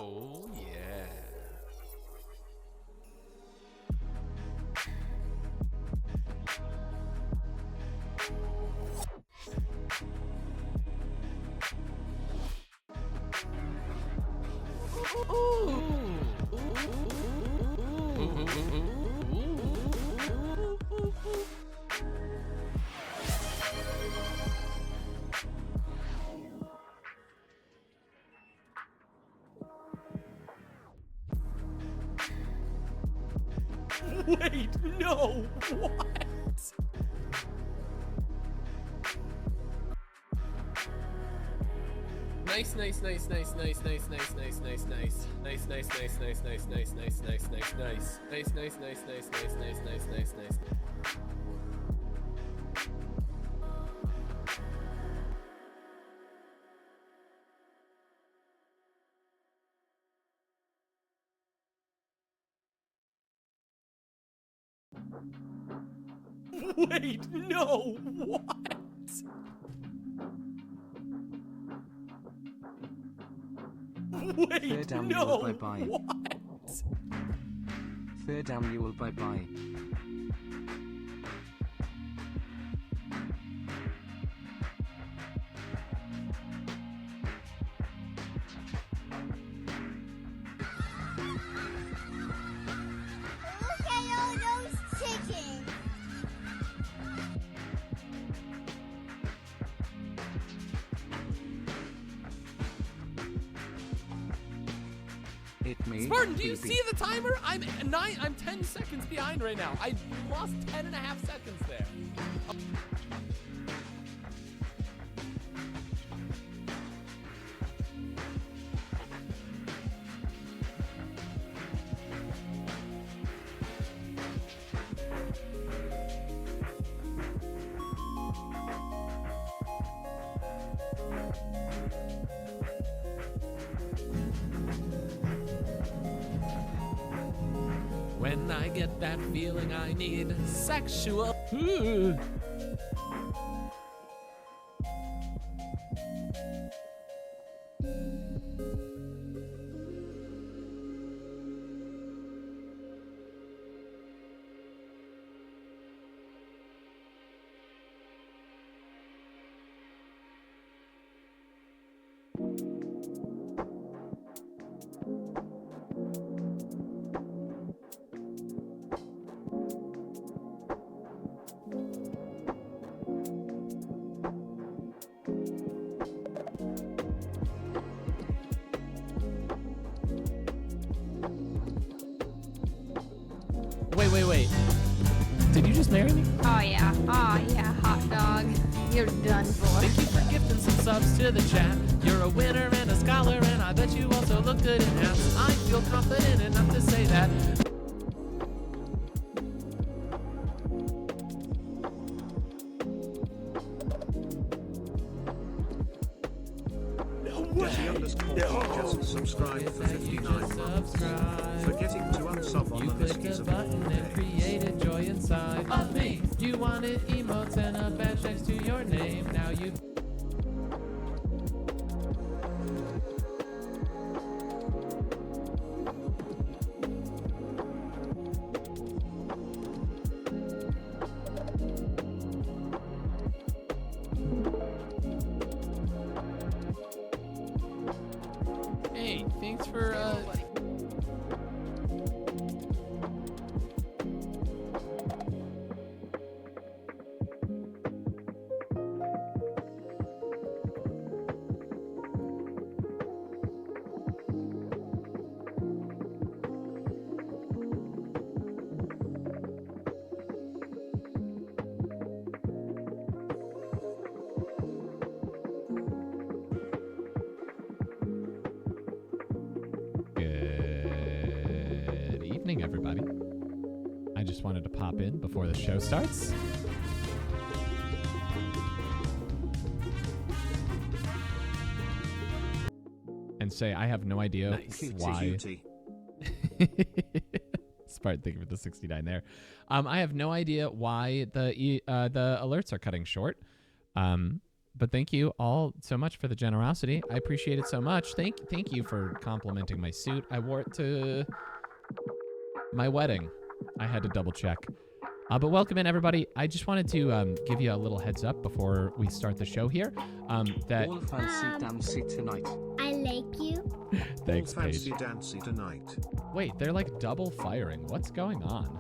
Oh, yeah. Wait, no! What? Nice, nice, nice, nice, nice, nice, nice, nice, nice, nice. Nice, nice, nice, nice, nice, nice, nice, nice, nice, nice. Nice, nice, nice, nice, nice, nice, nice, nice, nice. Wait, no! What? Wait, Third Annual no! bye-bye. What? Third Annual bye-bye. Look at all those chickens. It me. Spartan, do you BB. see the timer? I'm 10 seconds behind right now. I lost 10.5 seconds there. When I get that feeling I need sexual. Wait. Did you just marry me? Oh yeah, hot dog. You're done for. Thank you for gifting gifting some subs to the chat. You're a winner and a scholar, and I bet you also look good in hats. I feel confident enough to say that. Just subscribe for 59 months. Forgetting to unsub on You the clicked Niskies a of button and created joy inside of me. You wanted emotes and a badge next to your name. Now you. Hey, thanks for Good evening, everybody. I just wanted to pop in before the show starts. And say I have no idea why. Smart, thank you for the 69 there. I have no idea why the alerts are cutting short. But thank you all so much for the generosity. I appreciate it so much. Thank you for complimenting my suit. I wore it to my wedding. I had to double check. But welcome in, everybody. I just wanted to give you a little heads up before we start the show here. That All fancy dancy tonight. I like you. Thanks, All Paige. fancy dancy tonight. Wait, they're like double firing. What's going on?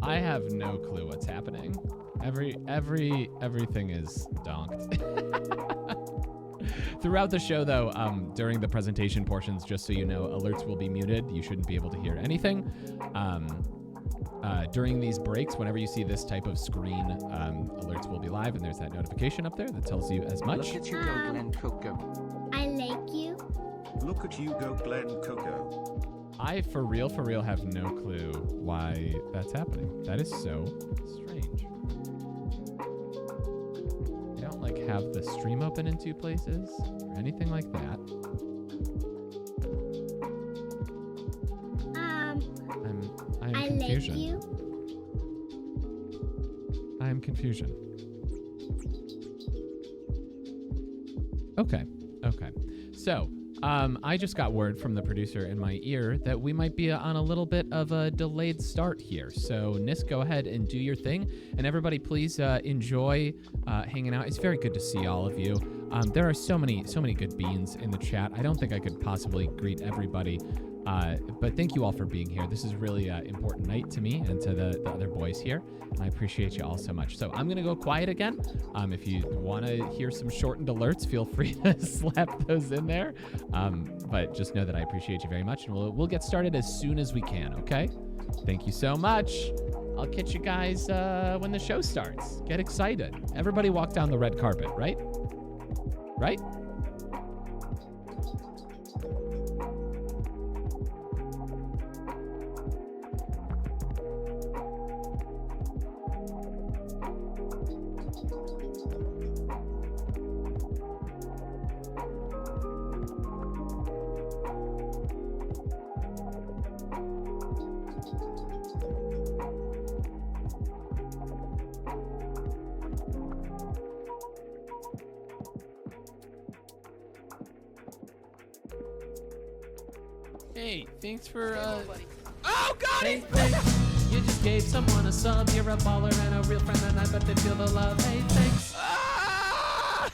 I have no clue what's happening. Everything is donked. Throughout the show, though, during the presentation portions, just so you know, alerts will be muted. You shouldn't be able to hear anything. During these breaks, whenever you see this type of screen, alerts will be live, and there's that notification up there that tells you as much. Look at you go, Glen Coco. I like you. Look at you go, Glen Coco. I, for real, have no clue why that's happening. That is so strange. I don't, like, have the stream open in two places or anything like that. I'm I confusion. like you. I am confusion. Okay. So, I just got word from the producer in my ear that we might be on a little bit of a delayed start here. So, Nis, go ahead and do your thing. And everybody, please enjoy hanging out. It's very good to see all of you. There are so many good beans in the chat. I don't think I could possibly greet everybody. But thank you all for being here. This is really an important night to me and to the other boys here. And I appreciate you all so much. So I'm going to go quiet again. If you want to hear some shortened alerts, feel free to slap those in there. But just know that I appreciate you very much. And we'll get started as soon as we can, okay? Thank you so much. I'll catch you guys when the show starts. Get excited. Everybody walk down the red carpet, right? Right? Hey, thanks for, Oh, God! Hey, thanks. You just gave someone a sub. You're a baller and a real friend, and I bet they feel the love. Hey, thanks. Ah!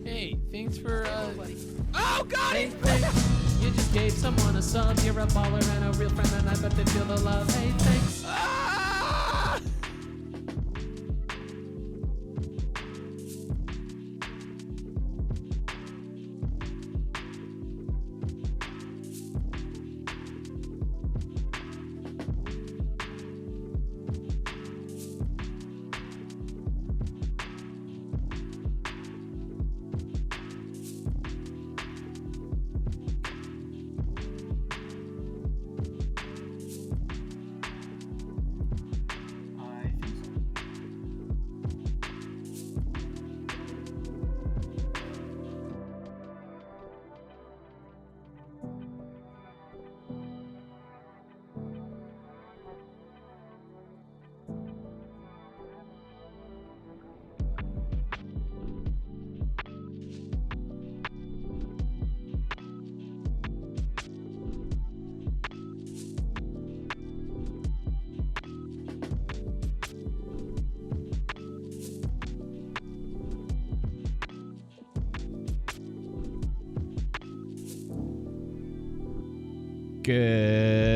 Hey, thanks for, Oh, got it! Thanks. You just gave someone a sub. You're a baller and a real friend, and I bet they feel the love. Hey, thanks. Ah! Good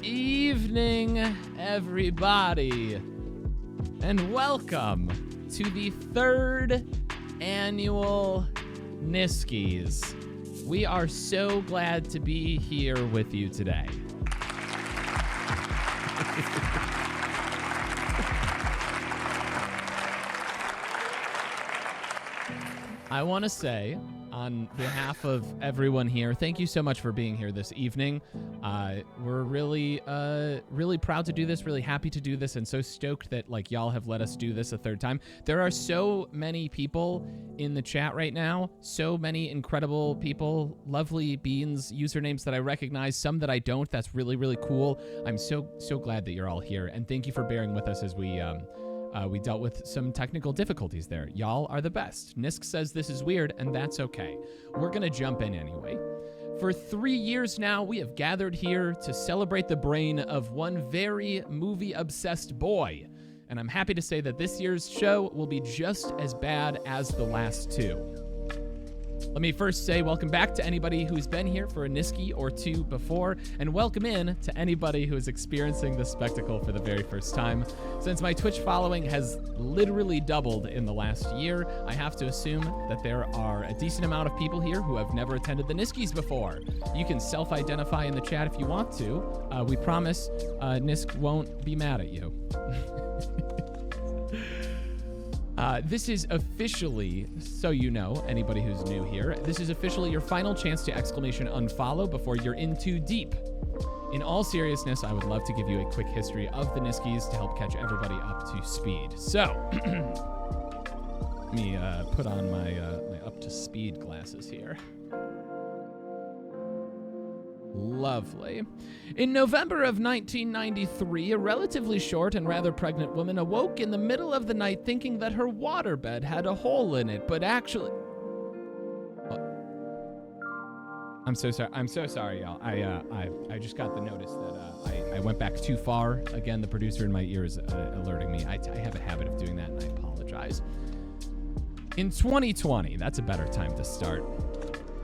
evening, everybody, and welcome to the Third Annual Niskies. We are so glad to be here with you today. I want to say, on behalf of everyone here, thank you so much for being here this evening. We're really proud to do this, really happy to do this, and so stoked that y'all have let us do this a third time. There are so many people in the chat right now, so many incredible people, lovely beans, usernames that I recognize, some that I don't. That's really, really cool. I'm so glad that you're all here, and thank you for bearing with us as we dealt with some technical difficulties there. Y'all are the best. Nisk says this is weird, and that's okay. We're gonna jump in anyway. For 3 years now, we have gathered here to celebrate the brain of one very movie-obsessed boy. And I'm happy to say that this year's show will be just as bad as the last two. Let me first say welcome back to anybody who's been here for a Nisky or two before, and welcome in to anybody who is experiencing this spectacle for the very first time. Since my Twitch following has literally doubled in the last year, I have to assume that there are a decent amount of people here who have never attended the Niskies before. You can self-identify in the chat if you want to. We promise Nisk won't be mad at you. This is officially, so you know, anybody who's new here, this is officially your final chance to !unfollow before you're in too deep. In all seriousness, I would love to give you a quick history of the Niskies to help catch everybody up to speed. So, let me put on my up-to-speed glasses here. Lovely. In November of 1993, a relatively short and rather pregnant woman awoke in the middle of the night thinking that her waterbed had a hole in it, but actually... I'm so sorry, y'all. I just got the notice that I went back too far. Again, the producer in my ear is alerting me. I have a habit of doing that, and I apologize. In 2020, that's a better time to start.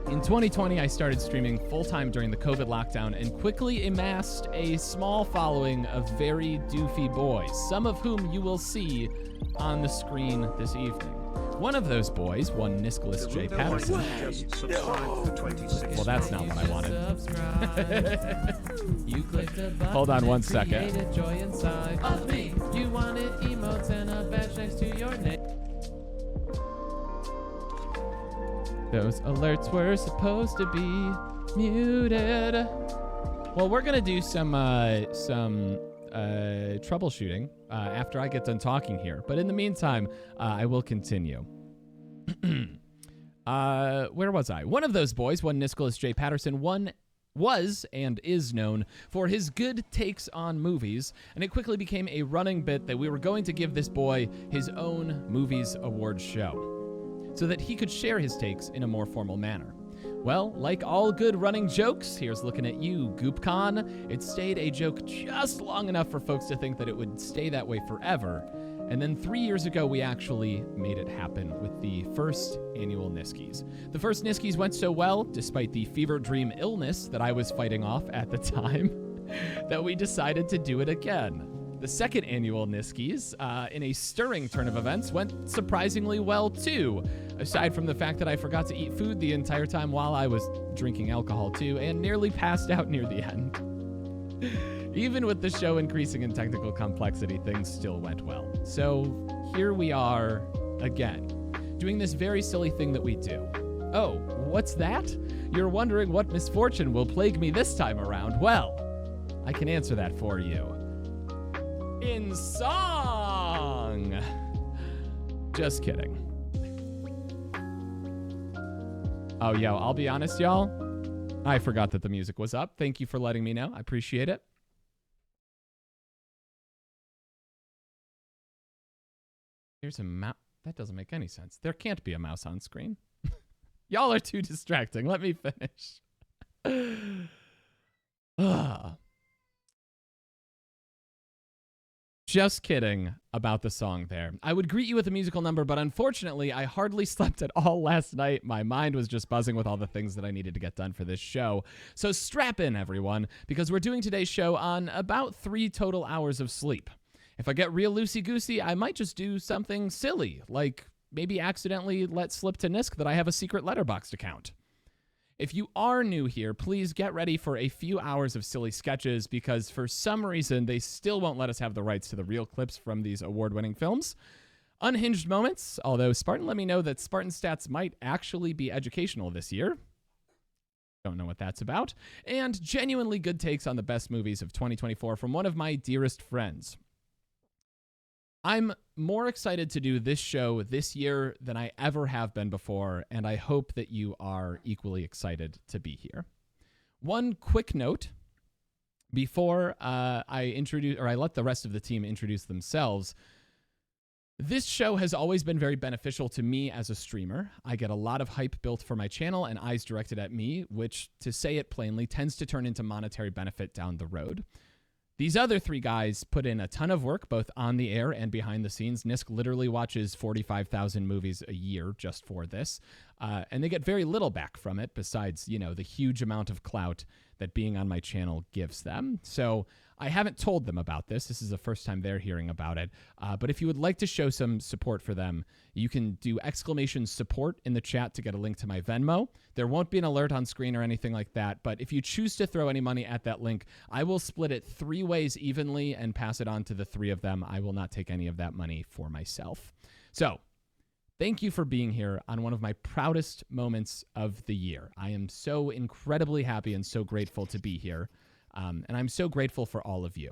In 2020, I started streaming full-time during the COVID lockdown and quickly amassed a small following of very doofy boys, some of whom you will see on the screen this evening. One of those boys, one Nicholas J. Patterson. Just subscribe for 26 Well, that's not what I wanted. You click the button. Hold on one second. Create a joy inside of me. You wanted emotes and a badge next to your name. Those alerts were supposed to be muted. Well, we're gonna do some troubleshooting after I get done talking here. But in the meantime, I will continue. Where was I? One of those boys, one Nicholas J. Patterson, was and is known for his good takes on movies, and it quickly became a running bit that we were going to give this boy his own Movies Awards show, so that he could share his takes in a more formal manner. Well, like all good running jokes, here's looking at you, GoopCon. It stayed a joke just long enough for folks to think that it would stay that way forever. And then 3 years ago, we actually made it happen with the first annual Niskies. The first Niskies went so well, despite the fever dream illness that I was fighting off at the time, that we decided to do it again. The second annual Niskies, in a stirring turn of events, went surprisingly well too, aside from the fact that I forgot to eat food the entire time while I was drinking alcohol too, and nearly passed out near the end. Even with the show increasing in technical complexity, things still went well. So here we are again, doing this very silly thing that we do. Oh, what's that? You're wondering what misfortune will plague me this time around? Well, I can answer that for you. In song! Just kidding. Oh, yo, I'll be honest, y'all. I forgot that the music was up. Thank you for letting me know. I appreciate it. There's a mouse. That doesn't make any sense. There can't be a mouse on screen. Y'all are too distracting. Let me finish. Just kidding about the song there. I would greet you with a musical number, but unfortunately, I hardly slept at all last night. My mind was just buzzing with all the things that I needed to get done for this show. So strap in, everyone, because we're doing today's show on about 3 total hours of sleep. If I get real loosey-goosey, I might just do something silly, like maybe accidentally let slip to Nisk that I have a secret Letterboxd account. If you are new here, please get ready for a few hours of silly sketches because for some reason they still won't let us have the rights to the real clips from these award-winning films. Unhinged moments, although Spartan let me know that Spartan Stats might actually be educational this year. Don't know what that's about. And genuinely good takes on the best movies of 2024 from one of my dearest friends. I'm more excited to do this show this year than I ever have been before, and I hope that you are equally excited to be here. One quick note before I let the rest of the team introduce themselves. This show has always been very beneficial to me as a streamer. I get a lot of hype built for my channel and eyes directed at me, which, to say it plainly, tends to turn into monetary benefit down the road. These other three guys put in a ton of work, both on the air and behind the scenes. Nisk literally watches 45,000 movies a year just for this. And they get very little back from it besides, the huge amount of clout that being on my channel gives them. So I haven't told them about this. This is the first time they're hearing about it. But if you would like to show some support for them, you can do !support in the chat to get a link to my Venmo. There won't be an alert on screen or anything like that. But if you choose to throw any money at that link, I will split it 3 ways evenly and pass it on to the 3 of them. I will not take any of that money for myself. So thank you for being here on one of my proudest moments of the year. I am so incredibly happy and so grateful to be here. And I'm so grateful for all of you.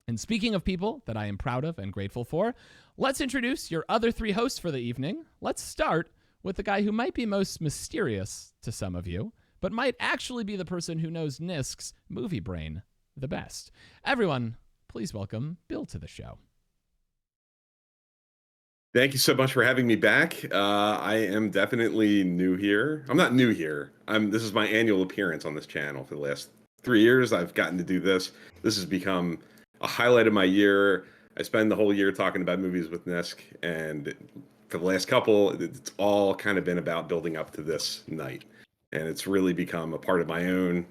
And speaking of people that I am proud of and grateful for, let's introduce your other 3 hosts for the evening. Let's start with the guy who might be most mysterious to some of you, but might actually be the person who knows Nisk's movie brain the best. Everyone, please welcome Bill to the show. Thank you so much for having me back. I am definitely new here. I'm not new here. This is my annual appearance on this channel for the last 3 years. I've gotten to do this. This has become a highlight of my year. I spend the whole year talking about movies with Nisk, and for the last couple, it's all kind of been about building up to this night. And it's really become a part of my own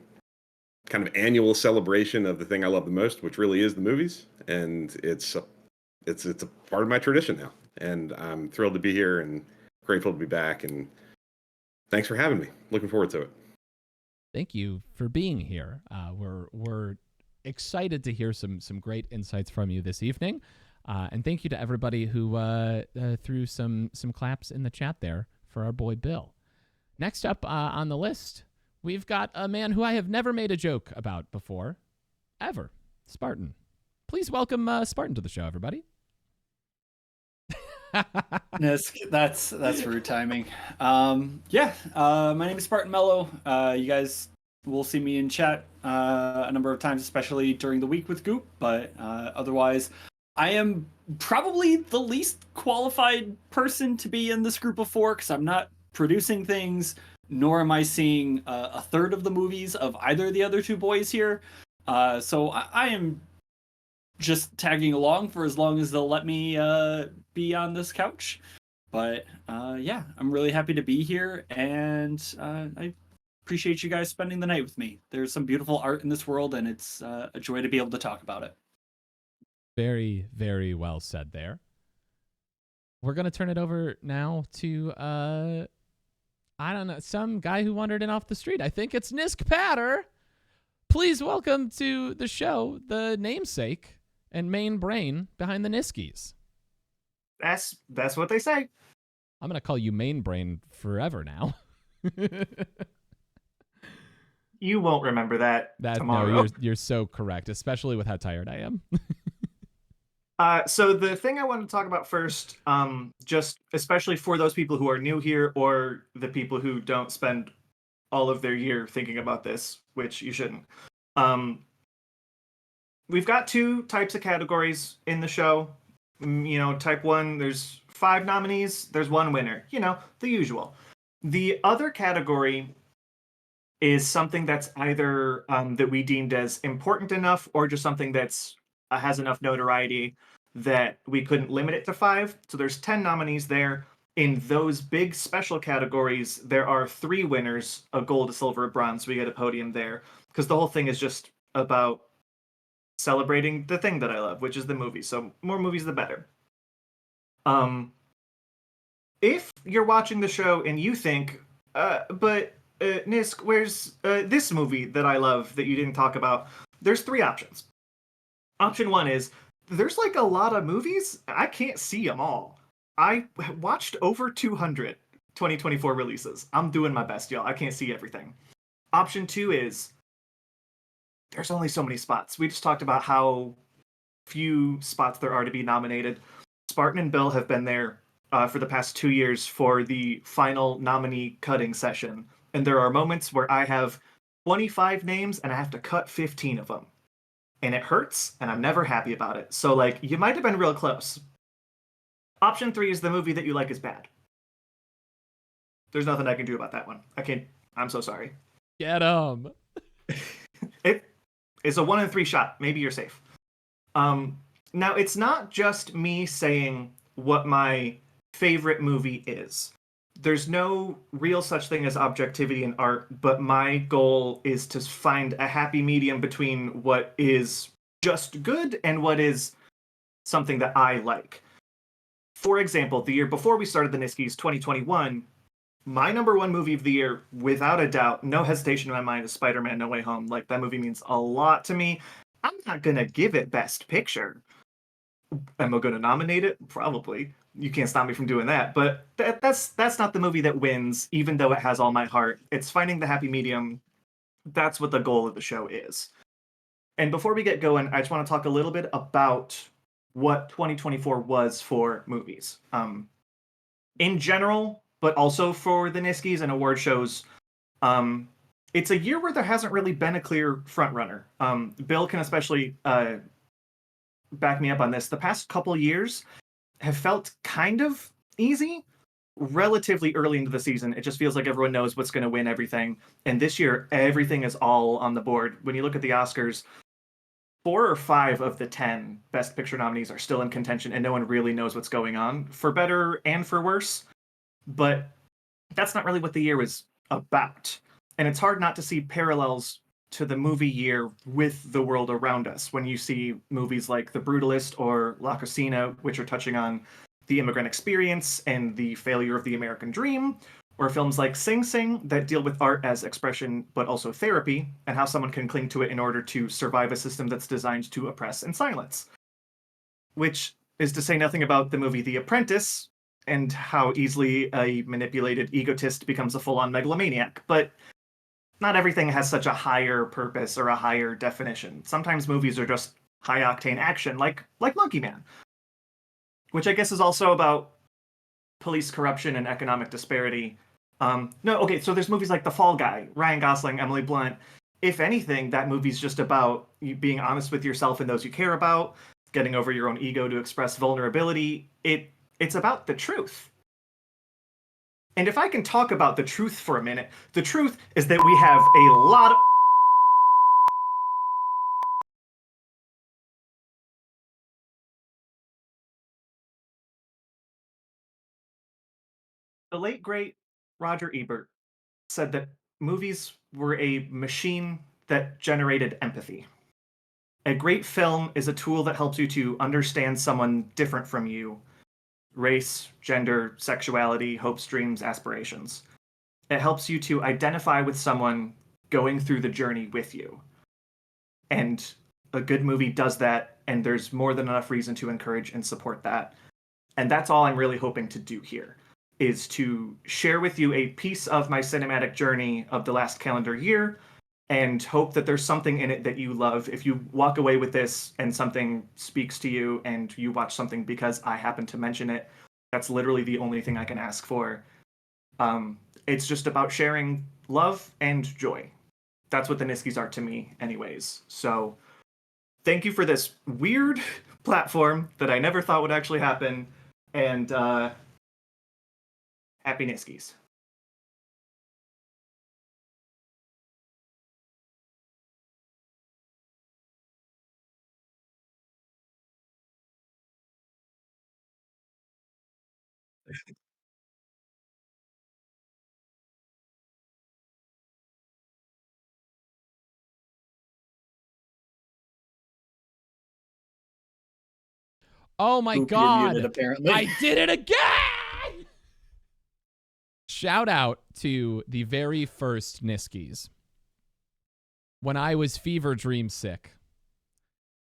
kind of annual celebration of the thing I love the most, which really is the movies. And it's a part of my tradition now. And I'm thrilled to be here and grateful to be back. And thanks for having me. Looking forward to it. Thank you for being here. We're excited to hear some great insights from you this evening. And thank you to everybody who threw some claps in the chat there for our boy Bill. Next up on the list, we've got a man who I have never made a joke about before, ever, Spartan. Please welcome Spartan to the show, everybody. Nisk, that's rude timing. My name is Spartan Mello. You guys will see me in chat a number of times, especially during the week with Goop, but otherwise I am probably the least qualified person to be in this group of 4 because I'm not producing things, nor am I seeing a third of the movies of either of the other 2 boys here. So I am just tagging along for as long as they'll let me be on this couch. But I'm really happy to be here, and I appreciate you guys spending the night with me. There's some beautiful art in this world, and it's a joy to be able to talk about it. Very, very well said there. We're going to turn it over now to, I don't know, some guy who wandered in off the street. I think it's Nisk Patter. Please welcome to the show the namesake and main brain behind the Niskies. That's what they say. I'm going to call you main brain forever now. You won't remember that tomorrow. No, you're so correct, especially with how tired I am. So the thing I want to talk about first, just especially for those people who are new here or the people who don't spend all of their year thinking about this, which you shouldn't. We've got 2 types of categories in the show. Type 1, there's 5 nominees, there's 1 winner. The usual. The other category is something that's either that we deemed as important enough or just something that's has enough notoriety that we couldn't limit it to 5. So there's 10 nominees there. In those big special categories, there are 3 winners, a gold, a silver, a bronze. So we get a podium there because the whole thing is just about celebrating the thing that I love, which is the movie. So more movies, the better. If you're watching the show and you think, Nisk, where's this movie that I love that you didn't talk about? There's 3 options. Option 1 is, there's like a lot of movies. I can't see them all. I watched over 200 2024 releases. I'm doing my best, y'all. I can't see everything. Option 2 is, there's only so many spots. We just talked about how few spots there are to be nominated. Spartan and Bill have been there for the past 2 years for the final nominee cutting session. And there are moments where I have 25 names and I have to cut 15 of them. And it hurts, and I'm never happy about it. So, you might have been real close. Option 3 is the movie that you like is bad. There's nothing I can do about that one. I'm so sorry. Get 'em. It's a 1 in 3 shot. Maybe you're safe. Now, it's not just me saying what my favorite movie is. There's no real such thing as objectivity in art, but my goal is to find a happy medium between what is just good and what is something that I like. For example, the year before we started the Niskies, 2021, my number one movie of the year, without a doubt, no hesitation in my mind, is Spider-Man: No Way Home. Like, that movie means a lot to me. I'm not gonna give it Best Picture. Am I gonna nominate it? Probably. You can't stop me from doing that. But that's not the movie that wins, even though it has all my heart. It's finding the happy medium. That's what the goal of the show is. And before we get going, I just want to talk a little bit about what 2024 was for movies. In general, but also for the Niskies and award shows, it's a year where there hasn't really been a clear frontrunner. Bill can especially back me up on this. The past couple years have felt kind of easy relatively early into the season. It just feels like everyone knows what's going to win everything. And this year, everything is all on the board. When you look at the Oscars, 4 or 5 of the 10 Best Picture nominees are still in contention, and no one really knows what's going on, for better and for worse. But that's not really what the year was about. And it's hard not to see parallels to the movie year with the world around us when you see movies like The Brutalist or La Cocina, which are touching on the immigrant experience and the failure of the American dream, or films like Sing Sing that deal with art as expression but also therapy, and how someone can cling to it in order to survive a system that's designed to oppress and silence. Which is to say nothing about the movie The Apprentice, and how easily a manipulated egotist becomes a full-on megalomaniac. But not everything has such a higher purpose or a higher definition. Sometimes movies are just high-octane action, like Monkey Man, which I guess is also about police corruption and economic disparity. So there's movies like The Fall Guy, Ryan Gosling, Emily Blunt. If anything, that movie's just about you being honest with yourself and those you care about, getting over your own ego to express vulnerability. It's about the truth. And if I can talk about the truth for a minute, the truth is that we have a lot of... The late, great Roger Ebert said that movies were a machine that generated empathy. A great film is a tool that helps you to understand someone different from you. Race, gender, sexuality, hopes, dreams, aspirations. It helps you to identify with someone going through the journey with you. And a good movie does that, and there's more than enough reason to encourage and support that. And that's all I'm really hoping to do here, is to share with you a piece of my cinematic journey of the last calendar year, and hope that there's something in it that you love. If you walk away with this and something speaks to you and you watch something because I happen to mention it, that's literally the only thing I can ask for. It's just about sharing love and joy. That's what the Niskies are to me anyways. So thank you for this weird platform that I never thought would actually happen. And happy Niskies. Oh my Oop, you're God. muted, apparently. I did it again. Shout out to the very first Niskies when I was fever dream sick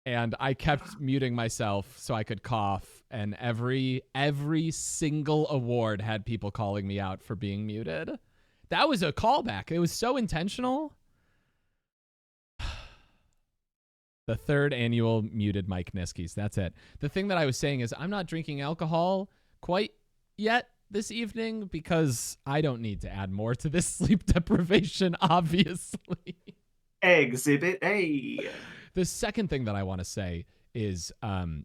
and I kept muting myself so I could cough, and every single award had people calling me out for being muted. That was a callback. It was so intentional. The third annual muted Mike Niskies. That's it. The thing that I was saying is I'm not drinking alcohol quite yet this evening because I don't need to add more to this sleep deprivation, obviously. Exhibit A. The second thing that I want to say is,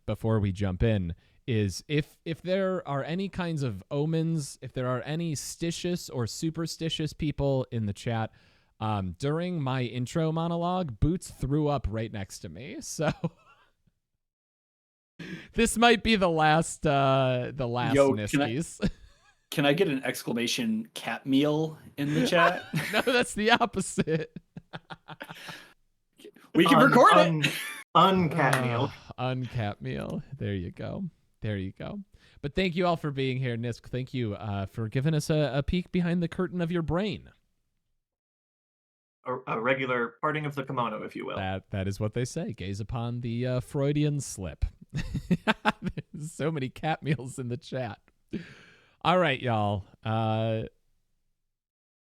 before we jump in, is if there are any kinds of omens, if there are any stitious or superstitious people in the chat, During my intro monologue, Boots threw up right next to me. So this might be the last Yo, Niskies. Can I get an exclamation cat meal in the chat? No, that's the opposite. We can record it. Uncat meal. Uncat meal. There you go. But thank you all for being here, Nisk. Thank you for giving us a peek behind the curtain of your brain. A regular parting of the kimono, if you will. That is what they say. Gaze upon the Freudian slip. There's so many cat meals in the chat. All right, y'all.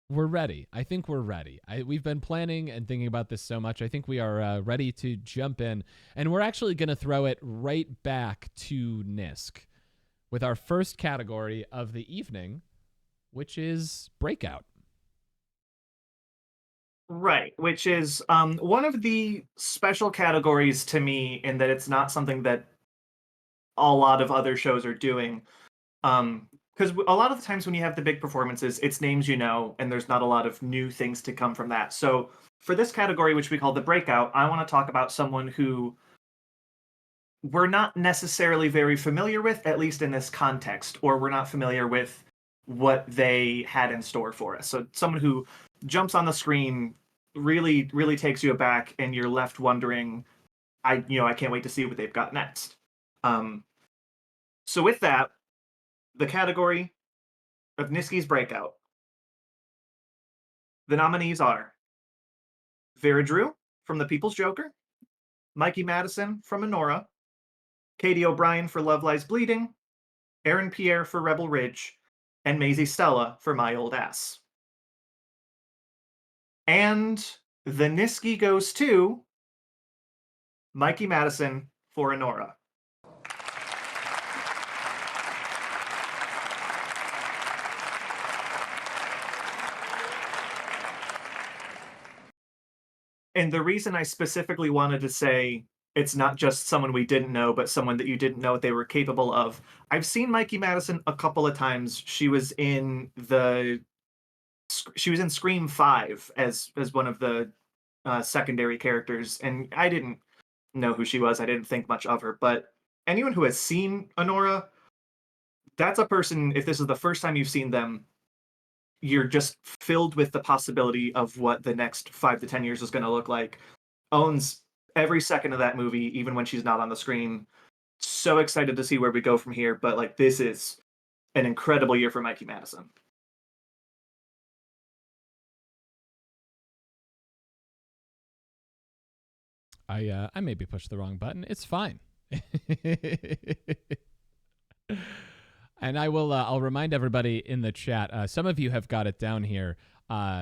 We're ready. I think we're ready. We've been planning and thinking about this so much. I think we are ready to jump in. And we're actually going to throw it right back to Nisk with our first category of the evening, which is Breakout. Right, which is one of the special categories to me in that it's not something that a lot of other shows are doing. Because a lot of the times when you have the big performances, it's names you know, and there's not a lot of new things to come from that. So for this category, which we call the Breakout, I want to talk about someone who we're not necessarily very familiar with, at least in this context, or we're not familiar with what they had in store for us. So someone who jumps on the screen, really, really takes you aback, and you're left wondering, I can't wait to see what they've got next. So with that, the category of Niski's Breakout, the nominees are Vera Drew from The People's Joker, Mikey Madison from Anora, Katie O'Brien for Love Lies Bleeding, Aaron Pierre for Rebel Ridge, and Maisie Stella for My Old Ass. And the Niski goes to Mikey Madison for Anora. And the reason I specifically wanted to say it's not just someone we didn't know, but someone that you didn't know what they were capable of. I've seen Mikey Madison a couple of times. She was in Scream 5 as one of the secondary characters, and I didn't know who she was. I didn't think much of her. But anyone who has seen Anora, that's a person, if this is the first time you've seen them, you're just filled with the possibility of what the next 5 to 10 years is going to look like. Owns every second of that movie, even when she's not on the screen. So excited to see where we go from here. But this is an incredible year for Mikey Madison. I maybe pushed the wrong button. It's fine. And I'll remind everybody in the chat, some of you have got it down here.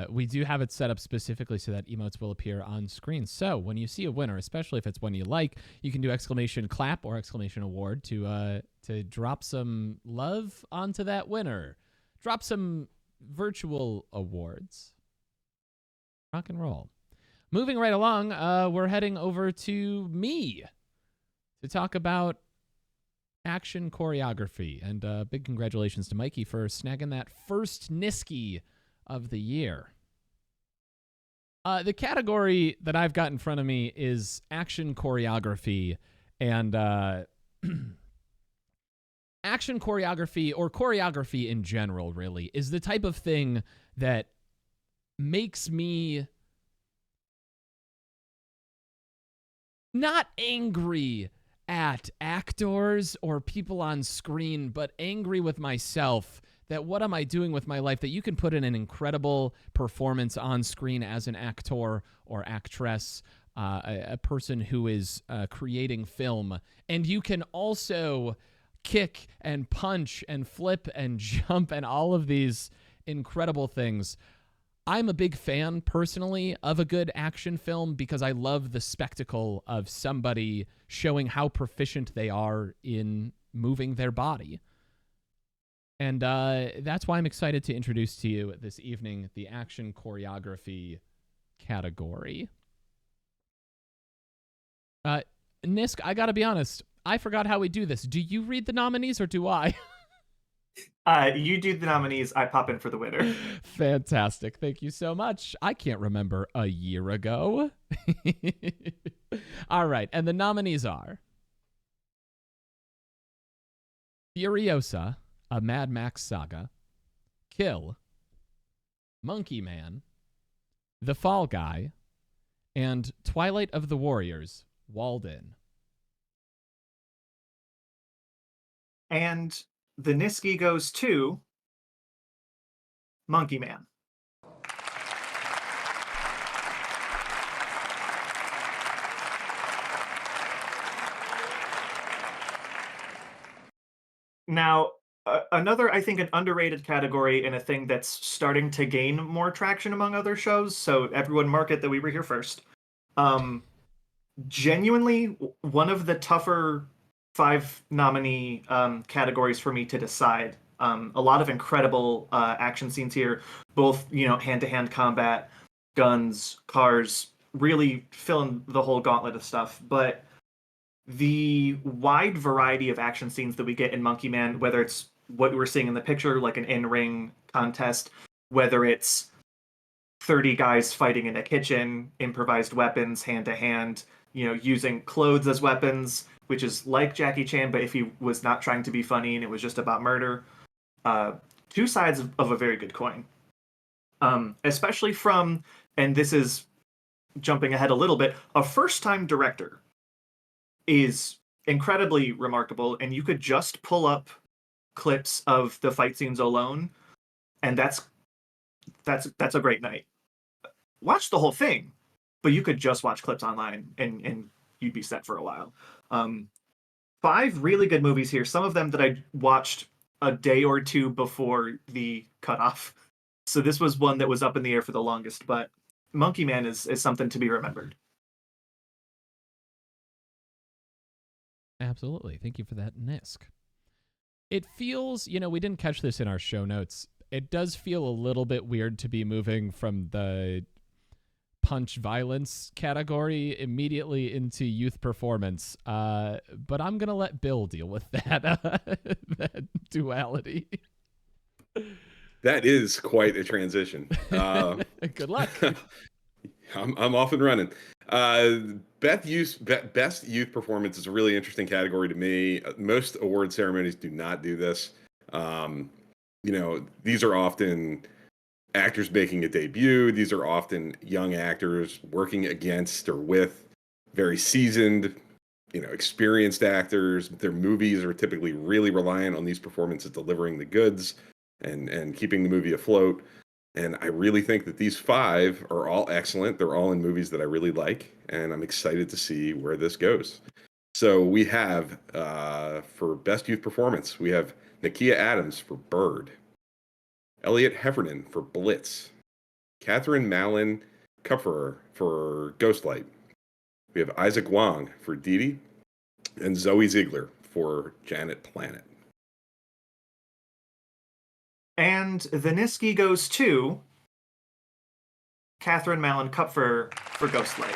We do have it set up specifically so that emotes will appear on screen. So when you see a winner, especially if it's one you like, you can do exclamation clap or exclamation award to drop some love onto that winner. Drop some virtual awards. Rock and roll. Moving right along, we're heading over to me to talk about action choreography. And big congratulations to Mikey for snagging that first Niski of the year. The category that I've got in front of me is action choreography. And action choreography, or choreography in general, really, is the type of thing that makes me not angry at actors or people on screen, but angry with myself that what am I doing with my life, that you can put in an incredible performance on screen as an actor or actress, a person who is creating film, and you can also kick and punch and flip and jump and all of these incredible things. I'm a big fan, personally, of a good action film because I love the spectacle of somebody showing how proficient they are in moving their body. And that's why I'm excited to introduce to you this evening the action choreography category. Nisk, I gotta be honest, I forgot how we do this. Do you read the nominees or do I? You do the nominees. I pop in for the winner. Fantastic. Thank you so much. I can't remember a year ago. All right. And the nominees are Furiosa, a Mad Max saga, Kill, Monkey Man, The Fall Guy, and Twilight of the Warriors, Walled In. And the Niski goes to Monkey Man. Now, another, I think, an underrated category and a thing that's starting to gain more traction among other shows. So everyone mark it that we were here first. Genuinely, one of the tougher 5 nominee categories for me to decide. A lot of incredible action scenes here, both hand-to-hand combat, guns, cars, really filling the whole gauntlet of stuff. But the wide variety of action scenes that we get in Monkey Man, whether it's what we were seeing in the picture, like an in-ring contest, whether it's 30 guys fighting in a kitchen, improvised weapons, hand-to-hand, using clothes as weapons, which is like Jackie Chan, but if he was not trying to be funny and it was just about murder. 2 sides of a very good coin. Especially from, and this is jumping ahead a little bit, a first-time director is incredibly remarkable, and you could just pull up clips of the fight scenes alone, and that's a great night. Watch the whole thing, but you could just watch clips online and you'd be set for a while. 5 really good movies here, some of them that I watched a day or 2 before the cutoff. So this was one that was up in the air for the longest, but Monkey Man is something to be remembered. Absolutely. Thank you for that, Nisk. It feels, we didn't catch this in our show notes. It does feel a little bit weird to be moving from the punch violence category immediately into youth performance. But I'm going to let Bill deal with that, that duality. That is quite a transition. Good luck. I'm off and running. Best youth performance is a really interesting category to me. Most award ceremonies do not do this. These are often actors making a debut. These are often young actors working against or with very seasoned, experienced actors. Their movies are typically really reliant on these performances delivering the goods and keeping the movie afloat. And I really think that these 5 are all excellent. They're all in movies that I really like, and I'm excited to see where this goes. So we have, for Best Youth Performance, we have Nakia Adams for Bird, Elliot Heffernan for Blitz, Catherine Malin Kupferer for Ghostlight. We have Isaac Wong for Dee Dee, and Zoe Ziegler for Janet Planet. And the Niski goes to Catherine Malin Kupfer for Ghostlight.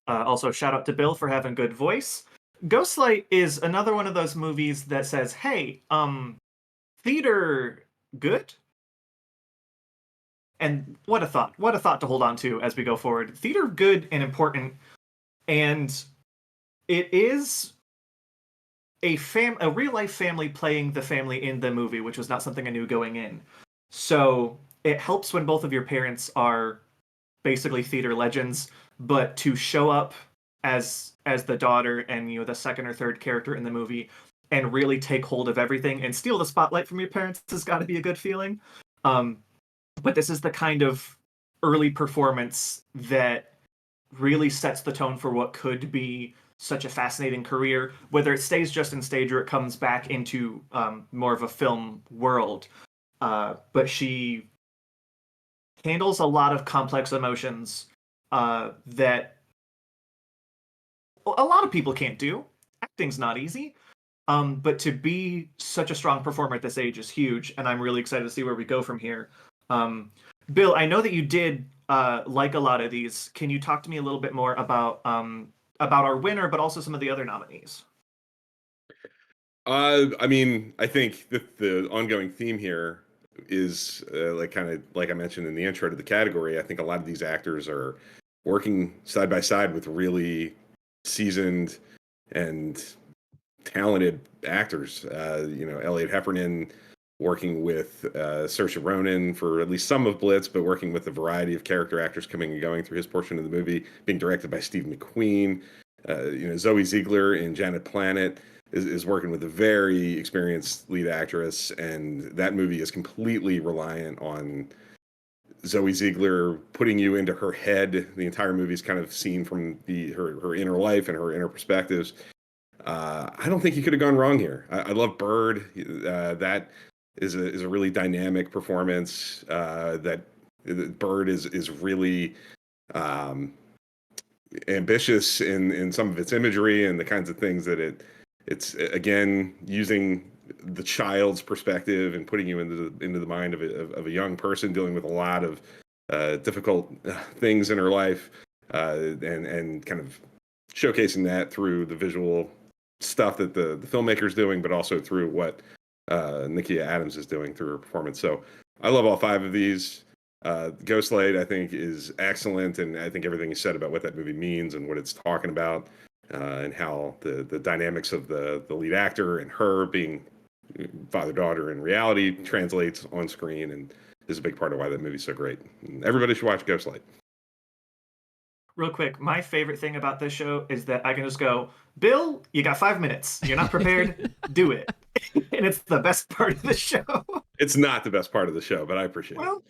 Also, shout out to Bill for having good voice. Ghostlight is another one of those movies that says, hey, theater good? And what a thought to hold on to as we go forward. Theater good and important, and it is a real life family playing the family in the movie, which was not something I knew going in. So it helps when both of your parents are basically theater legends, but to show up as the daughter and the second or third character in the movie and really take hold of everything and steal the spotlight from your parents has got to be a good feeling. But this is the kind of early performance that really sets the tone for what could be such a fascinating career, whether it stays just in stage or it comes back into more of a film world. But she handles a lot of complex emotions that a lot of people can't do. Acting's not easy. But to be such a strong performer at this age is huge, and I'm really excited to see where we go from here. Bill, I know that you did like a lot of these, can you talk to me a little bit more about our winner, but also some of the other nominees? I mean, I think that the ongoing theme here is like kind of like I mentioned in the intro to the category. I think a lot of these actors are working side by side with really seasoned and talented actors. Elliot Heffernan working with Saoirse Ronan for at least some of Blitz, but working with a variety of character actors coming and going through his portion of the movie, being directed by Steve McQueen. Zoe Ziegler in Janet Planet is working with a very experienced lead actress, and that movie is completely reliant on Zoe Ziegler putting you into her head. The entire movie is kind of seen from her inner life and her inner perspectives. I don't think you could have gone wrong here. I love Bird. That is a really dynamic performance. That Bird is really ambitious in some of its imagery and the kinds of things that it's again using the child's perspective and putting you into the mind of a young person dealing with a lot of difficult things in her life, and kind of showcasing that through the visual stuff that the filmmaker's doing, but also through what Nikia Adams is doing through her performance. So I love all five of these. Ghostlight, I think, is excellent, and I think everything you said about what that movie means and what it's talking about, and how the dynamics of the lead actor and her being father-daughter in reality translates on screen, and is a big part of why that movie's so great. And everybody should watch Ghostlight. Real quick, my favorite thing about this show is that I can just go, Bill, you got 5 minutes. You're not prepared. Do it. And it's the best part of the show. It's not the best part of the show, but I appreciate it.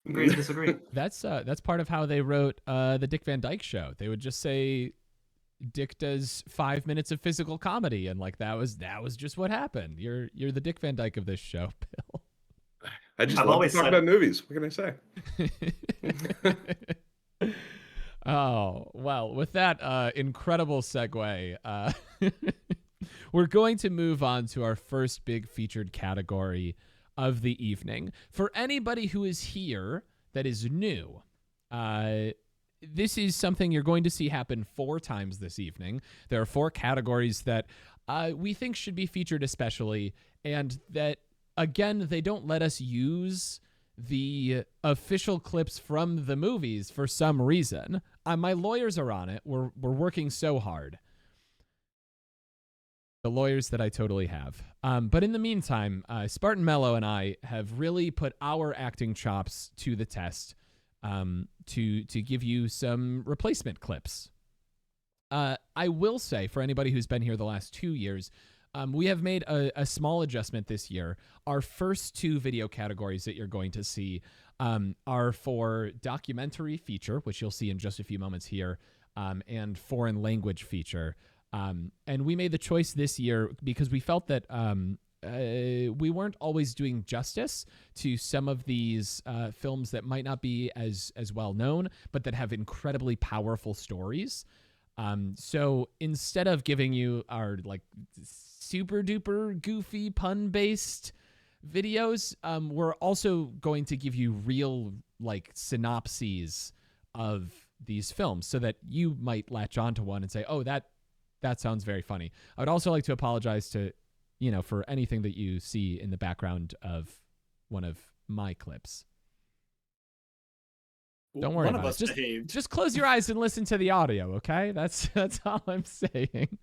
Agree to disagree. That's part of how they wrote the Dick Van Dyke Show. They would just say Dick does 5 minutes of physical comedy, and like that was just what happened. You're the Dick Van Dyke of this show, Bill. I just love to talk about movies. What can I say? Oh, well, with that incredible segue, we're going to move on to our first big featured category of the evening. For anybody who is here that is new, this is something you're going to see happen 4 times this evening. There are 4 categories that we think should be featured especially, and that, again, they don't let us use the official clips from the movies for some reason. My lawyers are on it. We're working so hard. The lawyers that I totally have. But in the meantime, Spartan Mello and I have really put our acting chops to the test to give you some replacement clips. I will say, for anybody who's been here the last 2 years, we have made a small adjustment this year. Our first 2 video categories that you're going to see are for documentary feature, which you'll see in just a few moments here, and foreign language feature. And we made the choice this year because we felt that we weren't always doing justice to some of these films that might not be as well known, but that have incredibly powerful stories. So instead of giving you our like super duper goofy pun based videos, we're also going to give you real like synopses of these films so that you might latch onto one and say, oh, that sounds very funny. I would also like to apologize to, for anything that you see in the background of one of my clips. Don't worry about it. Just close your eyes and listen to the audio, okay? That's all I'm saying.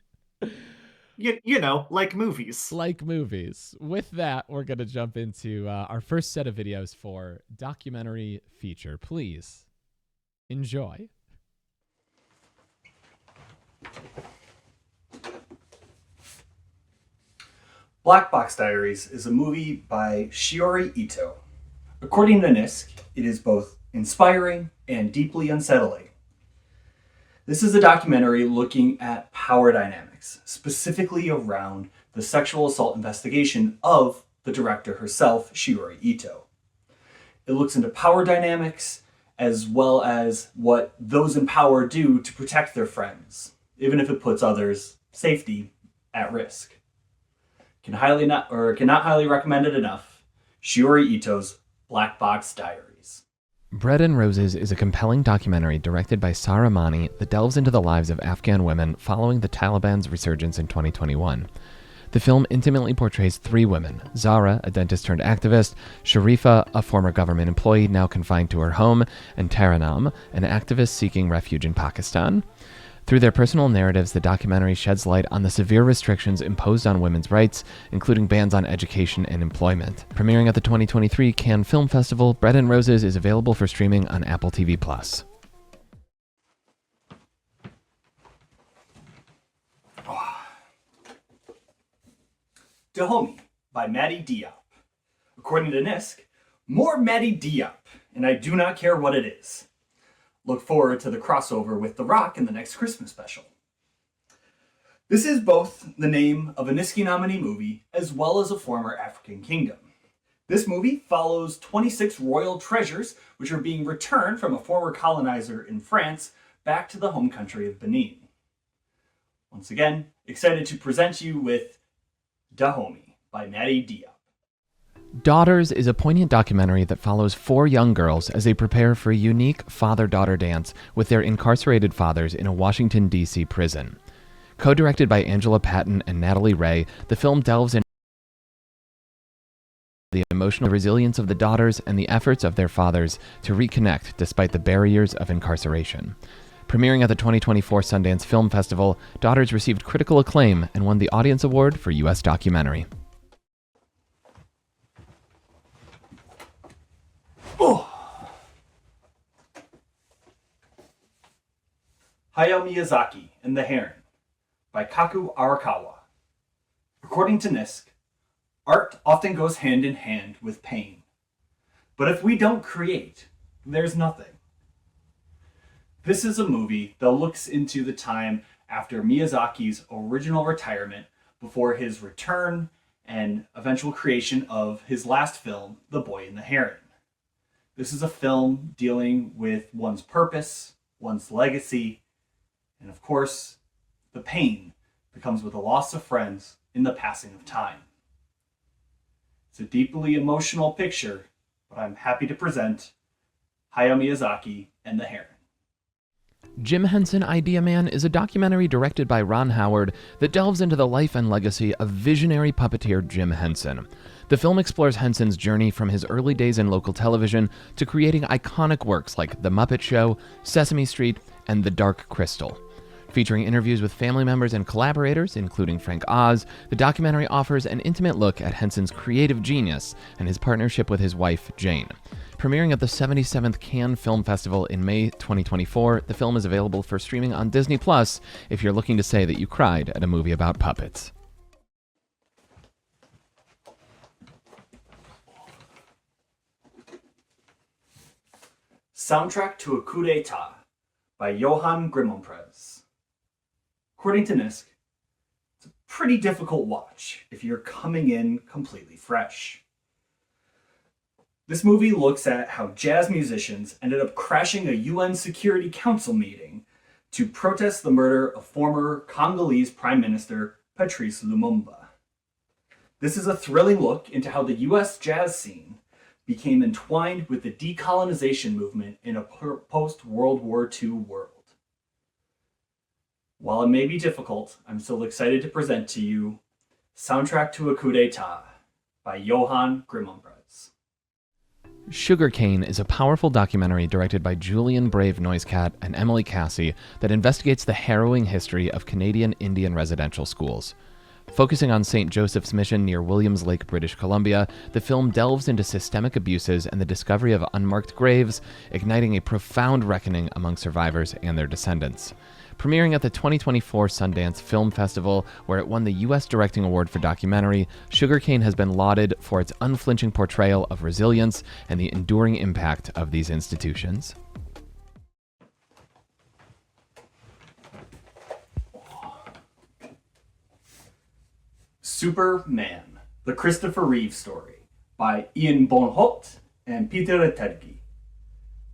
Like movies. Like movies. With that, we're going to jump into our first set of videos for documentary feature. Please enjoy. Black Box Diaries is a movie by Shiori Ito. According to Nisk, it is both inspiring and deeply unsettling. This is a documentary looking at power dynamics, specifically around the sexual assault investigation of the director herself, Shiori Ito. It looks into power dynamics as well as what those in power do to protect their friends, even if it puts others' safety at risk. Cannot highly recommend it enough. Shiori Ito's Black Box Diaries. Bread and Roses is a compelling documentary directed by Sara Mani that delves into the lives of Afghan women following the Taliban's resurgence in 2021. The film intimately portrays three women: Zara, a dentist-turned-activist; Sharifa, a former government employee now confined to her home; and Taranam, an activist seeking refuge in Pakistan. Through their personal narratives, the documentary sheds light on the severe restrictions imposed on women's rights, including bans on education and employment. Premiering at the 2023 Cannes Film Festival, Bread and Roses is available for streaming on Apple TV+. Dahomey by Maddie Diop. According to Nisk, more Maddie Diop, and I do not care what it is. Look forward to the crossover with The Rock in the next Christmas special. This is both the name of a Niski nominee movie as well as a former African kingdom. This movie follows 26 royal treasures which are being returned from a former colonizer in France back to the home country of Benin. Once again, excited to present you with Dahomey by Maddie Diop. Daughters is a poignant documentary that follows four young girls as they prepare for a unique father-daughter dance with their incarcerated fathers in a Washington, D.C. prison. Co-directed by Angela Patton and Natalie Ray, the film delves into the emotional resilience of the daughters and the efforts of their fathers to reconnect despite the barriers of incarceration. Premiering at the 2024 Sundance Film Festival, Daughters received critical acclaim and won the Audience Award for U.S. Documentary. Hayao Miyazaki and the Heron by Kaku Arakawa. According to Nisk, art often goes hand in hand with pain. But if we don't create, there's nothing. This is a movie that looks into the time after Miyazaki's original retirement before his return and eventual creation of his last film, The Boy and the Heron. This is a film dealing with one's purpose, one's legacy, and of course, the pain that comes with the loss of friends in the passing of time. It's a deeply emotional picture, but I'm happy to present Hayao Miyazaki and the Heron. Jim Henson Idea Man is a documentary directed by Ron Howard that delves into the life and legacy of visionary puppeteer Jim Henson. The film explores Henson's journey from his early days in local television to creating iconic works like The Muppet Show, Sesame Street, and The Dark Crystal. Featuring interviews with family members and collaborators, including Frank Oz, the documentary offers an intimate look at Henson's creative genius and his partnership with his wife, Jane. Premiering at the 77th Cannes Film Festival in May 2024, the film is available for streaming on Disney Plus if you're looking to say that you cried at a movie about puppets. Soundtrack to a Coup d'etat by Johann Grimonprez. According to Nisk, it's a pretty difficult watch if you're coming in completely fresh. This movie looks at how jazz musicians ended up crashing a UN Security Council meeting to protest the murder of former Congolese Prime Minister Patrice Lumumba. This is a thrilling look into how the US jazz scene became entwined with the decolonization movement in a post-World War II world. While it may be difficult, I'm still excited to present to you Soundtrack to a Coup d'etat by Johann Grimonprez. Sugarcane is a powerful documentary directed by Julian Brave Noisecat and Emily Cassie that investigates the harrowing history of Canadian Indian residential schools. Focusing on St. Joseph's Mission near Williams Lake, British Columbia, the film delves into systemic abuses and the discovery of unmarked graves, igniting a profound reckoning among survivors and their descendants. Premiering at the 2024 Sundance Film Festival, where it won the U.S. Directing Award for Documentary, Sugarcane has been lauded for its unflinching portrayal of resilience and the enduring impact of these institutions. Superman, the Christopher Reeve Story by Ian Bonholt and Peter Tergi.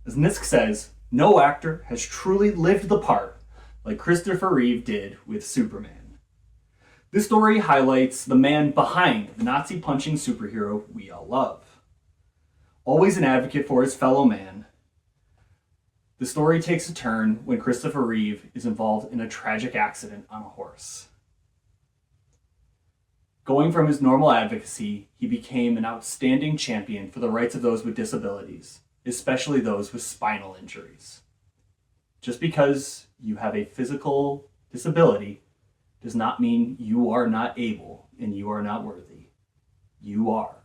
As Nisk says, no actor has truly lived the part like Christopher Reeve did with Superman. This story highlights the man behind the Nazi-punching superhero we all love. Always an advocate for his fellow man, The story takes a turn when Christopher Reeve is involved in a tragic accident on a horse. Going from his normal advocacy, he became an outstanding champion for the rights of those with disabilities, especially those with spinal injuries. Just because you have a physical disability does not mean you are not able and you are not worthy. You are.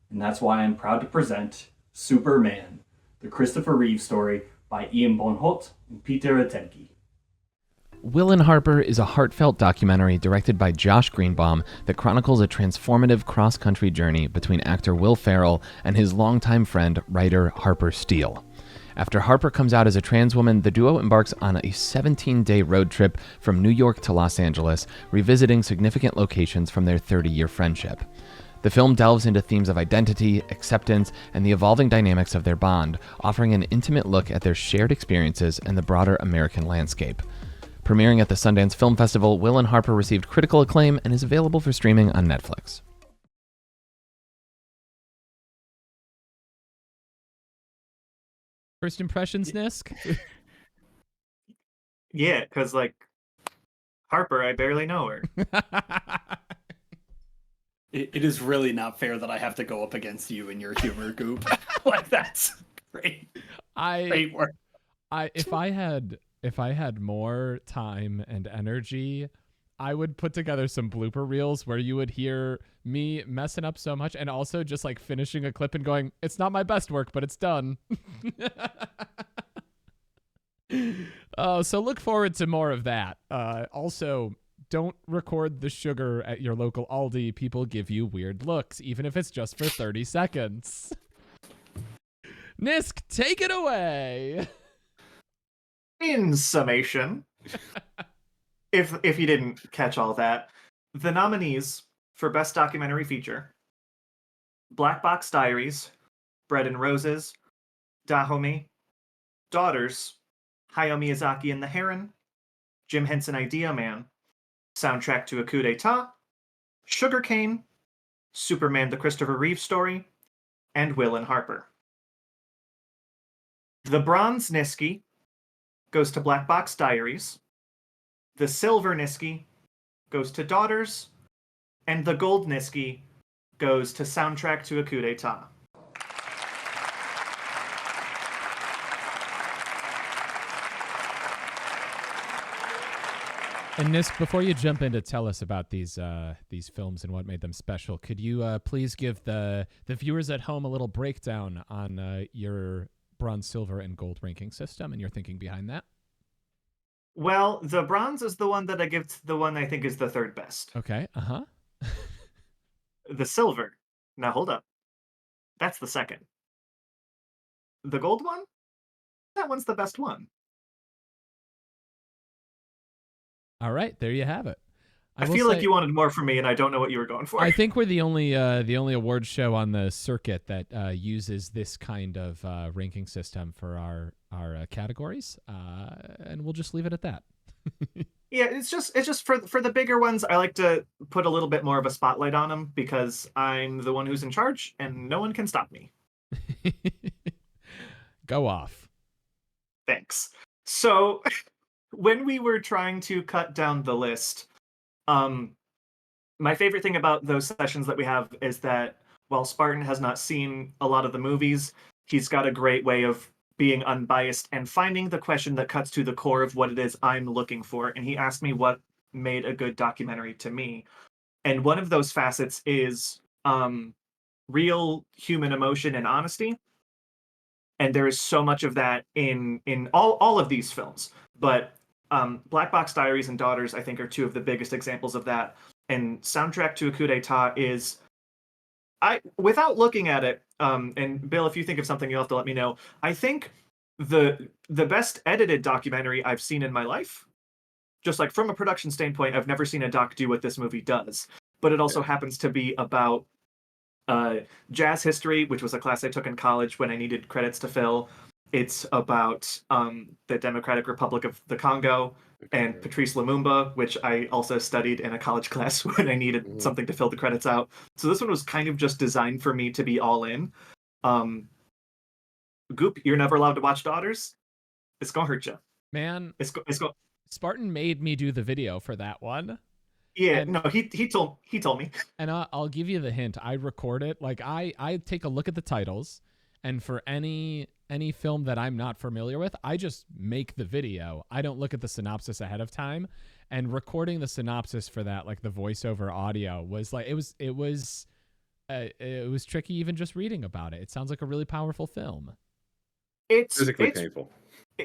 And that's why I'm proud to present Superman, the Christopher Reeve story by Ian Bonholt and Peter Atenki. Will and Harper is a heartfelt documentary directed by Josh Greenbaum that chronicles a transformative cross-country journey between actor Will Ferrell and his longtime friend, writer Harper Steele. After Harper comes out as a trans woman, the duo embarks on a 17-day road trip from New York to Los Angeles, revisiting significant locations from their 30-year friendship. The film delves into themes of identity, acceptance, and the evolving dynamics of their bond, offering an intimate look at their shared experiences and the broader American landscape. Premiering at the Sundance Film Festival, Will and Harper received critical acclaim and is available for streaming on Netflix. First impressions, Nisk? Yeah, because, like, Harper, I barely know her. It is really not fair that I have to go up against you in your humor, Goop. Like, that's great. Great work. If I had more time and energy, I would put together some blooper reels where you would hear me messing up so much and also just like finishing a clip and going, it's not my best work, but it's done. Oh, so look forward to more of that. Also, don't record the sugar at your local Aldi. People give you weird looks, even if it's just for 30 seconds. Nisk, take it away. In summation, if you didn't catch all that, the nominees for Best Documentary Feature: Black Box Diaries, Bread and Roses, Dahomey, Daughters, Hayao Miyazaki and the Heron, Jim Henson Idea Man, Soundtrack to a Coup d'etat, Sugarcane, Superman the Christopher Reeve Story, and Will and Harper. The Bronze Niski goes to Black Box Diaries, the Silver Niski goes to Daughters, and the Gold Niski goes to Soundtrack to a Coup d'etat. And Nisk, before you jump in to tell us about these films and what made them special, could you please give the viewers at home a little breakdown on your bronze, silver, and gold ranking system and your thinking behind that? Well, the bronze is the one that I give to the one I think is the third best. Okay, uh-huh. The silver. Now hold up. That's the second. The gold one? That one's the best one. All right, there you have it. I feel like you wanted more from me, and I don't know what you were going for. I think we're the only award show on the circuit that uses this kind of ranking system for our categories, and we'll just leave it at that. Yeah, it's just for the bigger ones, I like to put a little bit more of a spotlight on them because I'm the one who's in charge, and no one can stop me. Go off. Thanks. So, when we were trying to cut down the list, my favorite thing about those sessions that we have is that while Spartan has not seen a lot of the movies, he's got a great way of being unbiased and finding the question that cuts to the core of what it is I'm looking for. And he asked me what made a good documentary to me. And one of those facets is real human emotion and honesty. And there is so much of that in all of these films. But Black Box Diaries and Daughters, I think, are two of the biggest examples of that. And Soundtrack to a Coup d'etat is, without looking at it, and Bill, if you think of something, you'll have to let me know. I think the best edited documentary I've seen in my life, just like from a production standpoint, I've never seen a doc do what this movie does. But it also happens to be about jazz history, which was a class I took in college when I needed credits to fill. It's about the Democratic Republic of the Congo and Patrice Lumumba, which I also studied in a college class when I needed something to fill the credits out. So this one was kind of just designed for me to be all in. Goop, you're never allowed to watch Daughters. It's gonna hurt you. Man, It's go. Spartan made me do the video for that one. Yeah, And- no, he told me. And I'll give you the hint. I record it. Like I take a look at the titles, and for any film that I'm not familiar with, I just make the video. I don't look at the synopsis ahead of time. And recording the synopsis for that, like the voiceover audio, was like it was tricky even just reading about it. It sounds like a really powerful film. It's Physically painful.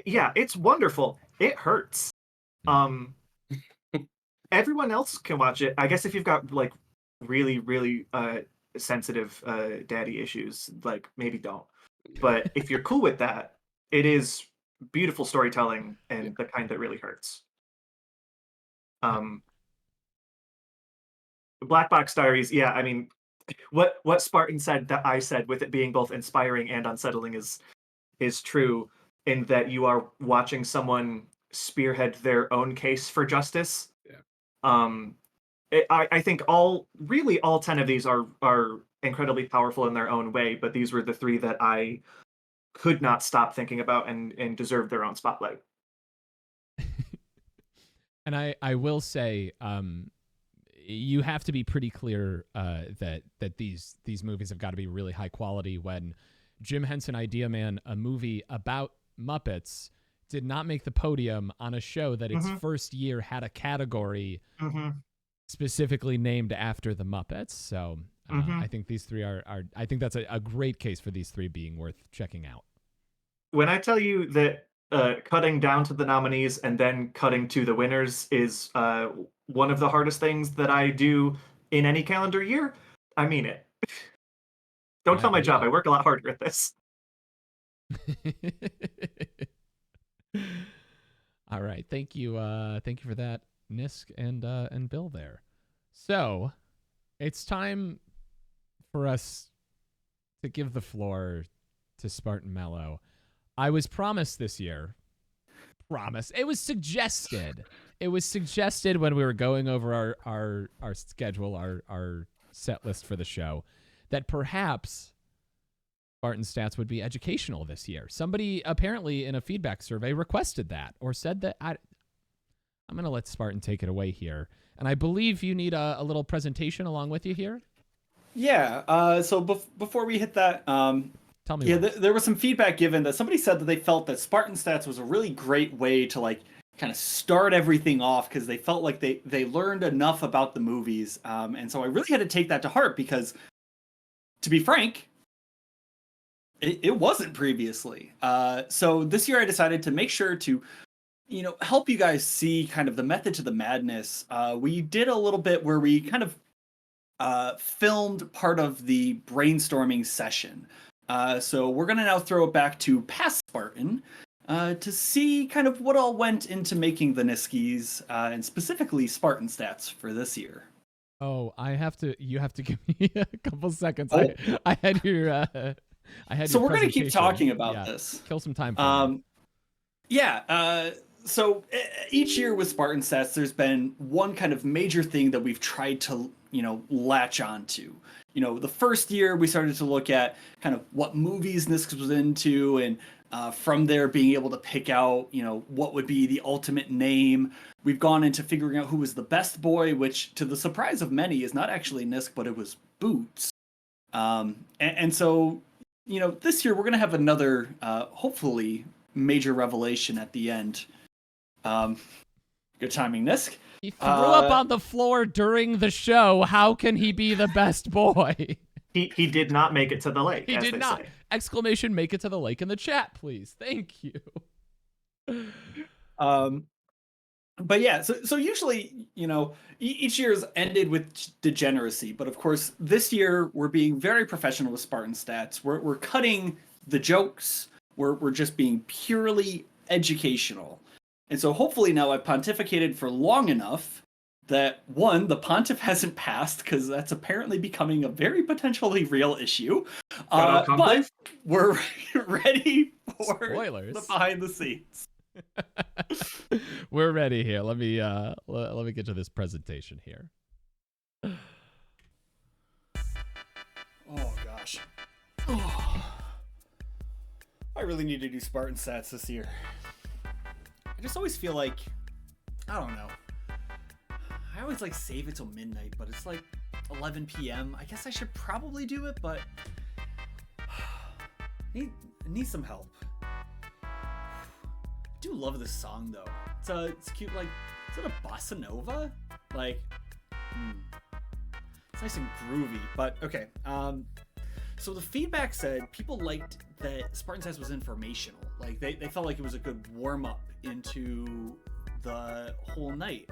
Yeah, it's wonderful. It hurts. Everyone else can watch it. I guess if you've got like really, really sensitive daddy issues, like maybe don't. But if you're cool with that, it is beautiful storytelling and the kind that really hurts. Black Box Diaries, yeah, I mean, what Spartan said that I said, with it being both inspiring and unsettling, is true, in that you are watching someone spearhead their own case for justice. I think all 10 of these are incredibly powerful in their own way, but these were the 3 that I could not stop thinking about and deserved their own spotlight. And I will say, you have to be pretty clear that these movies have got to be really high quality. When Jim Henson Idea Man, a movie about Muppets, did not make the podium on a show that its first year had a category specifically named after the Muppets. So I think these 3 are I think that's a great case for these 3 being worth checking out. When I tell you that cutting down to the nominees and then cutting to the winners is one of the hardest things that I do in any calendar year, I mean it. Don't tell my job. I work a lot harder at this. All right, thank you for that, Nisk and Bill there. So it's time for us to give the floor to Spartan Mello. I was promised this year. It was suggested. It was suggested when we were going over our schedule, our set list for the show, that perhaps Spartan Stats would be educational this year. Somebody apparently in a feedback survey requested that, or said that. I'm going to let Spartan take it away here. And I believe you need a little presentation along with you here. Yeah. So before we hit that, tell me. Yeah, there was some feedback given that somebody said that they felt that Spartan Stats was a really great way to like kind of start everything off, because they felt like they learned enough about the movies. And so I really had to take that to heart, because, to be frank, it wasn't previously. So this year I decided to make sure to, help you guys see kind of the method to the madness. We did a little bit where we kind of filmed part of the brainstorming session. So we're going to now throw it back to past Spartan to see kind of what all went into making the Niskies, and specifically Spartan Stats for this year. Oh, you have to give me a couple seconds. Oh. I had your So we're going to keep presentation. talking about this. Kill some time for me. Yeah. So each year with Spartan Stats, there's been one kind of major thing that we've tried to, latch onto. The first year we started to look at kind of what movies Nisk was into, and from there being able to pick out, what would be the ultimate name. We've gone into figuring out who was the best boy, which, to the surprise of many, is not actually Nisk, but it was Boots. And so, this year we're going to have another, hopefully, major revelation at the end. Good timing, Nisk. He threw up on the floor during the show. How can he be the best boy? He did not make it to the lake. He did not. Say. Exclamation, make it to the lake in the chat, please. Thank you. But yeah, so usually, each year is ended with degeneracy. But of course, this year we're being very professional with Spartan Stats. We're cutting the jokes. We're just being purely educational. And so hopefully now I've pontificated for long enough that, one, the pontiff hasn't passed, because that's apparently becoming a very potentially real issue. But we're ready for spoilers. The behind the scenes. We're ready here. Let me get to this presentation here. Oh gosh. Oh. I really need to do Spartan stats this year. I just always feel like, I don't know. I always like save it till midnight, but it's like 11 p.m. I guess I should probably do it, but need some help. I do love this song though. It's cute. Like, is it a bossa nova? Like, it's nice and groovy. But okay. So the feedback said people liked that Spartan Stats was informational. Like they felt like it was a good warm up into the whole night.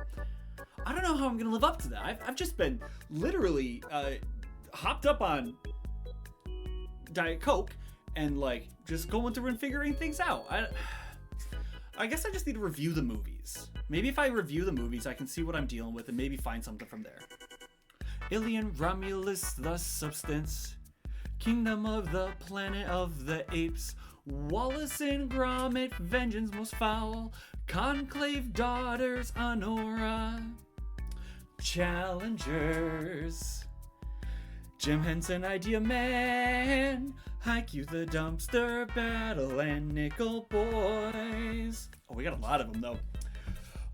I don't know how I'm gonna live up to that. I've just been literally hopped up on Diet Coke and like just going through and figuring things out. I guess I just need to review the movies. Maybe if I review the movies, I can see what I'm dealing with and maybe find something from there. Alien Romulus, the substance. Kingdom of the planet of the apes. Wallace and Gromit, vengeance most foul. Conclave daughters, Honora. Challengers. Jim Henson, Idea Man. Haikyuu, the Dumpster Battle, and Nickel Boys. Oh, we got a lot of them though.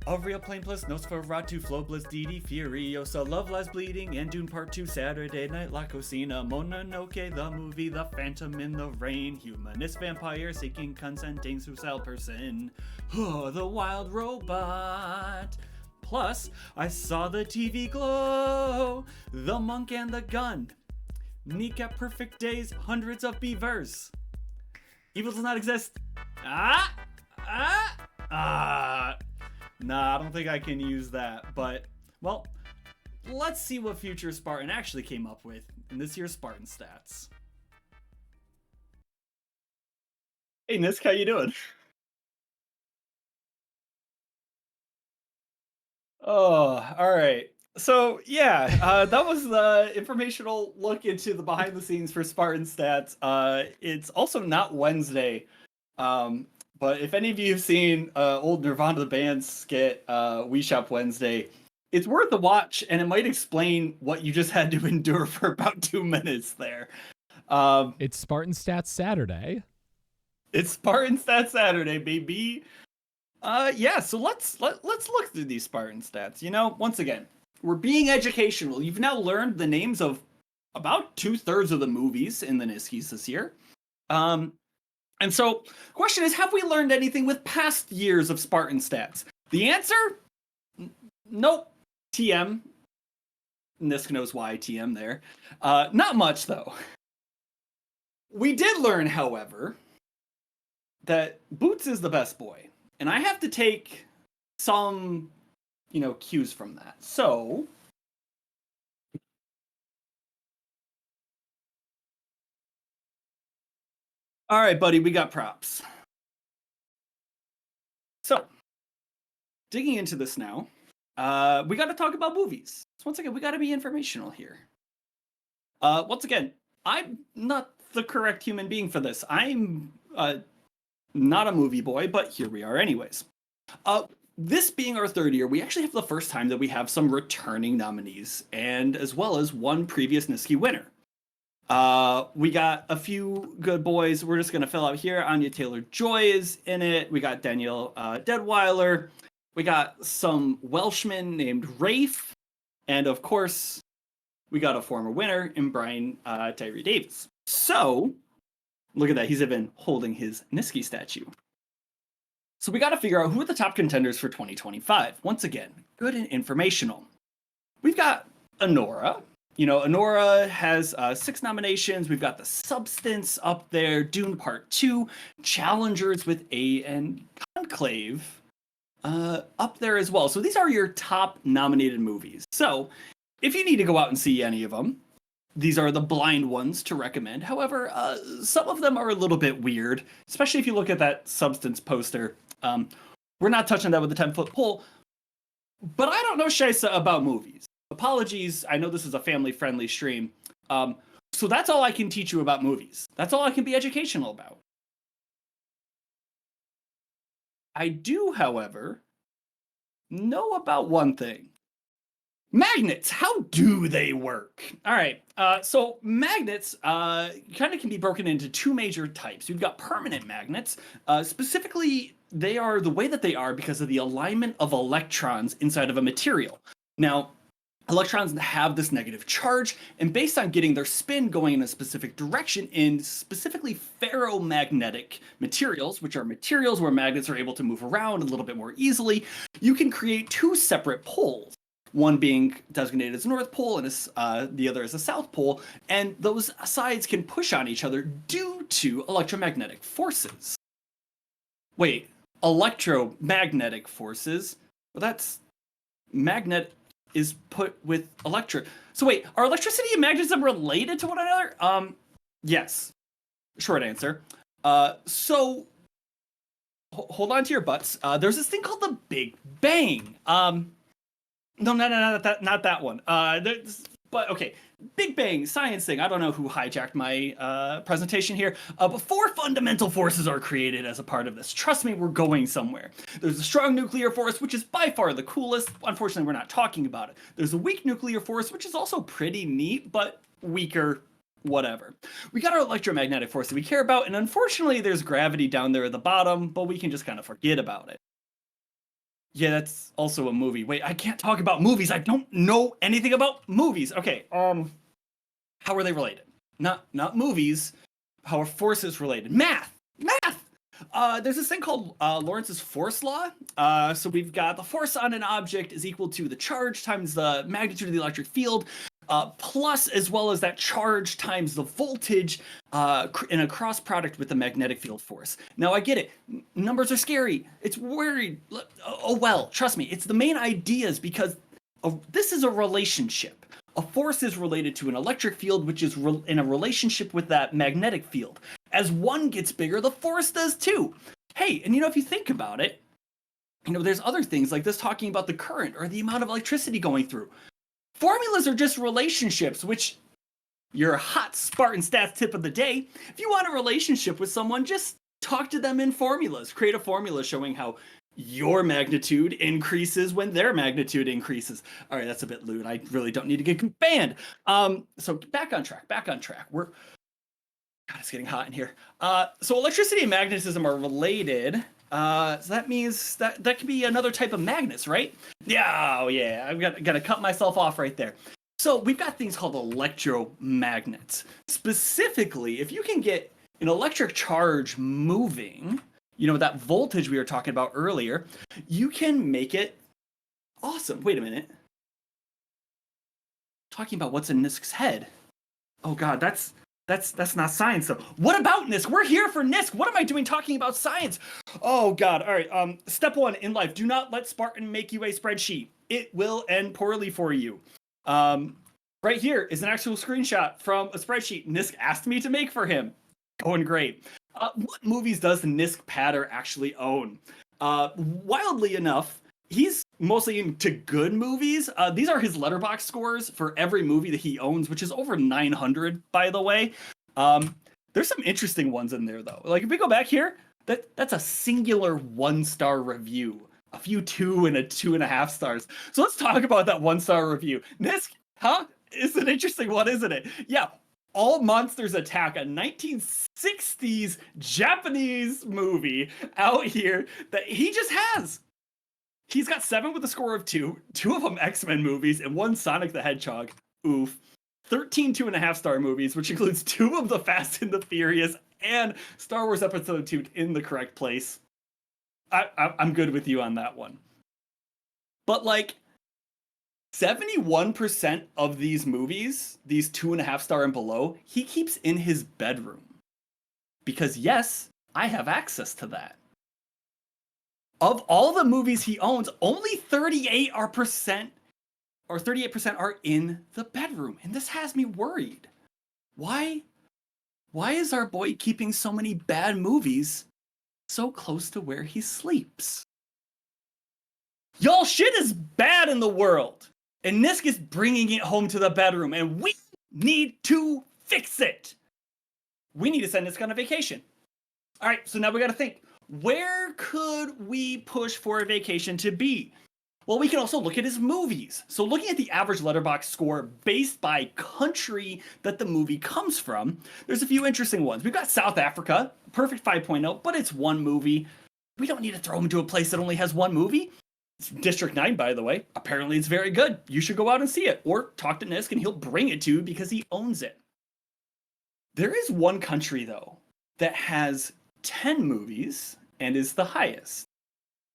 Of Real Plain Plus, Nosferatu, Flow Bliss, DD Furiosa, Love Lies Bleeding, and Dune Part 2, Saturday Night La Cocina, Mononoke, the movie, The Phantom in the Rain, Humanist Vampire, Seeking Consenting Suicide Person, The Wild Robot. Plus, I saw the TV Glow, The Monk and the Gun, Kneecap Perfect Days, Hundreds of Beavers. Evil does not exist. Nah, I don't think I can use that, but, well, let's see what future Spartan actually came up with in this year's Spartan Stats. Hey, Nisk, how you doing? Oh, all right. So, yeah, that was the informational look into the behind the scenes for Spartan Stats. It's also not Wednesday. But if any of you have seen old Nirvana the Band skit, We Shop Wednesday, it's worth a watch, and it might explain what you just had to endure for about 2 minutes there. It's Spartan Stats Saturday. It's Spartan Stats Saturday, baby. Yeah, so let's look through these Spartan Stats. You know, once again, we're being educational. You've now learned the names of about 2/3 of the movies in the Niskies this year. And so, the question is, have we learned anything with past years of Spartan Stats? The answer? Nope. TM. Nisk knows why TM there. Not much, though. We did learn, however, that Boots is the best boy. And I have to take some, cues from that. So, all right, buddy, we got props. So, digging into this now, we got to talk about movies. So once again, we got to be informational here. Once again, I'm not the correct human being for this. I'm not a movie boy, but here we are anyways. This being our third year, we actually have the first time that we have some returning nominees, and as well as one previous Niski winner. We got a few good boys. We're just going to fill out here. Anya Taylor-Joy is in it. We got Danielle Deadweiler. We got some Welshman named Rafe. And of course, we got a former winner in Brian Tyree Davis. So, look at that. He's even holding his Niski statue. So we got to figure out who are the top contenders for 2025. Once again, good and informational. We've got Honora. Honora has 6 nominations. We've got The Substance up there, Dune Part 2, Challengers with A, and Conclave up there as well. So these are your top nominated movies. So if you need to go out and see any of them, these are the blind ones to recommend. However, some of them are a little bit weird, especially if you look at that Substance poster. We're not touching that with a 10-foot pole, but I don't know Shaisa about movies. Apologies, I know this is a family-friendly stream. So that's all I can teach you about movies. That's all I can be educational about. I do, however, know about one thing. Magnets, how do they work? All right, so magnets kind of can be broken into two major types. You've got permanent magnets. Specifically, they are the way that they are because of the alignment of electrons inside of a material. Now, electrons have this negative charge, and based on getting their spin going in a specific direction in specifically ferromagnetic materials, which are materials where magnets are able to move around a little bit more easily, you can create two separate poles. One being designated as a North Pole and the other as a South Pole, and those sides can push on each other due to electromagnetic forces. Wait, electromagnetic forces? Well, that's magnet is put with electric. So wait, are electricity and magnetism related to one another? Yes. Short answer. So hold on to your butts. There's this thing called the Big Bang. No, not that one. But okay, Big Bang science thing. I don't know who hijacked my presentation here. But four fundamental forces are created as a part of this. Trust me, we're going somewhere. There's a strong nuclear force, which is by far the coolest. Unfortunately, we're not talking about it. There's a weak nuclear force, which is also pretty neat, but weaker. Whatever. We got our electromagnetic force that we care about, and unfortunately, there's gravity down there at the bottom, but we can just kind of forget about it. Yeah, that's also a movie. Wait, I can't talk about movies. I don't know anything about movies. Okay, how are they related? Not movies. How are forces related? Math! There's this thing called Lorenz's force law. So we've got the force on an object is equal to the charge times the magnitude of the electric field, plus as well as that charge times the voltage in a cross product with the magnetic field force. Now I get it. Numbers are scary. It's worried. Oh well, trust me. It's the main ideas because this is a relationship. A force is related to an electric field, which is in a relationship with that magnetic field. As one gets bigger, the force does too. Hey, and if you think about it, there's other things like this talking about the current or the amount of electricity going through. Formulas are just relationships, which your hot Spartan stats tip of the day. If you want a relationship with someone, just talk to them in formulas. Create a formula showing how your magnitude increases when their magnitude increases. All right, that's a bit lewd. I really don't need to get banned. So back on track. God, it's getting hot in here. So electricity and magnetism are related. So that means that could be another type of magnets, right? Yeah, oh yeah, I've got to cut myself off right there. So we've got things called electromagnets. Specifically, if you can get an electric charge moving, that voltage we were talking about earlier, you can make it awesome. Wait a minute. Talking about what's in Nisk's head. Oh God, that's not science though. What about Nisk? We're here for Nisk. What am I doing talking about science? Oh God. All right. Step one in life: do not let Spartan make you a spreadsheet. It will end poorly for you. Right here is an actual screenshot from a spreadsheet Nisk asked me to make for him. Going great. What movies does Nisk Patter actually own? Wildly enough, he's mostly into good movies. These are his Letterboxd scores for every movie that he owns, which is over 900, by the way. There's some interesting ones in there, though. Like, if we go back here, that's a singular 1-star review. A few 2 and a 2.5 stars. So let's talk about that 1-star review. Nisk, huh? It's an interesting one, isn't it? Yeah. All Monsters Attack, a 1960s Japanese movie out here that he just has. He's got 7 with a score of 2 of them X-Men movies, and 1 Sonic the Hedgehog. Oof. 13 2.5-star movies, which includes 2 of the Fast and the Furious and Star Wars Episode 2 in the correct place. I'm good with you on that one. But 71% of these movies, these 2.5-star and below, he keeps in his bedroom. Because yes, I have access to that. Of all the movies he owns, only 38% are in the bedroom. And this has me worried. Why is our boy keeping so many bad movies so close to where he sleeps? Y'all, shit is bad in the world. And Nisk is bringing it home to the bedroom. And we need to fix it. We need to send Nisk on a vacation. All right, so now we got to think. Where could we push for a vacation to be? Well, we can also look at his movies. So looking at the average Letterboxd score based by country that the movie comes from, there's a few interesting ones. We've got South Africa, perfect 5.0, but it's one movie. We don't need to throw him into a place that only has one movie. It's District 9, by the way. Apparently it's very good. You should go out and see it. Or talk to Nisk and he'll bring it to you because he owns it. There is one country, though, that has 10 movies and is the highest.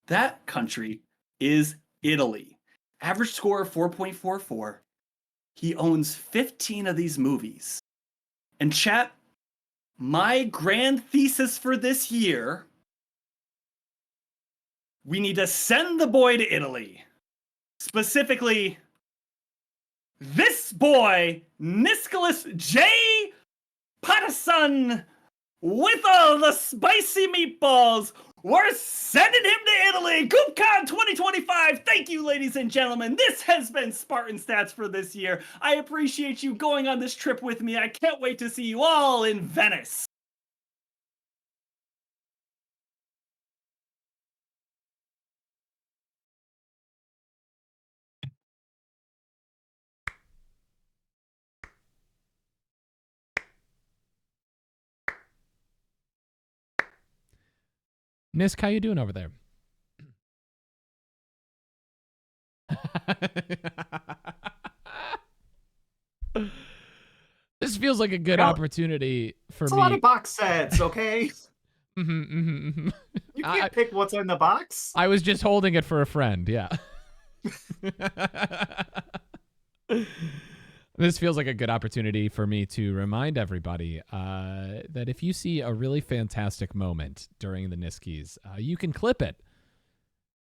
That country is Italy. Average score of 4.44. He owns 15 of these movies. And chat, my grand thesis for this year, we need to send the boy to Italy. Specifically, this boy, Nicholas J. Patterson, with all the spicy meatballs. We're sending him to Italy. GoopCon 2025. Thank you, ladies and gentlemen. This has been Spartan Stats for this year. I appreciate you going on this trip with me. I can't wait to see you all in Venice. Nisk, how you doing over there? This feels like a good opportunity for It's me. a lot of box sets, okay? You You can't pick what's in the box. I was just holding it for a friend, yeah. This feels like a good opportunity for me to remind everybody that if you see a really fantastic moment during the Niskies, you can clip it.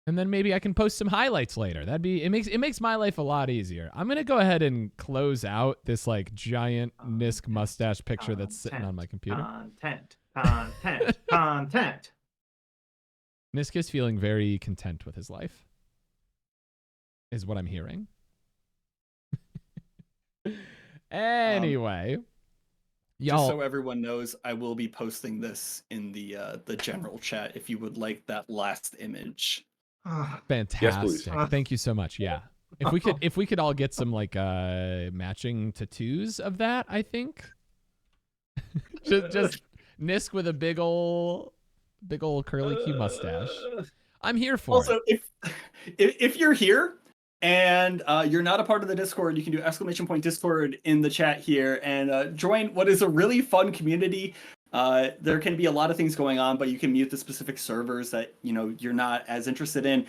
And then maybe I can post some highlights later. It makes my life a lot easier. I'm gonna go ahead and close out this like giant Nisk mustache picture that's sitting on my computer. Content. Nisk is feeling very content with his life, is what I'm hearing. Anyway, y'all. Just so everyone knows, I will be posting this in the general chat if you would like that last image. Fantastic. Yes, please. Thank you so much. Yeah. If we could all get some like matching tattoos of that, I think. just Nisk with a big ol' curly Q mustache. I'm here for also, it. if you're here and you're not a part of the Discord, you can do !Discord in the chat here and join what is a really fun community. There can be a lot of things going on, but you can mute the specific servers that you're not as interested in.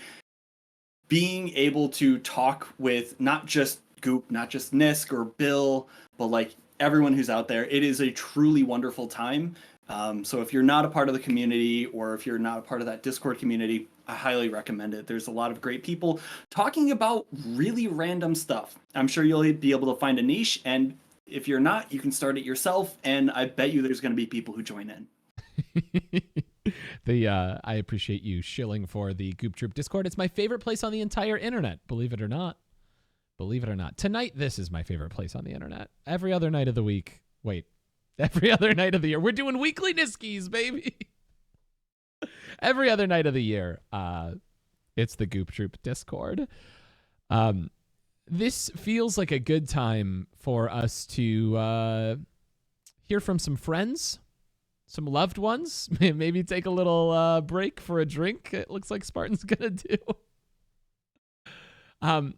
Being able to talk with not just Goop, not just Nisk or Bill, but like everyone who's out there, it is a truly wonderful time. So if you're not a part of the community or if you're not a part of that Discord community, I highly recommend it. There's a lot of great people talking about really random stuff. I'm sure you'll be able to find a niche, and if you're not, you can start it yourself, and I bet you there's going to be people who join in. I appreciate you shilling for the Goop Troop Discord. It's my favorite place on the entire internet, believe it or not. Believe it or not. Tonight, this is my favorite place on the internet. Every other night of the week. Wait. Every other night of the year. We're doing weekly Niskies, baby. Every other night of the year, it's the Goop Troop Discord. This feels like a good time for us to hear from some friends, some loved ones, maybe take a little break for a drink. It looks like Spartan's going to do.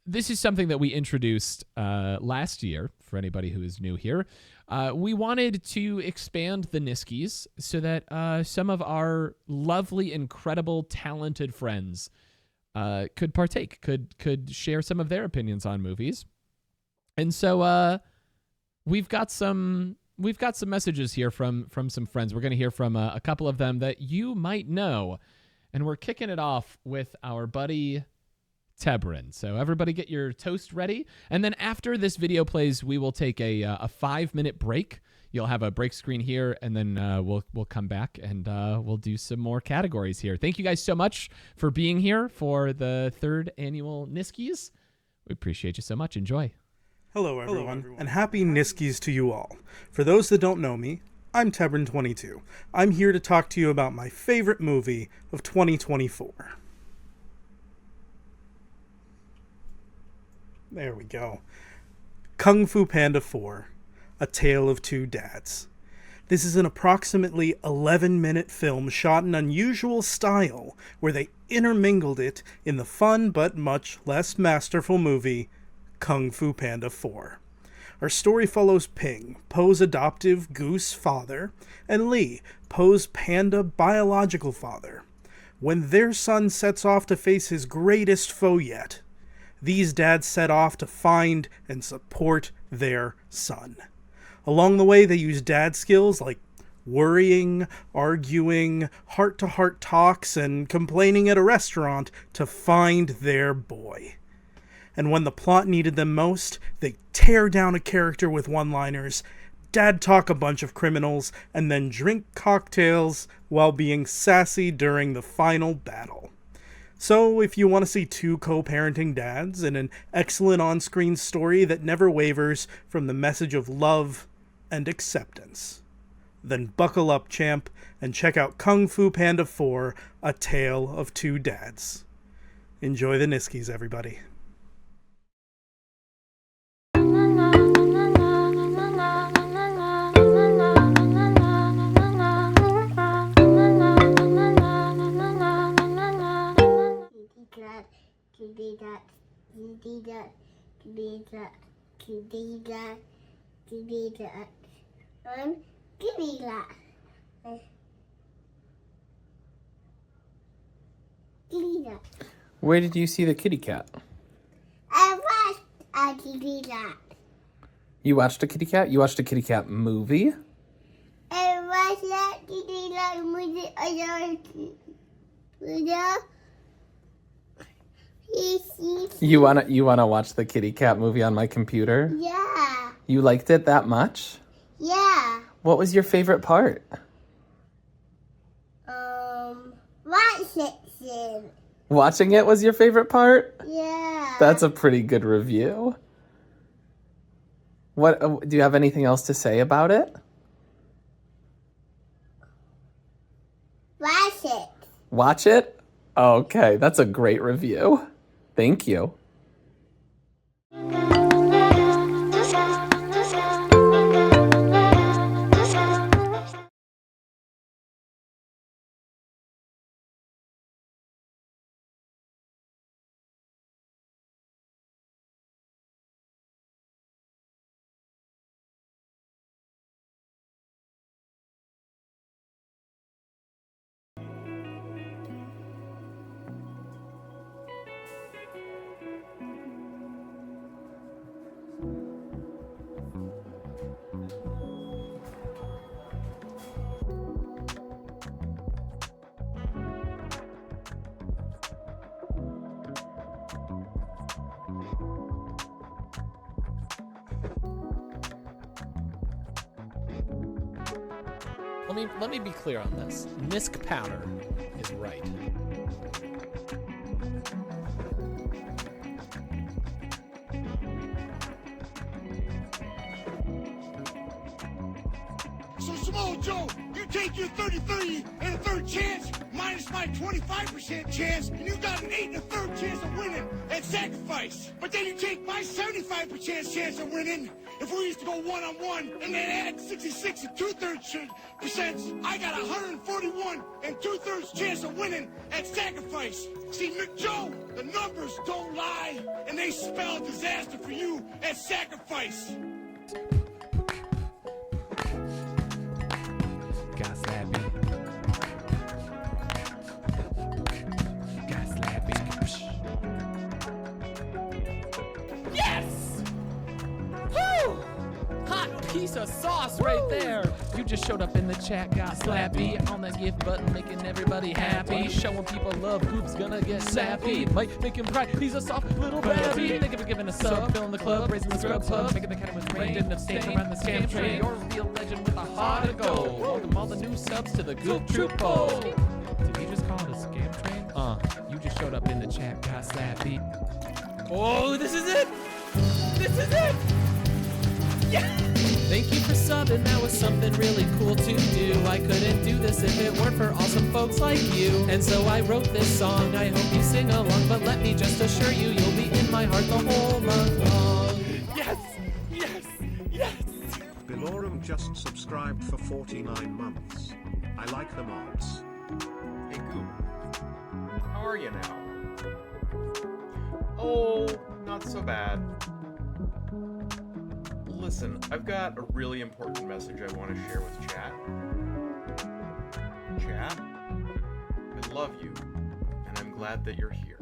This is something that we introduced last year for anybody who is new here. We wanted to expand the Niskies so that some of our lovely, incredible, talented friends could partake, could share some of their opinions on movies. And so we've got some messages here from some friends. We're going to hear from a couple of them that you might know. And we're kicking it off with our buddy Tebrin. So everybody get your toast ready. And then after this video plays, we will take a 5-minute break. You'll have a break screen here, and then we'll come back and we'll do some more categories here. Thank you guys so much for being here for the 3rd Annual Niskies. We appreciate you so much. Enjoy. Hello everyone, and happy Niskies to you all. For those that don't know me, I'm Tebrin22. I'm here to talk to you about my favorite movie of 2024. There we go. Kung Fu Panda 4, A Tale of Two Dads. This is an approximately 11-minute film shot in unusual style, where they intermingled it in the fun but much less masterful movie, Kung Fu Panda 4. Our story follows Ping, Po's adoptive goose father, and Lee, Po's panda biological father. When their son sets off to face his greatest foe yet, these dads set off to find and support their son. Along the way, they use dad skills like worrying, arguing, heart-to-heart talks, and complaining at a restaurant to find their boy. And when the plot needed them most, they tear down a character with one-liners, dad talk a bunch of criminals, and then drink cocktails while being sassy during the final battle. So, if you want to see two co-parenting dads and an excellent on-screen story that never wavers from the message of love and acceptance, then buckle up, champ, and check out Kung Fu Panda 4, A Tale of Two Dads. Enjoy the Niskies, everybody. I'm Kitty Cat. Kitty Cat. Where did you see the kitty cat? I watched a Kitty Cat. You watched a kitty cat? You watched a kitty cat movie? I watched that Kitty Cat movie. You wanna watch the kitty cat movie on my computer? Yeah. You liked it that much? Yeah. What was your favorite part? Watch it. Watching it was your favorite part? Yeah. That's a pretty good review. What do you have anything else to say about it? Watch it. Watch it? Okay, that's a great review. Thank you. Let me be clear on this. Nisk powder is right. So Samoa Joe, you take your 33 and a third chance, minus my 25% chance, and you got an 8 and a third chance of winning at sacrifice. But then you take my 75% chance of winning. If we used to go one-on-one and then add 66 and 2/3%, I got 141 and 2/3 chance of winning at sacrifice. See, McJoe, the numbers don't lie, and they spell disaster for you at sacrifice. Got slappy. Got slappy. Yes! Woo! Hot piece of sauce right there. You just showed up in the chat, got slappy on that gift button, making everybody happy. Showing people love, Goop's gonna get sappy. Might make him cry, he's a soft little babby. Thank you for giving a sub, filling the club, raising the scrub pub, making the cameras rain, didn't abstain around the scam train. You're a real legend with a heart of gold. Welcome all the new subs to the Goop Troop Bowl. Did he just call it a scam train? You just showed up in the chat, got slappy. Oh, this is it! This is it! Thank you for subbing, that was something really cool to do. I couldn't do this if it weren't for awesome folks like you. And so I wrote this song, I hope you sing along. But let me just assure you, you'll be in my heart the whole month long. Yes! Yes! Yes! Belorum just subscribed for 49 months. I like the mods. Hey Goop, how are you now? Oh, not so bad. Listen, I've got a really important message I want to share with chat. Chat, I love you, and I'm glad that you're here.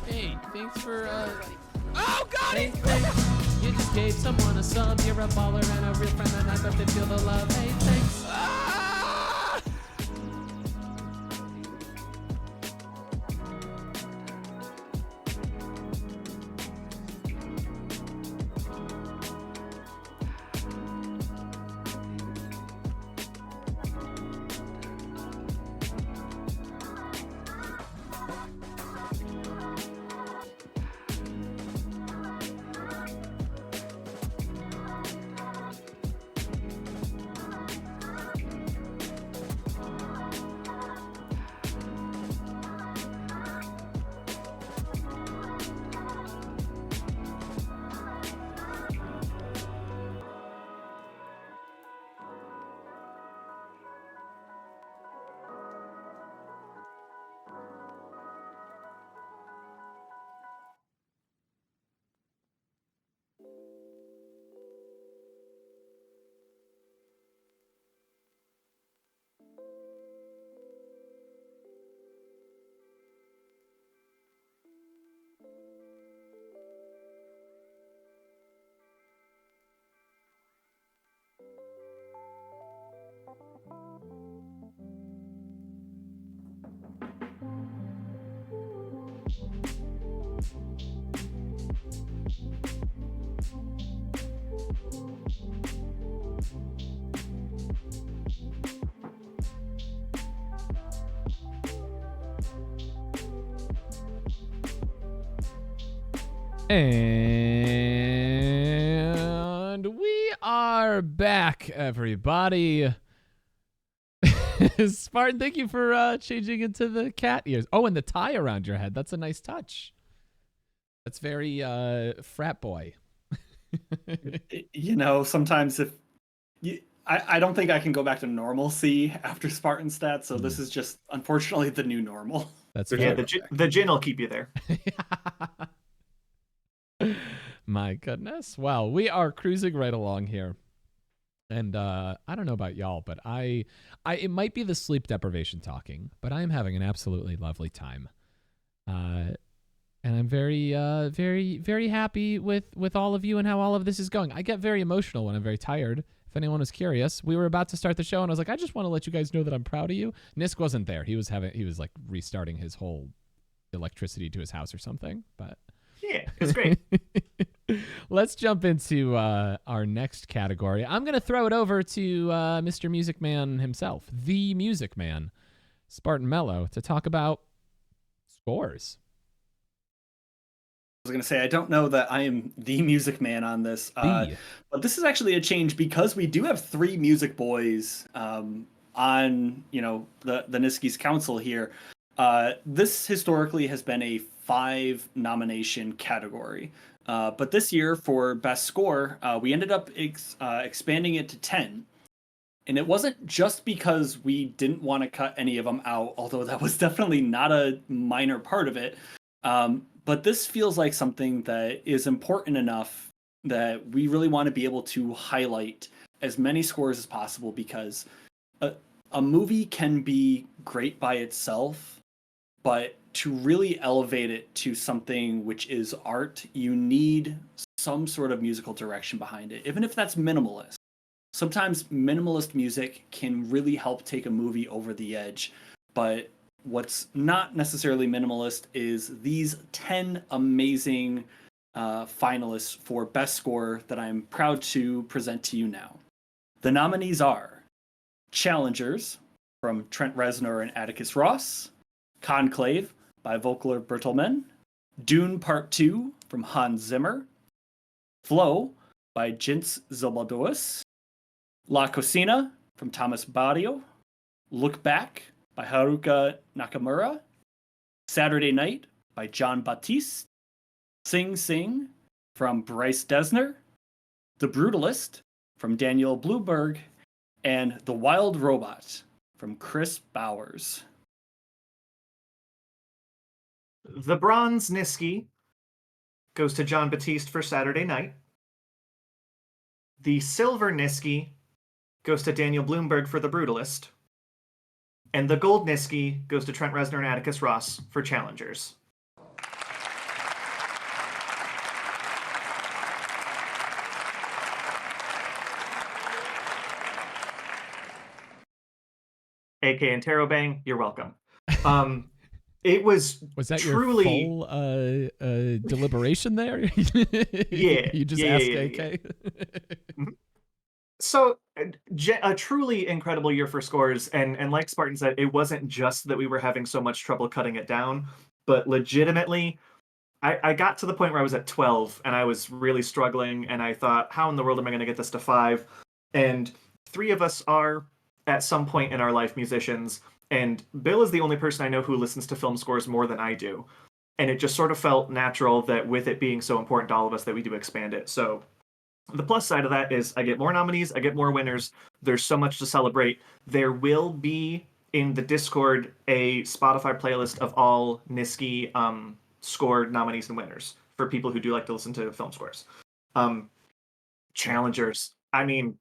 Hey, thanks for, Oh, God! Hey, thanks. You just gave someone a sub. You're a baller and a real friend, and I bet they feel the love. Hey, thanks. And we are back, everybody. Spartan, thank you for changing into the cat ears. Oh, and the tie around your head. That's a nice touch. That's very frat boy. You know, sometimes if you, I don't think I can go back to normalcy after Spartan stats, so this is just unfortunately the new normal. That's Yeah, the gin will keep you there. My goodness. Well, we are cruising right along here. And I don't know about y'all, but it might be the sleep deprivation talking, but I am having an absolutely lovely time. And I'm very, very happy with all of you and how all of this is going. I get very emotional when I'm very tired. If anyone was curious, we were about to start the show, and I was like, I just want to let you guys know that I'm proud of you. Nisk wasn't there. He was like restarting his whole electricity to his house or something. But yeah, it's great. Let's jump into our next category. I'm gonna throw it over to Mr. Music Man himself, the Music Man, Spartan Mello, to talk about scores. I was going to say, I don't know that I am the music man on this, but this is actually a change because we do have 3 music boys on, the Niskies Council here. This historically has been a 5 nomination category, but this year for best score, we ended up expanding it to 10. And it wasn't just because we didn't want to cut any of them out, although that was definitely not a minor part of it. But this feels like something that is important enough that we really want to be able to highlight as many scores as possible, because a movie can be great by itself, but to really elevate it to something which is art, you need some sort of musical direction behind it, even if that's minimalist. Sometimes minimalist music can really help take a movie over the edge, but what's not necessarily minimalist is these 10 amazing finalists for best score that I'm proud to present to you now. The nominees are Challengers from Trent Reznor and Atticus Ross, Conclave by Volker Bertelmann, Dune Part 2 from Hans Zimmer, Flow by Jens Zobaldowis, La Cocina from Thomas Barrio, Look Back by Haruka Nakamura, Saturday Night by John Batiste, Sing Sing from Bryce Dessner, The Brutalist from Daniel Blueberg, and The Wild Robot from Chris Bowers. The bronze Niski goes to John Batiste for Saturday Night. The silver Niski goes to Daniel Bloomberg for The Brutalist. And the gold Niski goes to Trent Reznor and Atticus Ross for Challengers. AK and Terrobang, you're welcome. It was that truly your full deliberation there? Yeah. You just yeah, asked yeah, AK? Yeah. So, a truly incredible year for scores, and like Spartan said, it wasn't just that we were having so much trouble cutting it down, but legitimately, I got to the point where I was at 12, and I was really struggling, and I thought, how in the world am I going to get this to 5? And 3 of us are, at some point in our life, musicians, and Bill is the only person I know who listens to film scores more than I do. And it just sort of felt natural that with it being so important to all of us that we do expand it. So the plus side of that is I get more nominees, I get more winners. There's so much to celebrate. There will be in the Discord a Spotify playlist of all Niski scored nominees and winners for people who do like to listen to film scores. Challengers. I mean,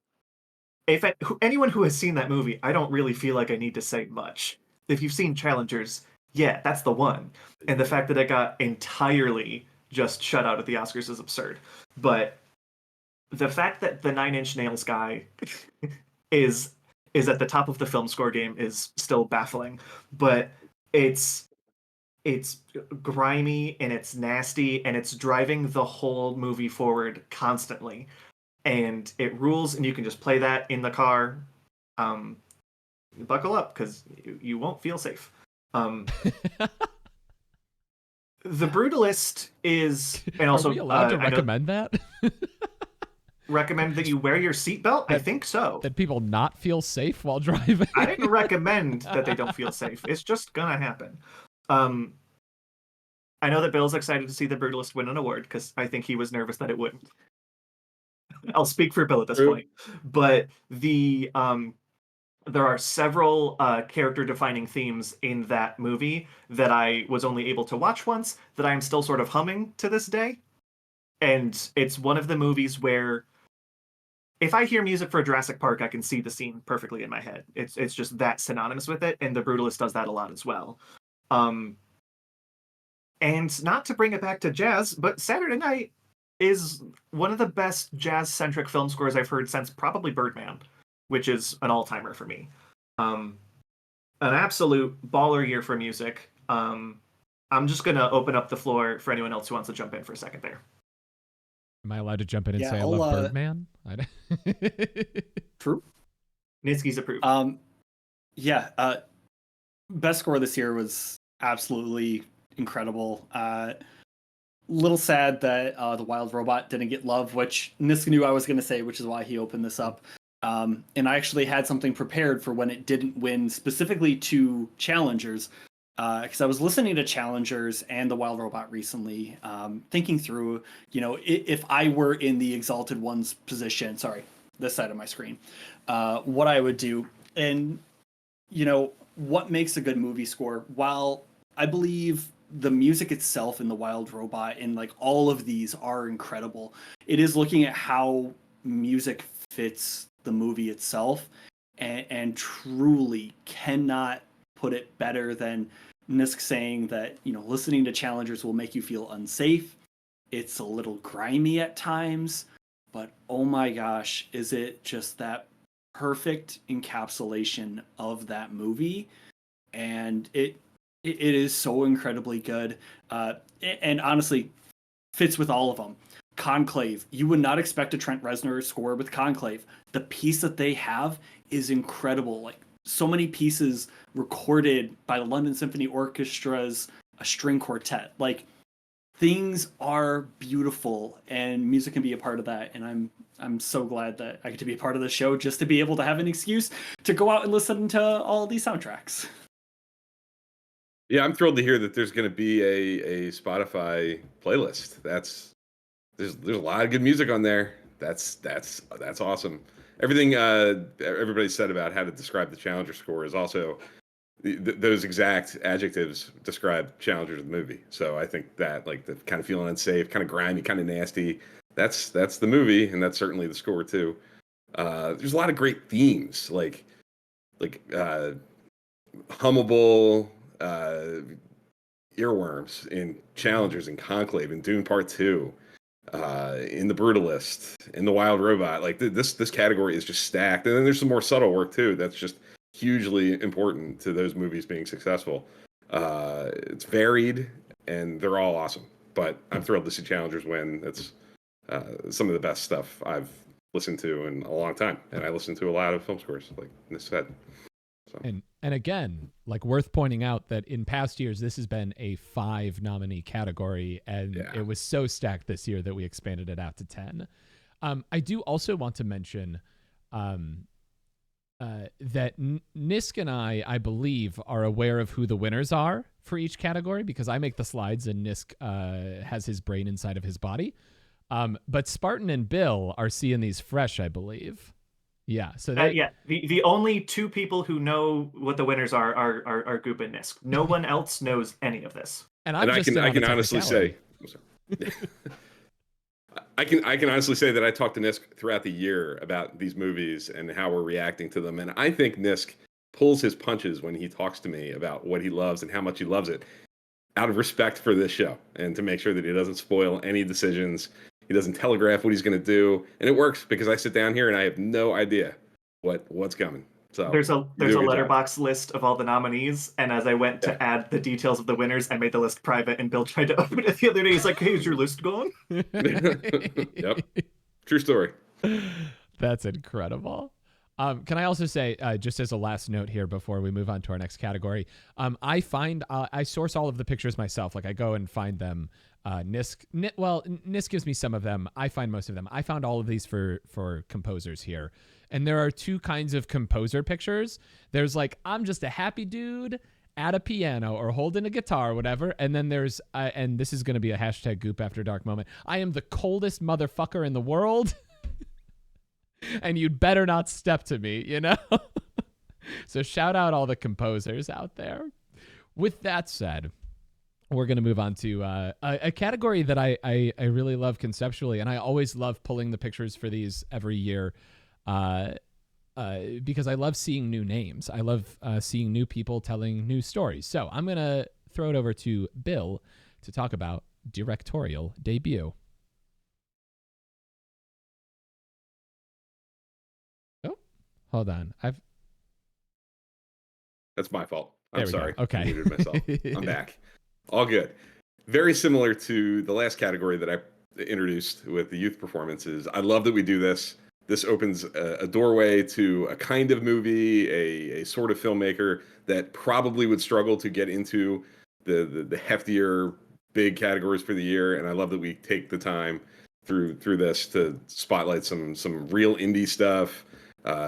anyone who has seen that movie, I don't really feel like I need to say much. If you've seen Challengers, yeah, that's the one. And the fact that it got entirely just shut out at the Oscars is absurd. But the fact that the Nine Inch Nails guy is at the top of the film score game is still baffling. But it's grimy and it's nasty and it's driving the whole movie forward constantly. And it rules, and you can just play that in the car. Buckle up, because you won't feel safe. The Brutalist is, and also are we allowed to recommend that? Recommend that you wear your seatbelt? I think so. That people not feel safe while driving? I didn't recommend that they don't feel safe. It's just gonna happen. I know that Bill's excited to see The Brutalist win an award, because I think he was nervous that it wouldn't. I'll speak for Bill at this point. But there are several character-defining themes in that movie that I was only able to watch once that I'm still sort of humming to this day. And it's one of the movies where if I hear music for Jurassic Park, I can see the scene perfectly in my head. It's just that synonymous with it, and The Brutalist does that a lot as well. And not to bring it back to jazz, but Saturday Night is one of the best jazz-centric film scores I've heard since probably Birdman, which is an all-timer for me. An absolute baller year for music. I'm just going to open up the floor for anyone else who wants to jump in for a second there. Am I allowed to jump in and Yeah, say I love Birdman? True. Niskies approved. Best score this year was absolutely incredible. Little sad that the Wild Robot didn't get love, which Nisk knew I was going to say, which is why he opened this up. And I actually had something prepared for when it didn't win, specifically to Challengers, because I was listening to Challengers and the Wild Robot recently, thinking through, if I were in the Exalted One's position, sorry, this side of my screen, what I would do. And, what makes a good movie score? While I believe the music itself in the Wild Robot and like all of these are incredible, it is looking at how music fits the movie itself, and truly cannot put it better than Nisk saying that, listening to Challengers will make you feel unsafe. It's a little grimy at times, but oh my gosh, is it just that perfect encapsulation of that movie? And it is so incredibly good, and honestly fits with all of them. Conclave, you would not expect a Trent Reznor score with Conclave. The piece that they have is incredible. Like, so many pieces recorded by the London Symphony Orchestra's a string quartet. Like, things are beautiful, and music can be a part of that. And I'm so glad that I get to be a part of the show, just to be able to have an excuse to go out and listen to all these soundtracks. Yeah, I'm thrilled to hear that there's going to be a Spotify playlist. There's a lot of good music on there. That's awesome. Everything everybody said about how to describe the Challenger score is also those exact adjectives describe Challengers the movie. So I think that, like, the kind of feeling unsafe, kind of grimy, kind of nasty, that's the movie, and that's certainly the score too. There's a lot of great themes, like hummable earworms in Challengers and Conclave and Dune Part 2, in The Brutalist, in The Wild Robot. Like, this category is just stacked. And then there's some more subtle work too that's just hugely important to those movies being successful. It's varied, and they're all awesome. But I'm thrilled to see Challengers win. It's some of the best stuff I've listened to in a long time. And I listen to a lot of film scores, like this said. So. And again, like, worth pointing out that in past years, this has been a 5 nominee category, and it was so stacked this year that we expanded it out to 10. I do also want to mention that Nisk and I believe, are aware of who the winners are for each category, because I make the slides and Nisk has his brain inside of his body. But Spartan and Bill are seeing these fresh, I believe. Yeah. So the only two people who know what the winners are Goop and Nisk. No one else knows any of this. And I can honestly say, I can honestly say that I talked to Nisk throughout the year about these movies and how we're reacting to them, and I think Nisk pulls his punches when he talks to me about what he loves and how much he loves it, out of respect for this show, and to make sure that he doesn't spoil any decisions. He doesn't telegraph what he's going to do, and it works because I sit down here and I have no idea what's coming. So there's a letterbox list of all the nominees, and as I went to add the details of the winners, I made the list private, and Bill tried to open it the other day. He's like, "Hey, is your list gone?" Yep, true story. That's incredible. Can I also say, just as a last note here before we move on to our next category, I source all of the pictures myself. Like, I go and find them. Nisk gives me some of them. I find most of them. I found all of these for composers here. And there are two kinds of composer pictures. There's like, I'm just a happy dude at a piano or holding a guitar or whatever. And then there's, and this is going to be a hashtag Goop After Dark moment, I am the coldest motherfucker in the world. And you'd better not step to me, you know? So shout out all the composers out there. With that said, we're going to move on to a category that I really love conceptually, and I always love pulling the pictures for these every year because I love seeing new names. I love seeing new people telling new stories. So I'm going to throw it over to Bill to talk about directorial debut. Oh, hold on. That's my fault. There I'm we go. sorry. Okay. I muted myself. I'm back. All good. Very similar to the last category that I introduced with the youth performances. I love that we do this. This opens a doorway to a kind of movie, a sort of filmmaker that probably would struggle to get into the heftier, big categories for the year. And I love that we take the time through this to spotlight some real indie stuff,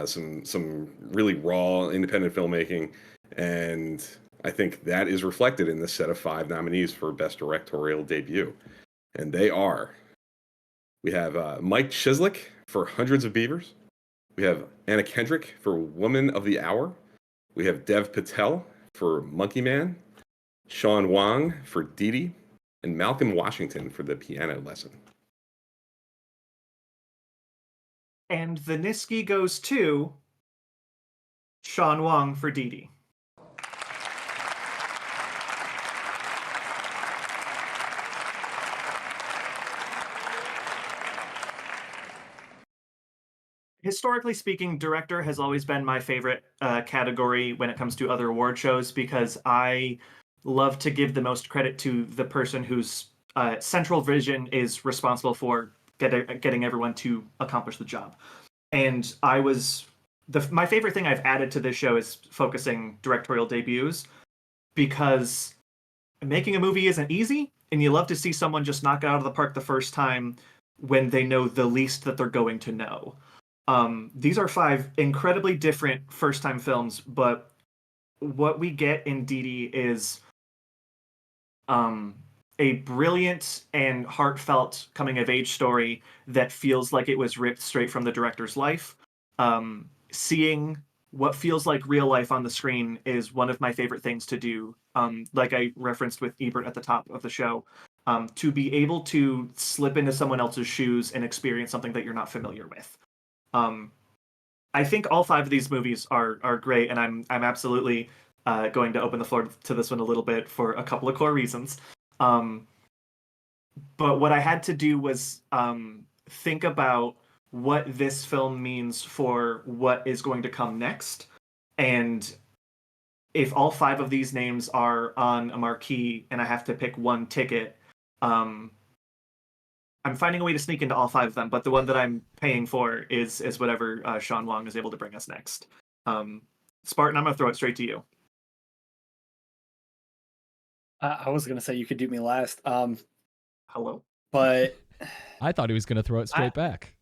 some really raw independent filmmaking, and I think that is reflected in this set of 5 nominees for Best Directorial Debut. And they are, we have Mike Chislik for Hundreds of Beavers. We have Anna Kendrick for Woman of the Hour. We have Dev Patel for Monkey Man. Sean Wang for Dee Dee. And Malcolm Washington for The Piano Lesson. And the Niski goes to Sean Wang for Dee Dee. Historically speaking, director has always been my favorite category when it comes to other award shows, because I love to give the most credit to the person whose central vision is responsible for getting everyone to accomplish the job. And my favorite thing I've added to this show is focusing directorial debuts, because making a movie isn't easy, and you love to see someone just knock it out of the park the first time when they know the least that they're going to know. These are 5 incredibly different first-time films, but what we get in Dee Dee is a brilliant and heartfelt coming-of-age story that feels like it was ripped straight from the director's life. Seeing what feels like real life on the screen is one of my favorite things to do. Like I referenced with Ebert at the top of the show, to be able to slip into someone else's shoes and experience something that you're not familiar with. I think all 5 of these movies are great, and I'm absolutely going to open the floor to this one a little bit for a couple of core reasons. But what I had to do was think about what this film means for what is going to come next. And if all 5 of these names are on a marquee and I have to pick one ticket, I'm finding a way to sneak into all 5 of them, but the one that I'm paying for is whatever Sean Wang is able to bring us next. Spartan, I'm going to throw it straight to you. I was going to say you could do me last. Hello? But I thought he was going to throw it straight back.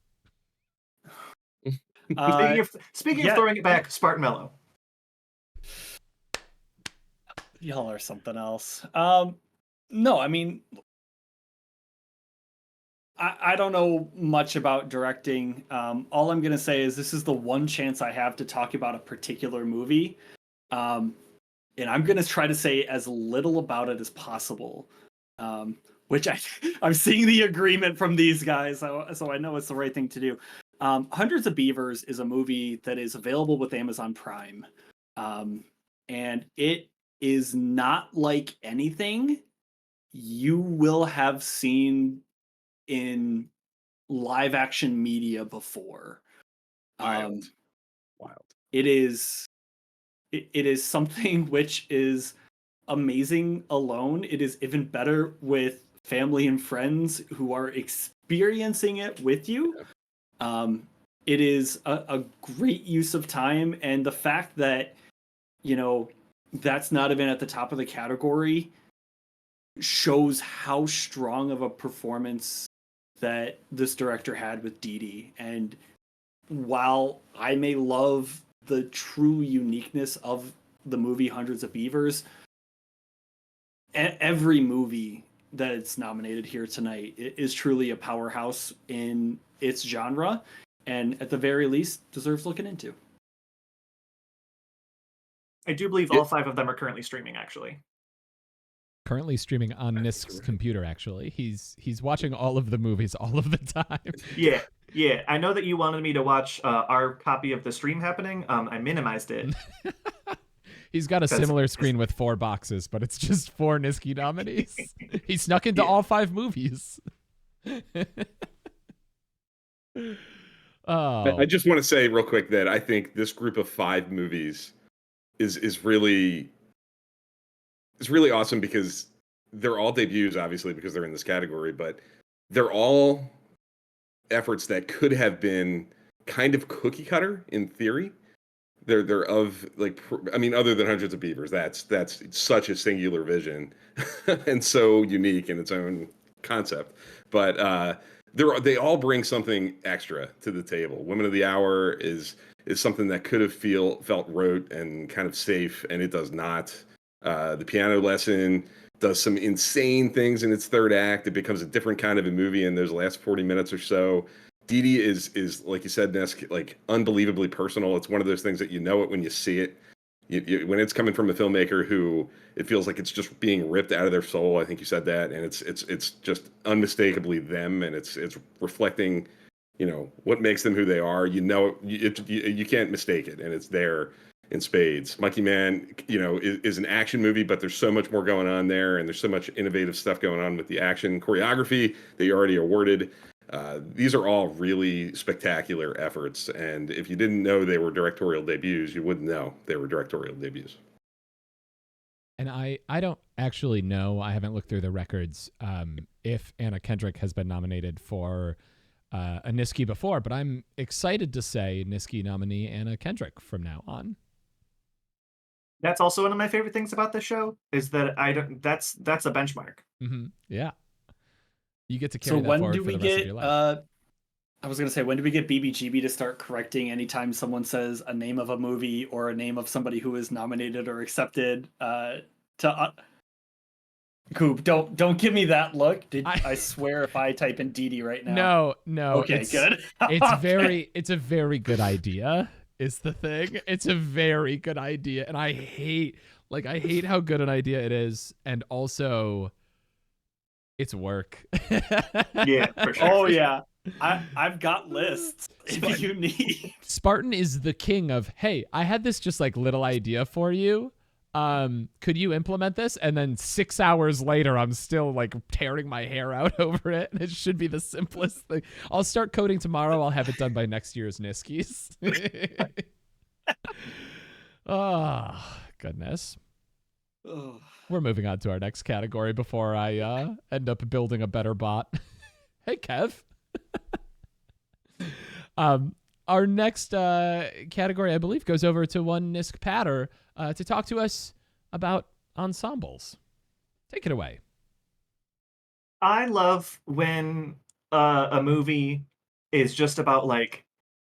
Speaking of throwing it back, Spartan Mello. Y'all are something else. No, I mean, I don't know much about directing. All I'm going to say is this is the one chance I have to talk about a particular movie. And I'm going to try to say as little about it as possible. Which I'm seeing the agreement from these guys, so I know it's the right thing to do. Hundreds of Beavers is a movie that is available with Amazon Prime. And it is not like anything you will have seen in live action media before. Wild. It is something which is amazing alone. It is even better with family and friends who are experiencing it with you. It is a great use of time, and the fact that, you know, that's not even at the top of the category shows how strong of a performance that this director had with Dee Dee. And while I may love the true uniqueness of the movie Hundreds of Beavers, every movie that it's nominated here tonight is truly a powerhouse in its genre, and at the very least deserves looking into. I do believe all 5 of them are currently streaming, actually. Currently streaming on Nisk's computer, actually. He's watching all of the movies all of the time. Yeah. I know that you wanted me to watch our copy of the stream happening. I minimized it. He's got a similar screen with 4 boxes, but it's just 4 Niski nominees. He snuck into all 5 movies. I just want to say real quick that I think this group of 5 movies is really awesome because they're all debuts, obviously, because they're in this category, but they're all efforts that could have been kind of cookie cutter in theory. They're of like, I mean, other than Hundreds of Beavers, that's such a singular vision and so unique in its own concept. But they all bring something extra to the table. Women of the Hour is something that could have felt rote and kind of safe, and it does not. The Piano Lesson does some insane things in its third act. It becomes a different kind of a movie in those last 40 minutes or so. Dee Dee is like you said, Nisk, like unbelievably personal. It's one of those things that you know it when you see it. When it's coming from a filmmaker who it feels like it's just being ripped out of their soul. I think you said that, and it's just unmistakably them, and it's reflecting, what makes them who they are. You can't mistake it, and it's there in spades. Monkey Man, is an action movie, but there's so much more going on there, and there's so much innovative stuff going on with the action choreography that you already awarded. These are all really spectacular efforts, and if you didn't know they were directorial debuts, you wouldn't know they were directorial debuts. And I don't actually know, I haven't looked through the records, if Anna Kendrick has been nominated for a Niski before, but I'm excited to say Niski nominee Anna Kendrick from now on. That's also one of my favorite things about the show is that that's a benchmark. Mm-hmm. Yeah. You get to carry that forward for the rest of your life. I was going to say, when do we get BBGB to start correcting anytime someone says a name of a movie or a name of somebody who is nominated or accepted? Coop, don't give me that look. I swear if I type in Dee Dee right now. No. Okay, good. It's a very good idea. Is the thing. It's a very good idea, and I hate how good an idea it is, and also it's work. Yeah, for sure. Oh yeah. I've got lists if you need. Spartan is the king of, hey, I had this just like little idea for you. Could you implement this? And then 6 hours later, I'm still like tearing my hair out over it. And it should be the simplest thing. I'll start coding tomorrow. I'll have it done by next year's Niskies. Oh, goodness. Oh. We're moving on to our next category before I end up building a better bot. Hey, Kev. Our next category, I believe, goes over to one Nisk Patter to talk to us about ensembles. Take it away. I love when a movie is just about like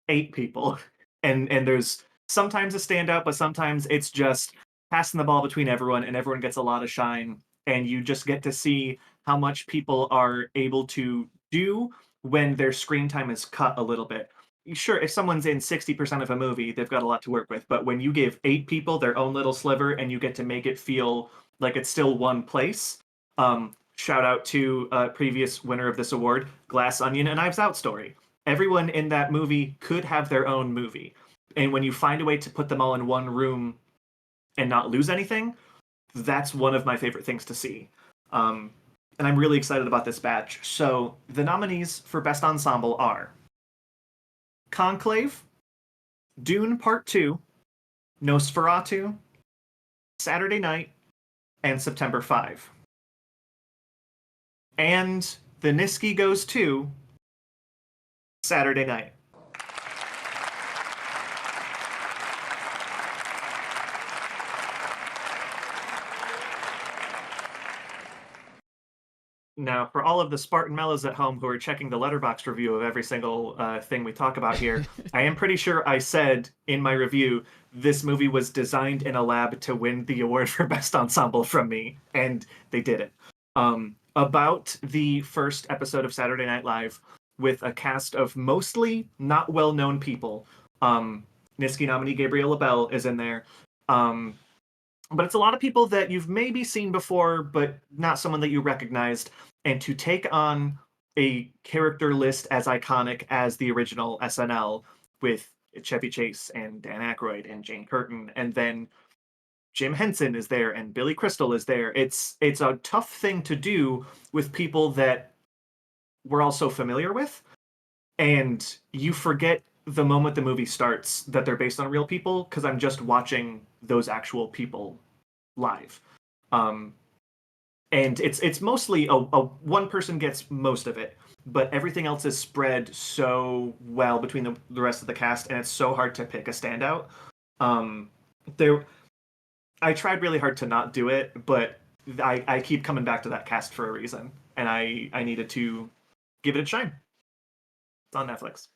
8 people, and there's sometimes a standout, but sometimes it's just passing the ball between everyone, and everyone gets a lot of shine, and you just get to see how much people are able to do when their screen time is cut a little bit. Sure, if someone's in 60% of a movie, they've got a lot to work with, but when you give 8 people their own little sliver and you get to make it feel like it's still one place, shout out to previous winner of this award, Glass Onion and Knives Out Story. Everyone in that movie could have their own movie, and when you find a way to put them all in one room and not lose anything, that's one of my favorite things to see. And I'm really excited about this batch. So the nominees for Best Ensemble are Conclave, Dune Part 2, Nosferatu, Saturday Night, and September 5. And the Niski goes to Saturday Night. Now, for all of the Spartan Mellows at home who are checking the Letterboxd review of every single thing we talk about here, I am pretty sure I said in my review this movie was designed in a lab to win the award for Best Ensemble from me, and they did it. About the first episode of Saturday Night Live, with a cast of mostly not well-known people. Niski nominee Gabriel LaBelle is in there. But it's a lot of people that you've maybe seen before, but not someone that you recognized. And to take on a character list as iconic as the original SNL with Chevy Chase and Dan Aykroyd and Jane Curtin, and then Jim Henson is there and Billy Crystal is there. It's a tough thing to do with people that we're all so familiar with, and you forget the moment the movie starts that they're based on real people because I'm just watching those actual people live. And it's mostly a one person gets most of it, but everything else is spread so well between the rest of the cast, and it's so hard to pick a standout. I tried really hard to not do it, but I keep coming back to that cast for a reason, and I needed to give it a shine. It's on Netflix.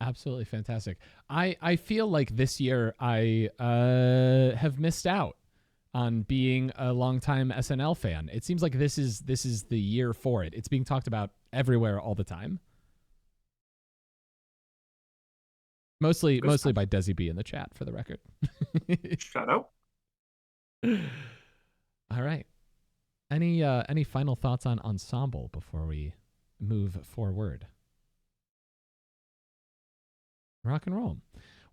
Absolutely fantastic. I feel like this year I have missed out on being a longtime SNL fan. It seems like this is the year for it. It's being talked about everywhere all the time. Mostly by Desi B in the chat, for the record. Shout out. All right. Any final thoughts on Ensemble before we move forward? Rock and roll.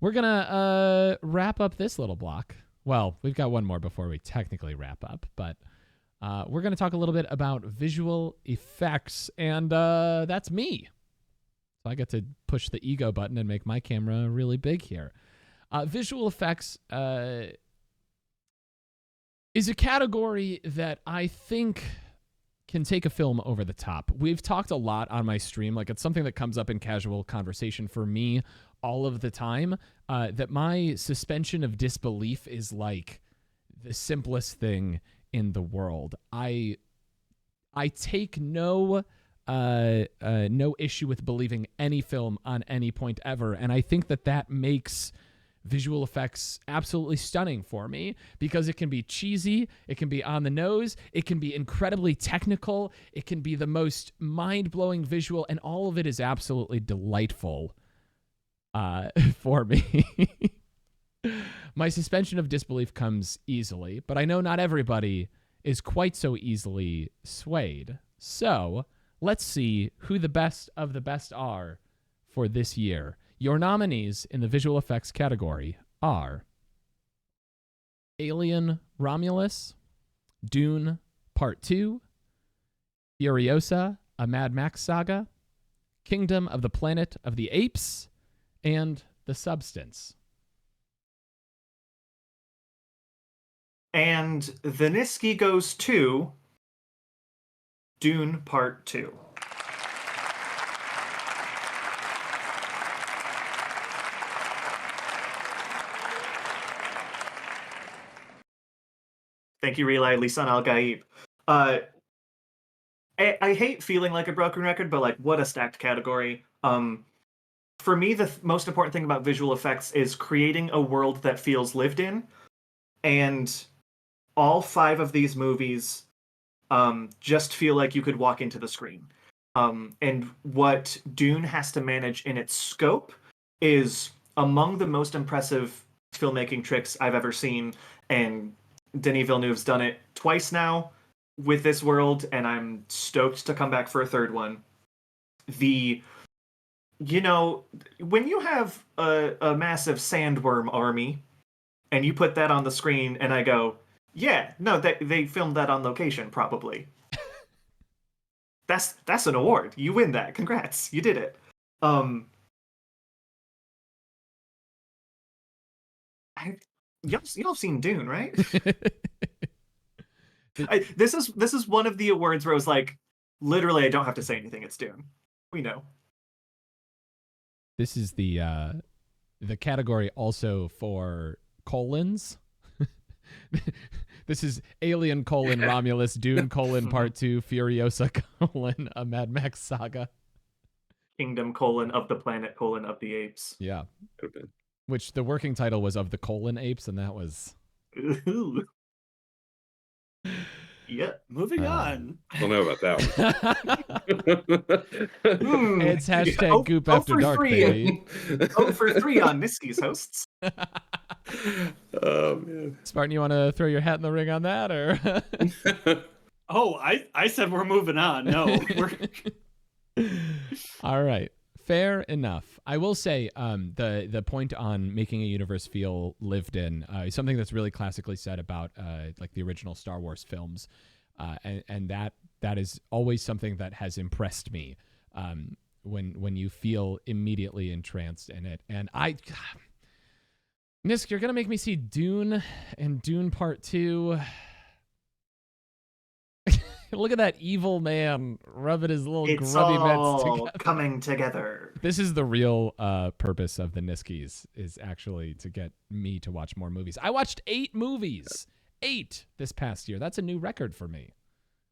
We're gonna wrap up this little block. Well, we've got one more before we technically wrap up, but we're gonna talk a little bit about visual effects, and that's me. So I get to push the ego button and make my camera really big here. Visual effects is a category that I think can take a film over the top. We've talked a lot on my stream, like it's something that comes up in casual conversation for me all of the time, that my suspension of disbelief is like the simplest thing in the world. I take no issue with believing any film on any point ever, and I think that makes visual effects absolutely stunning for me, because it can be cheesy, it can be on the nose, it can be incredibly technical, it can be the most mind-blowing visual, and all of it is absolutely delightful for me. My suspension of disbelief comes easily, but I know not everybody is quite so easily swayed. So let's see who the best of the best are for this year. Your nominees in the visual effects category are Alien Romulus, Dune Part 2, Furiosa, a Mad Max saga, Kingdom of the Planet of the Apes, and The Substance. And the Niski goes to Dune Part 2. Thank you, Relay Lisan Al Gaib. I hate feeling like a broken record, but like, what a stacked category. For me, the most important thing about visual effects is creating a world that feels lived in, and all 5 of these movies just feel like you could walk into the screen. And what Dune has to manage in its scope is among the most impressive filmmaking tricks I've ever seen, and Denis Villeneuve's done it twice now with this world, and I'm stoked to come back for a third one. When you have a massive sandworm army, and you put that on the screen, and I go, yeah, no, they filmed that on location, probably. That's an award. You win that. Congrats. You did it. Y'all seen Dune, right? This is one of the awards where I was like, literally, I don't have to say anything. It's Dune. We know. This is the category also for colons. This is Alien : Romulus, Dune : Part 2, Furiosa : a Mad Max saga, Kingdom : of the Planet : of the Apes. Yeah. Which the working title was Of the Apes, and that was... Yeah. Moving on. I don't know about that one. It's hashtag Goop After Dark, baby. 0 for 3 on Niskies hosts. Oh, man. Spartan, you want to throw your hat in the ring on that, or? Oh, I said we're moving on. No, we're... All right. Fair enough. I will say the point on making a universe feel lived in is something that's really classically said about like the original Star Wars films, and that is always something that has impressed me when you feel immediately entranced in it. And Nisk, you're gonna make me see Dune and Dune Part 2. Look at that evil man rubbing his little grubby mitts together. Coming together. This is the real purpose of the Niskies, is actually to get me to watch more movies. I watched 8 movies. 8 this past year. That's a new record for me.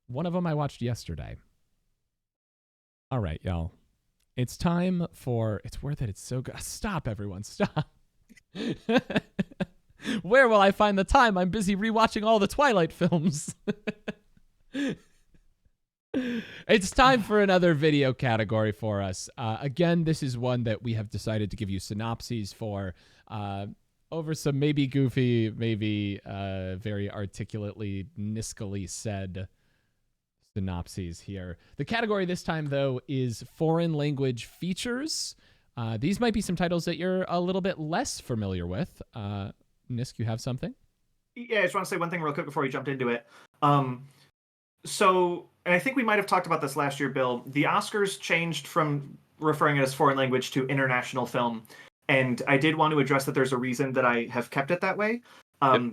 One of them I watched yesterday. All right, y'all. It's time for... It's worth it. It's so good. Stop, everyone. Stop. Where will I find the time? I'm busy rewatching all the Twilight films. It's time for another video category for us. Again, this is one that we have decided to give you synopses for over some maybe goofy, maybe very articulately, niskily said synopses here. The category this time, though, is foreign language features. These might be some titles that you're a little bit less familiar with. Nisk, you have something? Yeah, I just want to say one thing real quick before we jumped into it. So, and I think we might have talked about this last year, Bill. The Oscars changed from referring it as foreign language to international film. And I did want to address that there's a reason that I have kept it that way. A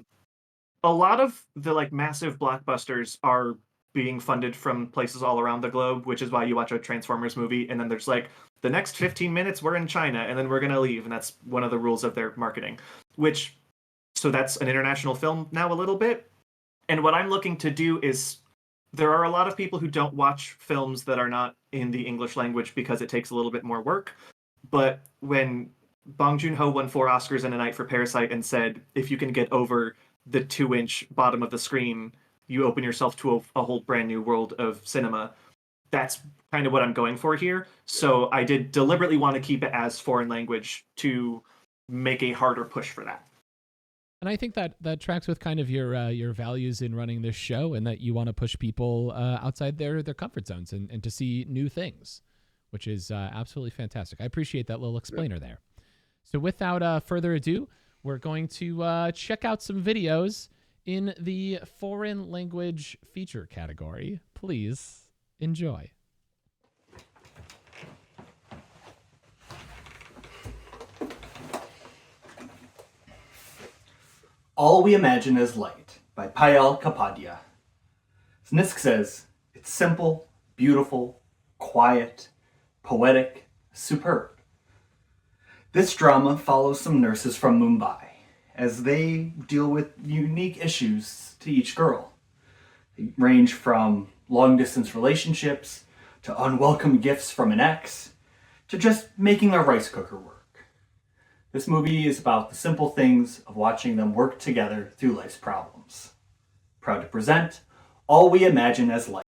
lot of the like massive blockbusters are being funded from places all around the globe, which is why you watch a Transformers movie and then there's like, the next 15 minutes we're in China and then we're going to leave. And that's one of the rules of their marketing, so that's an international film now a little bit. And what I'm looking to do is, there are a lot of people who don't watch films that are not in the English language because it takes a little bit more work. But when Bong Joon-ho won 4 Oscars in a night for Parasite and said, if you can get over the 2-inch bottom of the screen, you open yourself to a whole brand new world of cinema. That's kind of what I'm going for here. So I did deliberately want to keep it as foreign language to make a harder push for that. And I think that tracks with kind of your values in running this show, and that you want to push people outside their comfort zones and to see new things, which is absolutely fantastic. I appreciate that little explainer there. So without further ado, we're going to check out some videos in the foreign language feature category. Please enjoy. All We Imagine as Light by Payal Kapadia. As Nisk says, it's simple, beautiful, quiet, poetic, superb. This drama follows some nurses from Mumbai as they deal with unique issues to each girl. They range from long-distance relationships to unwelcome gifts from an ex to just making a rice cooker work. This movie is about the simple things of watching them work together through life's problems. Proud to present All We Imagine as Light.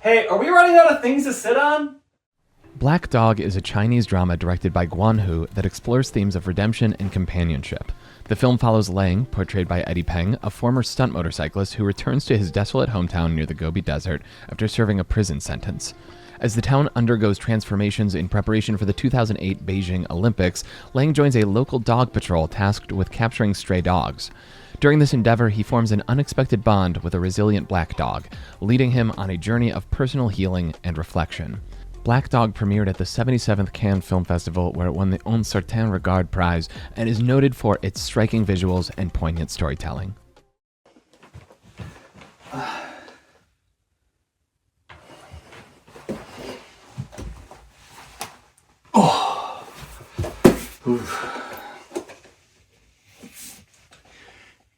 Hey, are we running out of things to sit on? Black Dog is a Chinese drama directed by Guan Hu that explores themes of redemption and companionship. The film follows Lang, portrayed by Eddie Peng, a former stunt motorcyclist who returns to his desolate hometown near the Gobi Desert after serving a prison sentence. As the town undergoes transformations in preparation for the 2008 Beijing Olympics, Lang joins a local dog patrol tasked with capturing stray dogs. During this endeavor, he forms an unexpected bond with a resilient black dog, leading him on a journey of personal healing and reflection. Black Dog premiered at the 77th Cannes Film Festival, where it won the Un Certain Regard Prize and is noted for its striking visuals and poignant storytelling.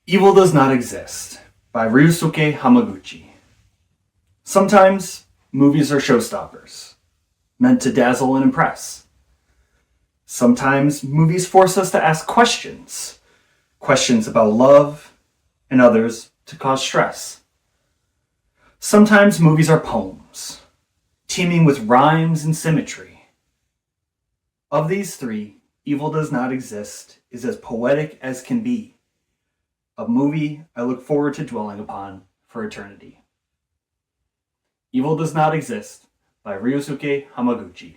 Evil Does Not Exist by Ryusuke Hamaguchi. Sometimes movies are showstoppers, meant to dazzle and impress. Sometimes movies force us to ask questions about love, and others to cause stress. Sometimes movies are poems, teeming with rhymes and symmetry. Of these 3, Evil Does Not Exist is as poetic as can be. A movie I look forward to dwelling upon for eternity. Evil Does Not Exist by Ryosuke Hamaguchi.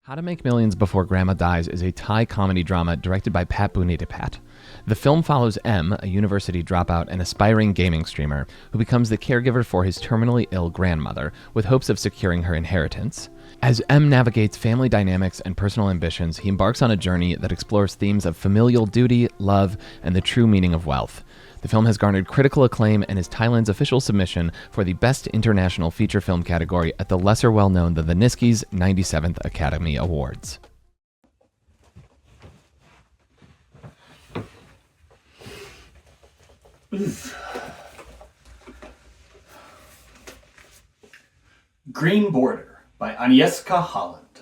How to Make Millions Before Grandma Dies is a Thai comedy drama directed by Pat Bunitipat. The film follows M, a university dropout and aspiring gaming streamer, who becomes the caregiver for his terminally ill grandmother, with hopes of securing her inheritance. As M navigates family dynamics and personal ambitions, he embarks on a journey that explores themes of familial duty, love, and the true meaning of wealth. The film has garnered critical acclaim and is Thailand's official submission for the Best International Feature Film category at the lesser well-known than the Niskies 97th Academy Awards. Green Border by Agnieszka Holland.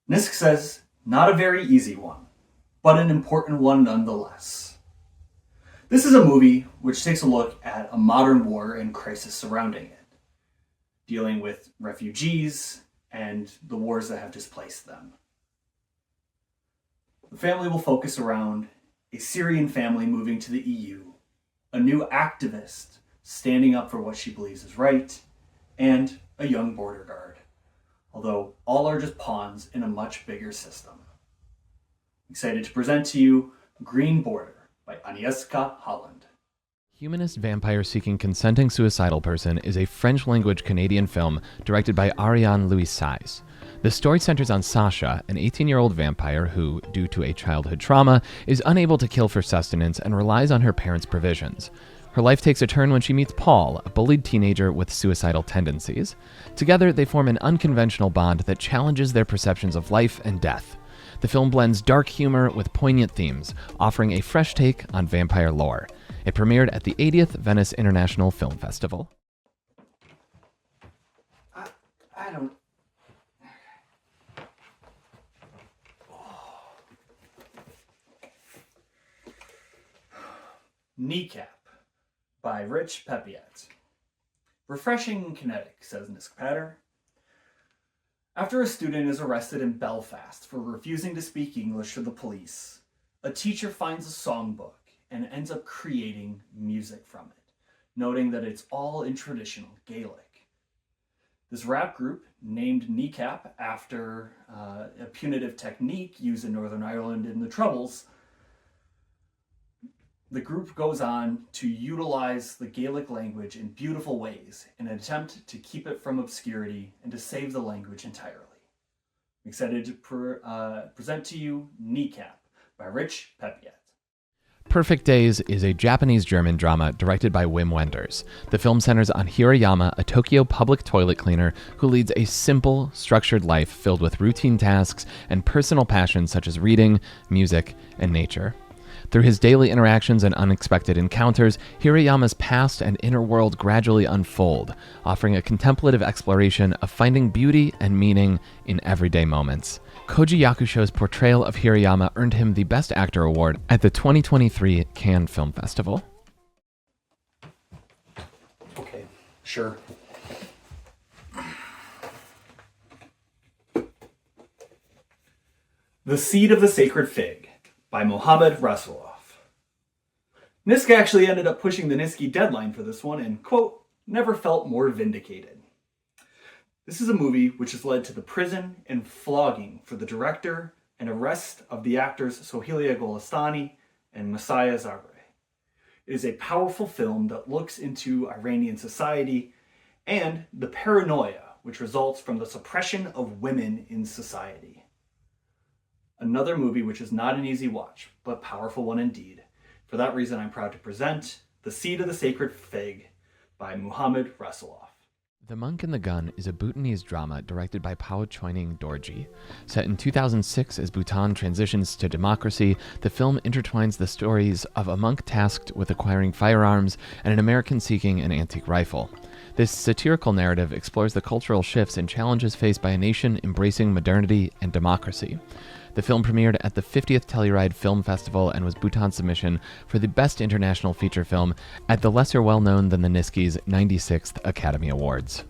Nisk says, not a very easy one, but an important one nonetheless. This is a movie which takes a look at a modern war and crisis surrounding it, dealing with refugees and the wars that have displaced them. The family will focus around a Syrian family moving to the EU, a new activist standing up for what she believes is right, and a young border guard, although all are just pawns in a much bigger system. Excited to present to you Green Border by Agnieszka Holland. Humanist Vampire Seeking Consenting Suicidal Person is a French-language Canadian film directed by Ariane Louis-Saiz. The story centers on Sasha, an 18-year-old vampire who, due to a childhood trauma, is unable to kill for sustenance and relies on her parents' provisions. Her life takes a turn when she meets Paul, a bullied teenager with suicidal tendencies. Together, they form an unconventional bond that challenges their perceptions of life and death. The film blends dark humor with poignant themes, offering a fresh take on vampire lore. It premiered at the 80th Venice International Film Festival. I don't... Kneecap by Rich Pepiat. Refreshing and kinetic, says Nisk Patter. After a student is arrested in Belfast for refusing to speak English to the police, a teacher finds a songbook and ends up creating music from it, noting that it's all in traditional Gaelic. This rap group, named Kneecap after a punitive technique used in Northern Ireland in the Troubles, the group goes on to utilize the Gaelic language in beautiful ways in an attempt to keep it from obscurity and to save the language entirely. I'm excited to present to you Kneecap by Rich Pepiat. Perfect Days is a Japanese-German drama directed by Wim Wenders. The film centers on Hirayama, a Tokyo public toilet cleaner who leads a simple, structured life filled with routine tasks and personal passions such as reading, music, and nature. Through his daily interactions and unexpected encounters, Hirayama's past and inner world gradually unfold, offering a contemplative exploration of finding beauty and meaning in everyday moments. Koji Yakusho's portrayal of Hirayama earned him the Best Actor award at the 2023 Cannes Film Festival. Okay, sure. The Seed of the Sacred Fig by Mohammad Rasulov. Nisk actually ended up pushing the Niski deadline for this one and, quote, never felt more vindicated. This is a movie which has led to the prison and flogging for the director and arrest of the actors Sohilia Golestani and Messiah Zabre. It is a powerful film that looks into Iranian society and the paranoia which results from the suppression of women in society. Another movie which is not an easy watch, but powerful one indeed. For that reason, I'm proud to present The Seed of the Sacred Fig by Muhammad Rasulov. The Monk and the Gun is a Bhutanese drama directed by Pao Choining Dorji. Set in 2006 as Bhutan transitions to democracy, the film intertwines the stories of a monk tasked with acquiring firearms and an American seeking an antique rifle. This satirical narrative explores the cultural shifts and challenges faced by a nation embracing modernity and democracy. The film premiered at the 50th Telluride Film Festival and was Bhutan's submission for the Best International Feature Film at the lesser well-known than the Niskies 96th Academy Awards.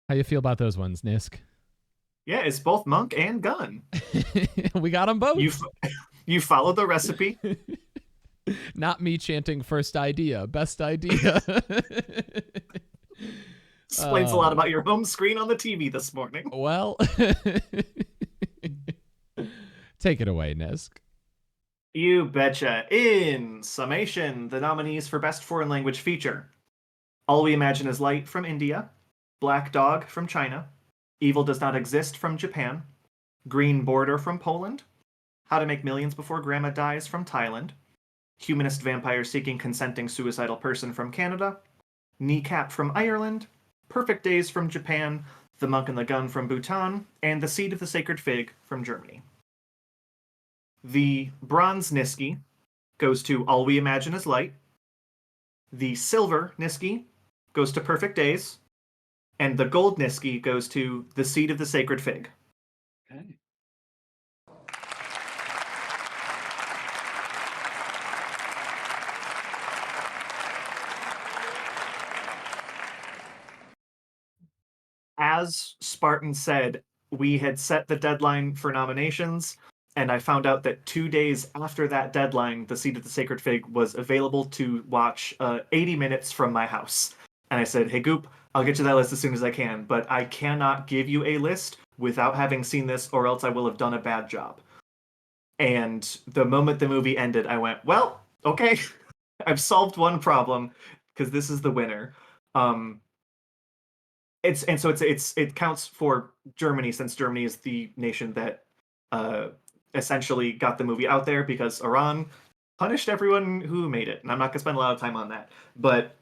How you feel about those ones, Nisk? Yeah, it's both monk and gun. We got them both. You follow the recipe. Not me chanting first idea, best idea. Explains a lot about your home screen on the TV this morning. Well, take it away, Nisk. You betcha. In summation, the nominees for Best Foreign Language Feature: All We Imagine Is Light from India, Black Dog from China, Evil Does Not Exist from Japan, Green Border from Poland, How to Make Millions Before Grandma Dies from Thailand, Humanist Vampire Seeking Consenting Suicidal Person from Canada, Kneecap from Ireland, Perfect Days from Japan, The Monk and the Gun from Bhutan, and The Seed of the Sacred Fig from Germany. The Bronze Niski goes to All We Imagine Is Light. The Silver Niski goes to Perfect Days. And the Gold Niski goes to The Seed of the Sacred Fig. Okay. As Spartan said, we had set the deadline for nominations, and I found out that 2 days after that deadline, The Seed of the Sacred Fig was available to watch 80 minutes from my house. And I said, hey, Goop, I'll get you that list as soon as I can, but I cannot give you a list without having seen this, or else I will have done a bad job. And the moment the movie ended, I went, well, okay, I've solved one problem, because this is the winner. It counts for Germany, since Germany is the nation that essentially got the movie out there, because Iran punished everyone who made it, and I'm not gonna spend a lot of time on that. But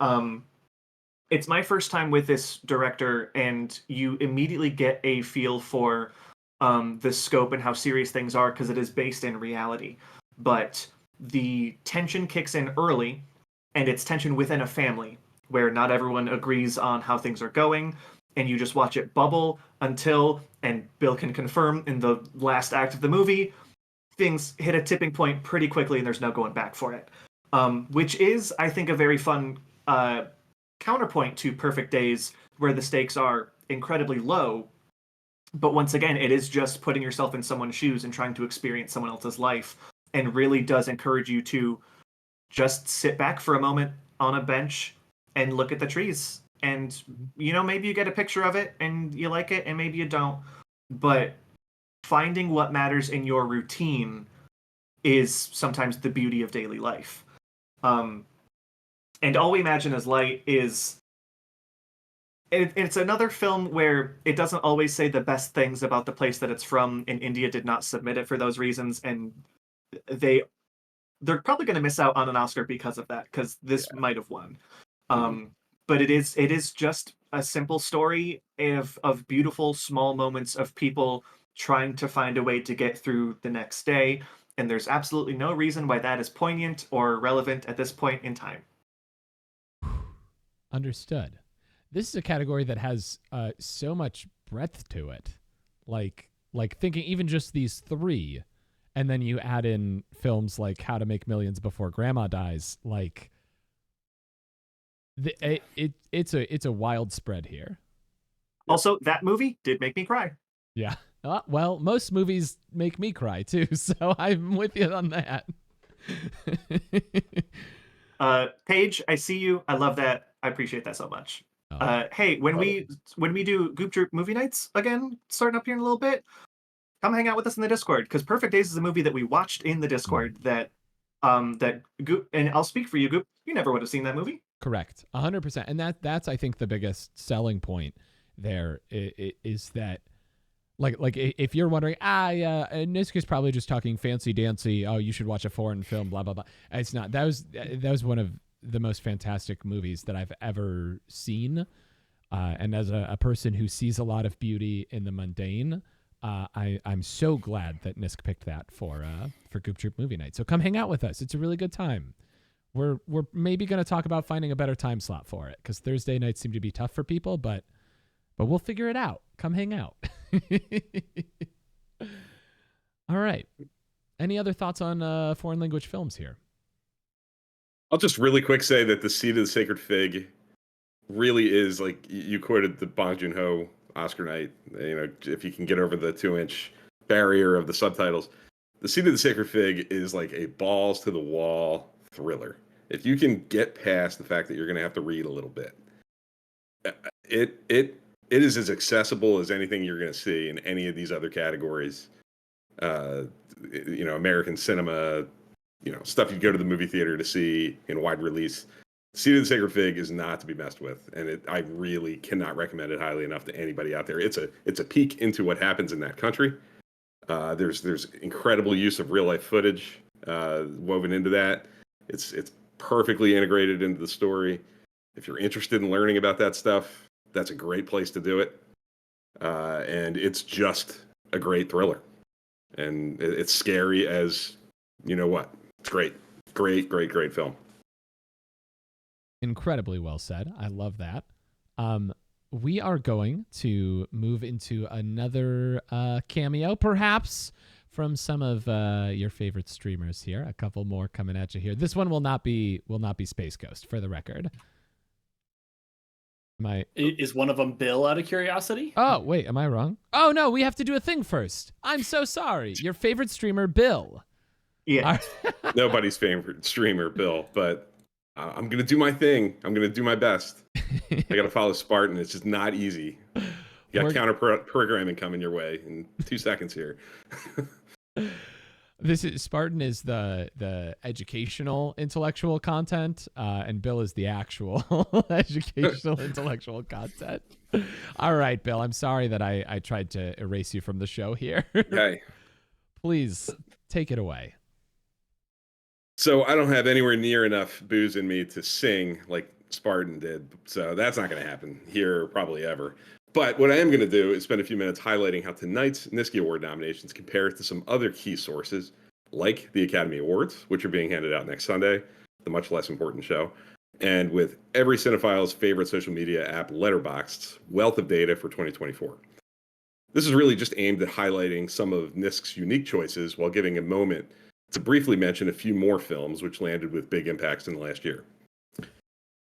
it's my first time with this director, and you immediately get a feel for the scope and how serious things are, because it is based in reality. But the tension kicks in early, and it's tension within a family, where not everyone agrees on how things are going, and you just watch it bubble until, and Bill can confirm, in the last act of the movie, things hit a tipping point pretty quickly and there's no going back for it. Which is, I think, a very fun counterpoint to Perfect Days, where the stakes are incredibly low, but once again, it is just putting yourself in someone's shoes and trying to experience someone else's life, and really does encourage you to just sit back for a moment on a bench and look at the trees. And, maybe you get a picture of it and you like it, and maybe you don't. But finding what matters in your routine is sometimes the beauty of daily life. And All We Imagine Is Light is... It's another film where it doesn't always say the best things about the place that it's from, and India did not submit it for those reasons, and they're probably going to miss out on an Oscar because of that, because this might have won. But it is just a simple story of beautiful small moments of people trying to find a way to get through the next day, and there's absolutely no reason why that is poignant or relevant at this point in time. Understood. This is a category that has so much breadth to it. Like thinking even just these three, and then you add in films like How to Make Millions Before Grandma Dies. Like, it's a wild spread here. Also, that movie did make me cry. Yeah. Well, most movies make me cry too, so I'm with you on that. Paige, I see you. I love that. I appreciate that so much. Hey, when we do Goop Troop movie nights again, starting up here in a little bit, come hang out with us in the Discord, because Perfect Days is a movie that we watched in the Discord that Goop, and I'll speak for you, Goop, you never would have seen that movie. Correct, 100%, and that's I think the biggest selling point there is that like if you're wondering, Nisk is probably just talking fancy dancy. Oh, you should watch a foreign film, blah blah blah. It's not. That was one of the most fantastic movies that I've ever seen. And as a person who sees a lot of beauty in the mundane, I'm so glad that Nisk picked that for Goop Troop Movie Night. So come hang out with us. It's a really good time. We're maybe going to talk about finding a better time slot for it, because Thursday nights seem to be tough for people, but we'll figure it out. Come hang out. All right. Any other thoughts on foreign language films here? I'll just really quick say that The Seed of the Sacred Fig really is, like you quoted the Bong Joon-ho Oscar night, if you can get over the 2-inch barrier of the subtitles. The Seed of the Sacred Fig is like a balls to the wall thriller. If you can get past the fact that you're going to have to read a little bit, it is as accessible as anything you're going to see in any of these other categories. American cinema, stuff you'd go to the movie theater to see in wide release. Seed of the Sacred Fig is not to be messed with, and I really cannot recommend it highly enough to anybody out there. It's a peek into what happens in that country. There's incredible use of real life footage woven into that. It's perfectly integrated into the story. If you're interested in learning about that stuff, that's a great place to do it. And it's just a great thriller, and it's scary as you know what. It's great film. Incredibly well said. I love that. We are going to move into another cameo, perhaps from some of your favorite streamers here. A couple more coming at you here. This one will not be Space Ghost, for the record. Is one of them Bill, out of curiosity? Oh, wait, am I wrong? Oh, no, we have to do a thing first. I'm so sorry. Your favorite streamer, Bill. Yeah. Nobody's favorite streamer, Bill, but I'm going to do my thing. I'm going to do my best. I got to follow Spartan. It's just not easy. You got counter programming coming your way in 2 seconds here. Spartan is the educational intellectual content, and Bill is the actual educational intellectual content. All right, Bill, I'm sorry that I tried to erase you from the show here. Okay. Please take it away. So I don't have anywhere near enough booze in me to sing like Spartan did. So that's not going to happen here, probably ever. But what I am going to do is spend a few minutes highlighting how tonight's Niski Award nominations compare to some other key sources, like the Academy Awards, which are being handed out next Sunday, the much less important show, and with every cinephile's favorite social media app, Letterboxd's wealth of data for 2024. This is really just aimed at highlighting some of NISK's unique choices while giving a moment to briefly mention a few more films which landed with big impacts in the last year.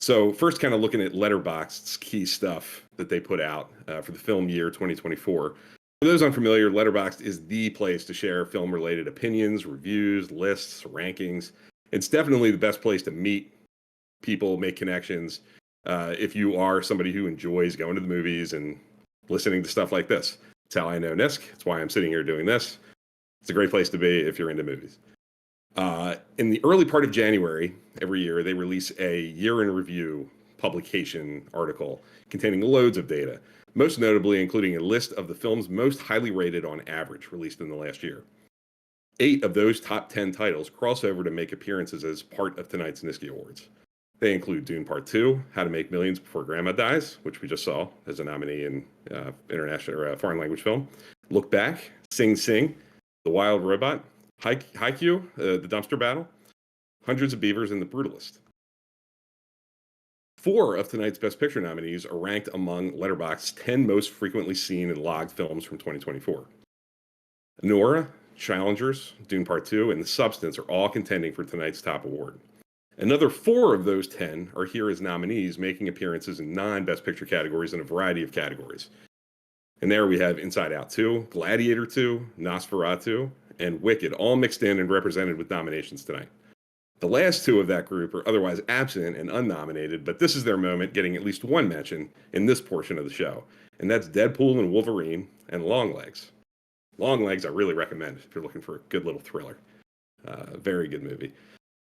So first, kind of looking at Letterboxd's key stuff that they put out for the film year 2024. For those unfamiliar, Letterboxd is the place to share film-related opinions, reviews, lists, rankings. It's definitely the best place to meet people, make connections, if you are somebody who enjoys going to the movies and listening to stuff like this. It's how I know NISK. It's why I'm sitting here doing this. It's a great place to be if you're into movies. In the early part of January, every year, they release a year in review publication article containing loads of data, most notably including a list of the films most highly rated on average released in the last year. 8 of those top 10 titles cross over to make appearances as part of tonight's Niski Awards. They include Dune Part 2, How to Make Millions Before Grandma Dies, which we just saw as a nominee in international or foreign language film. Look Back, Sing Sing, The Wild Robot, Haikyuu, The Dumpster Battle, Hundreds of Beavers, and The Brutalist. 4 of tonight's Best Picture nominees are ranked among Letterboxd's 10 most frequently seen and logged films from 2024. Nora, Challengers, Dune Part 2, and The Substance are all contending for tonight's top award. Another 4 of those 10 are here as nominees, making appearances in non-Best Picture categories in a variety of categories. And there we have Inside Out 2, Gladiator 2, Nosferatu, and Wicked, all mixed in and represented with nominations tonight. The last 2 of that group are otherwise absent and unnominated, but this is their moment, getting at least one mention in this portion of the show, and that's Deadpool and Wolverine and Longlegs. Longlegs I really recommend if you're looking for a good little thriller. Very good movie.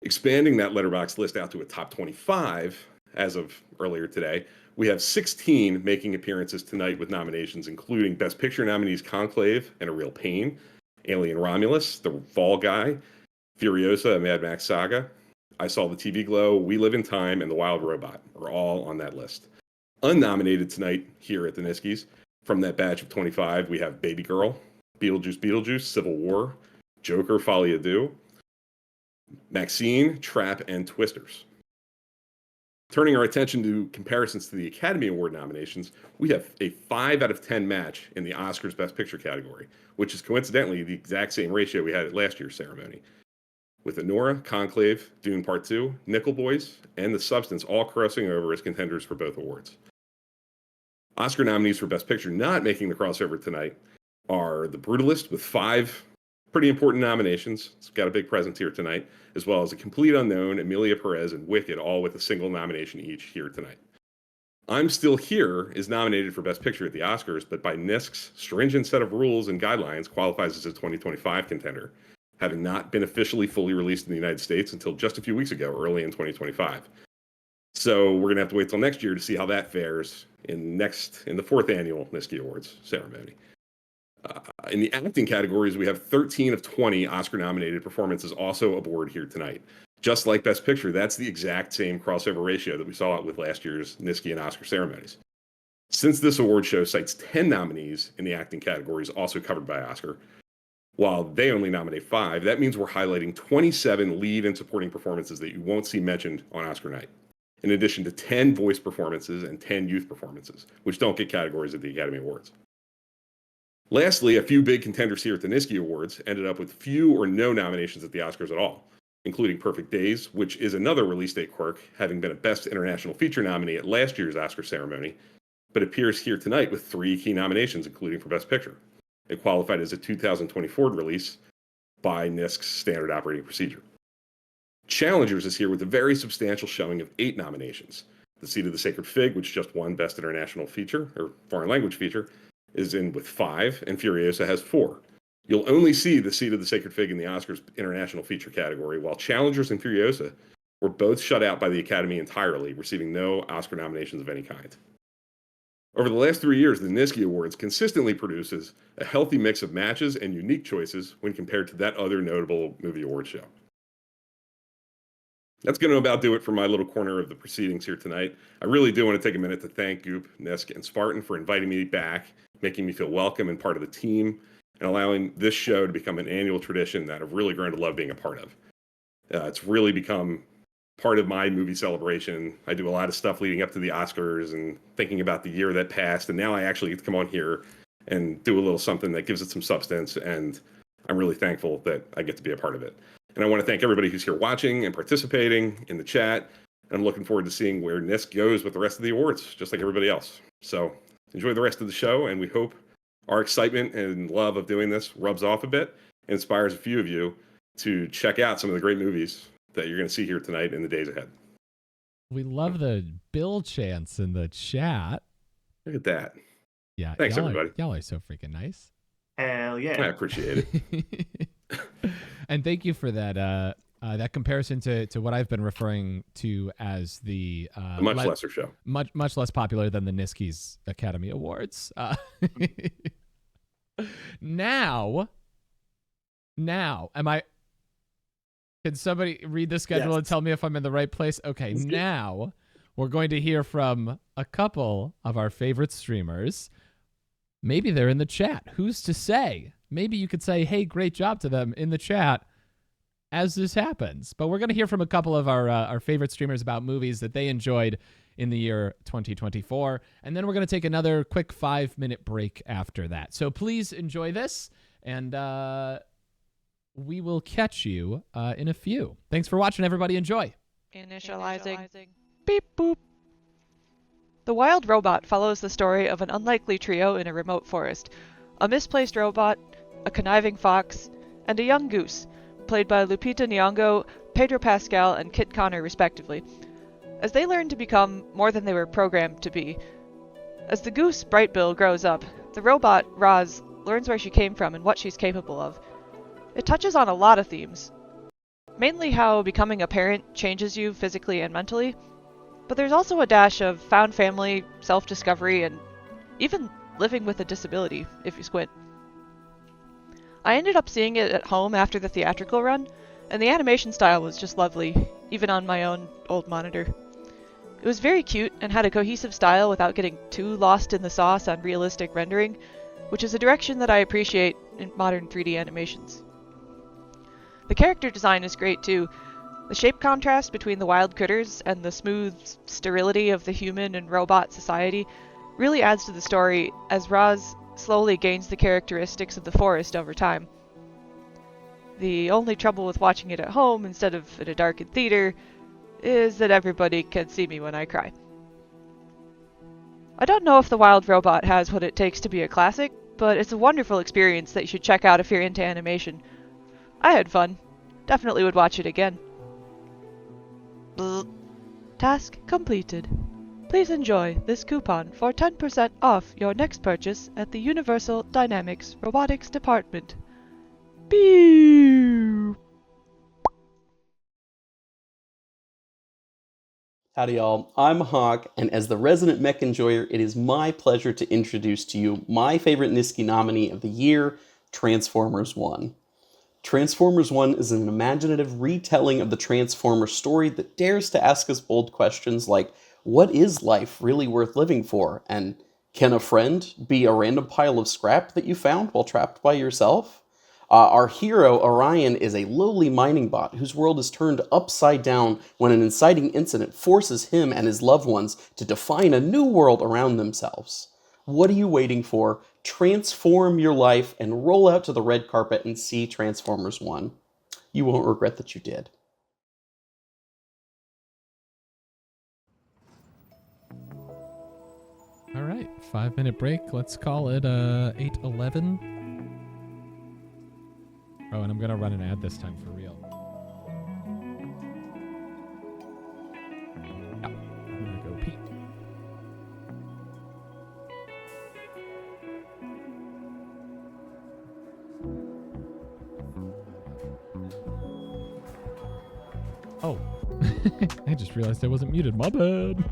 Expanding that Letterboxd list out to a top 25 as of earlier today, we have 16 making appearances tonight with nominations, including Best Picture nominees Conclave and A Real Pain, Alien Romulus, The Fall Guy, Furiosa, A Mad Max Saga, I Saw the TV Glow, We Live in Time, and The Wild Robot are all on that list. Unnominated tonight here at the Niskies, from that batch of 25, we have Baby Girl, Beetlejuice, Civil War, Joker, Folie à Deux, Maxine, Trap, and Twisters. Turning our attention to comparisons to the Academy Award nominations, we have a 5 out of 10 match in the Oscars Best Picture category, which is coincidentally the exact same ratio we had at last year's ceremony. With Anora, Conclave, Dune Part 2, Nickel Boys, and The Substance all crossing over as contenders for both awards. Oscar nominees for Best Picture not making the crossover tonight are The Brutalist with 5 pretty important nominations. It's got a big presence here tonight, as well as A Complete Unknown, Emilia Perez, and Wicked, all with a single nomination each here tonight. I'm Still Here is nominated for Best Picture at the Oscars, but by NISK's stringent set of rules and guidelines qualifies as a 2025 contender, having not been officially fully released in the United States until just a few weeks ago, early in 2025. So we're going to have to wait till next year to see how that fares in the fourth annual Niskies Awards ceremony. In the acting categories, we have 13 of 20 Oscar-nominated performances also aboard here tonight. Just like Best Picture, that's the exact same crossover ratio that we saw with last year's Niskies and Oscar ceremonies. Since this award show cites 10 nominees in the acting categories also covered by Oscar, while they only nominate 5, that means we're highlighting 27 lead and supporting performances that you won't see mentioned on Oscar night, in addition to 10 voice performances and 10 youth performances, which don't get categories at the Academy Awards. Lastly, a few big contenders here at the Niskies Awards ended up with few or no nominations at the Oscars at all, including Perfect Days, which is another release date quirk, having been a Best International Feature nominee at last year's Oscar ceremony, but appears here tonight with 3 key nominations, including for Best Picture. It qualified as a 2024 release by NISK's standard operating procedure. Challengers is here with a very substantial showing of 8 nominations. The Seat of the Sacred Fig, which just won Best International Feature, or Foreign Language Feature, is in with 5, and Furiosa has 4. You'll only see The Seat of the Sacred Fig in the Oscars International Feature category, while Challengers and Furiosa were both shut out by the Academy entirely, receiving no Oscar nominations of any kind. Over the last 3 years, the Niskies Awards consistently produces a healthy mix of matches and unique choices when compared to that other notable movie award show. That's going to about do it for my little corner of the proceedings here tonight. I really do want to take a minute to thank Goop, Nisk, and Spartan for inviting me back, making me feel welcome and part of the team, and allowing this show to become an annual tradition that I've really grown to love being a part of. It's really become part of my movie celebration. I do a lot of stuff leading up to the Oscars and thinking about the year that passed, and now I actually get to come on here and do a little something that gives it some substance, and I'm really thankful that I get to be a part of it. And I want to thank everybody who's here watching and participating in the chat. I'm looking forward to seeing where NISK goes with the rest of the awards, just like everybody else. So enjoy the rest of the show, and we hope our excitement and love of doing this rubs off a bit and inspires a few of you to check out some of the great movies that you're going to see here tonight in the days ahead. We love the Bill chants in the chat. Look at that. Yeah. Thanks, everybody. Y'all are so freaking nice. Hell yeah. I appreciate it. And thank you for that that comparison to what I've been referring to as the much lesser show. Much less popular than the Niskies Academy Awards. Now, can somebody read the schedule and tell me if I'm in the right place? Okay, now we're going to hear from a couple of our favorite streamers. Maybe they're in the chat. Who's to say? Maybe you could say, hey, great job to them in the chat as this happens. But we're going to hear from a couple of our favorite streamers about movies that they enjoyed in the year 2024. And then we're going to take another quick 5-minute break after that. So please enjoy this, and we will catch you in a few. Thanks for watching, everybody. Enjoy. Initializing. Beep boop. The Wild Robot follows the story of an unlikely trio in a remote forest. A misplaced robot, a conniving fox, and a young goose, played by Lupita Nyong'o, Pedro Pascal, and Kit Connor respectively, as they learn to become more than they were programmed to be. As the goose, Brightbill, grows up, the robot, Roz, learns where she came from and what she's capable of. It touches on a lot of themes, mainly how becoming a parent changes you physically and mentally, but there's also a dash of found family, self-discovery, and even living with a disability, if you squint. I ended up seeing it at home after the theatrical run, and the animation style was just lovely, even on my own old monitor. It was very cute and had a cohesive style without getting too lost in the sauce on realistic rendering, which is a direction that I appreciate in modern 3D animations. The character design is great too. The shape contrast between the wild critters and the smooth sterility of the human and robot society really adds to the story as Roz slowly gains the characteristics of the forest over time. The only trouble with watching it at home instead of in a darkened theater is that everybody can see me when I cry. I don't know if The Wild Robot has what it takes to be a classic, but it's a wonderful experience that you should check out if you're into animation. I had fun. Definitely would watch it again. Bzz. Task completed. Please enjoy this coupon for 10% off your next purchase at the Universal Dynamics Robotics Department. Pew! Howdy y'all, I'm Hawk, and as the resident mech enjoyer, it is my pleasure to introduce to you my favorite Niski nominee of the year, Transformers 1. Transformers 1 is an imaginative retelling of the Transformers story that dares to ask us bold questions like, what is life really worth living for? And can a friend be a random pile of scrap that you found while trapped by yourself? Our hero, Orion, is a lowly mining bot whose world is turned upside down when an inciting incident forces him and his loved ones to define a new world around themselves. What are you waiting for? Transform your life and roll out to the red carpet and see Transformers 1. You won't regret that you did. All right, 5-minute break. Let's call it 8:11. Oh, and I'm gonna run an ad this time for real. Yeah, I'm gonna go pee. Oh, I just realized I wasn't muted. My bad.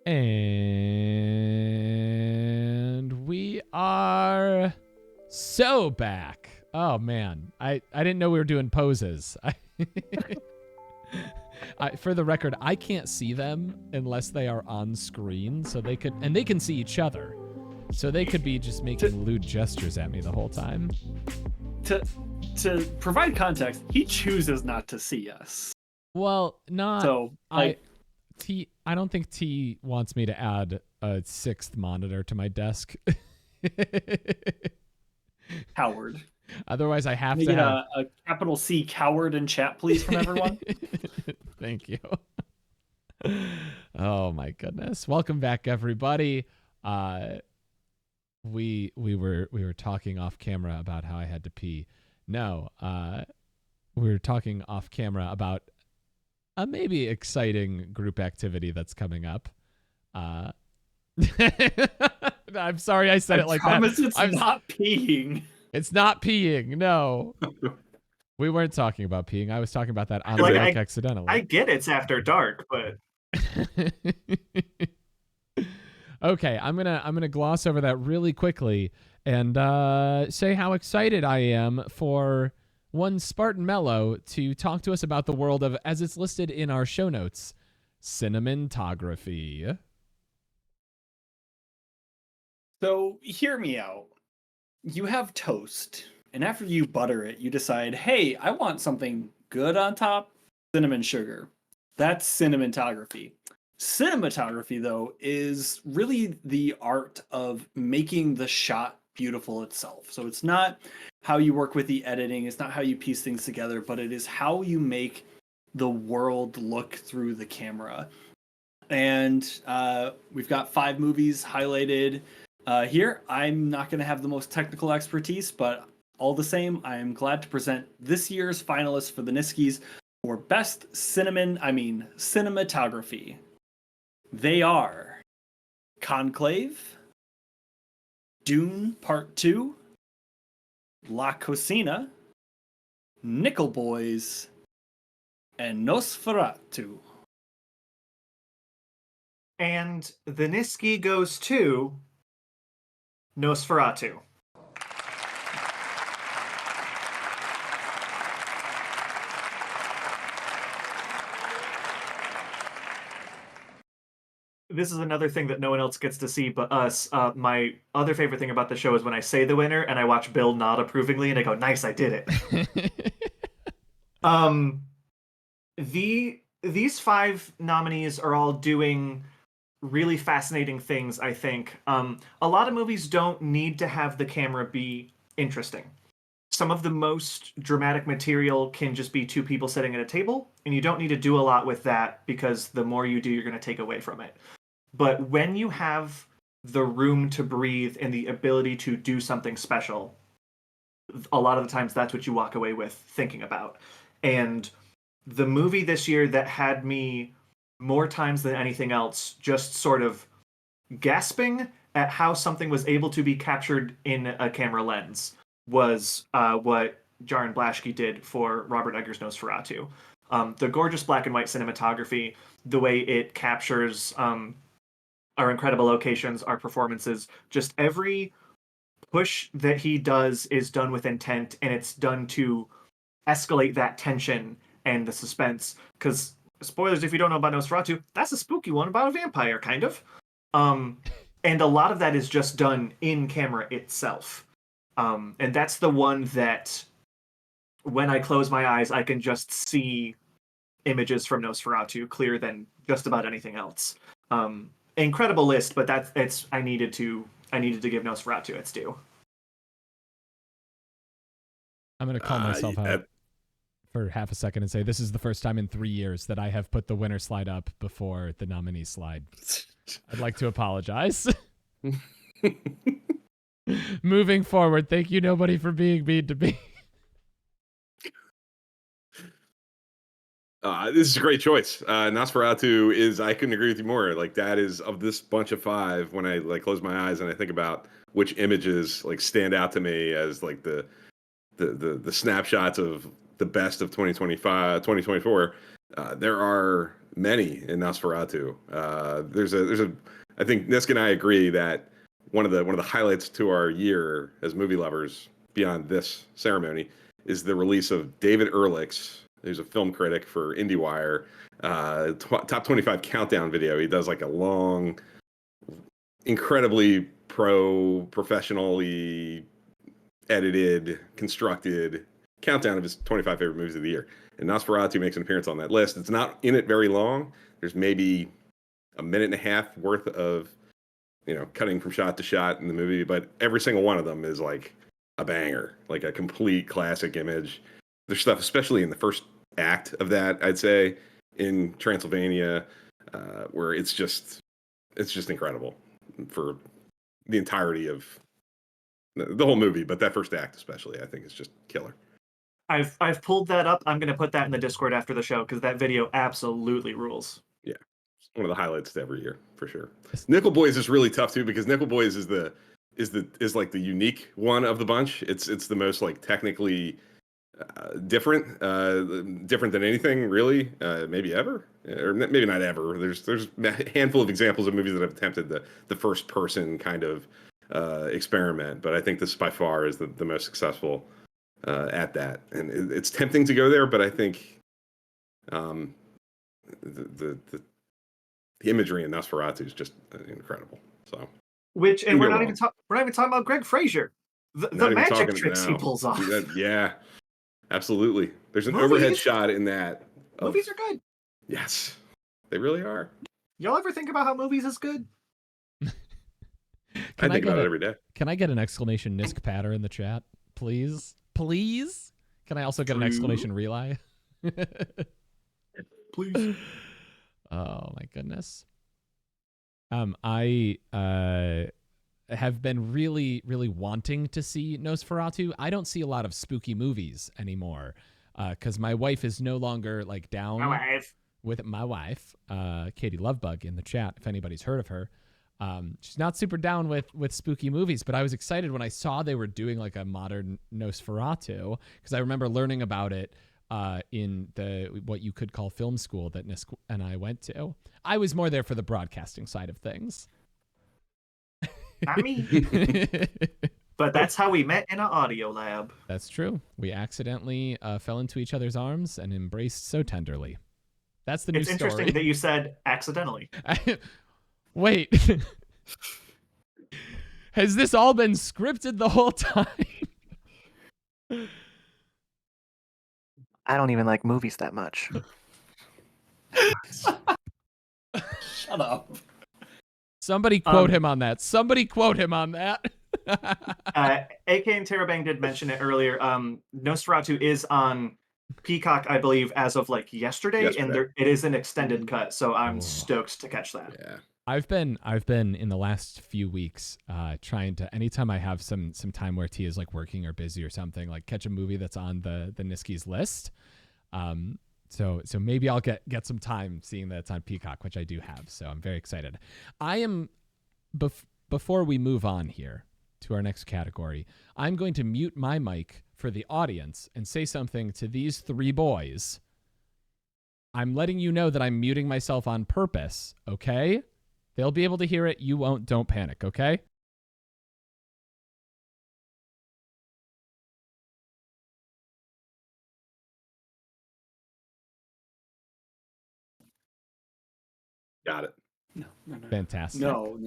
And we are so back. Oh man, I didn't know we were doing poses. For the record, I can't see them unless they are on screen, so they can see each other, so they could be just making lewd gestures at me the whole time. To provide context, he chooses not to see us. Well, not so. I don't think T wants me to add a sixth monitor to my desk. Coward. Otherwise, I have Can to you have get a capital C coward in chat, please, from everyone. Thank you. Oh my goodness! Welcome back, everybody. We were talking off camera about how I had to pee. No, we were talking off camera about a maybe exciting group activity that's coming up. I'm sorry I said it like that. I promise it's not peeing. It's not peeing, no. We weren't talking about peeing. I was talking about that on the mic accidentally. I get it's after dark, but okay, I'm gonna gloss over that really quickly and say how excited I am for one Spartan Mellow to talk to us about the world of, as it's listed in our show notes, cinematography. So hear me out. You have toast, and after you butter it, you decide, hey, I want something good on top, cinnamon sugar. That's cinematography. Cinematography, though, is really the art of making the shot beautiful itself. So it's not how you work with the editing, it's not how you piece things together, but it is how you make the world look through the camera. And we've got 5 movies highlighted here. I'm not going to have the most technical expertise, but all the same, I am glad to present this year's finalists for the Niskies for Best Cinematography. They are Conclave, Dune Part 2, La Cocina, Nickel Boys, and Nosferatu. And the Niski goes to Nosferatu. This is another thing that no one else gets to see but us. My other favorite thing about the show is when I say the winner and I watch Bill nod approvingly and I go, nice, I did it. These 5 nominees are all doing really fascinating things, I think. A lot of movies don't need to have the camera be interesting. Some of the most dramatic material can just be 2 people sitting at a table, and you don't need to do a lot with that because the more you do, you're going to take away from it. But when you have the room to breathe and the ability to do something special, a lot of the times that's what you walk away with thinking about. And the movie this year that had me more times than anything else just sort of gasping at how something was able to be captured in a camera lens was what Jaron Blaschke did for Robert Eggers' Nosferatu. The gorgeous black and white cinematography, the way it captures our incredible locations, our performances, just every push that he does is done with intent, and it's done to escalate that tension and the suspense. Because, spoilers if you don't know about Nosferatu, that's a spooky one about a vampire, kind of. And a lot of that is just done in camera itself. And that's the one that, when I close my eyes, I can just see images from Nosferatu clearer than just about anything else. Incredible list, but I needed to give Nosferatu its due. I'm going to call myself out for half a second and say this is the first time in 3 years that I have put the winner slide up before the nominee slide. I'd like to apologize. Moving forward, thank you, nobody, for being mean to me. This is a great choice. Nosferatu is, I couldn't agree with you more. Like, that is, of this bunch of 5, when I like close my eyes and I think about which images like stand out to me as like the snapshots of the best of 2024, there are many in Nosferatu. I think Nisk and I agree that one of the highlights to our year as movie lovers beyond this ceremony is the release of David Ehrlich's, who's a film critic for IndieWire, top 25 countdown video. He does like a long, incredibly professionally edited, constructed countdown of his 25 favorite movies of the year. And Nosferatu makes an appearance on that list. It's not in it very long. There's maybe a minute and a half worth of, cutting from shot to shot in the movie, but every single one of them is like a banger, like a complete classic image. There's stuff, especially in the first act of that, I'd say, in Transylvania, where it's just incredible for the entirety of the whole movie, but that first act especially, I think, is just killer. I've pulled that up. I'm going to put that in the Discord after the show because that video absolutely rules. Yeah, it's one of the highlights to every year for sure. Nickel Boys is really tough too because Nickel Boys is like the unique one of the bunch. It's the most like technically different than anything really, maybe ever, or maybe not ever. There's a handful of examples of movies that have attempted the first person kind of experiment, but I think this by far is the most successful at that. And it's tempting to go there, but I think the imagery in Nosferatu is just incredible. So, we're not even talking about Greg Fraser. The magic tricks he pulls off. Yeah, absolutely. There's an overhead shot in that. Movies are good. Yes, they really are. Y'all ever think about how movies is good? I think about it every day. Can I get an exclamation Nisk patter in the chat, please? Please? Can I also get an exclamation relay? Please. Oh my goodness. I have been really, really wanting to see Nosferatu. I don't see a lot of spooky movies anymore because my wife is no longer like down with my wife, Katie Lovebug in the chat, if anybody's heard of her. She's not super down with spooky movies, but I was excited when I saw they were doing like a modern Nosferatu because I remember learning about it in what you could call film school that Nisk and I went to. I was more there for the broadcasting side of things. Not me. But that's how we met in an audio lab. That's true. We accidentally fell into each other's arms and embraced so tenderly. That's the new story. It's interesting that you said accidentally. Wait. Has this all been scripted the whole time? I don't even like movies that much. Shut up. Somebody quote him on that. Somebody quote him on that. AK and Terabang did mention it earlier. Nosferatu is on Peacock, I believe, as of like yesterday. And it is an extended cut, so I'm stoked to catch that. Yeah. I've been in the last few weeks trying to, anytime I have some time where T is like working or busy or something, like catch a movie that's on the Niskies list. So maybe I'll get some time seeing that it's on Peacock, which I do have. So I'm very excited. I am before we move on here to our next category, I'm going to mute my mic for the audience and say something to these three boys. I'm letting you know that I'm muting myself on purpose, okay? They'll be able to hear it. You won't. Don't panic, okay? Got it. No. Fantastic. No.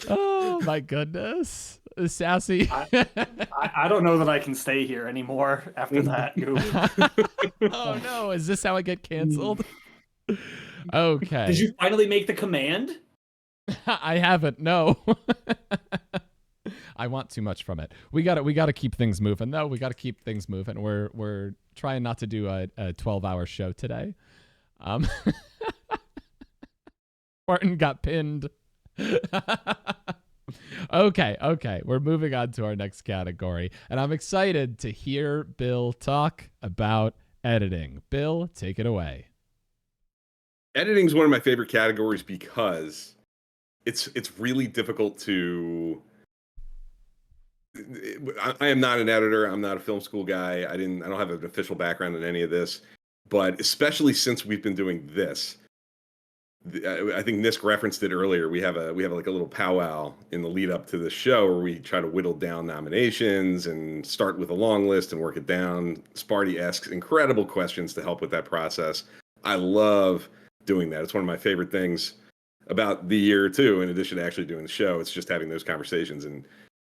Oh my goodness. Sassy. I don't know that I can stay here anymore after that. Oh no, is this how I get canceled? Okay. Did you finally make the command? I haven't, no. I want too much from it. We gotta keep things moving though. We gotta keep things moving. We're trying not to do a 12-hour show today. Martin got pinned. Okay. We're moving on to our next category. And I'm excited to hear Bill talk about editing. Bill, take it away. Editing is one of my favorite categories because it's really difficult to. I am not an editor. I'm not a film school guy. I don't have an official background in any of this, but especially since we've been doing this, I think Nisk referenced it earlier. We have like a little powwow in the lead up to the show where we try to whittle down nominations and start with a long list and work it down. Sparty asks incredible questions to help with that process. I love doing that. It's one of my favorite things about the year too. In addition to actually doing the show, it's just having those conversations. And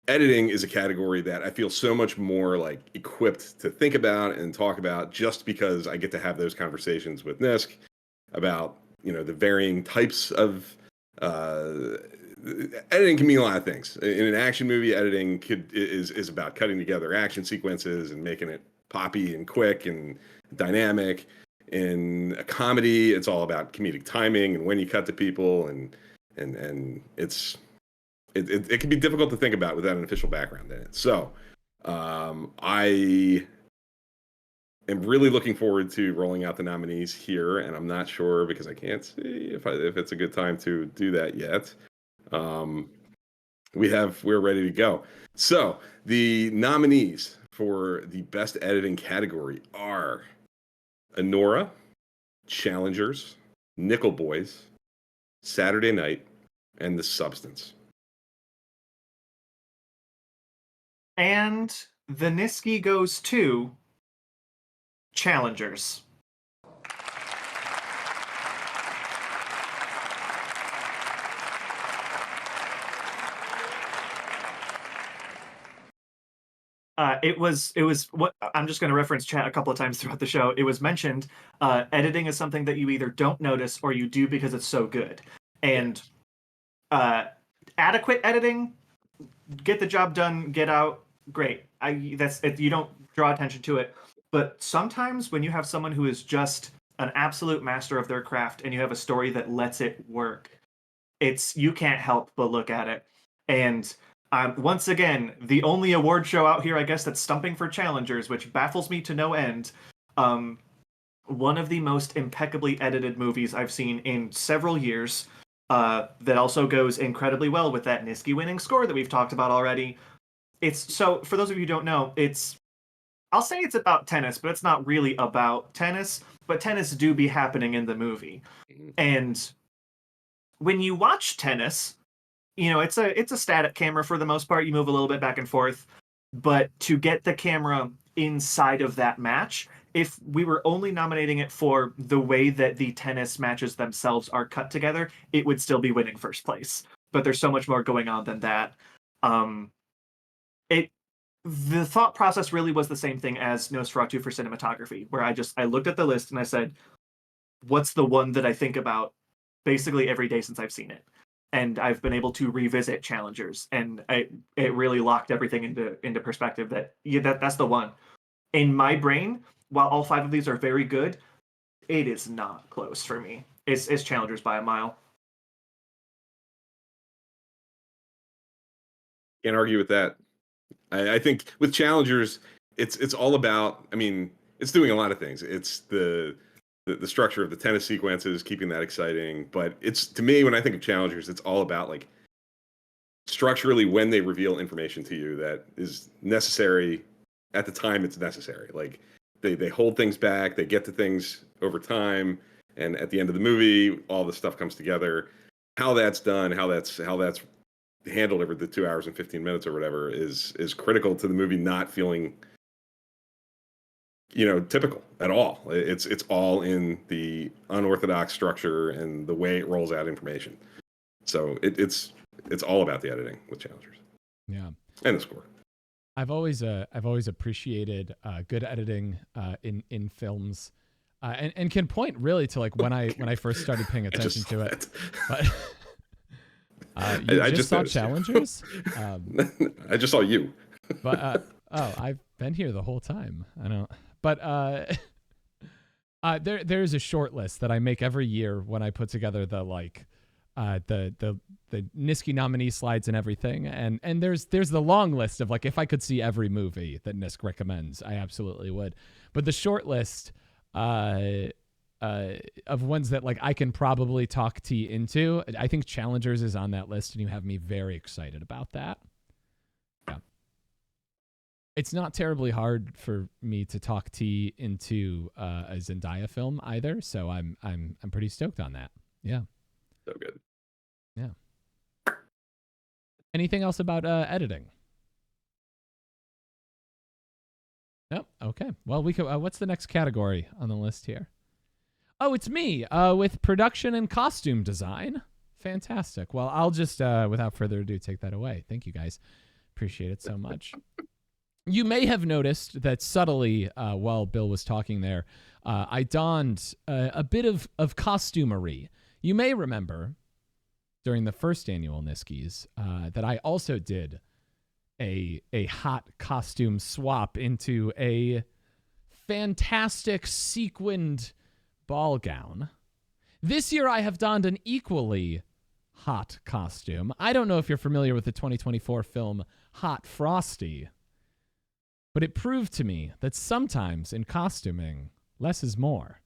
editing is a category that I feel so much more like equipped to think about and talk about just because I get to have those conversations with Nisk about, the varying types of editing can mean a lot of things. In an action movie, editing is about cutting together action sequences and making it poppy and quick and dynamic. In a comedy, it's all about comedic timing and when you cut to people, and it can be difficult to think about without an official background in it. So I am really looking forward to rolling out the nominees here, and I'm not sure because I can't see if it's a good time to do that yet. We're ready to go. So the nominees for the best editing category are Anora, Challengers, Nickel Boys, Saturday Night, and The Substance. And the Niski goes to Challengers. It was what I'm just going to reference chat a couple of times throughout the show. It was mentioned editing is something that you either don't notice or you do because it's so good. And adequate editing, get the job done, get out, great. You don't draw attention to it. But sometimes when you have someone who is just an absolute master of their craft and you have a story that lets it work, you can't help but look at it. And once again, the only award show out here, I guess, that's stumping for Challengers, which baffles me to no end. One of the most impeccably edited movies I've seen in several years. That also goes incredibly well with that Niski winning score that we've talked about already. So for those of you who don't know, I'll say it's about tennis, but it's not really about tennis. But tennis do be happening in the movie, and when you watch tennis, it's a static camera for the most part. You move a little bit back and forth, but to get the camera inside of that match, if we were only nominating it for the way that the tennis matches themselves are cut together, it would still be winning first place. But there's so much more going on than that. The thought process really was the same thing as Nosferatu for cinematography, where I looked at the list and I said, what's the one that I think about basically every day since I've seen it? And I've been able to revisit Challengers, and it really locked everything into perspective that's the one. In my brain, while all 5 of these are very good, it is not close for me. It's Challengers by a mile. Can't argue with that. I think with Challengers, it's all about. I mean, it's doing a lot of things. It's the the structure of the tennis sequences, keeping that exciting. But it's, to me, when I think of challengers, it's all about like structurally when they reveal information to you that is necessary at the time it's necessary. Like they hold things back, they get to things over time, and at the end of the movie, all the stuff comes together. How that's done, how that's handled over the 2 hours and 15 minutes or whatever is critical to the movie not feeling, you know, typical at all. It's all in the unorthodox structure and the way it rolls out information. So it's all about the editing with challengers. Yeah. And the score. I've always appreciated good editing in films, and can point really to like when I first started paying attention to it. But I just saw noticed challengers. I just saw you. But I've been here the whole time. I don't. But there's a short list that I make every year when I put together the Niski nominee slides and everything, and there's the long list of like, if I could see every movie that Nisk recommends, I absolutely would. But the short list of ones that like I can probably talk T into, I think Challengers is on that list, and you have me very excited about that. Yeah, it's not terribly hard for me to talk T into a Zendaya film either, so I'm pretty stoked on that. Yeah. So good. Yeah. Anything else about editing? No. Okay. Well, we could. What's the next category on the list here? Oh, it's me with production and costume design. Fantastic. Well, I'll just, without further ado, take that away. Thank you, guys. Appreciate it so much. You may have noticed that subtly, while Bill was talking there, I donned a bit of costumery. You may remember during the first annual Niskies that I also did a hot costume swap into a fantastic sequined ball gown. This year I have donned an equally hot costume. I don't know if you're familiar with the 2024 film Hot Frosty, but it proved to me that sometimes in costuming, less is more.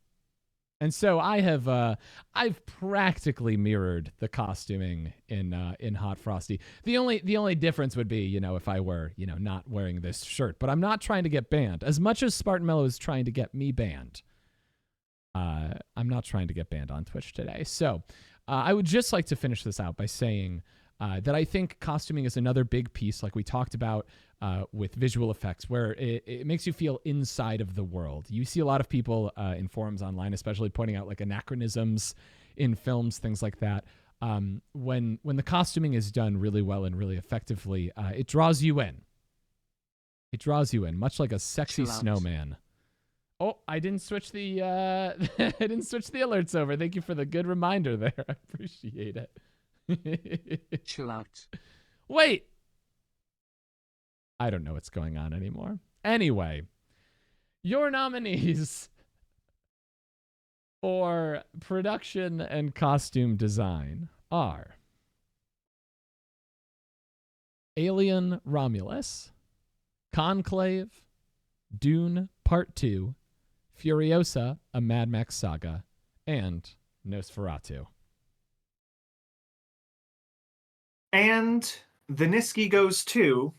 And so I've practically mirrored the costuming in Hot Frosty. The only difference would be, you know, if I were, you know, not wearing this shirt. But I'm not trying to get banned. As much as Spartan Mellow is trying to get me banned, I'm not trying to get banned on Twitch today. So I would just like to finish this out by saying that I think costuming is another big piece, like we talked about with visual effects, where it makes you feel inside of the world. You see a lot of people in forums online, especially pointing out like anachronisms in films, things like that. When the costuming is done really well and really effectively, it draws you in. It draws you in, much like a sexy snowman. Oh, I didn't switch the I didn't switch the alerts over. Thank you for the good reminder there. I appreciate it. Chill out. Wait. I don't know what's going on anymore. Anyway, your nominees for production and costume design are Alien Romulus, Conclave, Dune Part 2, Furiosa, A Mad Max Saga, and Nosferatu. And the Niski goes to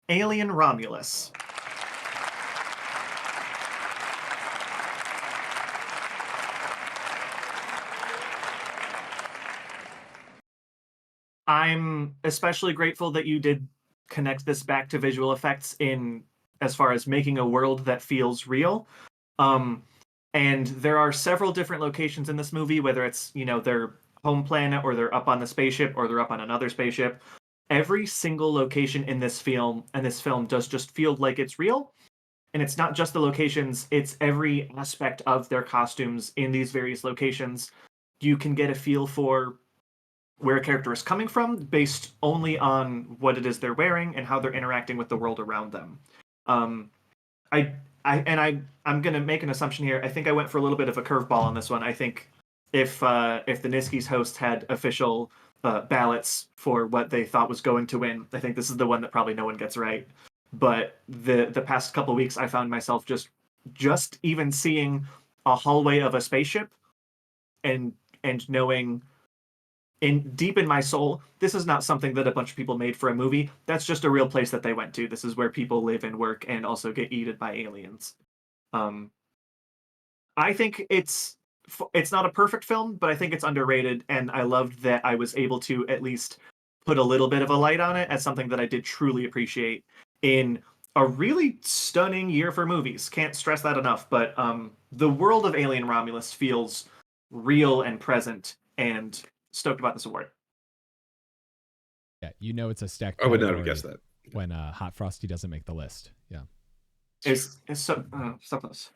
Alien Romulus. I'm especially grateful that you did connect this back to visual effects in as far as making a world that feels real. And there are several different locations in this movie, whether it's, you know, their home planet or they're up on the spaceship or they're up on another spaceship. Every single location in this film does just feel like it's real. And it's not just the locations, it's every aspect of their costumes in these various locations. You can get a feel for where a character is coming from based only on what it is they're wearing and how they're interacting with the world around them. I'm gonna make an assumption here. I think I went for a little bit of a curveball on this one. I think if the Niskies host had official ballots for what they thought was going to win, I think this is the one that probably no one gets right. But the past couple of weeks, I found myself just even seeing a hallway of a spaceship and knowing deep in my soul, this is not something that a bunch of people made for a movie. That's just a real place that they went to. This is where people live and work and also get eaten by aliens. I think it's not a perfect film, but I think it's underrated, and I loved that I was able to at least put a little bit of a light on it as something that I did truly appreciate in a really stunning year for movies. Can't stress that enough, but the world of Alien Romulus feels real and present, and stoked about this award. Yeah, you know it's a stacked I would not category have guessed that. when Hot Frosty doesn't make the list. Yeah. It's so close.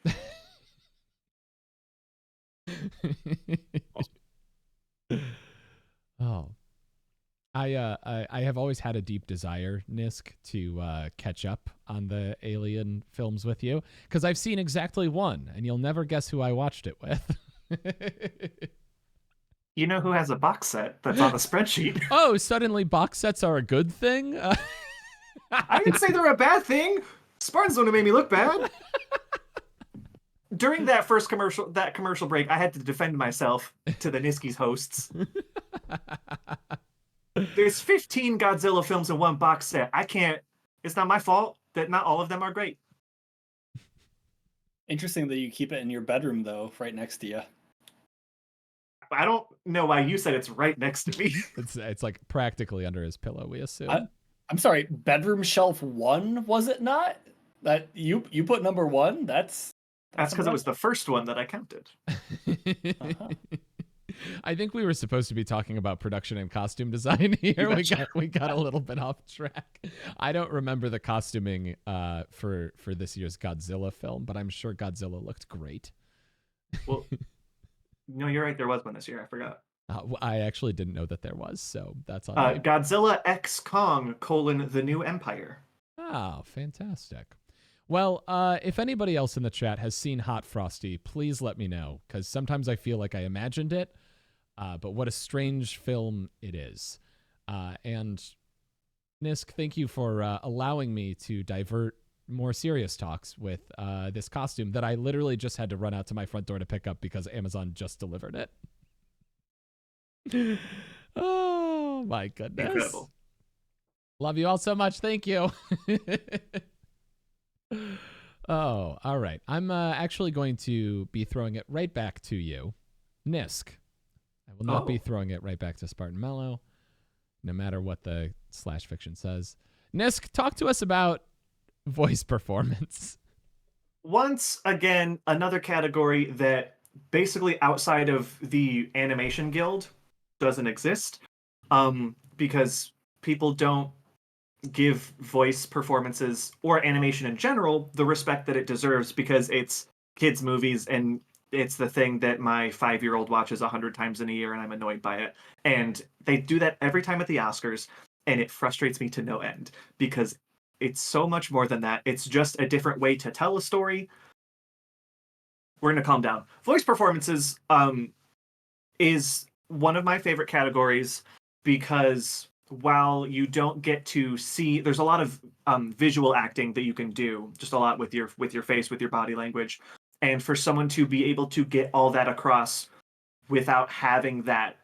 Oh, I have always had a deep desire, Nisk, to catch up on the Alien films with you, because I've seen exactly one, and you'll never guess who I watched it with. You know who has a box set that's on the spreadsheet? Oh, suddenly box sets are a good thing? I didn't say they're a bad thing. Spartan's the one who made me look bad. During that first commercial break, I had to defend myself to the Niskies hosts. There's 15 Godzilla films in one box set. It's not my fault that not all of them are great. Interesting that you keep it in your bedroom, though, right next to you. I don't know why you said it's right next to me. It's like practically under his pillow, we assume. I'm sorry, bedroom shelf 1, was it not? That you put number 1? That's because it was the first one that I counted. Uh-huh. I think we were supposed to be talking about production and costume design here. We got a little bit off track. I don't remember the costuming for this year's Godzilla film, but I'm sure Godzilla looked great. Well, no, you're right. There was one this year. I forgot. I actually didn't know that there was, so that's on me. Godzilla X Kong: The New Empire. Oh, fantastic. Well, if anybody else in the chat has seen Hot Frosty, please let me know, because sometimes I feel like I imagined it, but what a strange film it is. And Nisk, thank you for allowing me to divert more serious talks with this costume that I literally just had to run out to my front door to pick up because Amazon just delivered it. Oh, my goodness. Incredible. Love you all so much. Thank you. Oh, all right. I'm actually going to be throwing it right back to you, Nisk. I will not be throwing it right back to Spartan Mellow, no matter what the /fiction says. Nisk, talk to us about voice performance. Once again, another category that basically outside of the Animation Guild doesn't exist, because people don't give voice performances or animation in general the respect that it deserves, because it's kids' movies and it's the thing that my 5-year-old watches 100 times in a year, and I'm annoyed by it. And they do that every time at the Oscars, and it frustrates me to no end, because it's so much more than that. It's just a different way to tell a story. We're going to calm down. Voice performances is one of my favorite categories, because while you don't get to see, there's a lot of visual acting that you can do, just a lot with your face, with your body language. And for someone to be able to get all that across without having that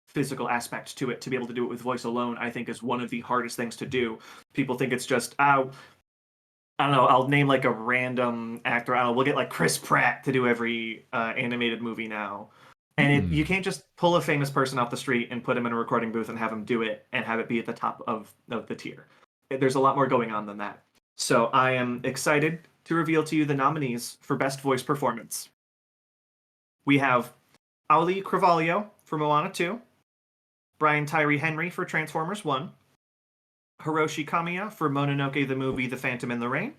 physical aspect to it, to be able to do it with voice alone, I think is one of the hardest things to do. People think it's just, I don't know, I'll name like a random actor. I don't know, we'll get like Chris Pratt to do every animated movie now. And you can't just pull a famous person off the street and put him in a recording booth and have him do it and have it be at the top of the tier. There's a lot more going on than that. So I am excited to reveal to you the nominees for Best Voice Performance. We have Ali Carvalho for Moana 2, Brian Tyree Henry for Transformers 1, Hiroshi Kamiya for Mononoke the Movie, The Phantom in the Rain,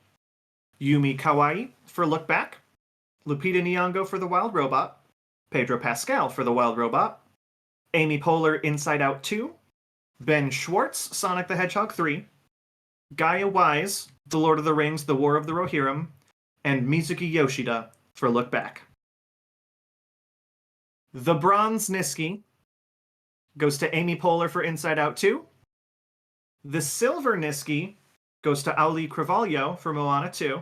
Yumi Kawai for Look Back, Lupita Nyong'o for The Wild Robot, Pedro Pascal for The Wild Robot, Amy Poehler Inside Out 2, Ben Schwartz Sonic the Hedgehog 3, Gaia Wise The Lord of the Rings The War of the Rohirrim, and Mizuki Yoshida for Look Back. The Bronze Niski goes to Amy Poehler for Inside Out 2. The Silver Niski goes to Ali Carvalho for Moana 2.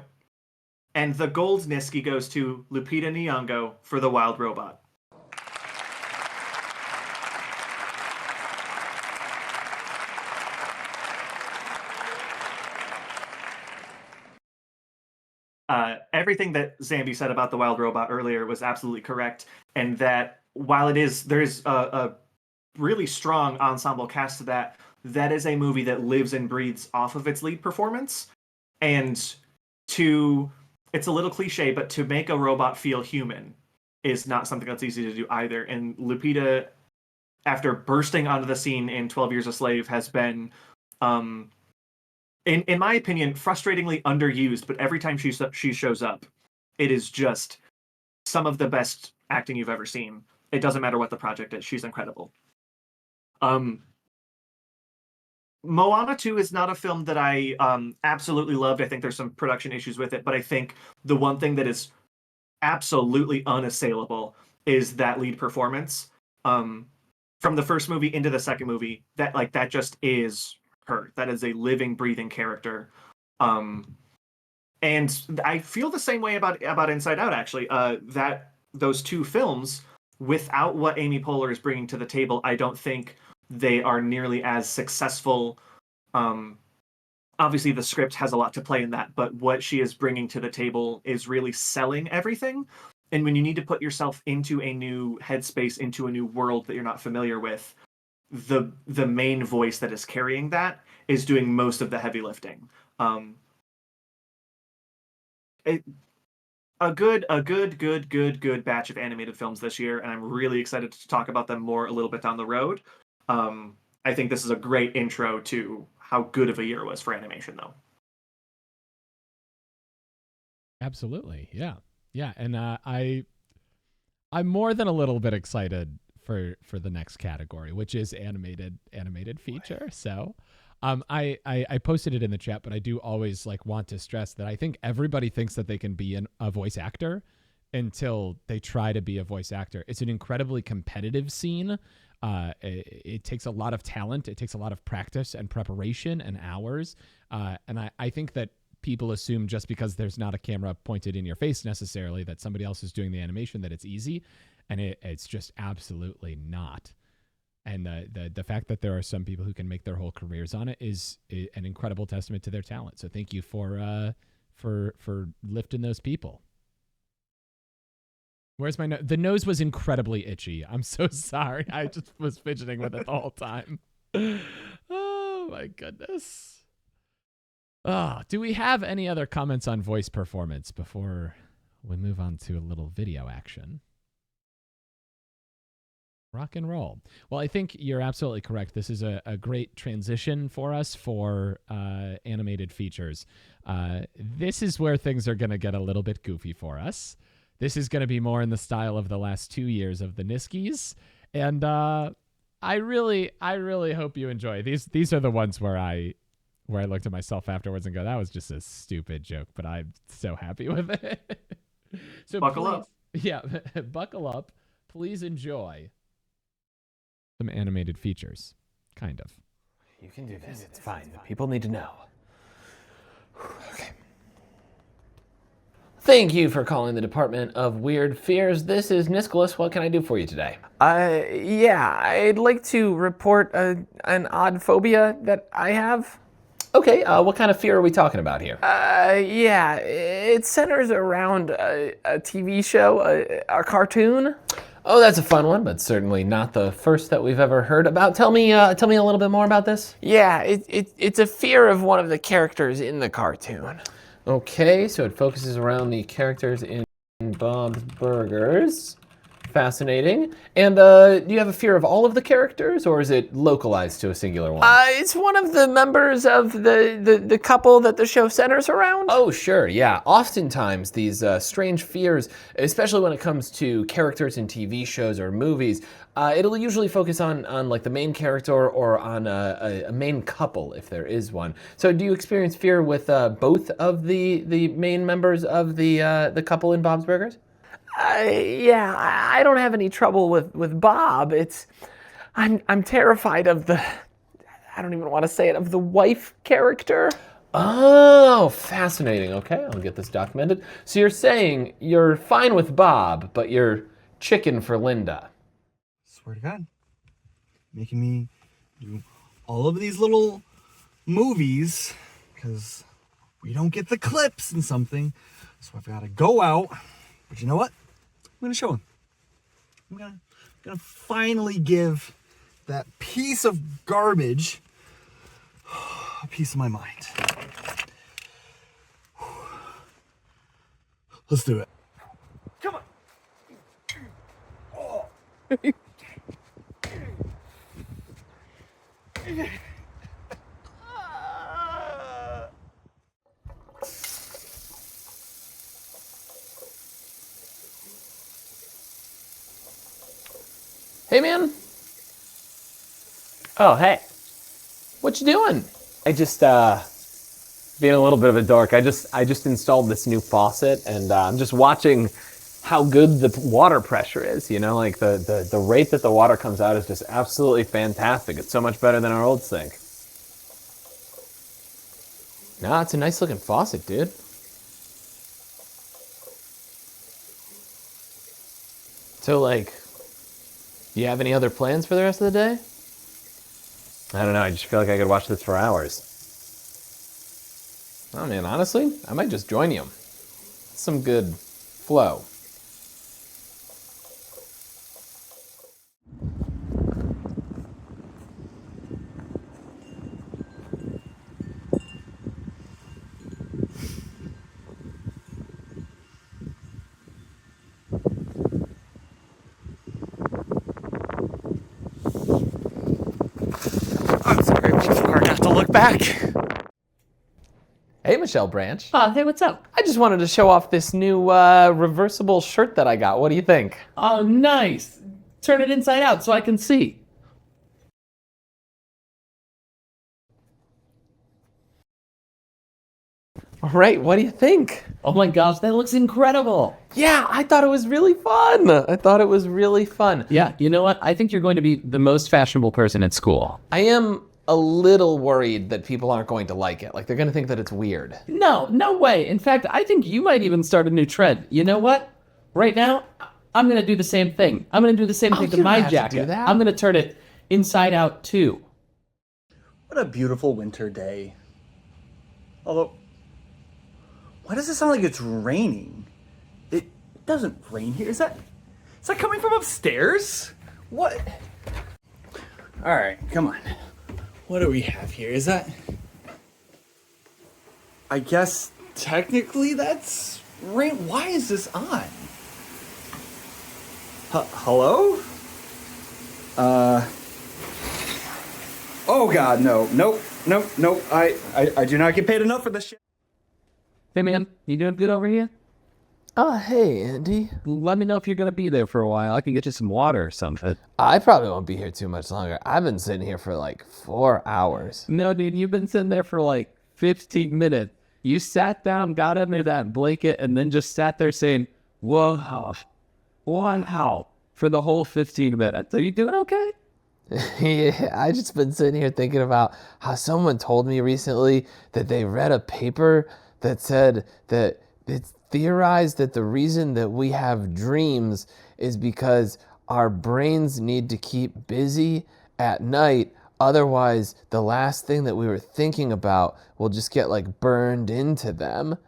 And the gold Niski goes to Lupita Nyong'o for The Wild Robot. Everything that Zambi said about The Wild Robot earlier was absolutely correct, and that while there's a really strong ensemble cast to that is a movie that lives and breathes off of its lead performance. And it's a little cliche, but to make a robot feel human is not something that's easy to do either. And Lupita, after bursting onto the scene in 12 Years a Slave, has been, in my opinion, frustratingly underused. But every time she shows up, it is just some of the best acting you've ever seen. It doesn't matter what the project is. She's incredible. Moana 2 is not a film that I absolutely loved. I think there's some production issues with it, but I think the one thing that is absolutely unassailable is that lead performance. From the first movie into the second movie, that just is her. That is a living, breathing character. And I feel the same way about Inside Out, actually. That those two films, without what Amy Poehler is bringing to the table, I don't think they are nearly as successful. Obviously, the script has a lot to play in that, but what she is bringing to the table is really selling everything. And when you need to put yourself into a new headspace, into a new world that you're not familiar with, the main voice that is carrying that is doing most of the heavy lifting. A good batch of animated films this year, and I'm really excited to talk about them more a little bit down the road. I think this is a great intro to how good of a year it was for animation, though. Absolutely, yeah, and I'm more than a little bit excited for the next category, which is animated feature. So, I posted it in the chat, but I do always want to stress that I think everybody thinks that they can be a voice actor until they try to be a voice actor. It's an incredibly competitive scene. It takes a lot of talent. It takes a lot of practice and preparation and hours. And I think that people assume just because there's not a camera pointed in your face necessarily that somebody else is doing the animation, that it's easy. And it's just absolutely not. And the fact that there are some people who can make their whole careers on it is an incredible testament to their talent. So thank you for lifting those people. Where's my nose? The nose was incredibly itchy. I'm so sorry. I just was fidgeting with it the whole time. Oh, my goodness. Oh, do we have any other comments on voice performance before we move on to a little video action? Rock and roll. Well, I think you're absolutely correct. This is a great transition for us for animated features. This is where things are going to get a little bit goofy for us. This is going to be more in the style of the last 2 years of the Niskies. And I really hope you enjoy. These are the ones where I looked at myself afterwards and go, that was just a stupid joke, but I'm so happy with it. So buckle up. Yeah, buckle up. Please enjoy some animated features. Kind of. You can do this. It's fine. The people need to know. Okay. Thank you for calling the Department of Weird Fears. This is Niskolas. What can I do for you today? Yeah, I'd like to report an odd phobia that I have. Okay, what kind of fear are we talking about here? Yeah, it centers around a TV show, a cartoon. Oh, that's a fun one, but certainly not the first that we've ever heard about. Tell me a little bit more about this. Yeah, it's a fear of one of the characters in the cartoon. Okay, so it focuses around the characters in Bob's Burgers. Fascinating. And do you have a fear of all of the characters, or is it localized to a singular one? It's one of the members of the couple that the show centers around. Oh, sure, yeah. Oftentimes, these strange fears, especially when it comes to characters in TV shows or movies, it'll usually focus on like the main character or on a main couple, if there is one. So do you experience fear with both of the main members of the couple in Bob's Burgers? Yeah, I don't have any trouble with Bob. I'm terrified of I don't even want to say it, of the wife character. Oh, fascinating. Okay, I'll get this documented. So you're saying you're fine with Bob, but you're chicken for Linda. Swear to God. Making me do all of these little movies because we don't get the clips and something. So I've got to go out. But you know what? I'm going to show him. I'm gonna finally give that piece of garbage a piece of my mind. Let's do it. Come on. Oh. Hey, man. Oh, hey. What you doing? I just, being a little bit of a dork, I just installed this new faucet, and I'm just watching how good the water pressure is, you know? Like, the rate that the water comes out is just absolutely fantastic. It's so much better than our old sink. Nah, it's a nice looking faucet, dude. So, like, do you have any other plans for the rest of the day? I don't know, I just feel like I could watch this for hours. Oh man, honestly, I might just join you. Some good flow. I'm sorry, it was hard not to look back. Hey, Michelle Branch. Oh, hey, what's up? I just wanted to show off this new reversible shirt that I got. What do you think? Oh, nice. Turn it inside out so I can see. All right, what do you think? Oh my gosh, that looks incredible. Yeah, I thought it was really fun. Yeah, you know what? I think you're going to be the most fashionable person at school. I am a little worried that people aren't going to like it. Like, they're going to think that it's weird. No way. In fact, I think you might even start a new trend. You know what? Right now, I'm going to do the same thing. I'm going to do the same thing to my jacket. do that. I'm going to turn it inside out too. What a beautiful winter day. Although, why does it sound like it's raining? It doesn't rain here. Is that coming from upstairs? What? All right, come on. What do we have here? Is that... I guess technically that's rain. Why is this on? Hello? Oh God, no. Nope. I do not get paid enough for this shit. Hey man, you doing good over here? Oh, hey, Andy. Let me know if you're going to be there for a while. I can get you some water or something. I probably won't be here too much longer. I've been sitting here for like 4 hours. No, dude, you've been sitting there for like 15 minutes. You sat down, got under that blanket, and then just sat there saying, whoa, wow, for the whole 15 minutes. Are you doing okay? Yeah, I just been sitting here thinking about how someone told me recently that they read a paper that said that it's theorized that the reason that we have dreams is because our brains need to keep busy at night. Otherwise, the last thing that we were thinking about will just get like burned into them.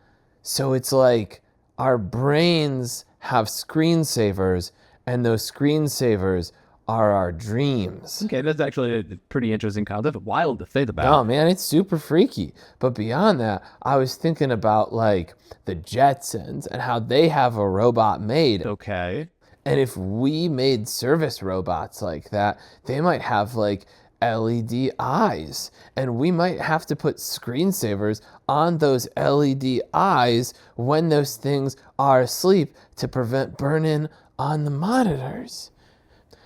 So it's like our brains have screensavers, and those screensavers are our dreams. Okay, that's actually a pretty interesting concept. Wild to think about. Oh man, it's super freaky. But beyond that, I was thinking about like the Jetsons and how they have a robot made. Okay. And if we made service robots like that, they might have like LED eyes. And we might have to put screensavers on those LED eyes when those things are asleep to prevent burn-in on the monitors.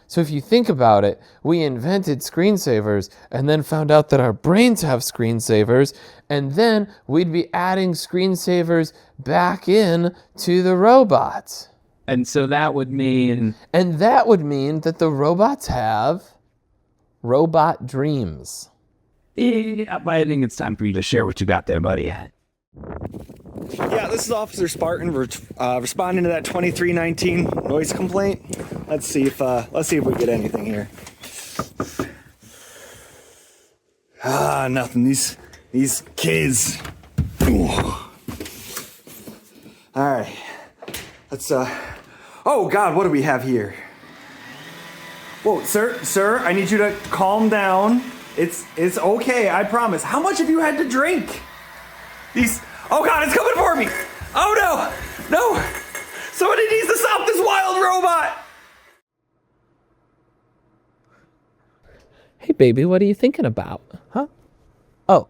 So if you think about it, we invented screensavers and then found out that our brains have screensavers, and then we'd be adding screensavers back in to the robots. And so that would mean... And that would mean that the robots have robot dreams. Yeah, but I think it's time for you to share what you got there, buddy. Yeah, this is Officer Spartan responding to that 2319 noise complaint. Let's see if we get anything here. Nothing. These kids. Ooh. All right. Let's oh God, what do we have here? Whoa, sir, I need you to calm down. It's okay, I promise. How much have you had to drink? Oh God, it's coming for me! Oh no! Somebody needs to stop this wild robot! Hey, baby, what are you thinking about? Huh? Oh,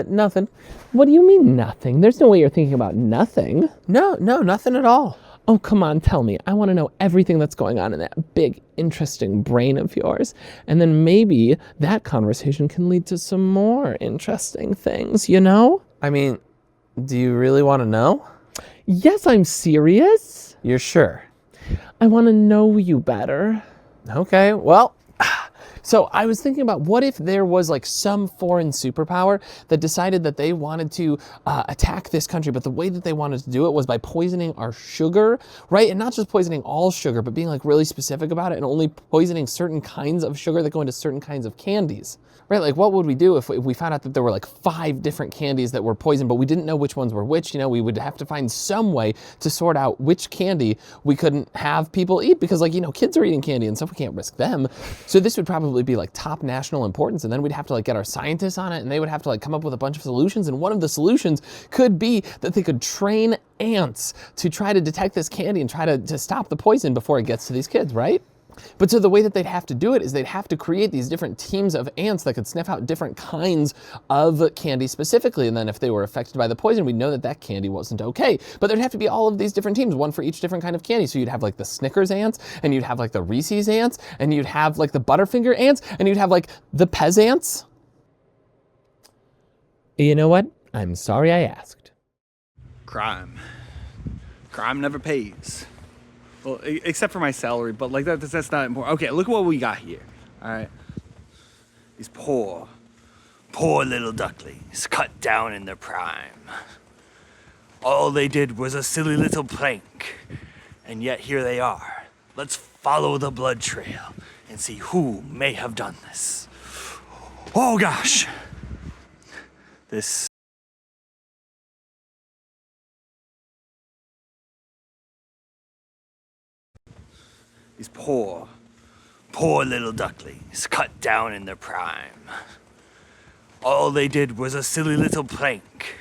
nothing. What do you mean, nothing? There's no way you're thinking about nothing. No, nothing at all. Oh, come on, tell me. I want to know everything that's going on in that big, interesting brain of yours. And then maybe that conversation can lead to some more interesting things, you know? I mean, do you really want to know? Yes, I'm serious. You're sure? I want to know you better. Okay, well... So I was thinking about what if there was like some foreign superpower that decided that they wanted to attack this country, but the way that they wanted to do it was by poisoning our sugar, right? And not just poisoning all sugar, but being like really specific about it and only poisoning certain kinds of sugar that go into certain kinds of candies, right? Like what would we do if we found out that there were like 5 different candies that were poisoned, but we didn't know which ones were which? You know, we would have to find some way to sort out which candy we couldn't have people eat because, like, you know, kids are eating candy and stuff, we can't risk them. So this would probably be like top national importance, and then we'd have to like get our scientists on it, and they would have to like come up with a bunch of solutions, and one of the solutions could be that they could train ants to try to detect this candy and try to stop the poison before it gets to these kids, right? But so the way that they'd have to do it is they'd have to create these different teams of ants that could sniff out different kinds of candy specifically. And then if they were affected by the poison, we'd know that that candy wasn't okay. But there'd have to be all of these different teams, one for each different kind of candy. So you'd have like the Snickers ants, and you'd have like the Reese's ants, and you'd have like the Butterfinger ants, and you'd have like the Pez ants. You know what? I'm sorry I asked. Crime never pays. Well, except for my salary, but like that's not important. Okay, look at what we got here. All right, these poor little ducklings cut down in their prime. All they did was a silly little prank, and yet here they are. Let's follow the blood trail and see who may have done this. Oh gosh, this. These poor little ducklings cut down in their prime. All they did was a silly little prank,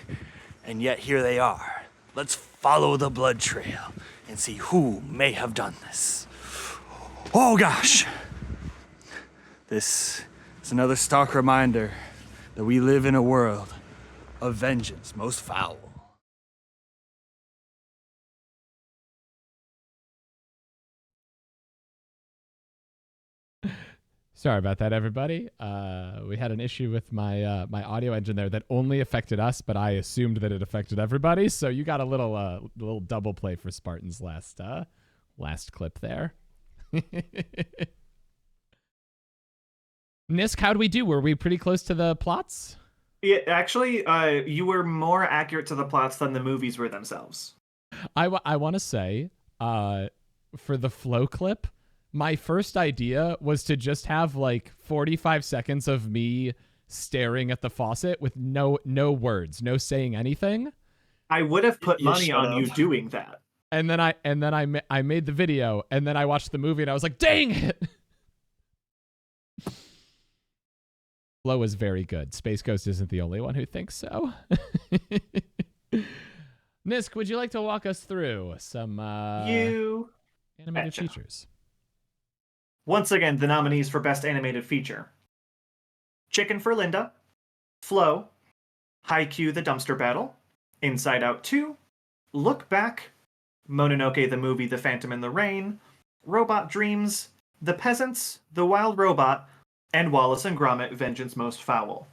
and yet here they are. Let's follow the blood trail and see who may have done this. Oh gosh! This is another stark reminder that we live in a world of vengeance most foul. Sorry about that, everybody. We had an issue with my my audio engine there that only affected us, but I assumed that it affected everybody. So you got a little double play for Spartan's last clip there. Nisk, how'd we do? Were we pretty close to the plots? Yeah, actually, you were more accurate to the plots than the movies were themselves. I want to say, for the flow clip, my first idea was to just have like 45 seconds of me staring at the faucet with no words, no saying anything. I would have put money on you doing that. And then I made the video, and then I watched the movie, and I was like, dang it! Flow is very good. Space Ghost isn't the only one who thinks so. Nisk, would you like to walk us through some animated features? Once again, the nominees for Best Animated Feature: Chicken for Linda, Flow, Haikyuu the Dumpster Battle, Inside Out 2, Look Back, Mononoke the Movie The Phantom in the Rain, Robot Dreams, The Peasants, The Wild Robot, and Wallace and Gromit: Vengeance Most Foul.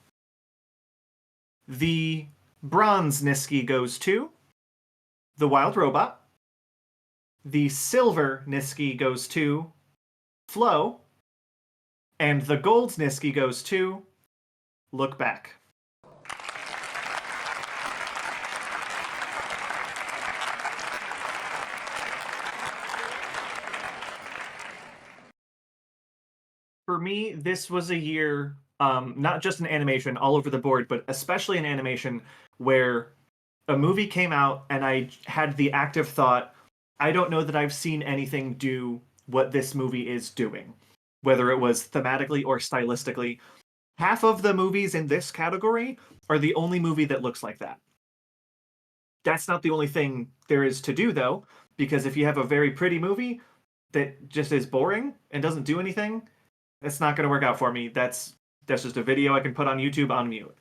The Bronze Niski goes to The Wild Robot. The Silver Niski goes to Flow. And the Gold Niski goes to Look Back. For me, this was a year, not just in animation, all over the board, but especially in animation, where a movie came out and I had the active thought, I don't know that I've seen anything do what this movie is doing, whether it was thematically or stylistically. Half of the movies in this category are the only movie that looks like that. That's not the only thing there is to do, though, because if you have a very pretty movie that just is boring and doesn't do anything, it's not going to work out for me. That's just a video I can put on YouTube on mute.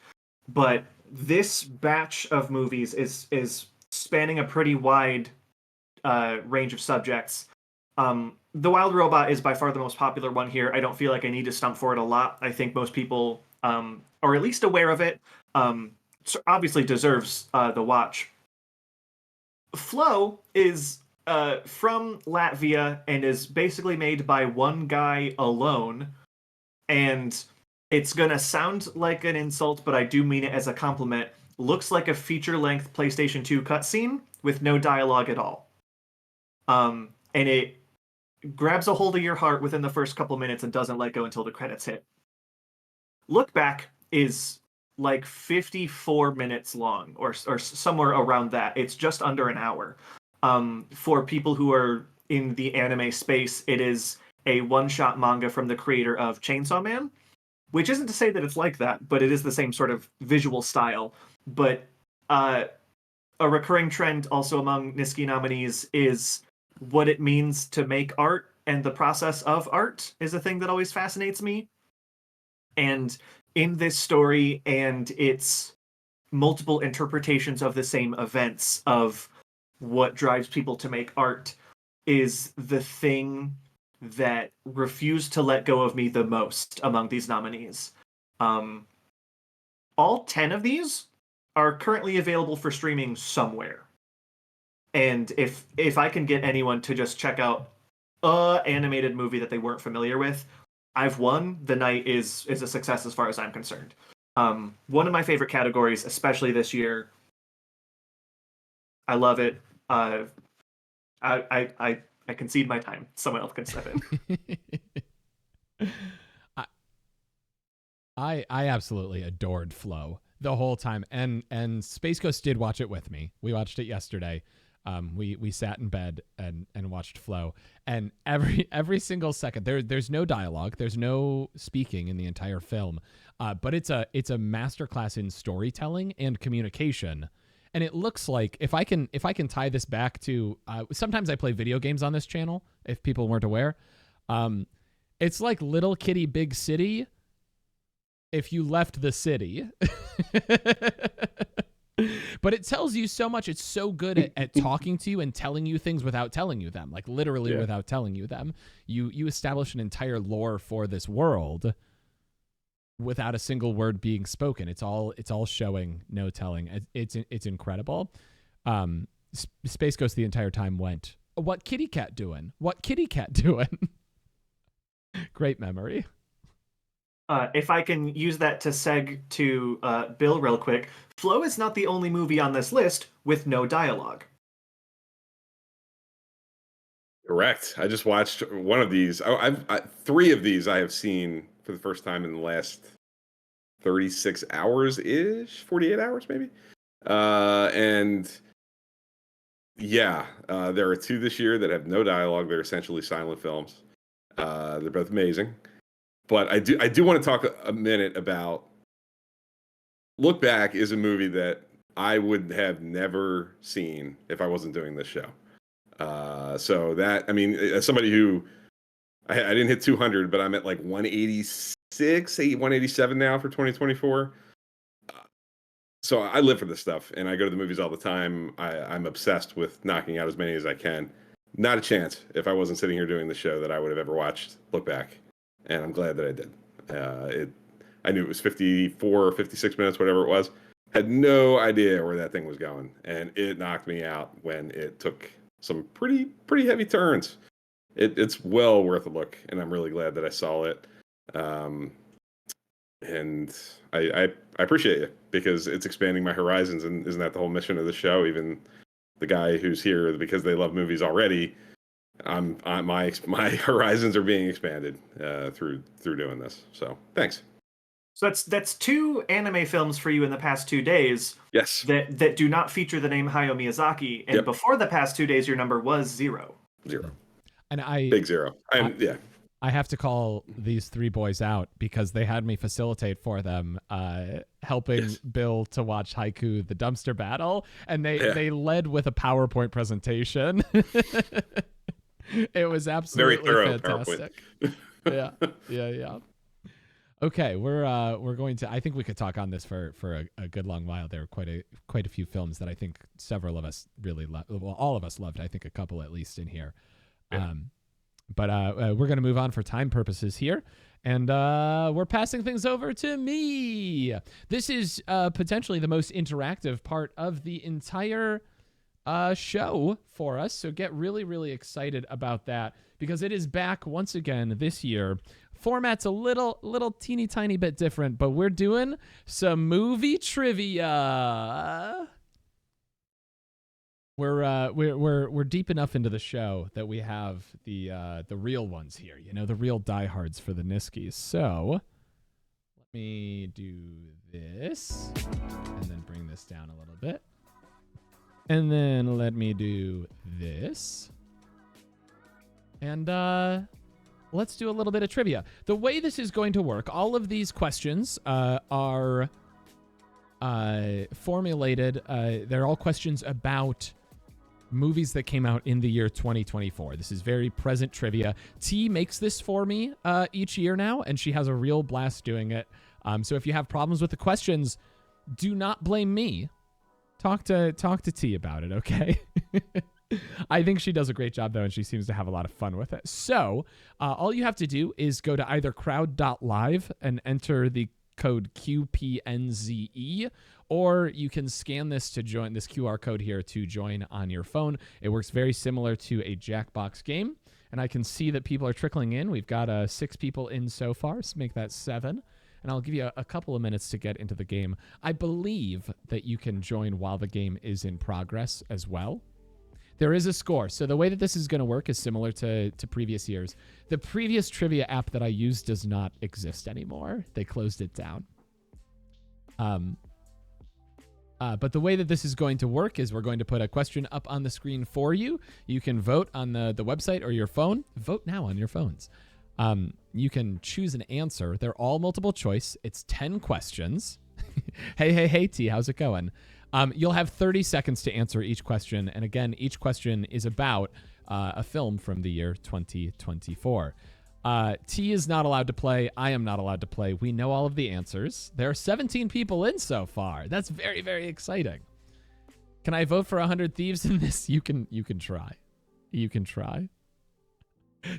But this batch of movies is spanning a pretty wide range of subjects. The Wild Robot is by far the most popular one here. I don't feel like I need to stump for it a lot. I think most people are at least aware of it. So obviously deserves the watch. Flow is from Latvia and is basically made by one guy alone. And it's going to sound like an insult, but I do mean it as a compliment. Looks like a feature-length PlayStation 2 cutscene with no dialogue at all. And it grabs a hold of your heart within the first couple minutes and doesn't let go until the credits hit. Look Back is like 54 minutes long or somewhere around that. It's just under an hour. For people who are in the anime space, it is a one-shot manga from the creator of Chainsaw Man, which isn't to say that it's like that, but it is the same sort of visual style. But a recurring trend also among Niski nominees is what it means to make art, and the process of art is a thing that always fascinates me. And in this story and its multiple interpretations of the same events of what drives people to make art is the thing that refused to let go of me the most among these nominees. All 10 of these are currently available for streaming somewhere. And if I can get anyone to just check out a animated movie that they weren't familiar with, I've won. The night is a success as far as I'm concerned. One of my favorite categories, especially this year. I love it. I concede my time. Someone else can step in. I absolutely adored Flow the whole time, and Space Ghost did watch it with me. We watched it yesterday. We sat in bed and watched Flow, and every single second there's no dialogue, there's no speaking in the entire film, but it's a masterclass in storytelling and communication. And it looks like if I can tie this back to sometimes I play video games on this channel, if people weren't aware, it's like Little Kitty Big City if you left the city. But it tells you so much. It's so good at talking to you and telling you things without telling you them, like literally without telling you them. You establish an entire lore for this world without a single word being spoken. It's all showing, no telling. It's incredible. Space Ghost the entire time went, "What kitty cat doing? What kitty cat doing?" Great memory. If I can use that to seg to Bill real quick, Flow is not the only movie on this list with no dialogue. Correct. I just watched one of these. I've 3 of these I have seen for the first time in the last 36 hours ish, 48 hours maybe. And yeah, there are 2 this year that have no dialogue. They're essentially silent films. They're both amazing. But I do want to talk a minute about Look Back is a movie that I would have never seen if I wasn't doing this show. So that, I mean, as somebody who, I didn't hit 200, but I'm at like 187 now for 2024. So I live for this stuff, and I go to the movies all the time. I'm obsessed with knocking out as many as I can. Not a chance, if I wasn't sitting here doing the show, that I would have ever watched Look Back. And I'm glad that I did. I knew it was 54 or 56 minutes, whatever it was. Had no idea where that thing was going, and it knocked me out when it took some pretty heavy turns. It's well worth a look, and I'm really glad that I saw it. and I appreciate you because it's expanding my horizons, and isn't that the whole mission of the show? Even the guy who's here because they love movies already, my horizons are being expanded through doing this. So thanks. So that's 2 anime films for you in the past 2 days. Yes. That do not feature the name Hayao Miyazaki, and Yep. before the past 2 days, your number was 0. And Big 0. I have to call these 3 boys out because they had me facilitate for them, helping Bill to watch Haiku the Dumpster Battle, and they led with a PowerPoint presentation. It was absolutely very thorough fantastic. PowerPoint. Yeah. Okay, we're going to. I think we could talk on this for a good long while. There are quite a few films that I think several of us really loved. Well, all of us loved. I think a couple at least in here. Yeah. But we're going to move on for time purposes here. And we're passing things over to me. This is potentially the most interactive part of the entire show for us. So get really, really excited about that because it is back once again this year. Format's a little teeny tiny bit different, but we're doing some movie trivia. We're deep enough into the show that we have the real ones here, the real diehards for the Niskies. So let me do this and then bring this down a little bit. And then let me do this. And let's do a little bit of trivia. The way this is going to work, all of these questions are formulated. They're all questions about movies that came out in the year 2024. This is very present trivia. T makes this for me each year now, and she has a real blast doing it. So if you have problems with the questions, do not blame me. Talk to T about it, okay? I think she does a great job, though, and she seems to have a lot of fun with it. So all you have to do is go to either crowd.live and enter the code QPNZE, or you can scan this to join this QR code here to join on your phone. It works very similar to a Jackbox game, and I can see that people are trickling in. We've got 6 people in so far, so make that 7. And I'll give you a couple of minutes to get into the game. I believe that you can join while the game is in progress as well. There is a score. So the way that this is going to work is similar to previous years. The previous trivia app that I used does not exist anymore. They closed it down. But the way that this is going to work is we're going to put a question up on the screen for you. You can vote on the website or your phone. Vote now on your phones. You can choose an answer. They're all multiple choice. It's 10 questions. Hey, T, how's it going? You'll have 30 seconds to answer each question. And again, each question is about a film from the year 2024. T is not allowed to play. I am not allowed to play. We know all of the answers. There are 17 people in so far. That's very, very exciting. Can I vote for 100 Thieves in this? You can try. You can try.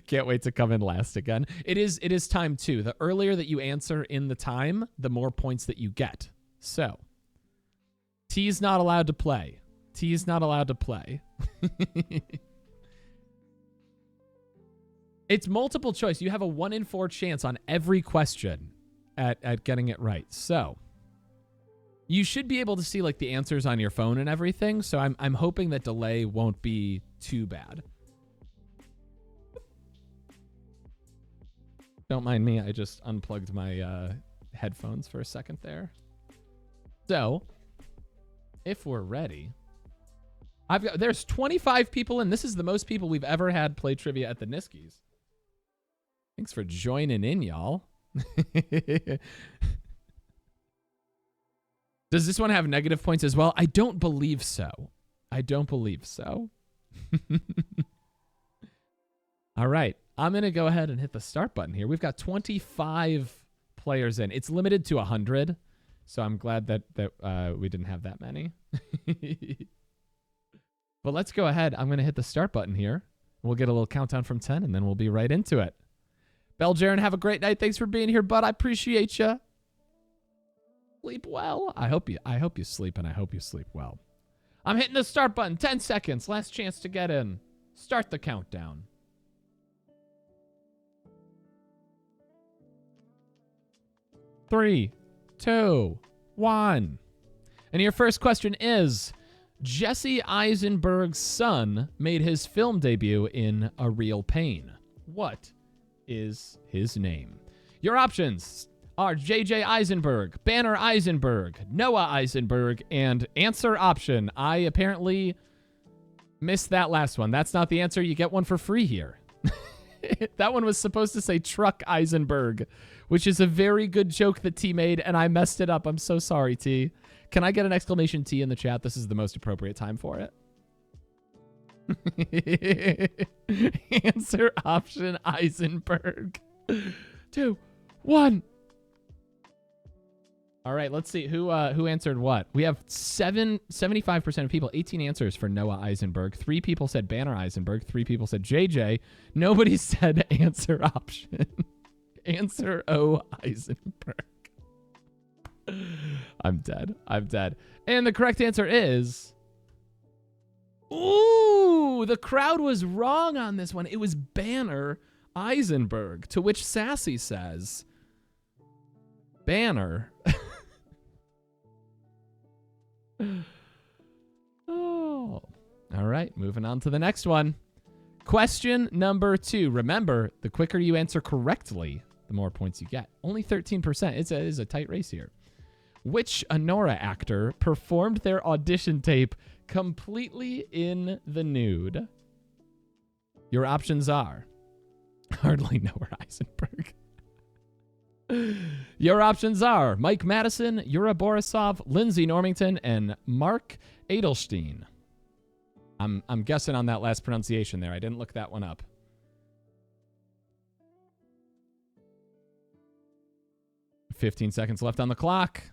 Can't wait to come in last again. It is time too. The earlier that you answer in the time, the more points that you get. So T's not allowed to play. T's not allowed to play. It's multiple choice. You have a 1 in 4 chance on every question at getting it right. So you should be able to see like the answers on your phone and everything. So I'm hoping that delay won't be too bad. Don't mind me. I just unplugged my headphones for a second there. So if we're ready, there's 25 people in. This is the most people we've ever had play trivia at the Niskies. Thanks for joining in, y'all. Does this one have negative points as well? I don't believe so. I don't believe so. All right. I'm going to go ahead and hit the start button here. We've got 25 players in. It's limited to 100, so I'm glad that we didn't have that many. But let's go ahead. I'm going to hit the start button here. We'll get a little countdown from 10, and then we'll be right into it. Beljarin, have a great night. Thanks for being here, bud. I appreciate you. Sleep well. I hope you sleep, and I hope you sleep well. I'm hitting the start button. 10 seconds. Last chance to get in. Start the countdown. 3, 2, 1. And your first question is, Jesse Eisenberg's son made his film debut in A Real Pain. What is his name? Your options are J.J. Eisenberg, Banner Eisenberg, Noah Eisenberg, and answer option. I apparently missed that last one. That's not the answer. You get one for free here. That one was supposed to say Truck Eisenberg, which is a very good joke that T made, and I messed it up. I'm so sorry, T. Can I get an exclamation T in the chat? This is the most appropriate time for it. Answer option Eisenberg. 2, 1. All right, let's see who answered what. We have 75% of people, 18 answers for Noah Eisenberg. 3 people said Banner Eisenberg. 3 people said JJ. Nobody said answer option. Answer O Eisenberg. I'm dead. And the correct answer is... Ooh, the crowd was wrong on this one. It was Banner Eisenberg, to which Sassy says, Banner. Oh. All right, moving on to the next one. Question number 2. Remember, the quicker you answer correctly, the more points you get. Only 13%. It is a tight race here. Which Anora actor performed their audition tape completely in the nude? Your options are hardly Noah Eisenberg. Your options are Mike Madison, Yura Borisov, Lindsay Normington, and Mark Edelstein. I'm guessing on that last pronunciation there. I didn't look that one up. $15 seconds left on the clock.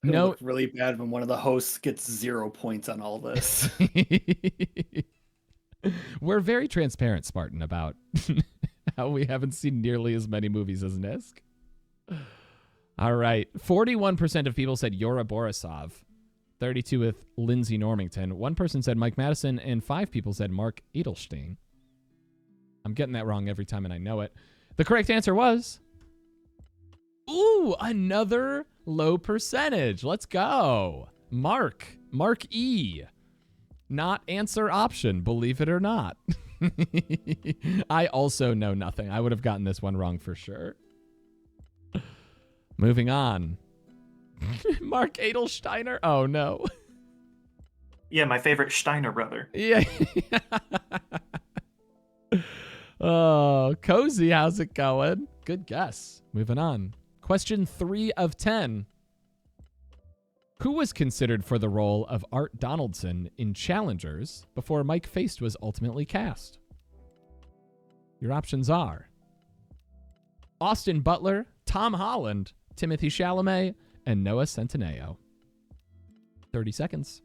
No, look really bad when one of the hosts gets 0 points on all this. We're very transparent, Spartan, about how we haven't seen nearly as many movies as Nisk. All right. 41% of people said Yura Borisov. 32 with Lindsay Normington. 1 person said Mike Madison, and 5 people said Mark Edelstein. I'm getting that wrong every time, and I know it. The correct answer was... Ooh, another low percentage. Let's go. Mark E. Not answer option, believe it or not. I also know nothing. I would have gotten this one wrong for sure. Moving on. Mark Edelsteiner? Oh, no. Yeah, my favorite Steiner brother. Yeah. Oh, Cozy, how's it going? Good guess. Moving on. Question 3 of 10. Who was considered for the role of Art Donaldson in Challengers before Mike Feist was ultimately cast? Your options are Austin Butler, Tom Holland, Timothy Chalamet, and Noah Centineo. 30 seconds.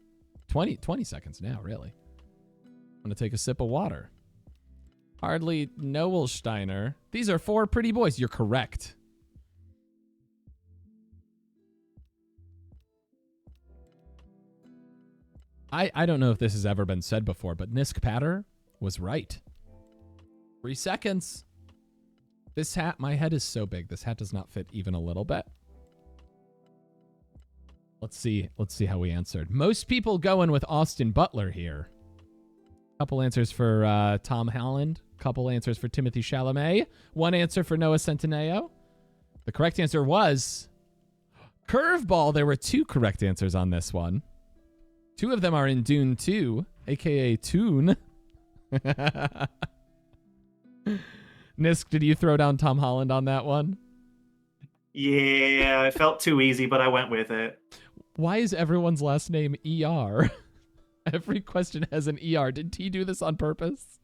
20 seconds now, really. I'm going to take a sip of water. Hardly Noel Steiner. These are 4 pretty boys. You're correct. I don't know if this has ever been said before, but Nisk Patter was right. 3 seconds. This hat, my head is so big. This hat does not fit even a little bit. Let's see how we answered. Most people going with Austin Butler here. Couple answers for Tom Holland. Couple answers for Timothy Chalamet. 1 answer for Noah Centineo. The correct answer was curveball. There were 2 correct answers on this one. 2 of them are in Dune 2, aka Toon. Nisk, did you throw down Tom Holland on that one? Yeah, it felt too easy, but I went with it. Why is everyone's last name ER? Every question has an ER. Did T do this on purpose?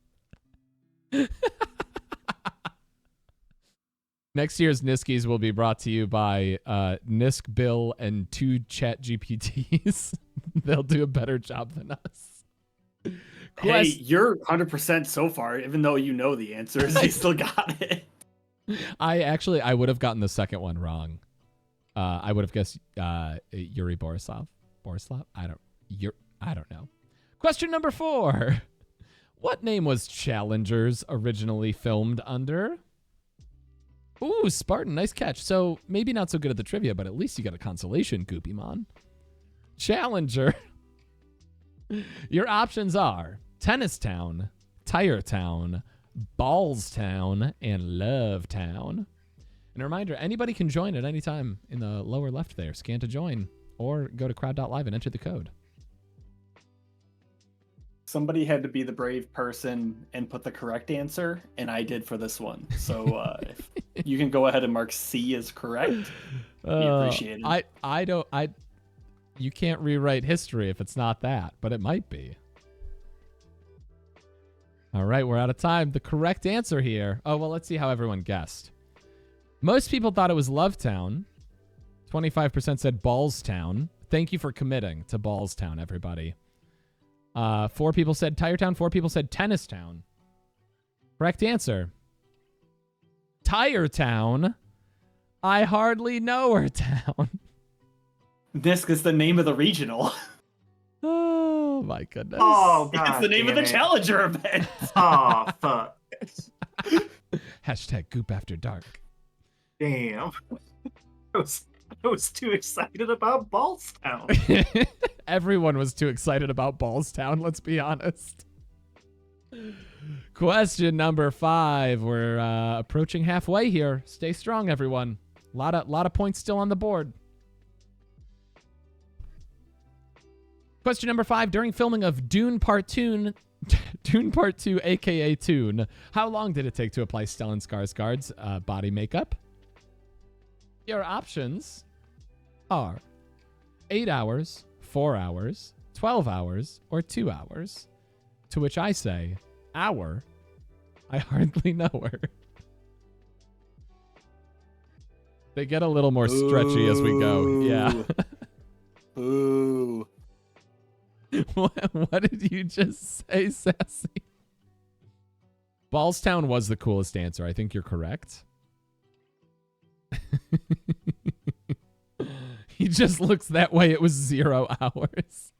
Next year's Niskies will be brought to you by Nisk, Bill, and 2 chat GPTs. They'll do a better job than us. Hey, you're 100% so far, even though you know the answers. You still got it. I would have gotten the second one wrong. I would have guessed Yuri Borislav. I don't know. Question number 4. What name was Challengers originally filmed under? Ooh, Spartan, nice catch. So maybe not so good at the trivia, but at least you got a consolation, Goopymon. Challenger. Your options are Tennis Town, Tire Town, Balls Town, and Love Town. And a reminder, anybody can join at any time in the lower left there. Scan to join or go to crowd.live and enter the code. Somebody had to be the brave person and put the correct answer, and I did for this one. So if you can go ahead and mark C as correct, we appreciate it. You can't rewrite history if it's not that, but it might be. All right, we're out of time. The correct answer here. Oh, well, let's see how everyone guessed. Most people thought it was Love Town. 25% said Balls Town. Thank you for committing to Balls Town, everybody. 4 people said Tire Town. 4 people said Tennis Town. Correct answer. Tire Town. I hardly know her town. Disc is the name of the regional. Oh my goodness. Oh, God. It's the name of the Challenger event. Oh, fuck. Hashtag Goop After Dark. Damn. I was too excited about Ballstown. Everyone was too excited about Ballstown, let's be honest. Question number 5. We're approaching halfway here. Stay strong, everyone. Lot of points still on the board. Question number 5. During filming of Dune Part 2, aka Toon, how long did it take to apply Stellan Skarsgård's body makeup? Your options are 8 hours, 4 hours, 12 hours, or 2 hours. To which I say, hour. I hardly know her. They get a little more stretchy as we go. Yeah. Ooh. What did you just say, Sassy? Ballstown was the coolest answer. I think you're correct. He just looks that way. It was 0 hours.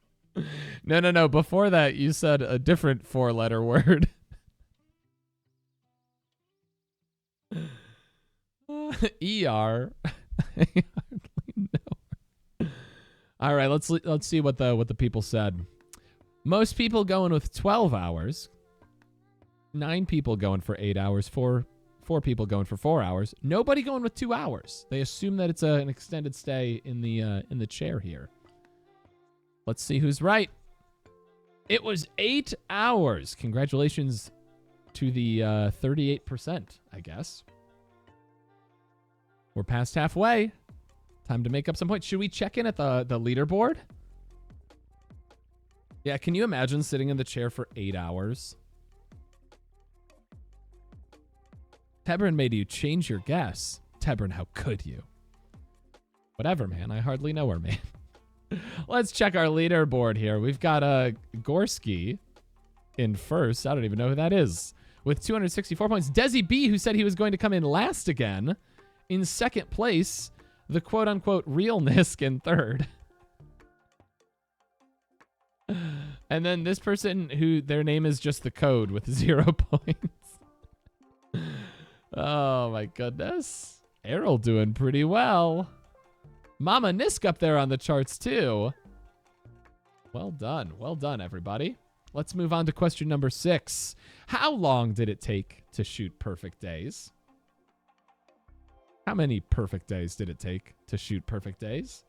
No. Before that, you said a different 4-letter word. ER. I hardly know. All right, let's see what the people said. Most people going with 12 hours. 9 people going for 8 hours. 4 people going for 4 hours. Nobody going with 2 hours. They assume that it's an extended stay in the chair here. Let's see who's right. It was 8 hours. Congratulations to the 38%, I guess. We're past halfway. Time to make up some points. Should we check in at the leaderboard? Yeah, can you imagine sitting in the chair for 8 hours? Tebron made you change your guess. Tebron, how could you? Whatever, man. I hardly know her, man. Let's check our leaderboard here. We've got Gorski in first. I don't even know who that is. With 264 points. Desi B, who said he was going to come in last again. In second place, the quote-unquote real Nisk in third. And then this person who their name is just the code with 0 points. Oh my goodness. Errol doing pretty well. Mama Nisk up there on the charts too. Well done. Well done, everybody. Let's move on to question number 6. How long did it take to shoot Perfect Days? How many perfect days did it take to shoot Perfect Days?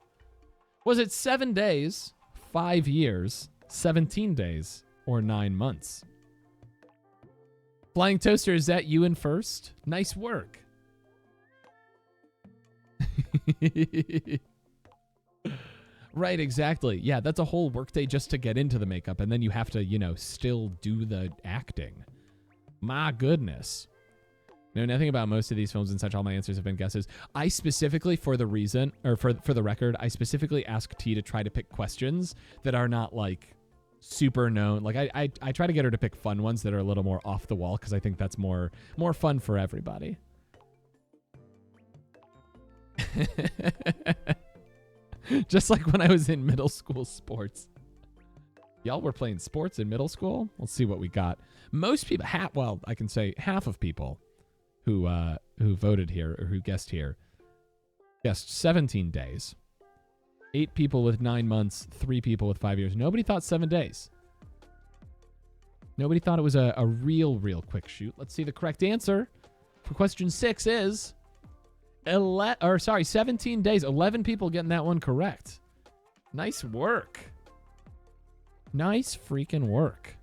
Was it 7 days, 5 years, 17 days, or 9 months? Flying Toaster, is that you in first? Nice work. Right, exactly. Yeah, that's a whole workday just to get into the makeup, and then you have to, still do the acting. My goodness. Know nothing about most of these films and such. All my answers have been guesses. I specifically, for the record, I specifically ask T to try to pick questions that are not like super known. Like I try to get her to pick fun ones that are a little more off the wall because I think that's more fun for everybody. Just like when I was in middle school sports. Y'all were playing sports in middle school? Let's see what we got. Most people, I can say half of people who voted here or who guessed here guessed 17 days. 8 people with 9 months, 3 people with 5 years. Nobody thought 7 days. Nobody thought it was a real quick shoot. Let's see the correct answer for question 6 is 17 days. 11 people getting that one correct. Nice work. Nice freaking work.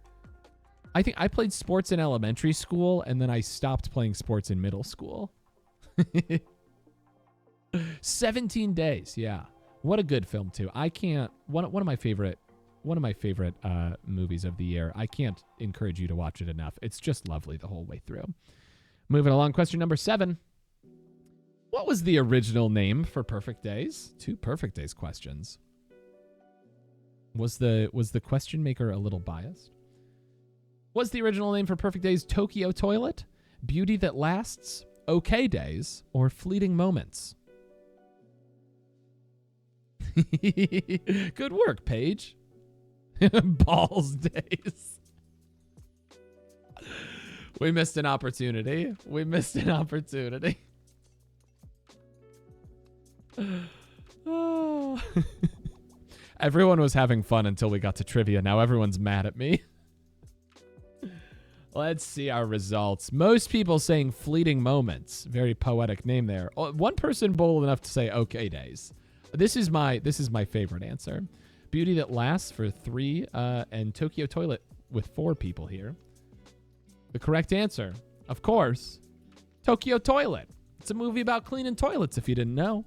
I think I played sports in elementary school, and then I stopped playing sports in middle school. 17 days, yeah. What a good film too. I can't. One of my favorite movies of the year. I can't encourage you to watch it enough. It's just lovely the whole way through. Moving along, question number 7. What was the original name for Perfect Days? 2 Perfect Days questions. Was the question maker a little biased? Was the original name for Perfect Days Tokyo Toilet, Beauty That Lasts, Okay Days, or Fleeting Moments? Good work, Paige. Balls Days. We missed an opportunity. Oh. Everyone was having fun until we got to trivia. Now everyone's mad at me. Let's see our results. Most people saying Fleeting Moments. Very poetic name there. One person bold enough to say Okay Days. This is my favorite answer. Beauty That Lasts for 3, and Tokyo Toilet with 4 people here. The correct answer, of course, Tokyo Toilet. It's a movie about cleaning toilets, if you didn't know.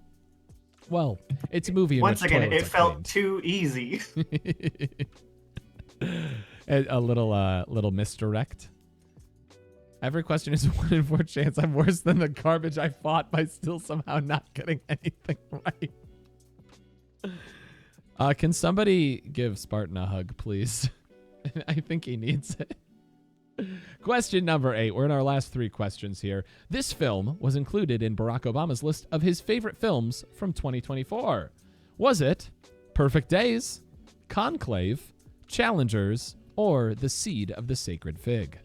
Well, it's a movie in Once which again, toilets it are felt cleaned. too easy. A little misdirect. Every question is a 1 in 4 chance. I'm worse than the garbage I fought by still somehow not getting anything right. Can somebody give Spartan a hug, please? I think he needs it. Question number 8. We're in our last 3 questions here. This film was included in Barack Obama's list of his favorite films from 2024. Was it Perfect Days, Conclave, Challengers, or The Seed of the Sacred Fig?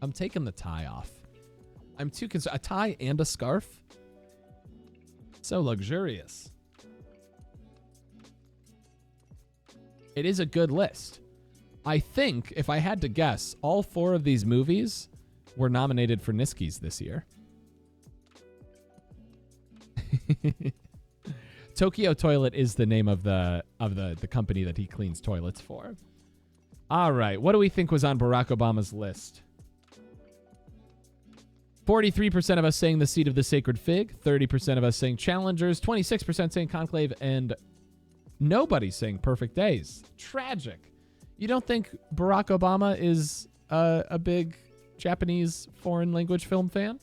I'm taking the tie off. I'm too concerned. A tie and a scarf? So luxurious. It is a good list. I think, if I had to guess, all 4 of these movies were nominated for Niskies this year. Tokyo Toilet is the name of the company that he cleans toilets for. All right, what do we think was on Barack Obama's list? 43% of us saying The Seed of the Sacred Fig, 30% of us saying Challengers, 26% saying Conclave, and nobody saying Perfect Days. Tragic. You don't think Barack Obama is a big Japanese foreign language film fan?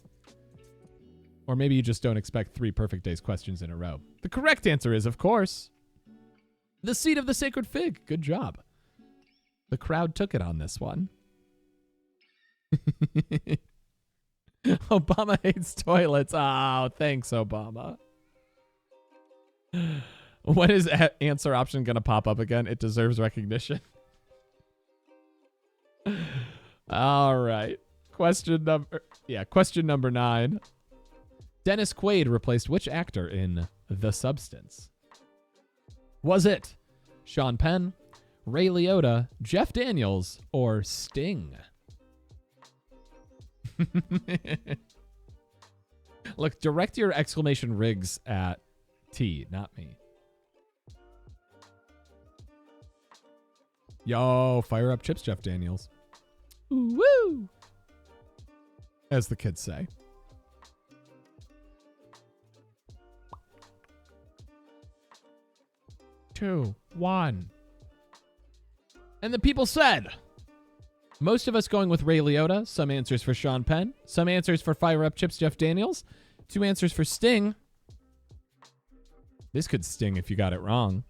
Or maybe you just don't expect 3 Perfect Days questions in a row. The correct answer is, of course, The Seed of the Sacred Fig. Good job. The crowd took it on this one. Obama hates toilets. Oh, thanks, Obama. When is answer option going to pop up again? It deserves recognition. All right. Question number 9. Dennis Quaid replaced which actor in The Substance? Was it Sean Penn, Ray Liotta, Jeff Daniels, or Sting? Look, direct your exclamation rigs at T, not me. Yo, fire up chips, Jeff Daniels. Ooh, woo! As the kids say. Two, one. And the people said, most of us going with Ray Liotta, some answers for Sean Penn, some answers for Fire Up Chips Jeff Daniels, 2 answers for Sting. This could sting if you got it wrong.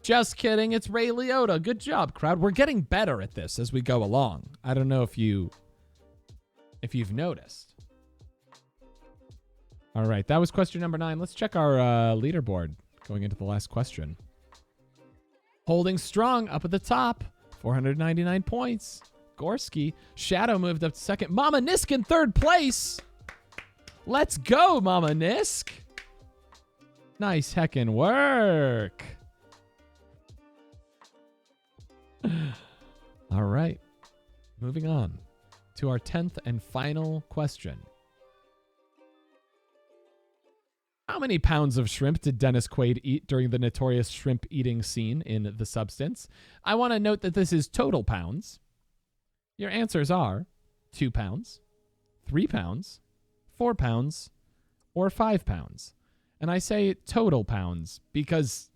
Just kidding, it's Ray Liotta. Good job, crowd. We're getting better at this as we go along. I don't know if you've noticed. All right, that was question number 9. Let's check our leaderboard going into the last question. Holding strong up at the top, 499 points. Gorski. Shadow moved up to second. Mama Nisk in third place. Let's go, Mama Nisk. Nice heckin' work. All right. Moving on to our 10th and final question. How many pounds of shrimp did Dennis Quaid eat during the notorious shrimp eating scene in The Substance? I want to note that this is total pounds. Your answers are 2 pounds, 3 pounds, 4 pounds, or 5 pounds. And I say total pounds because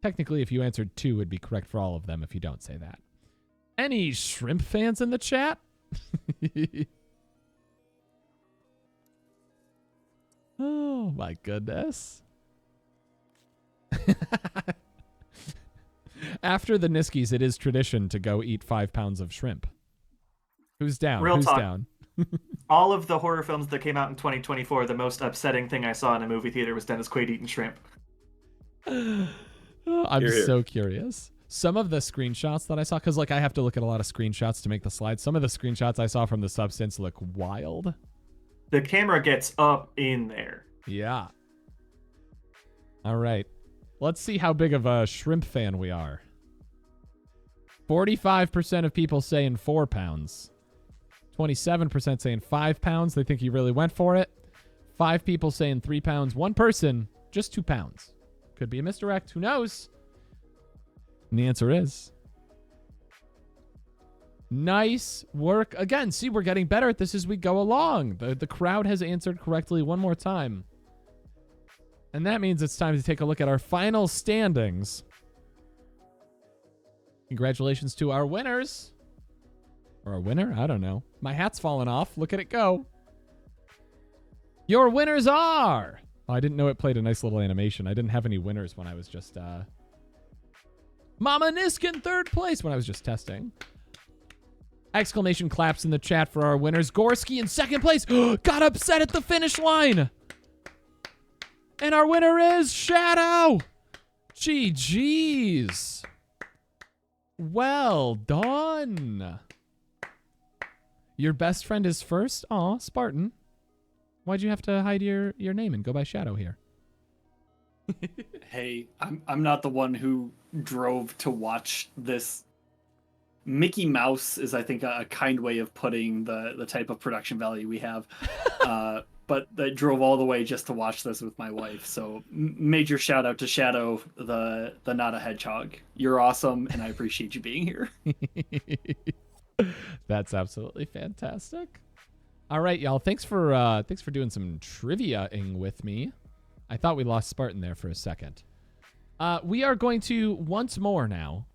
technically if you answered 2, it would be correct for all of them if you don't say that. Any shrimp fans in the chat? Oh my goodness. After the Niskies, it is tradition to go eat 5 pounds of shrimp. Who's down? Real Who's talk. down? All of the horror films that came out in 2024, the most upsetting thing I saw in a movie theater was Dennis Quaid eating shrimp. I'm Here. so curious. Some of the screenshots that I saw, because like I have to look at a lot of screenshots to make the slides. Some of the screenshots I saw from The Substance look wild. The camera gets up in there. Yeah. All right. Let's see how big of a shrimp fan we are. 45% of people saying 4 pounds. 27% saying 5 pounds. They think he really went for it. 5 people saying 3 pounds. 1 person, just 2 pounds. Could be a misdirect. Who knows? And the answer is... Nice work. Again, see, we're getting better at this as we go along. The crowd has answered correctly one more time. And that means it's time to take a look at our final standings. Congratulations to our winners. Or a winner? I don't know. My hat's fallen off. Look at it go. Your winners are... Oh, I didn't know it played a nice little animation. I didn't have any winners when I was just... Mama Nisk in third place when I was just testing. Exclamation claps in the chat for our winners. Gorski in second place. Got upset at the finish line. And our winner is Shadow. GG's. Well done. Your best friend is first. Aw, Spartan. Why'd you have to hide your name and go by Shadow here? Hey, I'm not the one who drove to watch this. Mickey Mouse is, I think, a kind way of putting the type of production value we have. But I drove all the way just to watch this with my wife. So major shout out to Shadow, the not a hedgehog. You're awesome, and I appreciate you being here. That's absolutely fantastic. All right, y'all. Thanks for doing some trivia-ing with me. I thought we lost Spartan there for a second. We are going to once more now,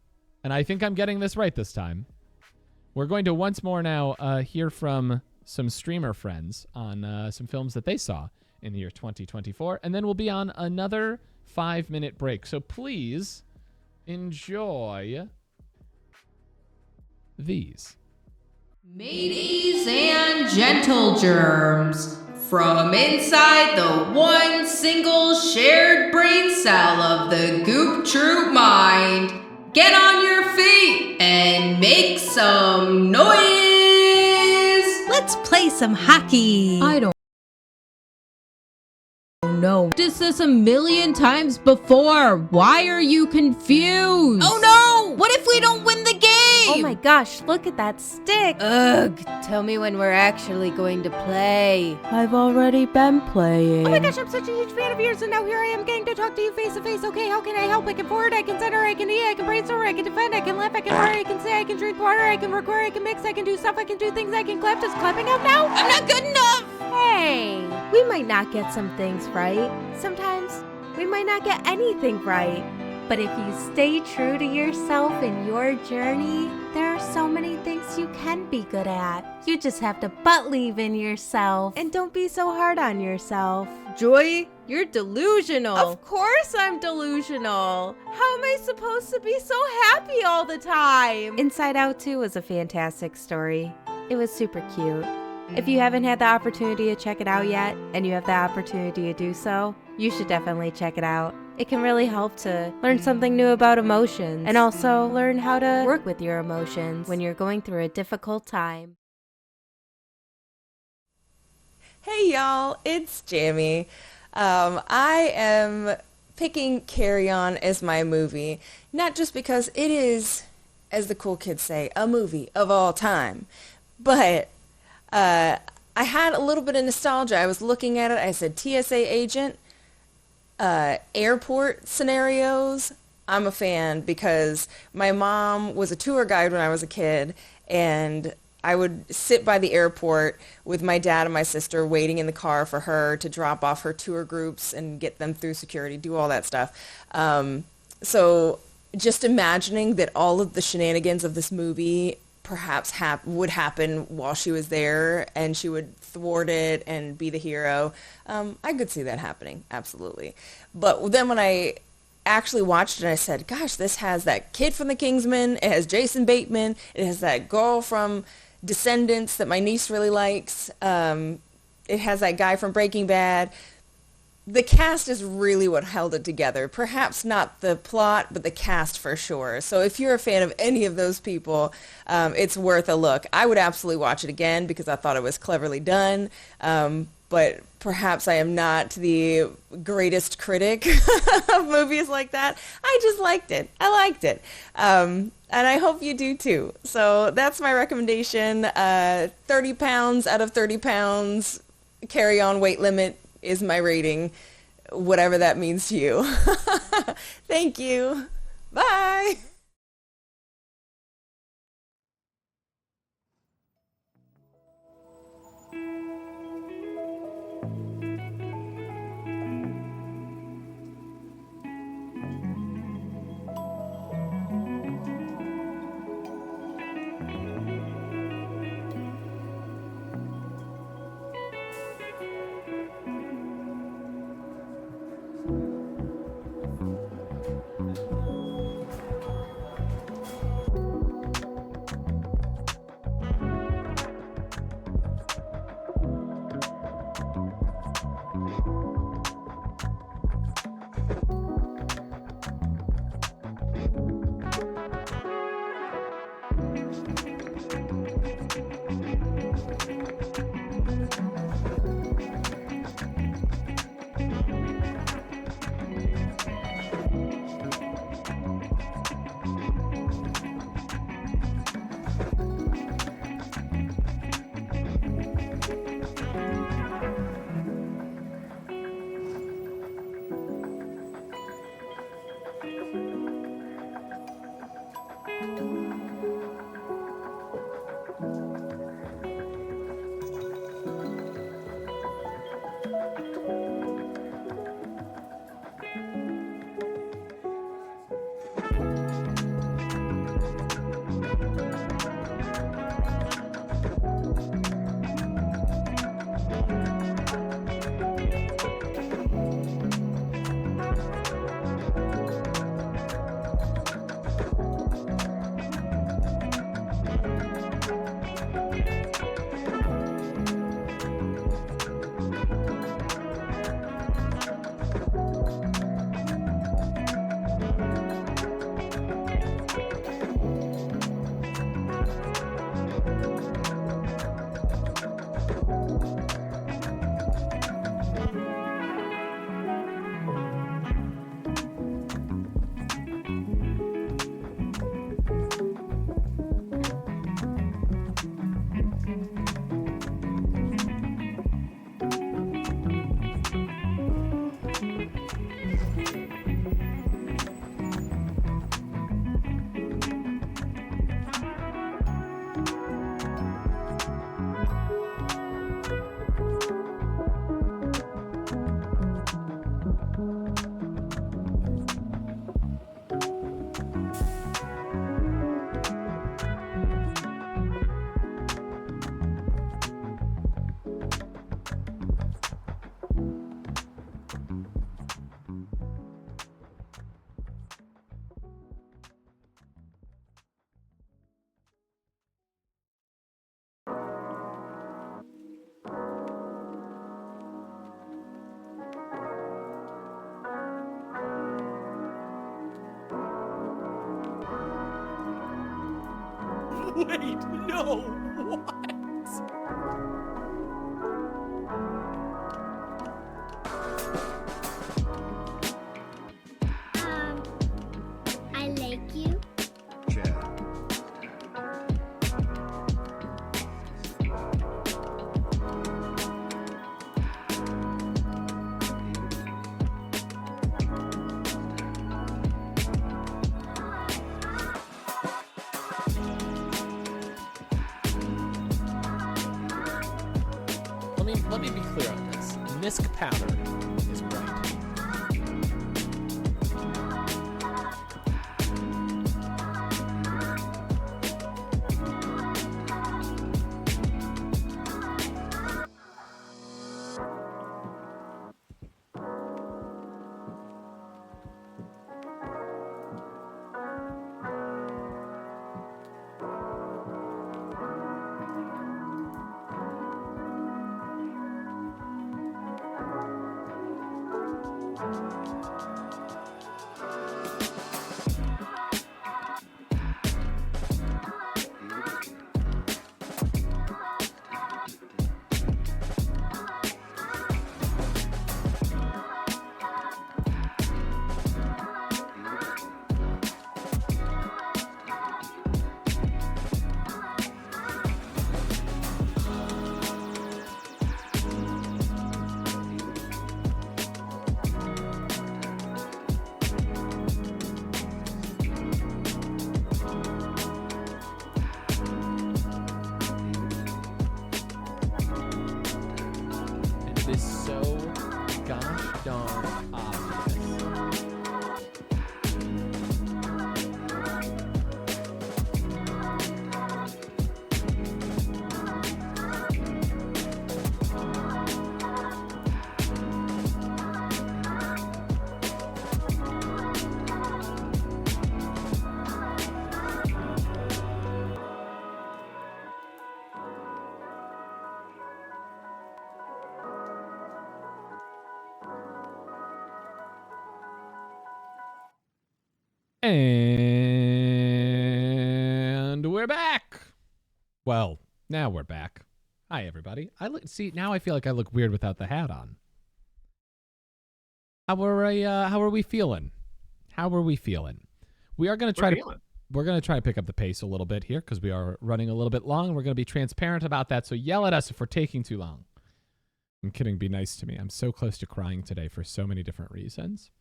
and I think I'm getting this right this time. We're going to once more now hear from some streamer friends on some films that they saw in the year 2024, and then we'll be on another 5-minute break. So please enjoy these. Mateys and gentle germs, from inside the one single shared brain cell of the Goop Troop mind, get on your feet and make some noise! Let's play some hockey. I don't know. Did this a million times before. Why are you confused? Oh no! What if we don't win the game? Oh my gosh, look at that stick. Ugh, tell me when we're actually going to play. I've already been playing. Oh my gosh, I'm such a huge fan of yours, and now here I am getting to talk to you face to face. Okay, how can I help? I can forward, I can center, I can eat, I can brainstorm, I can defend, I can laugh, I can worry, I can say, I can drink water, I can record, I can mix, I can do stuff, I can do things, I can clap. Does clapping out now? I'm not good enough! Hey, we might not get some things right. Sometimes we might not get anything right. But if you stay true to yourself in your journey, there are so many things you can be good at. You just have to believe in yourself. And don't be so hard on yourself. Joy, you're delusional. Of course I'm delusional. How am I supposed to be so happy all the time? Inside Out 2 was a fantastic story. It was super cute. If you haven't had the opportunity to check it out yet, and you have the opportunity to do so, you should definitely check it out. It can really help to learn something new about emotions and also learn how to work with your emotions when you're going through a difficult time. Hey y'all, it's Jamie. I am picking Carry On as my movie, not just because it is, as the cool kids say, a movie of all time, but I had a little bit of nostalgia. I was looking at it, I said TSA agent, airport scenarios. I'm a fan because my mom was a tour guide when I was a kid, and I would sit by the airport with my dad and my sister waiting in the car for her to drop off her tour groups and get them through security, do all that stuff. So just imagining that all of the shenanigans of this movie perhaps would happen while she was there and she would thwart it and be the hero. I could see that happening, absolutely. But then when I actually watched it, I said, gosh, this has that kid from The Kingsman, it has Jason Bateman, it has that girl from Descendants that my niece really likes, it has that guy from Breaking Bad. The cast is really what held it together. Perhaps not the plot, but the cast for sure. So if you're a fan of any of those people, it's worth a look. I would absolutely watch it again because I thought it was cleverly done. But perhaps I am not the greatest critic of movies like that. I just liked it. I liked it. And I hope you do too. So that's my recommendation. 30 pounds out of 30 pounds. Carry On weight limit is my rating, whatever that means to you. Thank you. Bye. Wait, no, what? I like you. Let me be clear on this. Nisk powder is right. It is so gosh darn obvious. And we're back. Well, now we're back. Hi, everybody. See, now I feel like I look weird without the hat on. How are we feeling? How are we feeling? We are going to try we're going to try to pick up the pace a little bit here because we are running a little bit long. We're going to be transparent about that, so yell at us if we're taking too long. I'm kidding. Be nice to me. I'm so close to crying today for so many different reasons.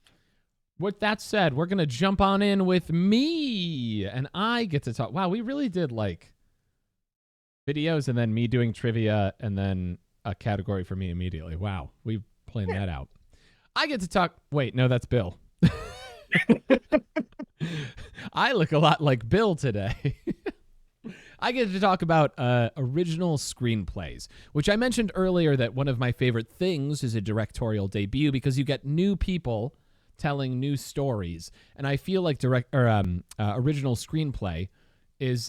With that said, we're going to jump on in with me, and I get to talk. Wow, we really did like videos and then me doing trivia and then a category for me immediately. Wow, we planned that out. I get to talk. Wait, no, that's Bill. I look a lot like Bill today. I get to talk about original screenplays, which I mentioned earlier that one of my favorite things is a directorial debut because you get new people telling new stories, and I feel like original screenplay is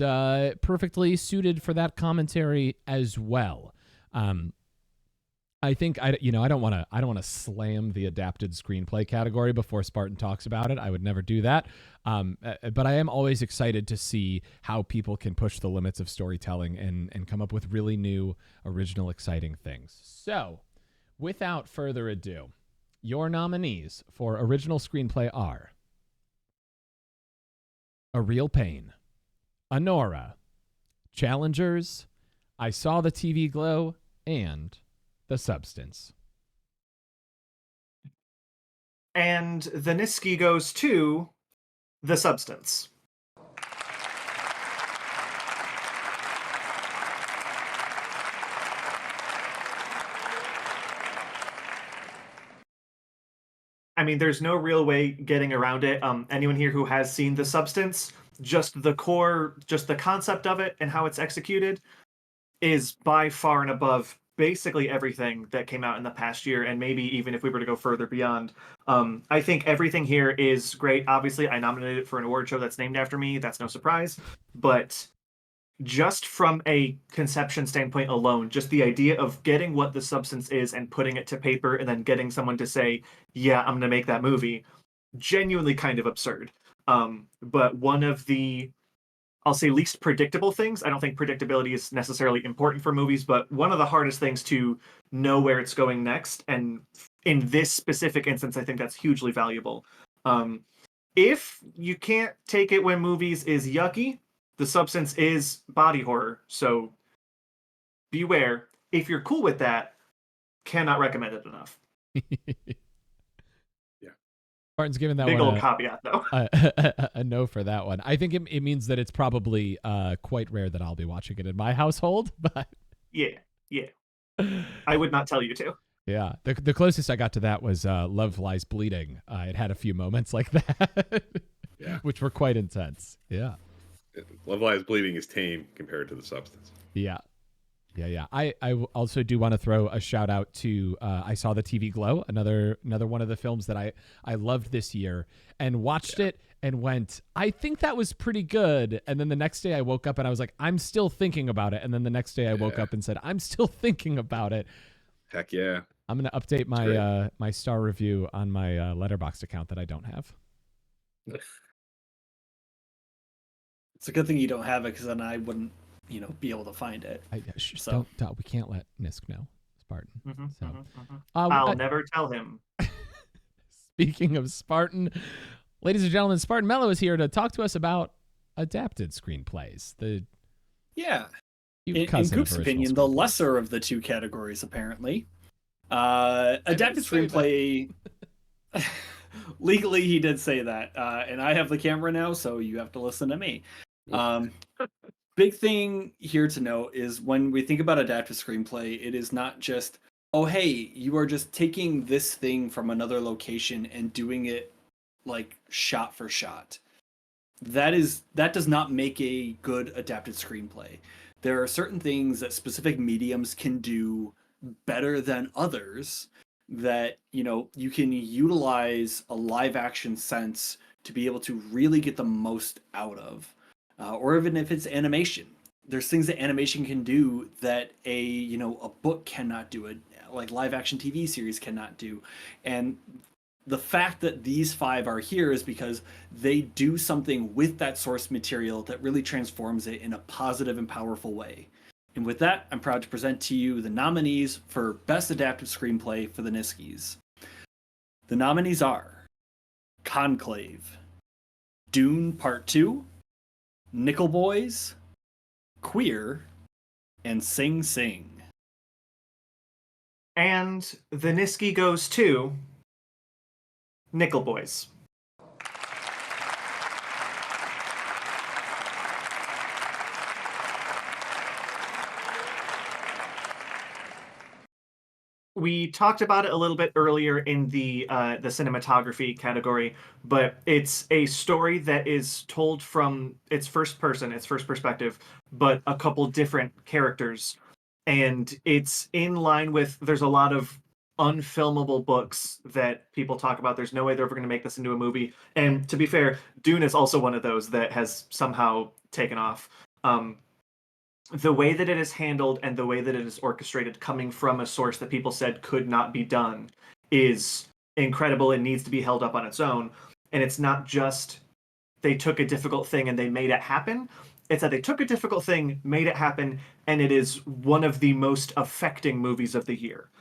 perfectly suited for that commentary as well. I think I don't want to slam the adapted screenplay category before Spartan talks about it. I would never do that. But I am always excited to see how people can push the limits of storytelling and come up with really new, original, exciting things. So, without further ado, your nominees for original screenplay are A Real Pain, Honora, Challengers, I Saw the TV Glow, and The Substance. And the Niski goes to The Substance. I mean, there's no real way getting around it. Anyone here who has seen The Substance, just the core, just the concept of it and how it's executed is by far and above basically everything that came out in the past year, and maybe even if we were to go further beyond. I think everything here is great. Obviously, I nominated it for an award show that's named after me. That's no surprise. But just from a conception standpoint alone, just the idea of getting what The Substance is and putting it to paper and then getting someone to say, yeah, I'm going to make that movie, genuinely kind of absurd. But one of the I'll say least predictable things. I don't think predictability is necessarily important for movies, but one of the hardest things to know where it's going next. And in this specific instance, I think that's hugely valuable. If you can't take it when movies is yucky, the substance is body horror. So beware. If you're cool with that, cannot recommend it enough. Martin's given that Big one old caveat, though. a no for that one. I think it means that it's probably quite rare that I'll be watching it in my household, but Yeah. I would not tell you to. yeah, the closest I got to that was Love Lies Bleeding. It had a few moments like that, which were quite intense. Yeah. Love Lies Bleeding is tame compared to the substance. Yeah. I also do want to throw a shout out to I saw the TV Glow, another one of the films that I loved this year, and watched it and went, I think that was pretty good. And then the next day I woke up and I was like, I'm still thinking about it. And then the next day I woke up and said, I'm still thinking about it. Heck yeah. I'm gonna update my my star review on my Letterboxd account that I don't have. It's a good thing you don't have it, because then I wouldn't, be able to find it. Don't, we can't let Nisk know, Spartan. I'll never tell him. Speaking of Spartan, ladies and gentlemen, Spartan Mello is here to talk to us about adapted screenplays. In Goop's opinion, the lesser of the two categories, apparently. Adapted screenplay. Legally, he did say that, and I have the camera now, so you have to listen to me. Big thing here to note is when we think about adapted screenplay, it is not just, oh, hey, you are just taking this thing from another location and doing it like shot for shot. That does not make a good adapted screenplay. There are certain things that specific mediums can do better than others that, you can utilize a live action sense to be able to really get the most out of. Or even if it's animation, there's things that animation can do that a book cannot do, like live action TV series cannot do. And the fact that these 5 are here is because they do something with that source material that really transforms it in a positive and powerful way. And with that, I'm proud to present to you the nominees for Best Adapted Screenplay for the Niskies. The nominees are Conclave, Dune Part 2, Nickel Boys, Queer, and Sing Sing. And the Niski goes to Nickel Boys. We talked about it a little bit earlier in the cinematography category, but it's a story that is told from its first perspective, but a couple different characters. And it's in line with, there's a lot of unfilmable books that people talk about. There's no way they're ever going to make this into a movie. And to be fair, Dune is also one of those that has somehow taken off. The way that it is handled and the way that it is orchestrated, coming from a source that people said could not be done, is incredible and needs to be held up on its own. And it's not just they took a difficult thing and they made it happen. It's that they took a difficult thing, made it happen, and it is one of the most affecting movies of the year.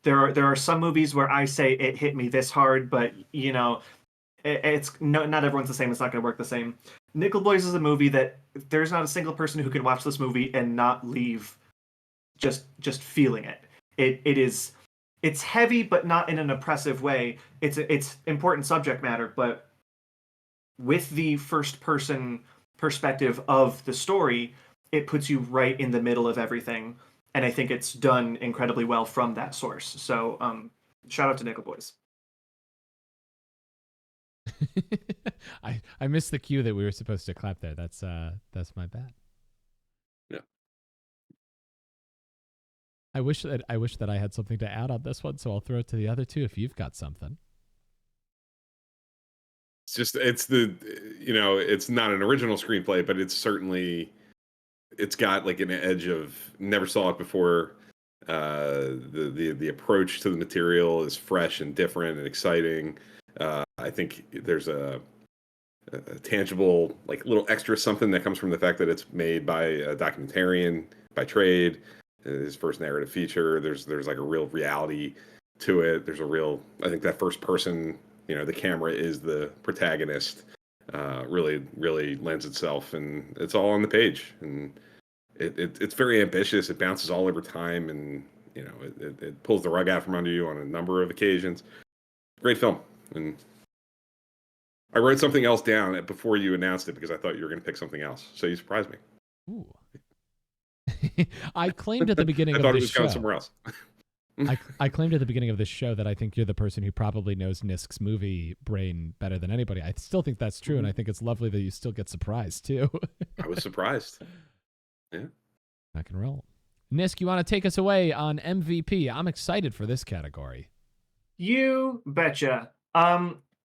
There are some movies where I say it hit me this hard, but it's not everyone's the same. It's not going to work the same. Nickel Boys is a movie that there's not a single person who can watch this movie and not leave just feeling it. It's heavy, but not in an oppressive way. It's important subject matter, but with the first person perspective of the story, it puts you right in the middle of everything. And I think it's done incredibly well from that source. So shout out to Nickel Boys. I missed the cue that we were supposed to clap there. That's my bad. Yeah. I wish that I had something to add on this one, so I'll throw it to the other two if you've got something. It's not an original screenplay, but it's got like an edge of never saw it before. The approach to the material is fresh and different and exciting. I think there's a tangible, like little extra something that comes from the fact that it's made by a documentarian by trade. His first narrative feature. There's like a real reality to it. There's a real, I think that first person, the camera is the protagonist. Really lends itself, and it's all on the page, and it's very ambitious. It bounces all over time, and it pulls the rug out from under you on a number of occasions. Great film, and I wrote something else down before you announced it because I thought you were going to pick something else. So you surprised me. Ooh. I claimed at the beginning I of thought this it was show. going somewhere else. I claimed at the beginning of this show that I think you're the person who probably knows Nisk's movie brain better than anybody. I still think that's true, and I think it's lovely that you still get surprised too. I was surprised. Yeah. Rock and roll. Nisk, you want to take us away on MVP? I'm excited for this category. You betcha.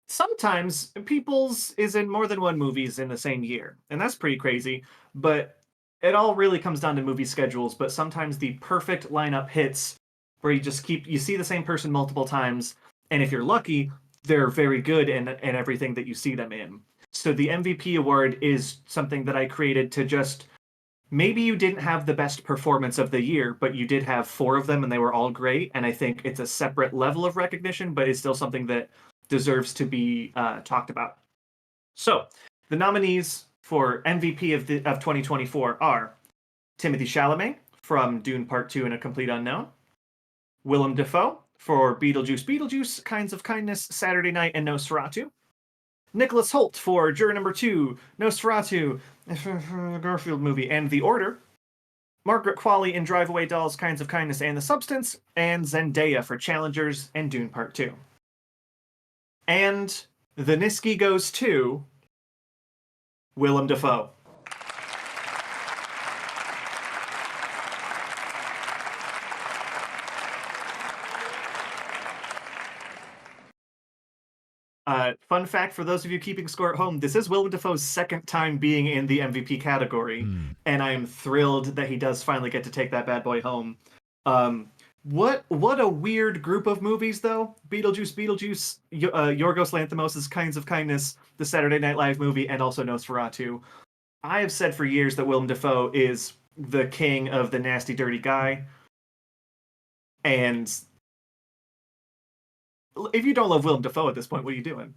Sometimes people's is in more than one movies in the same year, and that's pretty crazy. But it all really comes down to movie schedules. But sometimes the perfect lineup hits, where you see the same person multiple times, and if you're lucky, they're very good in everything that you see them in. So the MVP award is something that I created to just, maybe you didn't have the best performance of the year, but you did have 4 of them and they were all great, and I think it's a separate level of recognition, but it's still something that deserves to be talked about. So the nominees for MVP of 2024 are Timothée Chalamet from Dune Part 2 and A Complete Unknown, Willem Dafoe for Beetlejuice, Kinds of Kindness, Saturday Night, and Nosferatu, Nicholas Hoult for Juror Number 2, Nosferatu, Garfield movie, and The Order, Margaret Qualley in Drive Away Dolls, Kinds of Kindness, and The Substance, and Zendaya for Challengers and Dune Part 2. And the Niski goes to Willem Dafoe. Fun fact for those of you keeping score at home, this is Willem Dafoe's second time being in the MVP category, and I'm thrilled that he does finally get to take that bad boy home. What a weird group of movies, though. Beetlejuice, Yorgos Lanthimos' Kinds of Kindness, the Saturday Night Live movie, and also Nosferatu. I have said for years that Willem Dafoe is the king of the nasty, dirty guy, and if you don't love Willem Dafoe at this point, what are you doing?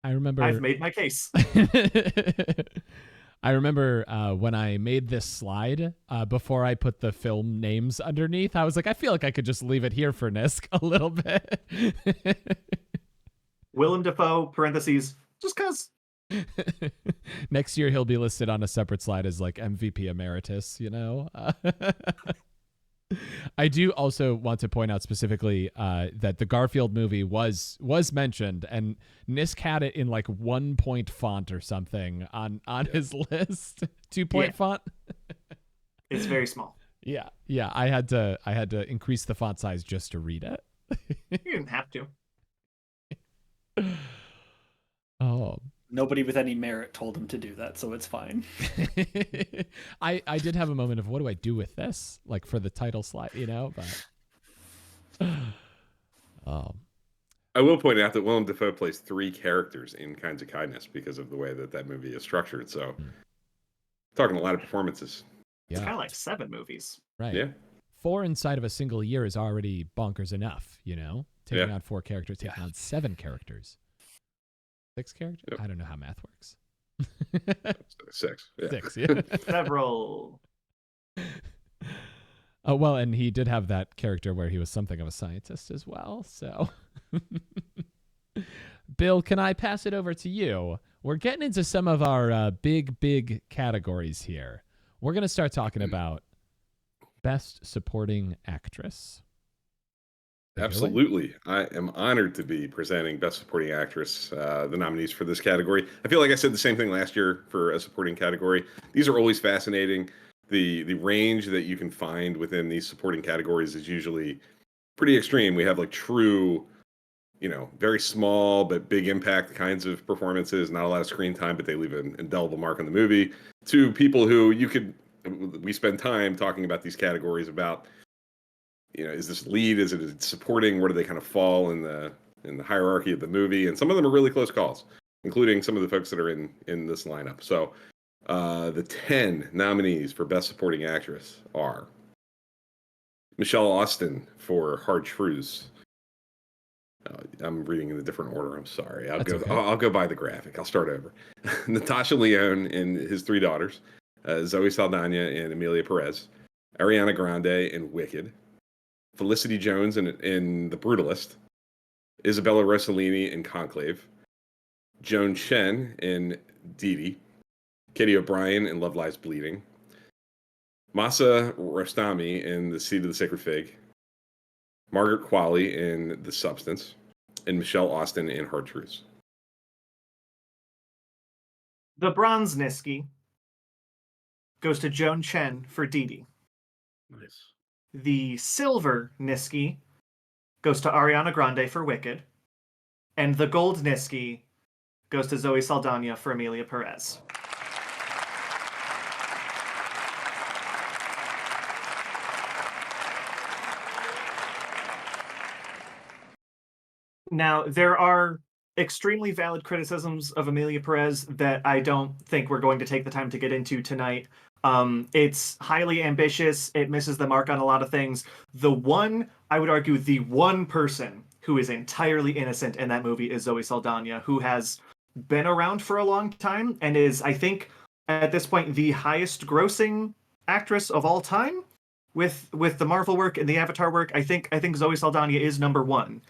I remember I've made my case. I remember when I made this slide, before I put the film names underneath, I was like, I feel like I could just leave it here for Nisk a little bit. Willem Dafoe, parentheses, just cause. Next year he'll be listed on a separate slide as like MVP emeritus, I do also want to point out specifically that the Garfield movie was mentioned, and Nisk had it in like 1-point font or something on his list. 2-point font. It's very small. Yeah. I had to increase the font size just to read it. You didn't have to. Oh. Nobody with any merit told him to do that, so it's fine. I did have a moment of what do I do with this, like for the title slide, but I will point out that Willem Dafoe plays 3 characters in Kinds of Kindness because of the way that movie is structured. So, talking a lot of performances. It's kind of like 7 movies. Right. Yeah. 4 inside of a single year is already bonkers enough, taking on 4 characters, taking on 7 characters. 6 characters? Yep. I don't know how math works. 6. Yeah. 6, yeah. Several. Oh, well, and he did have that character where he was something of a scientist as well, so. Bill, can I pass it over to you? We're getting into some of our big categories here. We're going to start talking about Best Supporting Actress. Absolutely. I am honored to be presenting Best Supporting Actress, the nominees for this category. I feel like I said the same thing last year for a supporting category. These are always fascinating. The range that you can find within these supporting categories is usually pretty extreme. We have like true, very small but big impact kinds of performances, not a lot of screen time, but they leave an indelible mark on the movie, to people who we spend time talking about these categories about, is this lead? Is it supporting? Where do they kind of fall in the in the hierarchy of the movie, and some of them are really close calls, including some of the folks that are in this lineup. So the 10 nominees for Best Supporting Actress are Michelle Austin for Hard Truths. I'm reading in a different order. I'm sorry. I'll go by the graphic. I'll start over. Natasha Lyonne and his three daughters, Zoe Saldana and Amelia Perez, Ariana Grande in Wicked, Felicity Jones in The Brutalist, Isabella Rossellini in Conclave, Joan Chen in Dee Dee, Katie O'Brien in Love Lies Bleeding, Masa Rostami in The Seed of the Sacred Fig, Margaret Qualley in The Substance, and Michelle Austin in Hard Truths. The bronze Niski goes to Joan Chen for Dee Dee. Nice. The silver Niski goes to Ariana Grande for Wicked. And the gold Niski goes to Zoe Saldana for Amelia Perez. Now, there are extremely valid criticisms of Amelia Perez that I don't think we're going to take the time to get into tonight. It's highly ambitious. It misses the mark on a lot of things. I would argue, the one person who is entirely innocent in that movie is Zoe Saldana, who has been around for a long time and is, I think, at this point, the highest grossing actress of all time with the Marvel work and the Avatar work. I think Zoe Saldana is number one.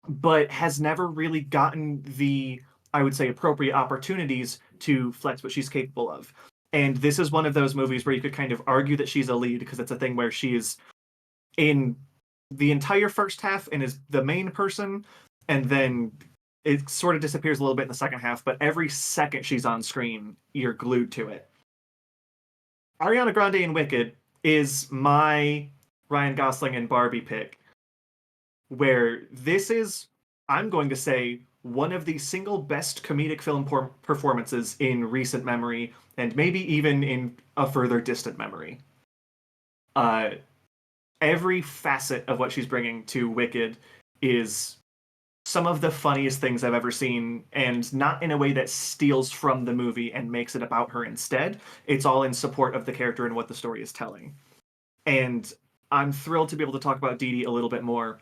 But has never really gotten the, I would say, appropriate opportunities to flex what she's capable of. And this is one of those movies where you could kind of argue that she's a lead, because it's a thing where she is in the entire first half and is the main person, and then it sort of disappears a little bit in the second half, but every second she's on screen, you're glued to it. Ariana Grande in Wicked is my Ryan Gosling and Barbie pick, where this is, I'm going to say, one of the single best comedic film performances in recent memory, and maybe even in a further distant memory. Every facet of what she's bringing to Wicked is some of the funniest things I've ever seen, and not in a way that steals from the movie and makes it about her instead. It's all in support of the character and what the story is telling. And I'm thrilled to be able to talk about Dee Dee a little bit more,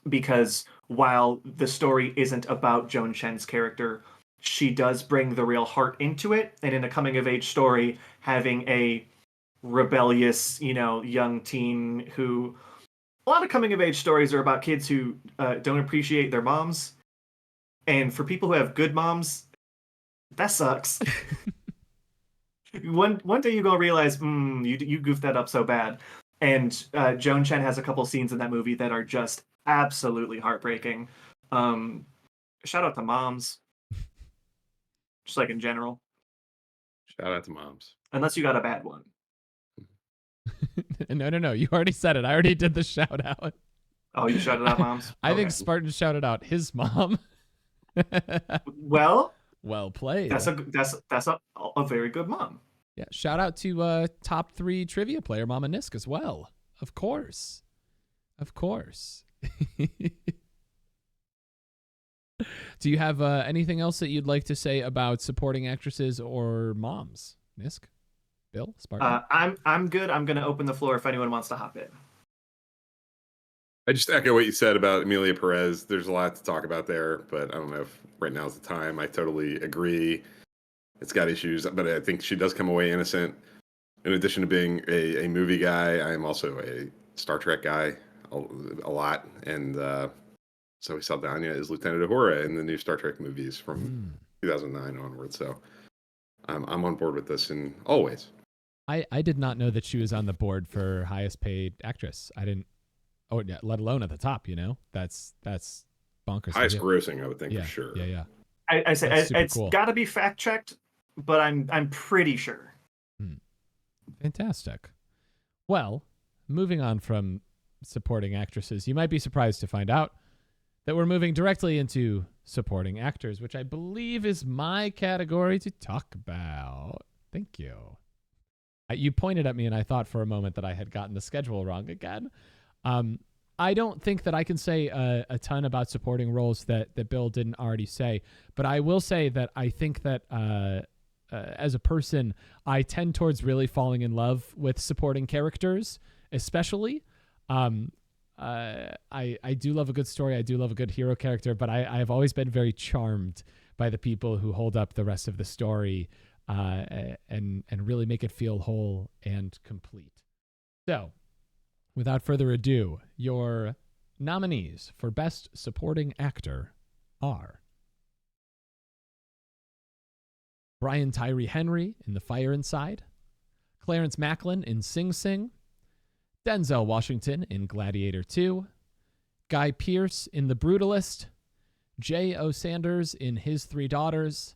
because while the story isn't about Joan Chen's character, she does bring the real heart into it. And in a coming-of-age story, having a rebellious, young teen who... A lot of coming-of-age stories are about kids who don't appreciate their moms. And for people who have good moms, that sucks. One day you're going to realize, you goofed that up so bad. And Joan Chen has a couple scenes in that movie that are just absolutely heartbreaking. Shout out to moms. Just like in general. Shout out to moms. Unless you got a bad one. No. You already said it. I already did the shout out. Oh, you shouted out moms? I think Spartan shouted out his mom. Well played. That's a very good mom. Yeah. Shout out to top 3 trivia player Mama Nisk as well. Of course. Do you have anything else that you'd like to say about supporting actresses or moms, Nisk? Bill? Spartan? I'm good. I'm going to open the floor if anyone wants to hop in. I just echo what you said about Amelia Perez. There's a lot to talk about there, but I don't know if right now is the time. I totally agree. It's got issues, but I think she does come away innocent. In addition to being a movie guy, I am also a Star Trek guy a lot. And Zoe Saldana is Lieutenant Uhura in the new Star Trek movies from 2009 onward. So I'm on board with this in all ways. I did not know that she was on the board for highest paid actress. I didn't. Oh, yeah, let alone at the top. That's bonkers. Highest grossing, I would think, for sure. Yeah. I say it's got to be fact checked, but I'm pretty sure. Fantastic. Well, moving on from supporting actresses, you might be surprised to find out that we're moving directly into supporting actors, which I believe is my category to talk about. Thank you. You pointed at me and I thought for a moment that I had gotten the schedule wrong again. I don't think that I can say a ton about supporting roles that Bill didn't already say, but I will say that I think that as a person, I tend towards really falling in love with supporting characters, especially. I do love a good story. I do love a good hero character, but I have always been very charmed by the people who hold up the rest of the story and really make it feel whole and complete. So, without further ado, your nominees for Best Supporting Actor are Brian Tyree Henry in The Fire Inside, Clarence Macklin in Sing Sing, Denzel Washington in Gladiator 2, Guy Pearce in The Brutalist, J.O. Sanders in His Three Daughters,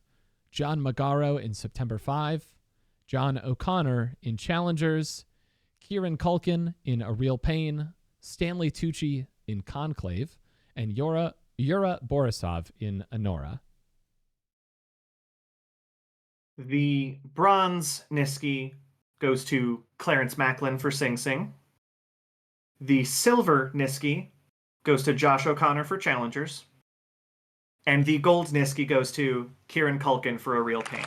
John Magaro in September 5, John O'Connor in Challengers, Kieran Culkin in A Real Pain, Stanley Tucci in Conclave, and Yura Borisov in Anora. The bronze Niski goes to Clarence Macklin for Sing Sing. The silver Niski goes to Josh O'Connor for Challengers. And the gold Niski goes to Kieran Culkin for A Real Pain.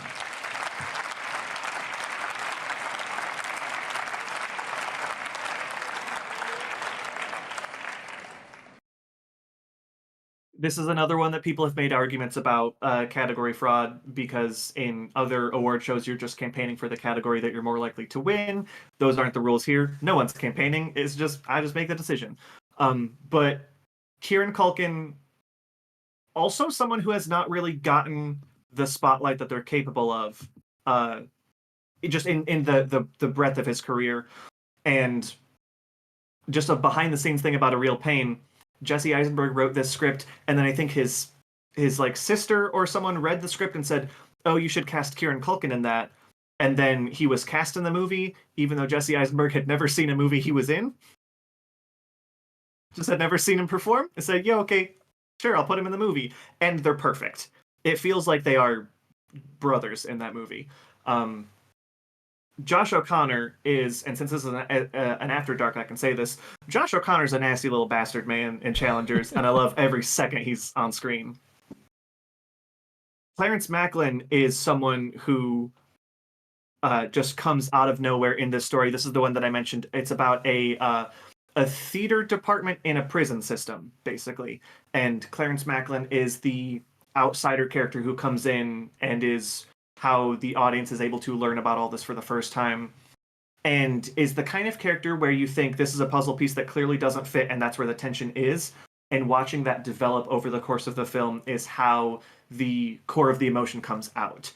This is another one that people have made arguments about category fraud, because in other award shows, you're just campaigning for the category that you're more likely to win. Those aren't the rules here. No one's campaigning. It's just, I just make the decision. But Kieran Culkin, also someone who has not really gotten the spotlight that they're capable of, just in the breadth of his career. And just a behind the scenes thing about A Real Pain, Jesse Eisenberg wrote this script, and then I think his like sister or someone read the script and said, "Oh, you should cast Kieran Culkin in that." And then he was cast in the movie, even though Jesse Eisenberg had never seen a movie he was in. Just had never seen him perform. And said, "Yeah, okay, sure, I'll put him in the movie." And they're perfect. It feels like they are brothers in that movie. Josh O'Connor is, and since this is an After Dark, I can say this, Josh O'Connor's a nasty little bastard, man, in Challengers, and I love every second he's on screen. Clarence Macklin is someone who just comes out of nowhere in this story. This is the one that I mentioned. It's about a theater department in a prison system, basically. And Clarence Macklin is the outsider character who comes in and is how the audience is able to learn about all this for the first time, and is the kind of character where you think this is a puzzle piece that clearly doesn't fit, and that's where the tension is. And watching that develop over the course of the film is how the core of the emotion comes out.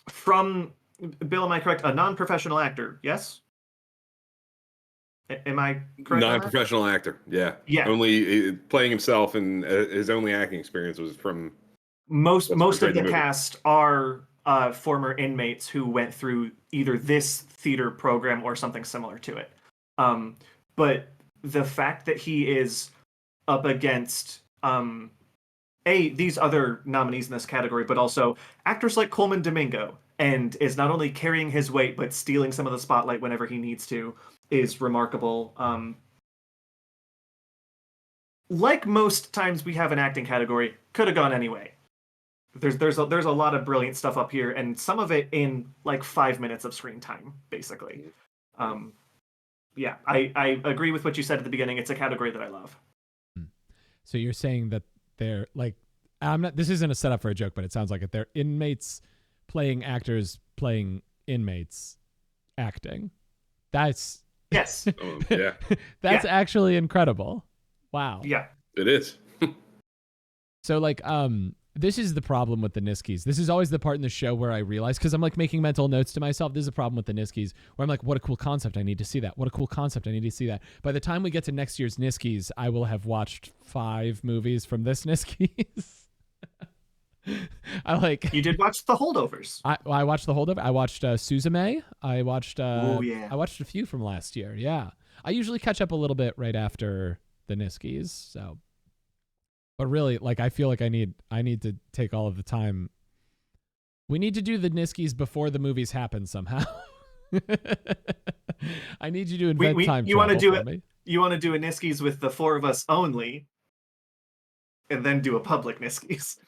From Bill, am I correct? A non-professional actor, yes? Am I correct? Non-professional actor, yeah. Yeah. Only playing himself, and his only acting experience was from most of the cast are former inmates who went through either this theater program or something similar to it. But the fact that he is up against these other nominees in this category, but also actors like Coleman Domingo, and is not only carrying his weight but stealing some of the spotlight whenever he needs to, is remarkable. Like most times we have an acting category, could have gone anyway. There's a lot of brilliant stuff up here, and some of it in like 5 minutes of screen time, basically. Yeah, I agree with what you said at the beginning. It's a category that I love. So you're saying that they're like, this isn't a setup for a joke, but it sounds like it. They're inmates playing actors playing inmates acting. That's yes. Yeah. That's actually incredible. Wow. Yeah. It is. So like this is the problem with the Niskies. This is always the part in the show where I realize, because I'm like making mental notes to myself, this is a problem with the Niskies, where I'm like, what a cool concept, I need to see that. What a cool concept, I need to see that. By the time we get to next year's Niskies, I will have watched 5 movies from this Niskies. You did watch The Holdovers. I watched The Holdover. I watched Suzume. I watched yeah. I watched a few from last year. Yeah. I usually catch up a little bit right after the Niskies, so. But really, like, I feel like I need to take all of the time. We need to do the Niskies before the movies happen somehow. I need you to invent time you want to travel do for it? me. you want to do a Niskies with the four of us only, and then do a public Niskies.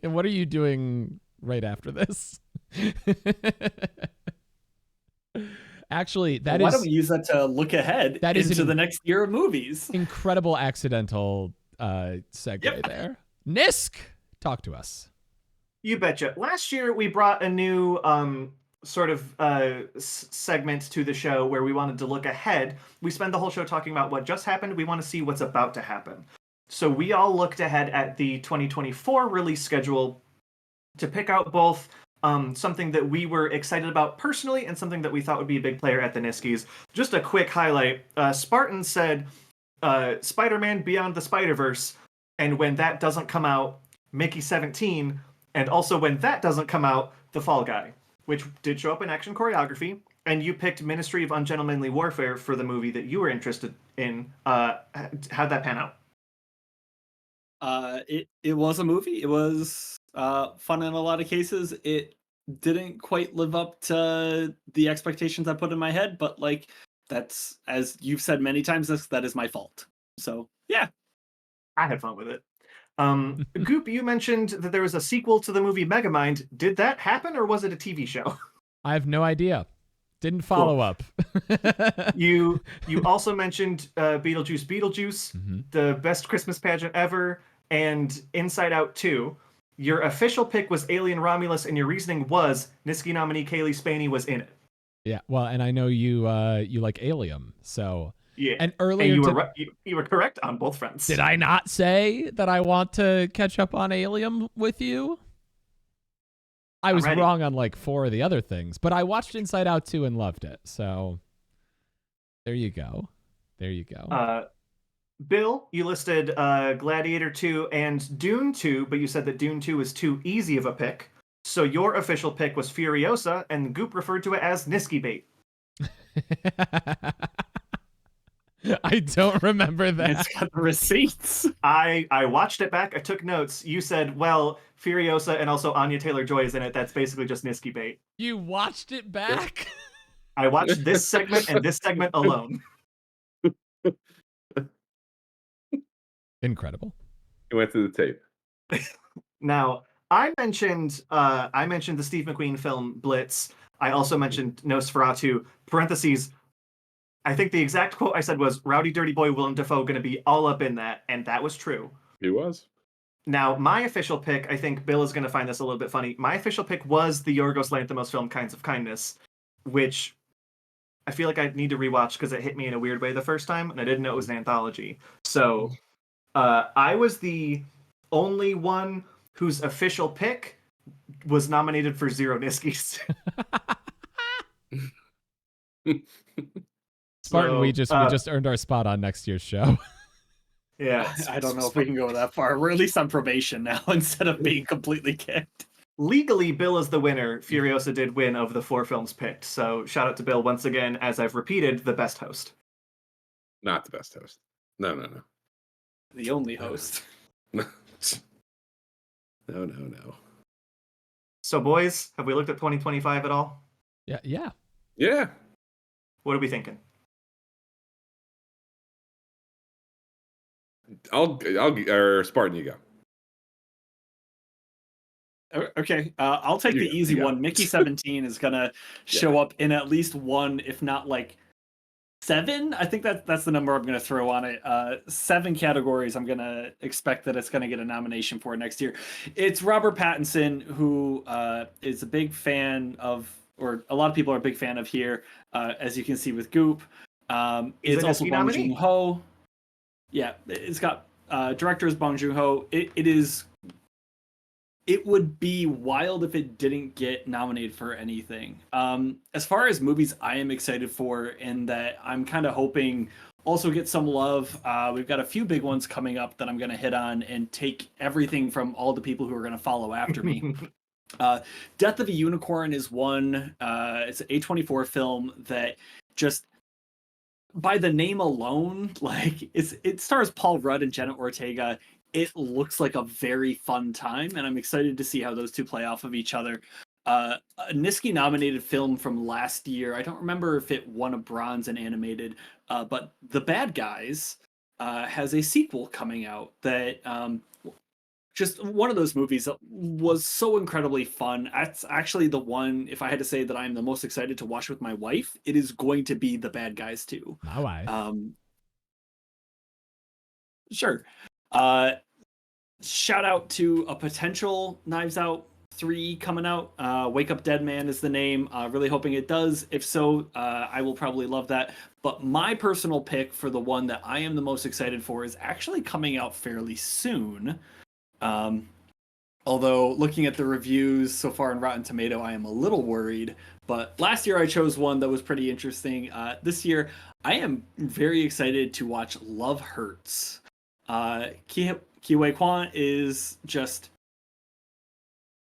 And what are you doing right after this? Actually, Why don't we use that to look ahead into the next year of movies? Incredible accidental segue there. Nisk, talk to us. You betcha. Last year, we brought a new sort of segment to the show where we wanted to look ahead. We spend the whole show talking about what just happened. We want to see what's about to happen. So we all looked ahead at the 2024 release schedule to pick out both something that we were excited about personally and something that we thought would be a big player at the Niskies. Just a quick highlight. Spartan said Spider-Man Beyond the Spider-Verse, and when that doesn't come out, Mickey 17, and also when that doesn't come out, The Fall Guy, which did show up in action choreography, and you picked Ministry of Ungentlemanly Warfare for the movie that you were interested in. How'd that pan out? It was a movie. It was fun in a lot of cases. It didn't quite live up to the expectations I put in my head, but like that's, as you've said many times, that is my fault. So yeah, I had fun with it. Goop, you mentioned that there was a sequel to the movie Megamind. Did that happen, or was it a TV show? I have no idea. Didn't follow up. You also mentioned Beetlejuice, the best Christmas pageant ever, and Inside Out 2. Your official pick was Alien Romulus, and your reasoning was Niski nominee Kaylee Spaney was in it. Yeah, well, and I know you like Alien, so yeah. And earlier, you were correct on both fronts. Did I not say that I want to catch up on Alien with you? I was wrong on like 4 of the other things, but I watched Inside Out 2 and loved it. So there you go. There you go. Bill, you listed Gladiator 2 and Dune 2, but you said that Dune 2 is too easy of a pick. So your official pick was Furiosa, and Goop referred to it as Niski bait. I don't remember that. It's got the receipts. I watched it back. I took notes. You said, well, Furiosa and also Anya Taylor-Joy is in it. That's basically just Niski bait. You watched it back? I watched this segment and this segment alone. Incredible. It went through the tape. Now, I mentioned the Steve McQueen film Blitz. I also mentioned Nosferatu, parentheses, I think the exact quote I said was, Rowdy Dirty Boy Willem Dafoe going to be all up in that, and that was true. He was. Now, my official pick, I think Bill is going to find this a little bit funny. My official pick was the Yorgos Lanthimos film Kinds of Kindness, which I feel like I need to rewatch because it hit me in a weird way the first time, and I didn't know it was an anthology. So I was the only one whose official pick was nominated for 0 Niskies. Spartan, we just earned our spot on next year's show. Yeah, I don't know if we can go that far. We're at least on probation now instead of being completely kicked. Legally, Bill is the winner. Furiosa did win of the 4 films picked. So shout out to Bill once again, as I've repeated, the best host. Not the best host. No. The only host. No. So boys, have we looked at 2025 at all? Yeah. What are we thinking? Or Spartan, you go. Okay, I'll take the easy one. Mickey 17 is gonna show up in at least one, if not like 7. I think that's the number I'm gonna throw on it. 7 categories I'm gonna expect that it's gonna get a nomination for next year. It's Robert Pattinson, who is a big fan of, or a lot of people are a big fan of here, as you can see with Goop. It's also Bong Joon-ho. Yeah, it's got director is Bong Joon-ho. It would be wild if it didn't get nominated for anything. As far as movies I am excited for, and that I'm kind of hoping also get some love, we've got a few big ones coming up that I'm going to hit on and take everything from all the people who are going to follow after me. Death of a Unicorn is one. It's an A24 film that just, by the name alone, like it stars Paul Rudd and Jenna Ortega. It looks like a very fun time, and I'm excited to see how those two play off of each other. a Niski nominated film from last year. I don't remember if it won a bronze in animated, but The Bad Guys has a sequel coming out that just one of those movies that was so incredibly fun. That's actually the one, if I had to say that I'm the most excited to watch with my wife, it is going to be The Bad Guys 2. My wife. Sure. Shout out to a potential Knives Out 3 coming out. Wake Up Dead Man is the name. Really hoping it does. If so, I will probably love that. But my personal pick for the one that I am the most excited for is actually coming out fairly soon. Although looking at the reviews so far in Rotten Tomato, I am a little worried. But last year I chose one that was pretty interesting. This year I am very excited to watch Love Hurts. Kiwei Kwan is just...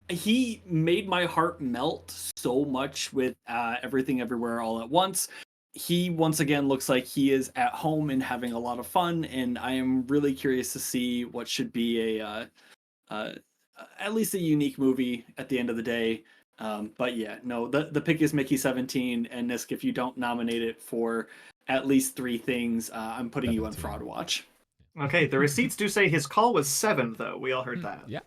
He made my heart melt so much with Everything Everywhere All at Once. He once again looks like he is at home and having a lot of fun, and I am really curious to see what should be at least a unique movie at the end of the day. But yeah, no, the pick is Mickey 17, and Nisk, if you don't nominate it for at least 3 things, I'm putting you on Fraud Watch. Okay, the receipts do say his call was 7, though. We all heard that. Yeah.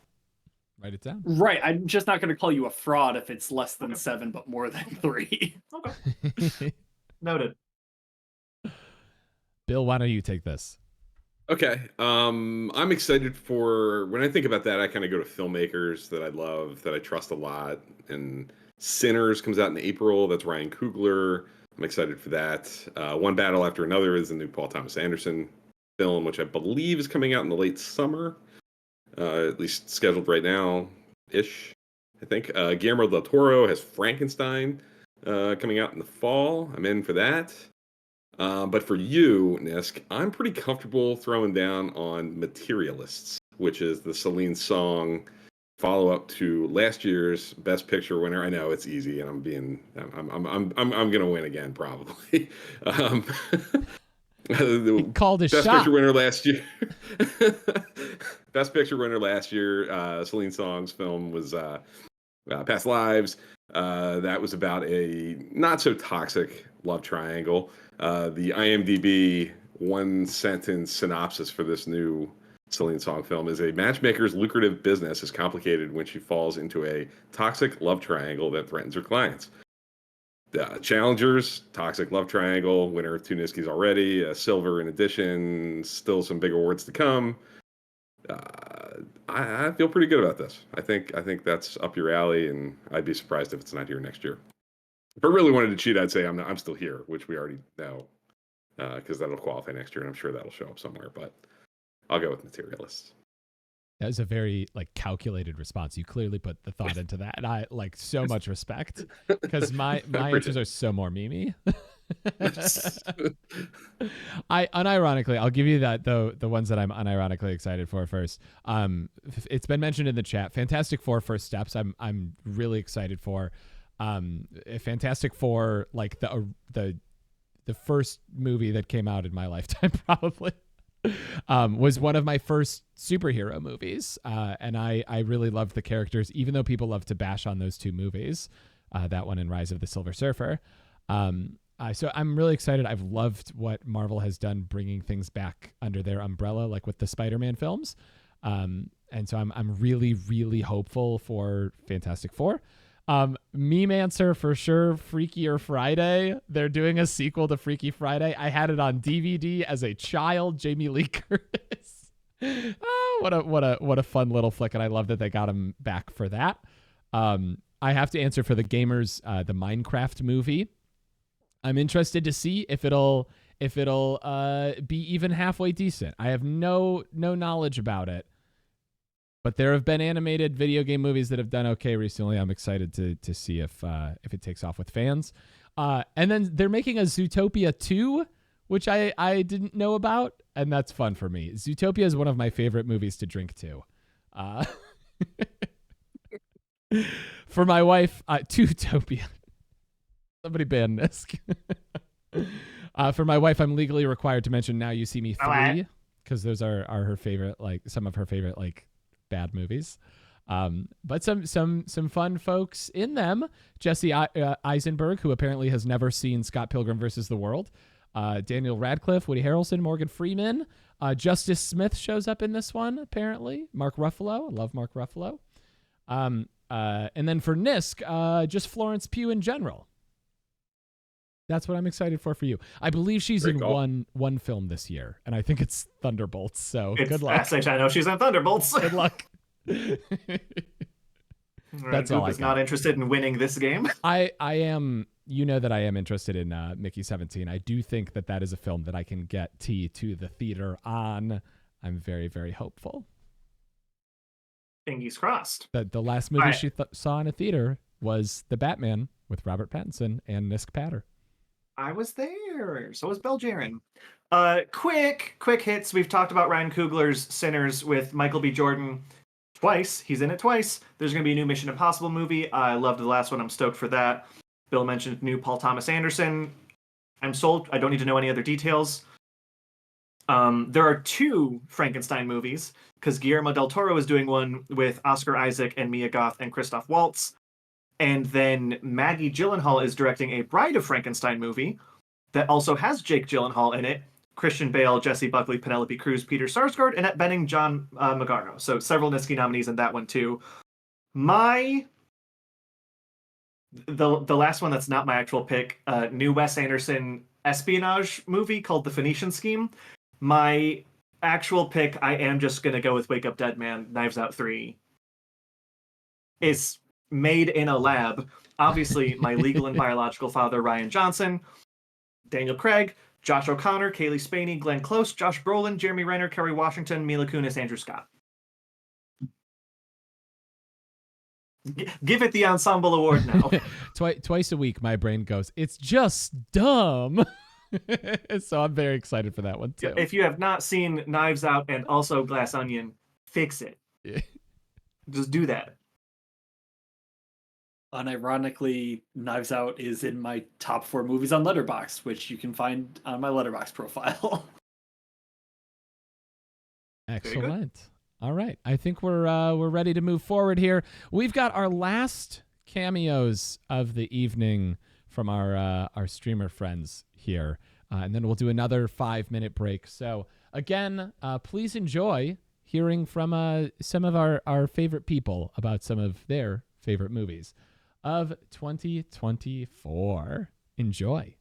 Write it down. Right, I'm just not going to call you a fraud if it's less than 7, but more than 3. Okay. Noted. Bill, why don't you take this? Okay. I'm excited for, when I think about that, I kind of go to filmmakers that I love, that I trust a lot. And Sinners comes out in April. That's Ryan Coogler. I'm excited for that. One Battle After Another is the new Paul Thomas Anderson film, which I believe is coming out in the late summer. At least scheduled right now-ish, I think. Guillermo del Toro has Frankenstein coming out in the fall. I'm in for that. But for you, Nisk, I'm pretty comfortable throwing down on Materialists, which is the Celine Song follow-up to last year's Best Picture winner. I know it's easy, and I'm gonna win again probably. He called his Best shot. Picture winner last year. Best Picture winner last year. Celine Song's film was Past Lives. That was about a not so toxic love triangle. The IMDb 1-sentence synopsis for this new Celine Song film is: a matchmaker's lucrative business is complicated when she falls into a toxic love triangle that threatens her clients. Challengers, toxic love triangle, winner of 2 Niskies already, silver in addition, still some big awards to come. I feel pretty good about this. I think that's up your alley, and I'd be surprised if it's not here next year. If I really wanted to cheat, I'd say I'm still here, which we already know, because that'll qualify next year, and I'm sure that'll show up somewhere. But I'll go with Materialists. That was a very calculated response. You clearly put the thought into that, and I so much respect, because my answers are so more Mimi. I unironically, I'll give you that though, the ones that I'm unironically excited for first. It's been mentioned in the chat. Fantastic Four: First Steps. I'm really excited for. Fantastic Four, like the first movie that came out in my lifetime, probably. Was one of my first superhero movies, and I really loved the characters, even though people love to bash on those 2 movies, that one and Rise of the Silver Surfer. So I'm really excited. I've loved what Marvel has done, bringing things back under their umbrella, like with the Spider-Man films, and so I'm really, really hopeful for Fantastic Four. Meme answer for sure, Freakier Friday. They're doing a sequel to Freaky Friday. I had it on DVD as a child. Jamie Lee Curtis. Oh, what a fun little flick, and I love that they got him back for that. I have to answer for the gamers, the Minecraft movie. I'm interested to see if it'll be even halfway decent. I have no knowledge about it. But there have been animated video game movies that have done okay recently. I'm excited to see if it takes off with fans. And then they're making a Zootopia 2, which I didn't know about, and that's fun for me. Zootopia is one of my favorite movies to drink to. For my wife, Zootopia. Somebody ban Nisk. For my wife, I'm legally required to mention Now You See Me 3, because those are her favorite, some of her favorite bad movies. But some fun folks in them. Jesse Eisenberg, who apparently has never seen Scott Pilgrim versus the World. Daniel Radcliffe, Woody Harrelson, Morgan Freeman. Justice Smith shows up in this one, apparently. Mark Ruffalo. I love Mark Ruffalo. And then for Nisk, just Florence Pugh in general. That's what I'm excited for you. I believe she's in one film this year, and I think it's Thunderbolts. So good luck. I know she's in Thunderbolts. Good luck. That's all I got. Not interested in winning this game. I am. You know that I am interested in Mickey 17. I do think that is a film that I can get T to the theater on. I'm very, very hopeful. Fingers crossed. The last movie she saw in a theater was The Batman with Robert Pattinson and Nisk Patter. I was there. So was Bell Jaron. Quick hits. We've talked about Ryan Coogler's Sinners with Michael B. Jordan twice. He's in it twice. There's going to be a new Mission Impossible movie. I loved the last one. I'm stoked for that. Bill mentioned new Paul Thomas Anderson. I'm sold. I don't need to know any other details. There are 2 Frankenstein movies because Guillermo del Toro is doing one with Oscar Isaac and Mia Goth and Christoph Waltz. And then Maggie Gyllenhaal is directing a Bride of Frankenstein movie that also has Jake Gyllenhaal in it, Christian Bale, Jesse Buckley, Penelope Cruz, Peter Sarsgaard, Annette Bening, John Magaro. So several Niski nominees in that one too. The last one that's not my actual pick, new Wes Anderson espionage movie called The Phoenician Scheme. My actual pick, I am just going to go with Wake Up Dead Man, Knives Out 3. It's made in a lab. Obviously, my legal and biological father, Ryan Johnson, Daniel Craig, Josh O'Connor, Kaylee Spaney, Glenn Close, Josh Brolin, Jeremy Renner, Kerry Washington, Mila Kunis, Andrew Scott. Give it the ensemble award now. Twice a week, my brain goes, it's just dumb. So I'm very excited for that one too. If you have not seen Knives Out and also Glass Onion, fix it. Yeah. Just do that. Unironically, Knives Out is in my top 4 movies on Letterboxd, which you can find on my Letterboxd profile. Excellent. All right, I think we're ready to move forward here. We've got our last cameos of the evening from our streamer friends here, and then we'll do another 5-minute break. So again, please enjoy hearing from some of our favorite people about some of their favorite movies of 2024. Enjoy.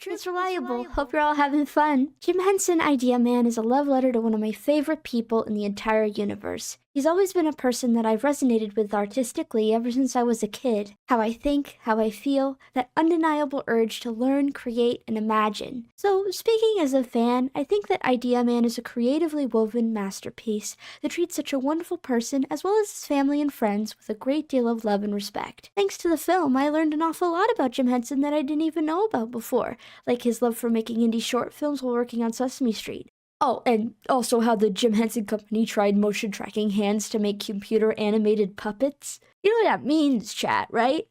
It's Reliable. Hope you're all having fun. Jim Henson Idea Man is a love letter to one of my favorite people in the entire universe. He's always been a person that I've resonated with artistically ever since I was a kid. How I think, how I feel, that undeniable urge to learn, create, and imagine. So, speaking as a fan, I think that Idea Man is a creatively woven masterpiece that treats such a wonderful person as well as his family and friends with a great deal of love and respect. Thanks to the film, I learned an awful lot about Jim Henson that I didn't even know about before, like his love for making indie short films while working on Sesame Street. Oh, and also how the Jim Henson Company tried motion tracking hands to make computer animated puppets. You know what that means, chat, right?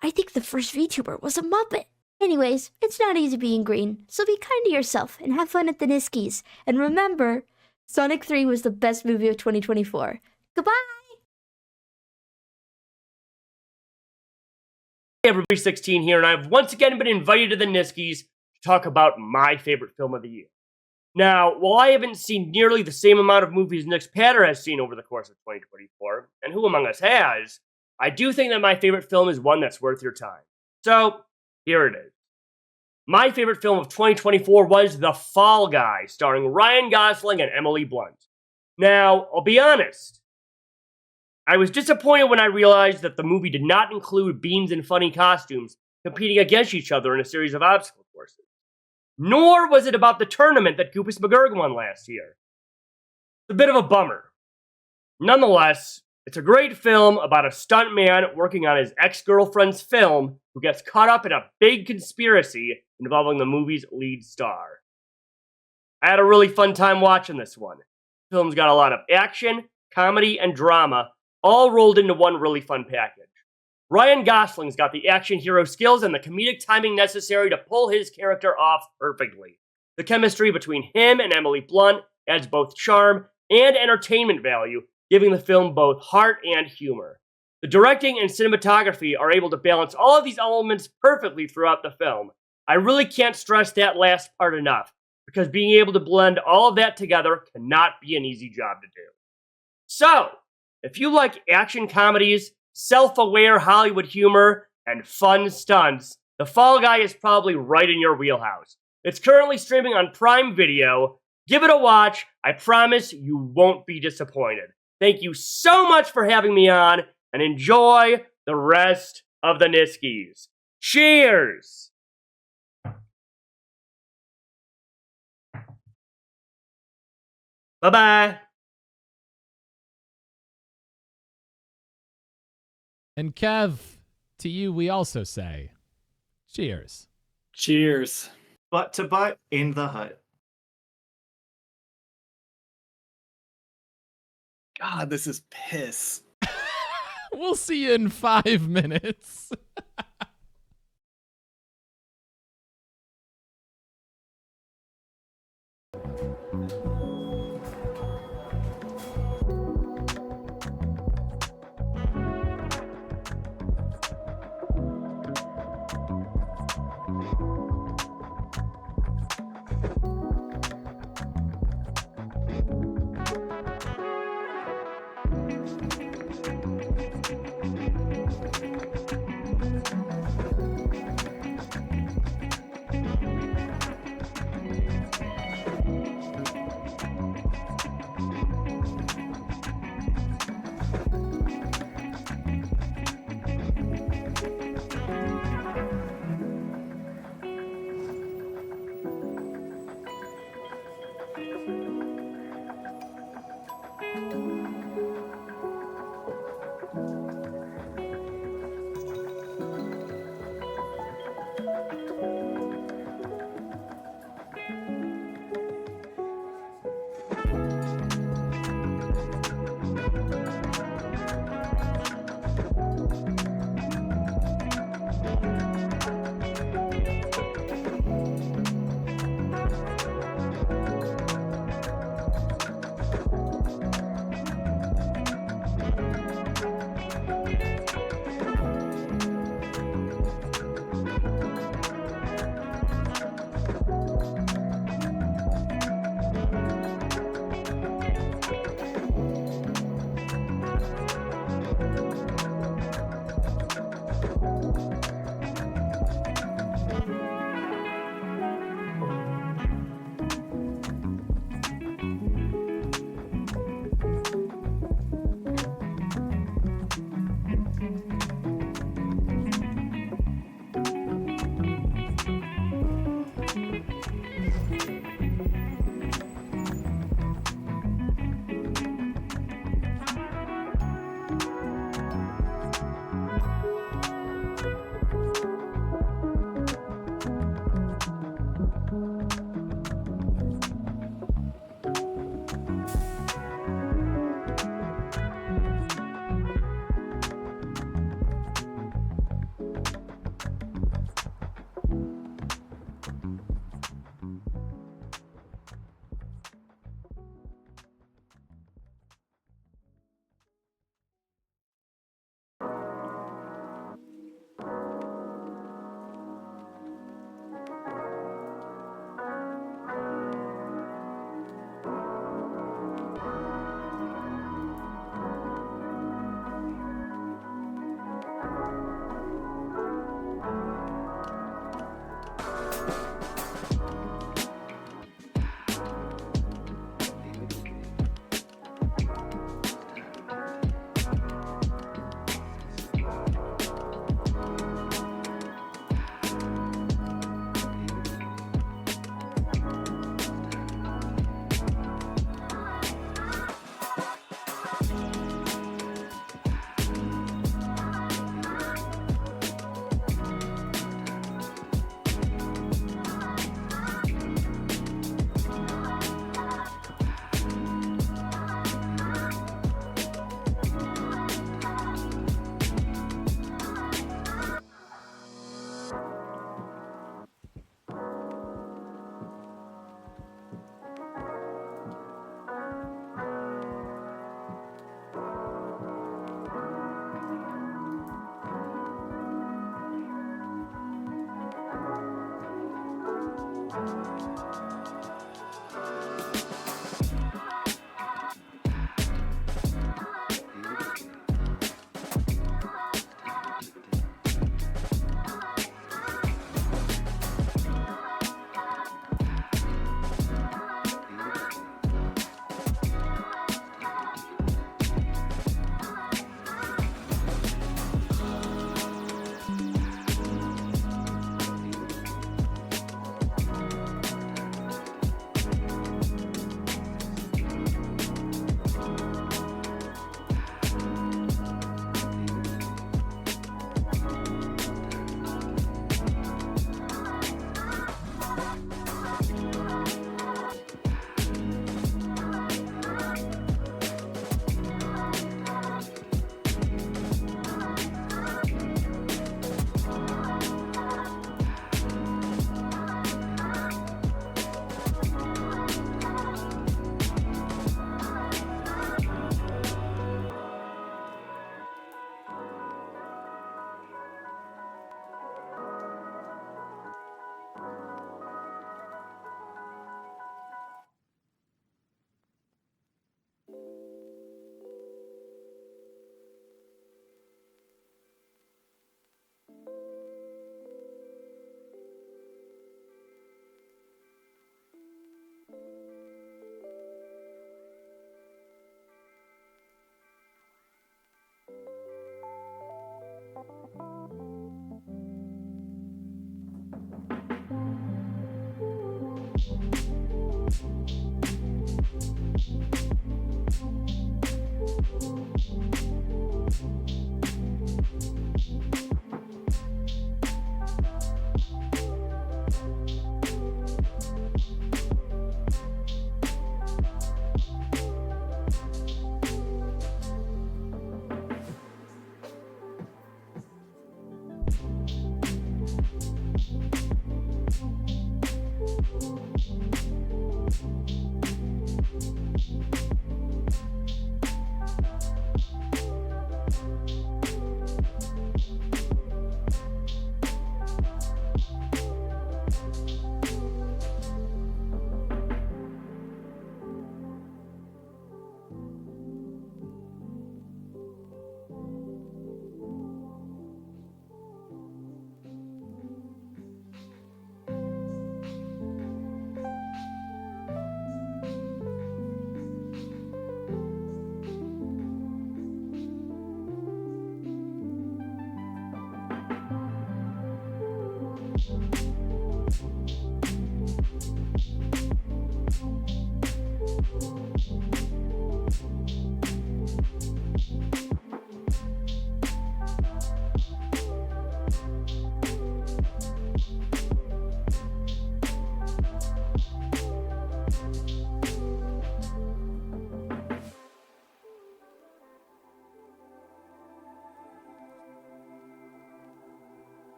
I think the first VTuber was a Muppet. Anyways, it's not easy being green, so be kind to yourself and have fun at the Niskies. And remember, Sonic 3 was the best movie of 2024. Goodbye! Hey everybody, 16 here, and I've once again been invited to the Niskies to talk about my favorite film of the year. Now, while I haven't seen nearly the same amount of movies Nick Patter has seen over the course of 2024, and who among us has, I do think that my favorite film is one that's worth your time. So, here it is. My favorite film of 2024 was The Fall Guy, starring Ryan Gosling and Emily Blunt. Now, I'll be honest, I was disappointed when I realized that the movie did not include beans in funny costumes competing against each other in a series of obstacle courses. Nor was it about the tournament that Goopus McGurk won last year. It's a bit of a bummer. Nonetheless, it's a great film about a stuntman working on his ex-girlfriend's film who gets caught up in a big conspiracy involving the movie's lead star. I had a really fun time watching this one. The film's got a lot of action, comedy, and drama, all rolled into one really fun package. Ryan Gosling's got the action hero skills and the comedic timing necessary to pull his character off perfectly. The chemistry between him and Emily Blunt adds both charm and entertainment value, giving the film both heart and humor. The directing and cinematography are able to balance all of these elements perfectly throughout the film. I really can't stress that last part enough, because being able to blend all of that together cannot be an easy job to do. So, if you like action comedies, self-aware Hollywood humor, and fun stunts, The Fall Guy is probably right in your wheelhouse. It's currently streaming on Prime Video. Give it a watch. I promise you won't be disappointed. Thank you so much for having me on, and enjoy the rest of the Niskies. Cheers! Bye-bye. And Kev, to you we also say, cheers. Cheers. Butt to butt in the hut. God, this is piss. We'll see you in 5 minutes.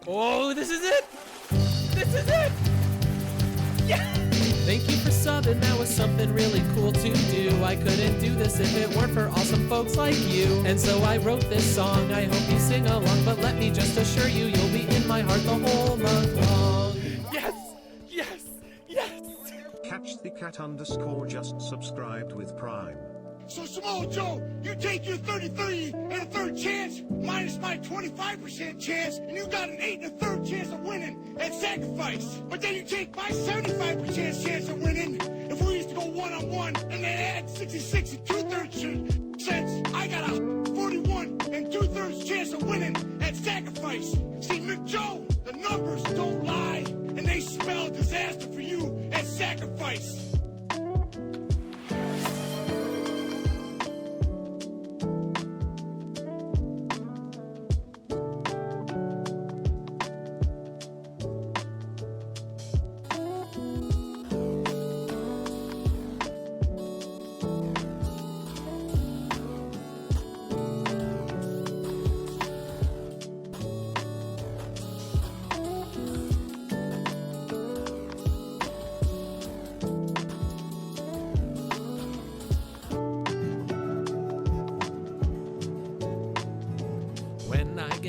Oh, this is it! This is it! Yeah! Thank you for subbing, that was something really cool to do. I couldn't do this if it weren't for awesome folks like you. And so I wrote this song, I hope you sing along. But let me just assure you, you'll be in my heart the whole month long. Yes! Yes! Yes! Catch the cat _ just subscribed with Prime. So Samoa Joe, you take your 33 and a third chance, minus my 25% chance, and you got an 8 and a third chance of winning at sacrifice. But then you take my 75% chance of winning. If we used to go one-on-one and then add 66 and 2/3 cents, I got a 41 and 2/3 chance of winning at sacrifice. See, McJoe, the numbers don't lie, and they spell disaster for you at sacrifice.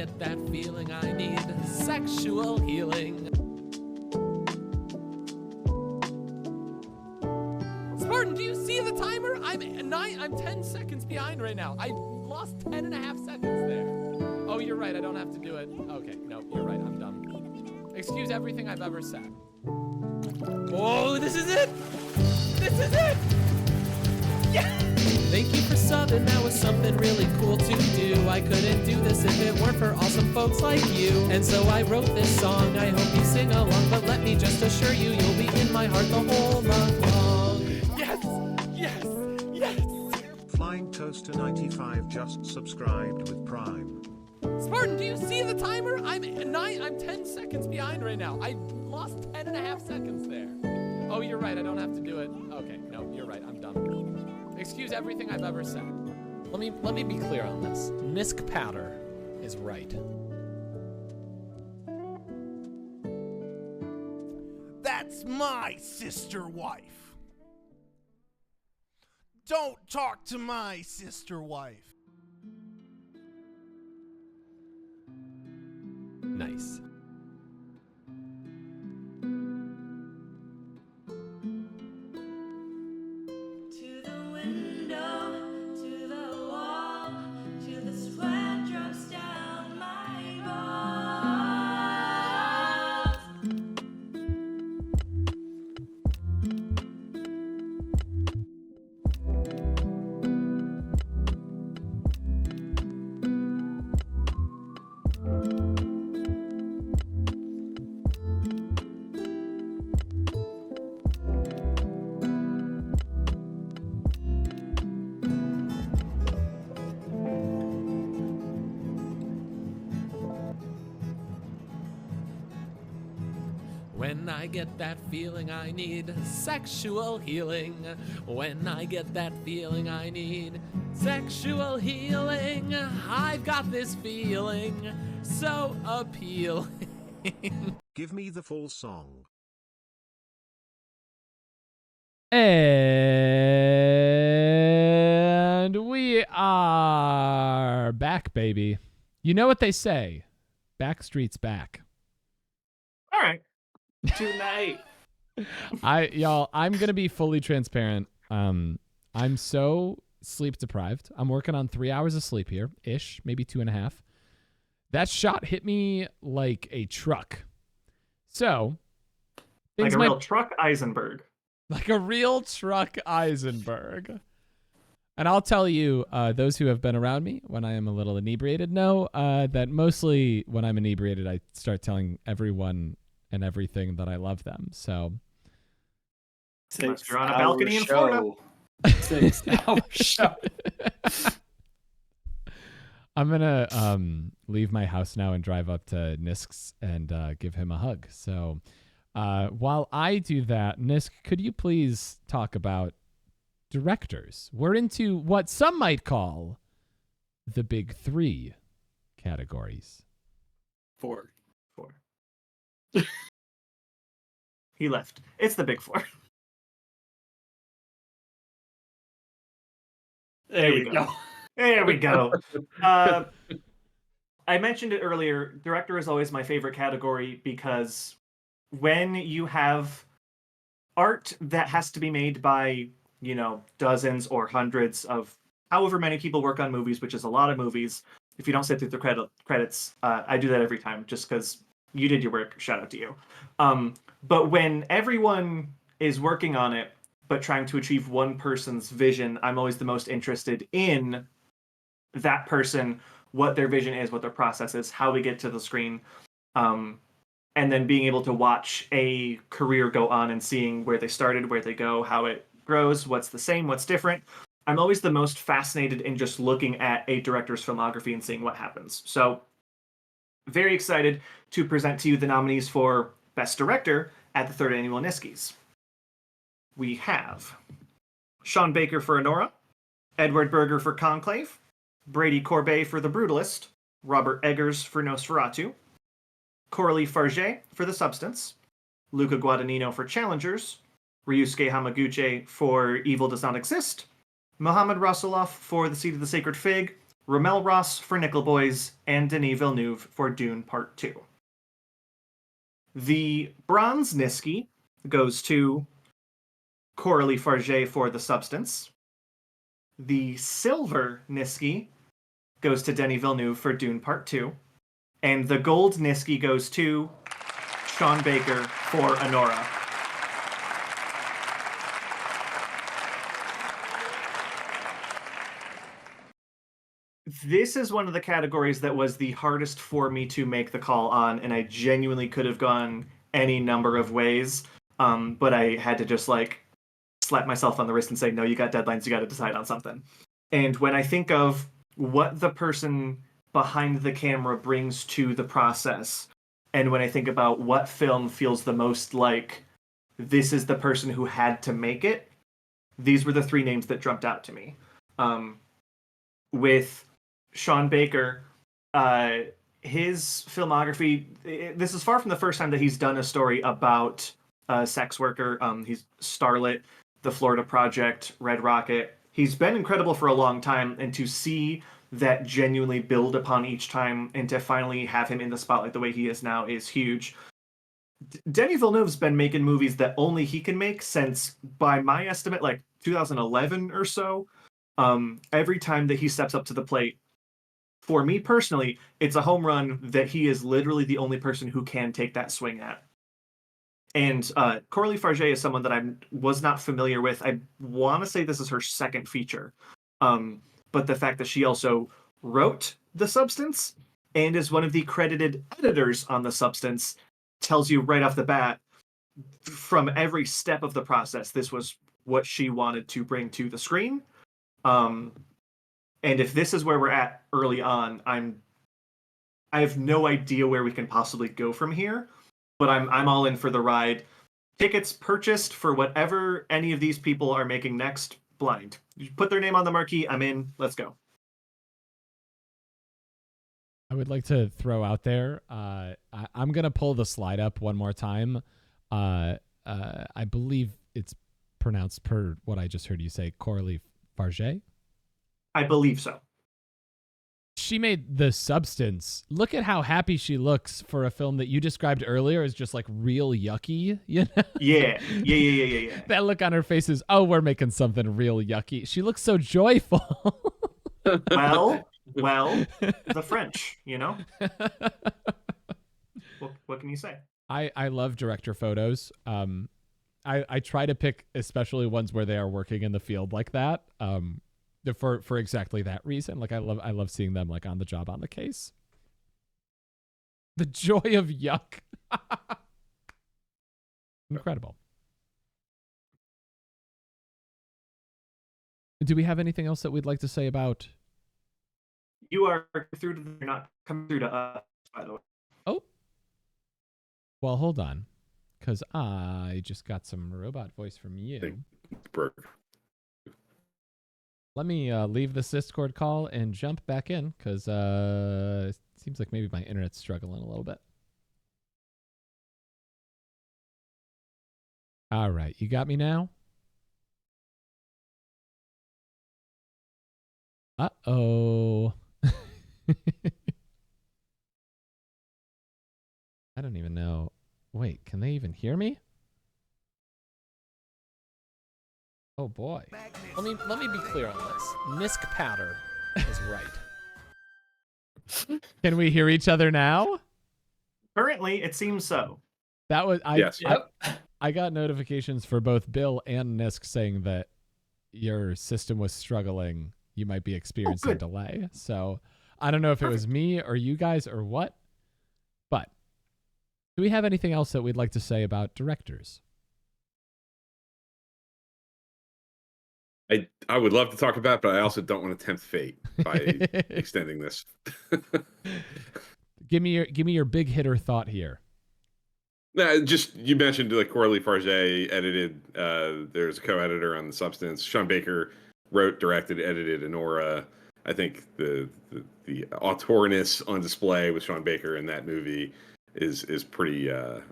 get that feeling I need sexual healing. Spartan, do you see the timer? I'm 10 seconds behind right now. I lost 10 and a half seconds there. Oh, you're right. I don't have to do it. Okay, no, you're right. I'm dumb. Excuse everything I've ever said. Oh, this is it! This is it! Yeah! Thank you for subbing, that was something really cool to do. I couldn't do this if it weren't for awesome folks like you. And so I wrote this song, I hope you sing along. But let me just assure you, you'll be in my heart the whole month long. Yes! Yes! Yes! Flying Toaster 95 just subscribed with Prime. Spartan, do you see the timer? I'm 10 seconds behind right now. I lost 10 and a half seconds there. Oh, you're right. I don't have to do it. Okay, no, you're right. I'm dumb. Excuse everything I've ever said. Let me be clear on this. Nisk Powder is right. That's my sister wife. Don't talk to my sister wife. Nice. To the window, to the wall, to the sweat drops down my balls. When I get that feeling I need sexual healing. When I get that feeling I need sexual healing. I've got this feeling so appealing. Give me the full song. And we are back, baby. You know what they say. Backstreet's back. All right. Tonight. I'm gonna be fully transparent. I'm so sleep deprived. I'm working on 3 hours of sleep here, ish, maybe 2.5. That shot hit me like a truck. So Like a real truck Eisenberg. Like a real truck Eisenberg. And I'll tell you, those who have been around me when I am a little inebriated know that mostly when I'm inebriated, I start telling everyone and everything that I love them. So unless you're on a balcony in Florida. 6-hour show. I'm gonna leave my house now and drive up to Nisk's and give him a hug. So while I do that, Nisk, could you please talk about directors? We're into what some might call the big three categories. Four. He left. It's the big four. There we go. There we go. I mentioned it earlier. Director is always my favorite category because when you have art that has to be made by, dozens or hundreds of however many people work on movies, which is a lot of movies, if you don't sit through the credits, I do that every time just because you did your work. Shout out to you. But when everyone is working on it, but trying to achieve one person's vision, I'm always the most interested in that person, what their vision is, what their process is, how we get to the screen, and then being able to watch a career go on and seeing where they started, where they go, how it grows, what's the same, what's different. I'm always the most fascinated in just looking at a director's filmography and seeing what happens. So very excited to present to you the nominees for Best Director at the Third Annual Niskies. We have Sean Baker for Anora, Edward Berger for Conclave, Brady Corbet for The Brutalist, Robert Eggers for Nosferatu, Coralie Farge for The Substance, Luca Guadagnino for Challengers, Ryusuke Hamaguchi for Evil Does Not Exist, Mohamed Rasoulof for The Seed of the Sacred Fig, Ramel Ross for Nickel Boys, and Denis Villeneuve for Dune Part 2. The bronze Niski goes to Coralie Farge for The Substance. The silver Niski goes to Denis Villeneuve for Dune Part 2. And the gold Niski goes to Sean Baker for Anora. This is one of the categories that was the hardest for me to make the call on, and I genuinely could have gone any number of ways. But I had to just like slap myself on the wrist and say, no, you got deadlines, you got to decide on something. And when I think of what the person behind the camera brings to the process, and when I think about what film feels the most like this is the person who had to make it, these were the three names that jumped out to me. With Sean Baker, his filmography, this is far from the first time that he's done a story about a sex worker. He's Starlet, The Florida Project, Red Rocket. He's been incredible for a long time, and to see that genuinely build upon each time and to finally have him in the spotlight the way he is now is huge. Denis Villeneuve's been making movies that only he can make since, by my estimate, like 2011 or so. Every time that he steps up to the plate, for me personally, it's a home run that he is literally the only person who can take that swing at. And Coralie Farge is someone that I was not familiar with. I want to say this is her second feature. But the fact that she also wrote The Substance and is one of the credited editors on The Substance tells you right off the bat, from every step of the process, this was what she wanted to bring to the screen. And if this is where we're at early on, I have no idea where we can possibly go from here, but I'm all in for the ride. Tickets purchased for whatever any of these people are making next, blind. You put their name on the marquee, I'm in, let's go. I would like to throw out there, I'm going to pull the slide up one more time. I believe it's pronounced per what I just heard you say, Coralie Farge? I believe so. She made The Substance. Look at how happy she looks for a film that you described earlier as just like real yucky, you know? Yeah. That look on her face is, oh, we're making something real yucky. She looks so joyful. Well, the French, you know? What can you say? I love director photos. I try to pick especially ones where they are working in the field like that. For exactly that reason. Like I love seeing them like on the job, on the case. The joy of yuck. Incredible. Do we have anything else that we'd like to say about? You are through to you're not coming through to us, by the way. Oh. Well, hold on. Because I just got some robot voice from you. Let me leave this Discord call and jump back in because it seems like maybe my internet's struggling a little bit. All right. You got me now? Uh-oh. I don't even know. Wait, can they even hear me? Oh boy. Let me be clear on this. Nisk Powder is right. Can we hear each other now? Currently, it seems so. That was Yes. I got notifications for both Bill and Nisk saying that your system was struggling. You might be experiencing a delay. So I don't know if it was me or you guys or what. But do we have anything else that we'd like to say about directors? I would love to talk about it, but I also don't want to tempt fate by extending this. Give me your big hitter thought here. No, just you mentioned like Coralie Farge edited. There's a co-editor on The Substance. Sean Baker wrote, directed, edited Anora. I think the auteurness on display with Sean Baker in that movie is pretty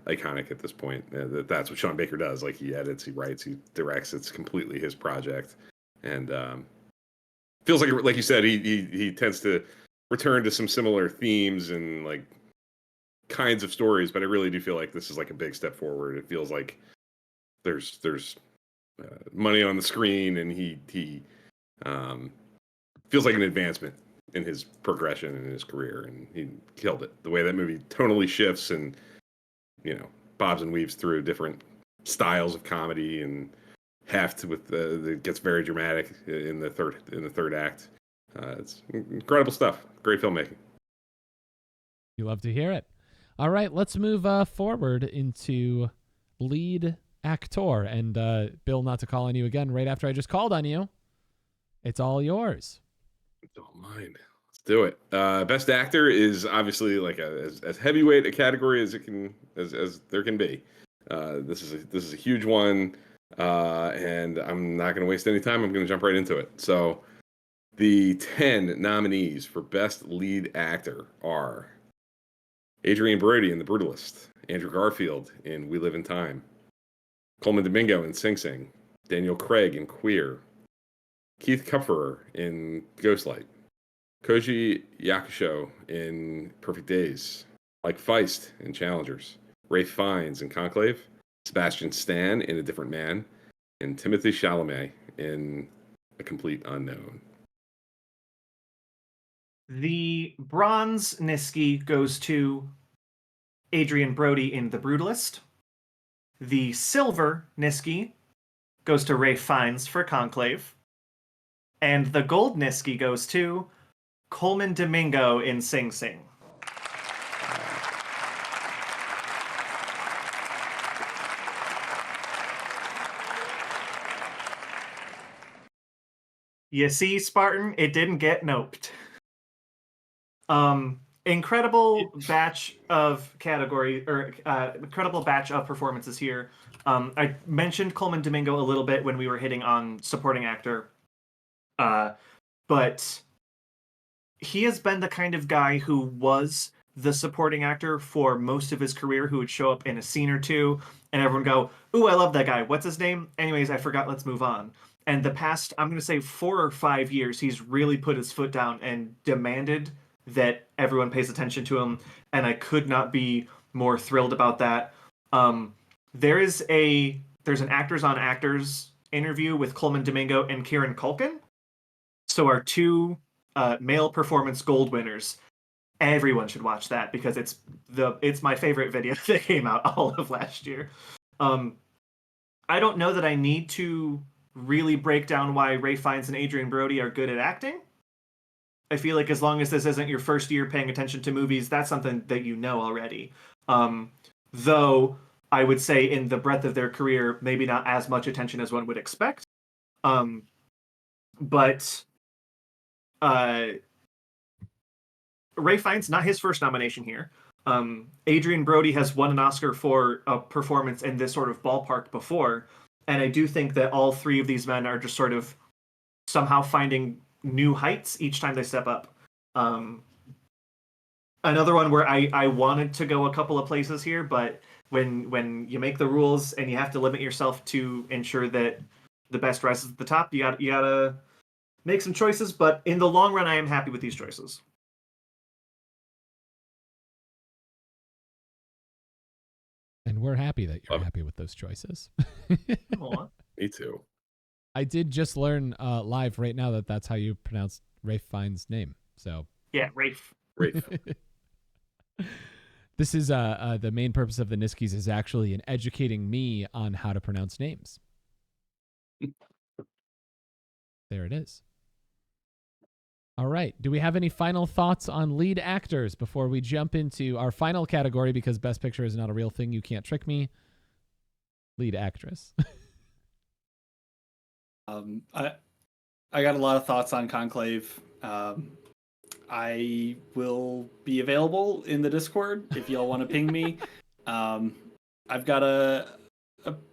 iconic at this point. That's what Sean Baker does. Like he edits, he writes, he directs. It's completely his project. And feels like you said, he tends to return to some similar themes and like kinds of stories, but I really do feel like this is like a big step forward. It feels like there's money on the screen, and he feels like an advancement in his progression in his career, and he killed it. The way that movie tonally shifts and bobs and weaves through different styles of comedy and heft with it gets very dramatic in the third act. It's incredible stuff. Great filmmaking. You love to hear it. All right, let's move forward into lead actor. And Bill, not to call on you again right after I just called on you. It's all yours. It's all mine. Let's do it. Best actor is obviously like as heavyweight a category as it can as there can be. This is a huge one, and I'm not going to waste any time. I'm going to jump right into it. So, the 10 nominees for Best Lead Actor are Adrian Brody in The Brutalist, Andrew Garfield in We Live in Time, Coleman Domingo in Sing Sing, Daniel Craig in Queer, Keith Kupferer in Ghostlight, Koji Yakusho in Perfect Days, Mike Feist in Challengers, Ralph Fiennes in Conclave, Sebastian Stan in A Different Man, and Timothée Chalamet in A Complete Unknown. The bronze Niski goes to Adrian Brody in The Brutalist. The silver Niski goes to Ralph Fiennes for Conclave. And the gold Niski goes to Coleman Domingo in Sing Sing. You see, Spartan, it didn't get noped. Incredible batch of incredible batch of performances here. I mentioned Coleman Domingo a little bit when we were hitting on supporting actor. But he has been the kind of guy who was the supporting actor for most of his career, who would show up in a scene or two and everyone go, "Ooh, I love that guy. What's his name? Anyways, I forgot. Let's move on." And the past, I'm going to say 4 or 5 years, he's really put his foot down and demanded that everyone pays attention to him. And I could not be more thrilled about that. There's an Actors on Actors interview with Coleman Domingo and Kieran Culkin. So our 2 male performance gold winners. Everyone should watch that because it's my favorite video that came out all of last year. I don't know that I need to really break down why Ralph Fiennes and Adrian Brody are good at acting. I feel like as long as this isn't your first year paying attention to movies, that's something that you know already. Though I would say in the breadth of their career, maybe not as much attention as one would expect. But Ralph Fiennes, not his first nomination here. Adrian Brody has won an Oscar for a performance in this sort of ballpark before. And I do think that all 3 of these men are just sort of somehow finding new heights each time they step up. Another one where I wanted to go a couple of places here, but when you make the rules and you have to limit yourself to ensure that the best rises at the top, you gotta make some choices. But in the long run, I am happy with these choices. And we're happy that you're happy with those choices. Me too. I did just learn live right now that that's how you pronounce Ralph Fiennes' name. So yeah, Rafe. This is the main purpose of the Niskies is actually in educating me on how to pronounce names. There it is. All right. Do we have any final thoughts on lead actors before we jump into our final category? Because Best Picture is not a real thing. You can't trick me. Lead actress. I got a lot of thoughts on Conclave. I will be available in the Discord if y'all want to ping me. I've got a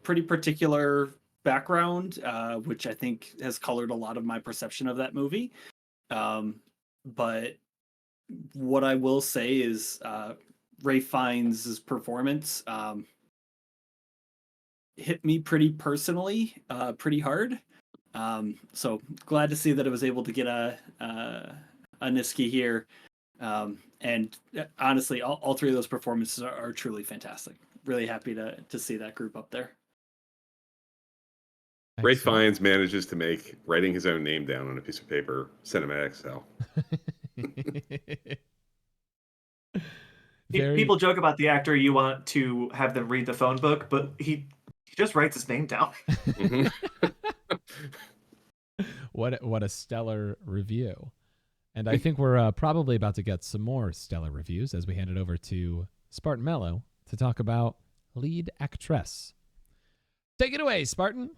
pretty particular background, which I think has colored a lot of my perception of that movie. But what I will say is Ralph Fiennes' performance hit me pretty personally, pretty hard. So glad to see that it was able to get a Niski here. And honestly, all three of those performances are truly fantastic. Really happy to see that group up there. Ray Fiennes manages to make writing his own name down on a piece of paper cinematic hell. People joke about the actor you want to have them read the phone book, but he just writes his name down. What a stellar review. And I think we're probably about to get some more stellar reviews as we hand it over to Spartan Mello to talk about lead actress. Take it away, Spartan.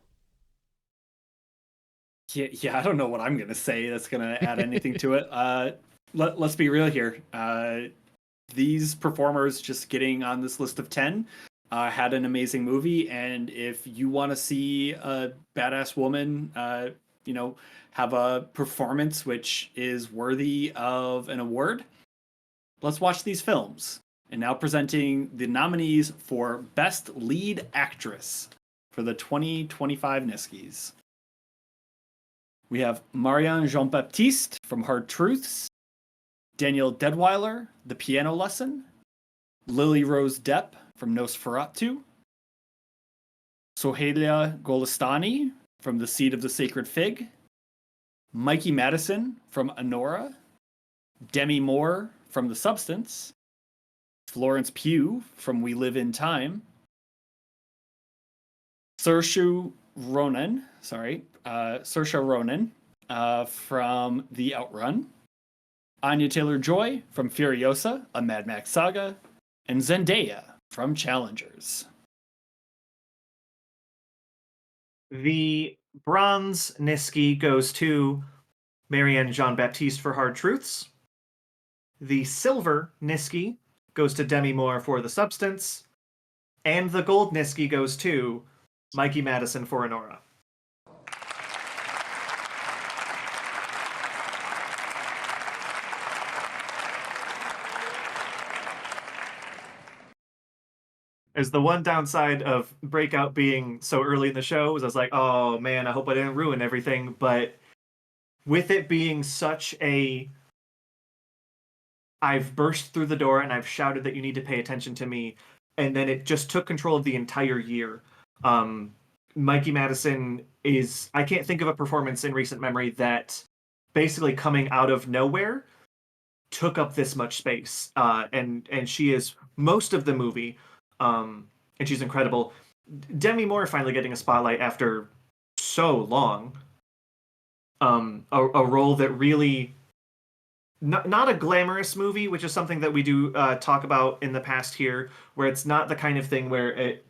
Yeah, I don't know what I'm going to say that's going to add anything to it. Let's be real here. These performers just getting on this list of 10 had an amazing movie. And if you want to see a badass woman, have a performance which is worthy of an award, let's watch these films. And now presenting the nominees for Best Lead Actress for the 2025 Niskies. We have Marianne Jean-Baptiste from Hard Truths, Daniel Deadweiler, The Piano Lesson, Lily Rose Depp from Nosferatu, Soheila Golestani from The Seed of the Sacred Fig, Mikey Madison from Anora, Demi Moore from The Substance, Florence Pugh from We Live in Time, Saoirse Ronan from The Outrun, Anya Taylor-Joy from Furiosa, a Mad Max saga, and Zendaya from Challengers. The bronze Niski goes to Marianne Jean-Baptiste for Hard Truths. The silver Niski goes to Demi Moore for The Substance. And the gold Niski goes to Mikey Madison for Anora. As the one downside of Breakout being so early in the show was I was like, oh man, I hope I didn't ruin everything. But with it being such a... I've burst through the door and I've shouted that you need to pay attention to me. And then it just took control of the entire year. Mikey Madison is... I can't think of a performance in recent memory that basically coming out of nowhere took up this much space. And she is most of the movie... and she's incredible. Demi Moore finally getting a spotlight after so long. A role that really... Not a glamorous movie, which is something that we do talk about in the past here, where it's not the kind of thing where it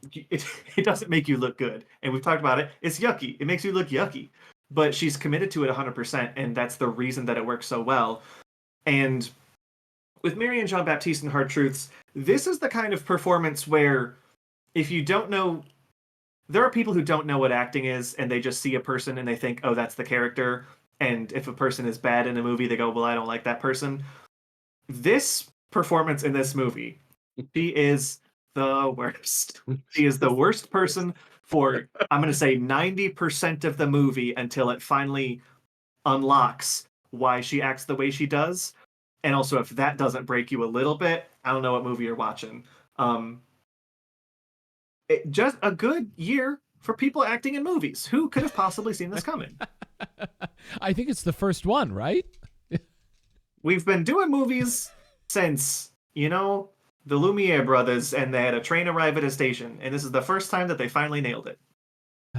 doesn't make you look good. And we've talked about it. It's yucky. It makes you look yucky. But she's committed to it 100%, and that's the reason that it works so well. And with Marianne Jean-Baptiste in Hard Truths, this is the kind of performance where if you don't know... There are people who don't know what acting is, and they just see a person and they think, oh, that's the character. And if a person is bad in a movie, they go, well, I don't like that person. This performance in this movie, she is the worst. She is the worst person for, I'm going to say, 90% of the movie until it finally unlocks why she acts the way she does. And also, if that doesn't break you a little bit, I don't know what movie you're watching. Just a good year for people acting in movies. Who could have possibly seen this coming? I think it's the first one, right? We've been doing movies since, the Lumiere brothers, and they had a train arrive at a station. And this is the first time that they finally nailed it.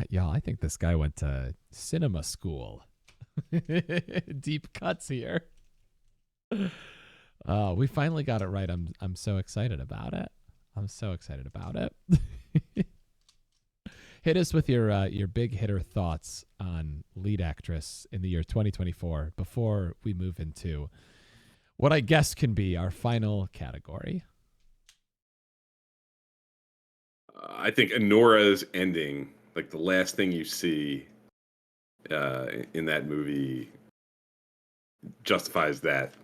Y'all, I think this guy went to cinema school. Deep cuts here. Oh, we finally got it right. I'm so excited about it. Hit us with your big hitter thoughts on lead actress in the year 2024 before we move into what I guess can be our final category. I think Anora's ending, like the last thing you see in that movie, justifies that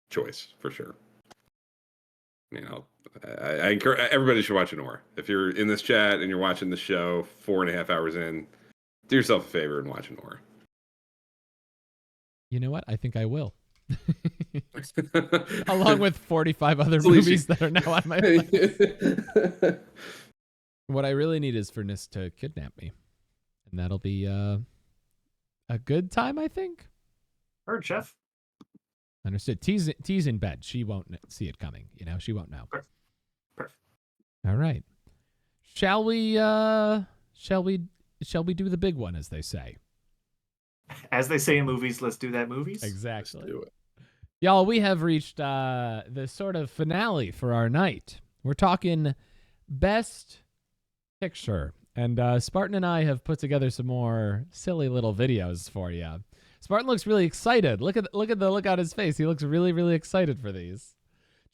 choice for sure. I encourage everybody should watch Anora. If you're in this chat and you're watching the show 4.5 hours in, Do yourself a favor and watch an horror. You know what? I think I will. Along with 45 other At least movies that are now on my list. What I really need is for Nis to kidnap me. And that'll be a good time, I think. Heard, Chef. Understood. T's in bed. She won't see it coming. You know, she won't know. Perfect. All right. Shall we do the big one, as they say? As they say in movies, let's do that movies. Exactly. Let's do it. Y'all, we have reached the sort of finale for our night. We're talking Best Picture. And Spartan and I have put together some more silly little videos for you. Spartan looks really excited. Look at the look on his face. He looks really, really excited for these.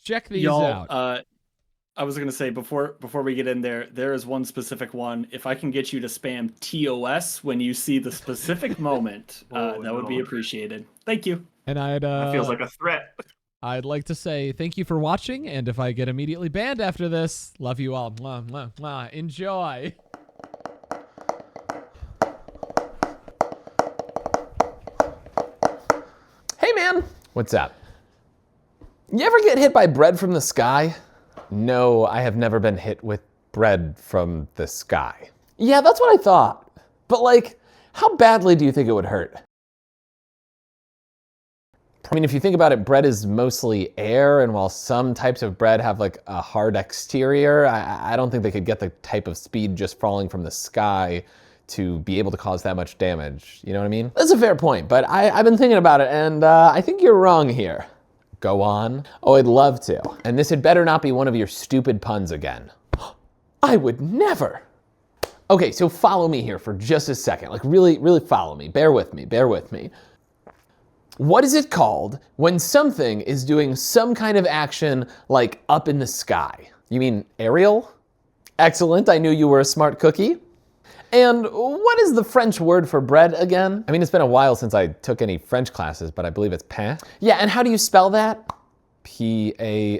Check these out. I was gonna say before we get in there is one specific one. If I can get you to spam TOS when you see the specific moment, that would be appreciated. Thank you. And that feels like a threat. I'd like to say thank you for watching, and if I get immediately banned after this, love you all. Mwah, mwah, mwah. Enjoy. Hey man, what's up? You ever get hit by bread from the sky? No, I have never been hit with bread from the sky. Yeah, that's what I thought. But like, how badly do you think it would hurt? I mean, if you think about it, bread is mostly air, and while some types of bread have like a hard exterior, I don't think they could get the type of speed just falling from the sky to be able to cause that much damage. You know what I mean? That's a fair point, but I've been thinking about it, and I think you're wrong here. Go on. Oh, I'd love to. And this had better not be one of your stupid puns again. I would never. Okay, so follow me here for just a second. Like really, really follow me. Bear with me, bear with me. What is it called when something is doing some kind of action like up in the sky? You mean aerial? Excellent, I knew you were a smart cookie. And what is the French word for bread again? I mean, it's been a while since I took any French classes, but I believe it's pain. Yeah, and how do you spell that? P-A-I-N?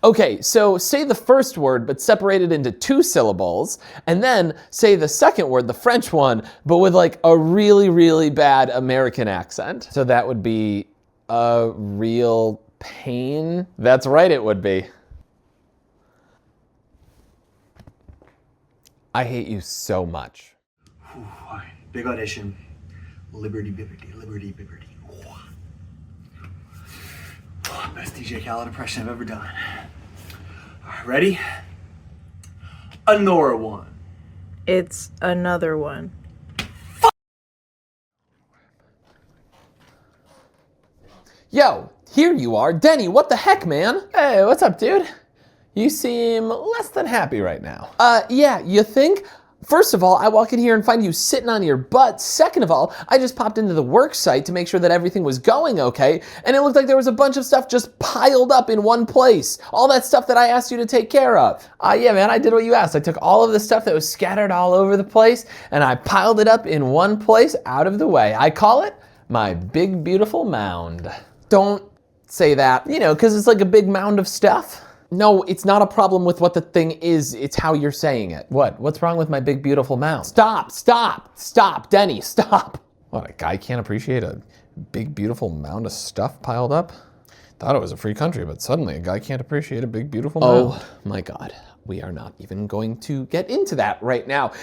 Okay, so say the first word, but separate it into 2 syllables, and then say the second word, the French one, but with like a really, really bad American accent. So that would be a real pain? That's right, it would be. I hate you so much. Whew, all right, big audition. Liberty Bibberty, Liberty Bibberty. Best DJ Khaled impression I've ever done. All right, ready? Another one. It's another one. Yo, here you are. Denny, what the heck, man? Hey, what's up, dude? You seem less than happy right now. Yeah, you think? First of all, I walk in here and find you sitting on your butt. Second of all, I just popped into the work site to make sure that everything was going okay, and it looked like there was a bunch of stuff just piled up in one place. All that stuff that I asked you to take care of. Yeah, man, I did what you asked. I took all of the stuff that was scattered all over the place, and I piled it up in one place out of the way. I call it my big, beautiful mound. Don't say that, you know, because it's like a big mound of stuff. No, it's not a problem with what the thing is, it's how you're saying it. What? What's wrong with my big, beautiful mound? Stop, stop, stop, Denny, stop. What, a guy can't appreciate a big, beautiful mound of stuff piled up? Thought it was a free country, but suddenly a guy can't appreciate a big, beautiful mound. Oh my God, we are not even going to get into that right now.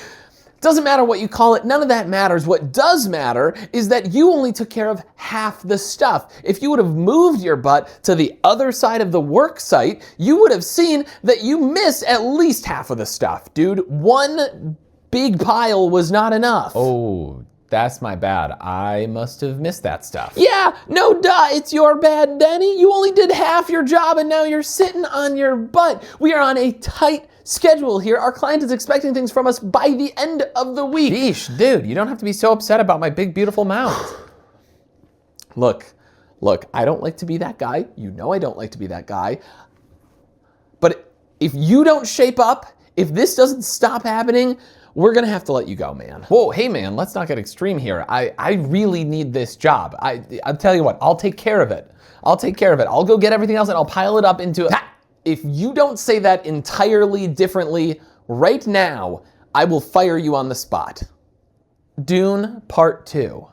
Doesn't matter what you call it, none of that matters. What does matter is that you only took care of half the stuff. If you would have moved your butt to the other side of the work site, you would have seen that you missed at least half of the stuff, dude. One big pile was not enough. Oh, that's my bad. I must have missed that stuff. Yeah, no duh, it's your bad, Denny. You only did half your job and now you're sitting on your butt. We are on a tight schedule here. Our client is expecting things from us by the end of the week. Sheesh, dude, you don't have to be so upset about my big, beautiful mound. Look, I don't like to be that guy. You know I don't like to be that guy. But if you don't shape up, if this doesn't stop happening, we're gonna have to let you go, man. Whoa, hey man, let's not get extreme here. I really need this job. I'll tell you what, I'll take care of it. I'll take care of it. I'll go get everything else and I'll pile it up into a... If you don't say that entirely differently right now, I will fire you on the spot. Dune Part 2.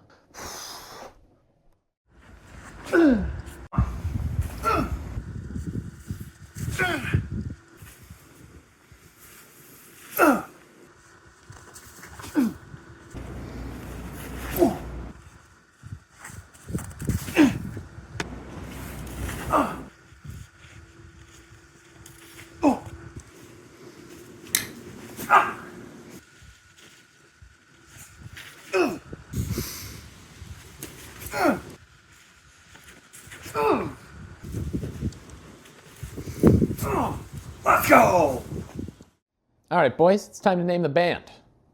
Let's go! All right, boys, it's time to name the band.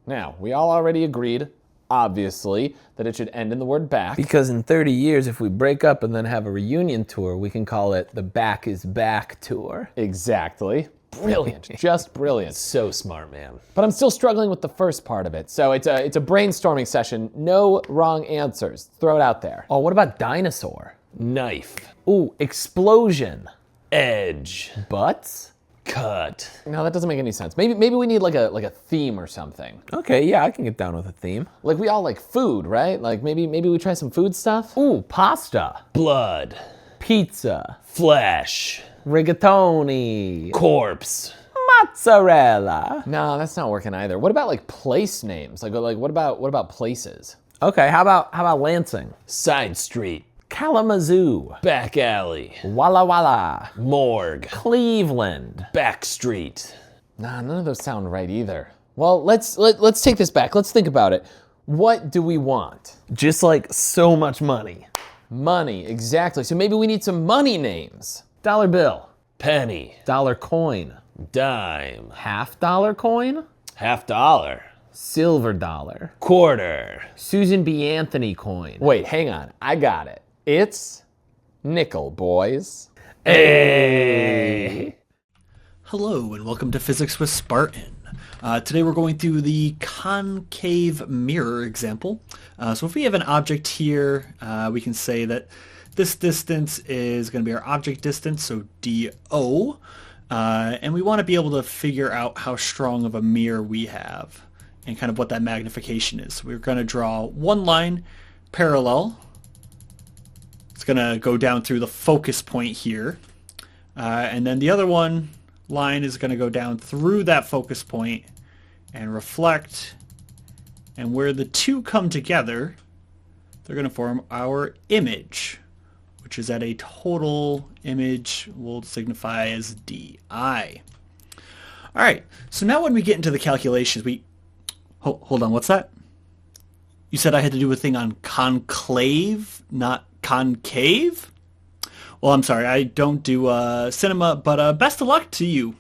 Now, we all already agreed, obviously, that it should end in the word back. Because in 30 years, if we break up and then have a reunion tour, we can call it the Back is Back tour. Exactly. Brilliant, just brilliant. So smart, man. But I'm still struggling with the first part of it. So it's a brainstorming session. No wrong answers. Throw it out there. Oh, what about dinosaur? Knife. Ooh, explosion. Edge. Butts? Cut. No, that doesn't make any sense. Maybe we need like a theme or something. Okay, yeah, I can get down with a theme. Like we all like food, right? Like maybe we try some food stuff. Ooh, pasta. Blood. Pizza. Flesh. Rigatoni. Corpse. Mozzarella. No, that's not working either. What about like place names? Like what about places? Okay, how about Lansing? Side Street. Kalamazoo. Back Alley. Walla Walla. Morgue. Cleveland. Back Street. Nah, none of those sound right either. Well, let's take this back. Let's think about it. What do we want? Just like so much money. Money, exactly. So maybe we need some money names. Dollar bill. Penny. Dollar coin. Dime. $half coin. $half. Silver dollar. Quarter. Susan B. Anthony coin. Wait, hang on. I got it. It's nickel, boys. Hey! Hello and welcome to Physics with Spartan. Today we're going through the concave mirror example. So if we have an object here, we can say that this distance is going to be our object distance, so DO. And we want to be able to figure out how strong of a mirror we have and kind of what that magnification is. We're going to draw one line parallel. It's going to go down through the focus point here. And then the other line is going to go down through that focus point and reflect. And where the two come together, they're going to form our image, which is at a total image we'll signify as DI. All right, so now when we get into the calculations, hold on, what's that? You said I had to do a thing on conclave, not concave? Well, I'm sorry, I don't do cinema, but best of luck to you.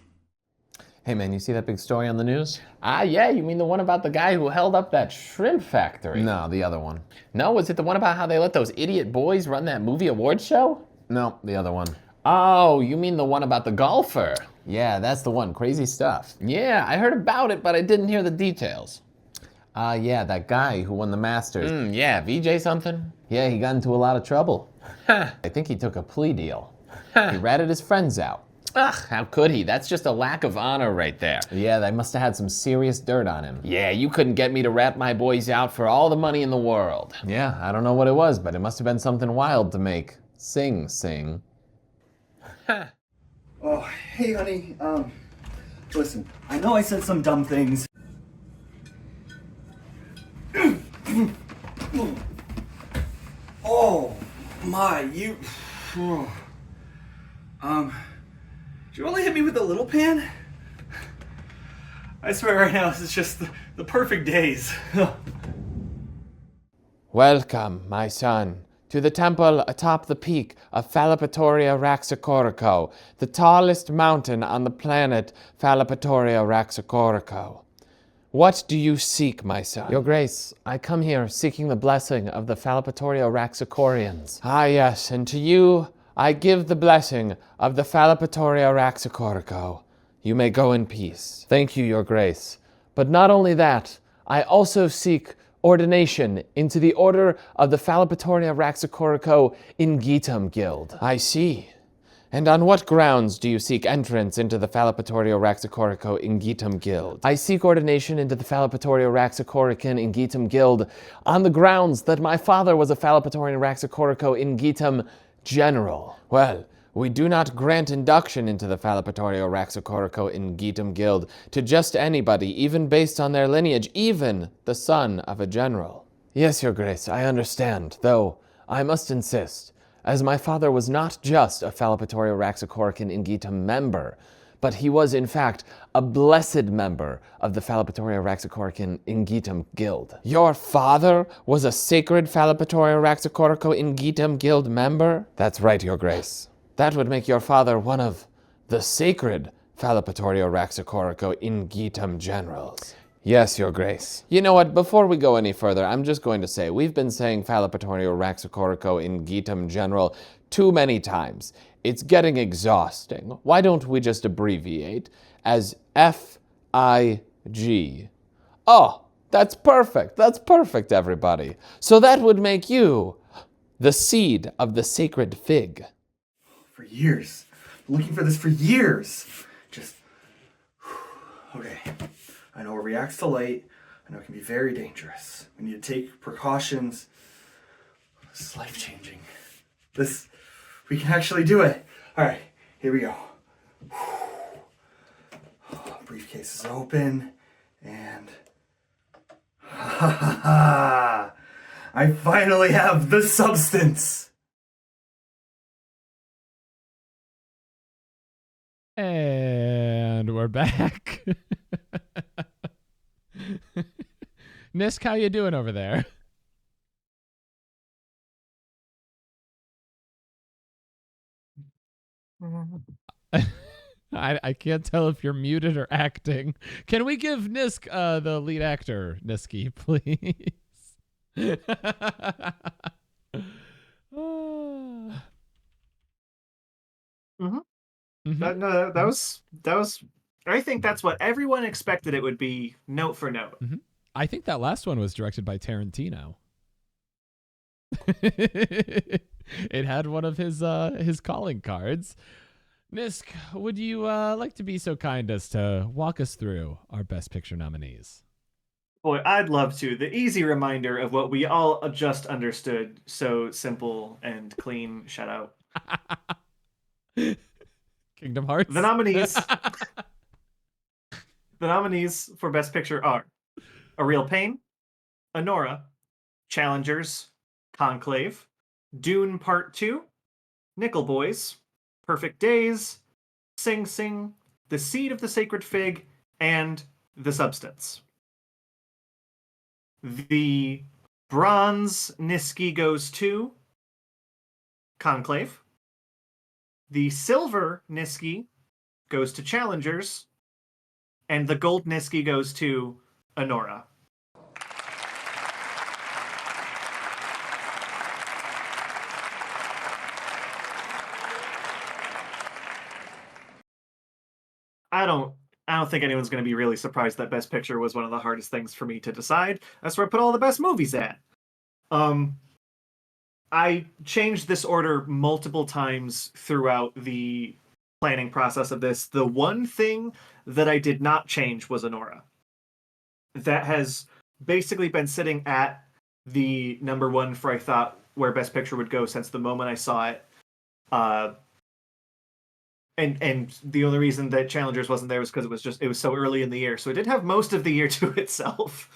Hey man, you see that big story on the news? Yeah, you mean the one about the guy who held up that shrimp factory? No, the other one. No, was it the one about how they let those idiot boys run that movie award show? No, the other one. Oh, you mean the one about the golfer? Yeah, that's the one, crazy stuff. Yeah, I heard about it, but I didn't hear the details. Yeah, that guy who won the Masters. Yeah, VJ something? Yeah, he got into a lot of trouble. I think he took a plea deal. He ratted his friends out. Ugh, how could he? That's just a lack of honor right there. Yeah, they must have had some serious dirt on him. Yeah, you couldn't get me to rat my boys out for all the money in the world. Yeah, I don't know what it was, but it must have been something wild to make sing. Oh, hey honey, listen, I know I said some dumb things. Oh my, you... Did you only hit me with the little pan? I swear right now, this is just the perfect days. Welcome, my son, to the temple atop the peak of Falipatoria Raxacorico, the tallest mountain on the planet Falipatoria Raxacorico. What do you seek, my son? Your Grace, I come here seeking the blessing of the Falipatoria Raxacorians. Ah, yes, and to you I give the blessing of the Falipatoria Raxacorico. You may go in peace. Thank you, Your Grace. But not only that, I also seek ordination into the order of the Falipatoria Raxacorico Ingitum Guild. I see. And on what grounds do you seek entrance into the Phallopatorio Raxacorico Ingitum Guild? I seek ordination into the Phallopatorio Raxacorican Ingitum Guild on the grounds that my father was a Phallopatorian Raxacorico Ingitum General. Well, we do not grant induction into the Phallopatorio Raxacorico Ingitum Guild to just anybody, even based on their lineage, even the son of a general. Yes, Your Grace, I understand, though I must insist, as my father was not just a Phallopatorio Raxacorican Ingitum member, but he was, in fact, a blessed member of the Phallopatorio Raxacorican Ingitum Guild. Your father was a sacred Phallopatorio Raxacorico Ingitum Guild member? That's right, Your Grace. That would make your father one of the sacred Phallopatorio Raxacorico Ingitum Generals. Yes, Your Grace. You know what, before we go any further, I'm just going to say, we've been saying Phallopatorio Raxacorico Ingitum General too many times. It's getting exhausting. Why don't we just abbreviate as F-I-G? Oh, that's perfect. That's perfect, everybody. So that would make you the seed of the sacred fig. For years. I'm looking for this for years. Just, okay. I know it reacts to light. I know it can be very dangerous. We need to take precautions. This is life-changing. We can actually do it. All right, here we go. Briefcase is open, and I finally have the substance. And we're back. Nisk, how you doing over there? I can't tell if you're muted or acting. Can we give Nisk the lead actor, Nisky, please? That was. I think that's what everyone expected it would be, note for note. I think that last one was directed by Tarantino. It had one of his calling cards. Nisk, would you like to be so kind as to walk us through our Best Picture nominees? Boy, I'd love to. The easy reminder of what we all just understood. So simple and clean. Shout out. Kingdom Hearts. The nominees for Best Picture are A Real Pain, Anora, Challengers, Conclave, Dune Part 2, Nickel Boys, Perfect Days, Sing Sing, The Seed of the Sacred Fig, and The Substance. The bronze Niski goes to Conclave. The silver Niski goes to Challengers. And the gold Niski goes to Anora. I don't think anyone's going to be really surprised that Best Picture was one of the hardest things for me to decide. That's where I put all the best movies at. I changed this order multiple times throughout the planning process of this. The one thing that I did not change was Anora. That has basically been sitting at the number one for I thought where Best Picture would go since the moment I saw it. And the only reason that Challengers wasn't there was because it was so early in the year. So it did have most of the year to itself.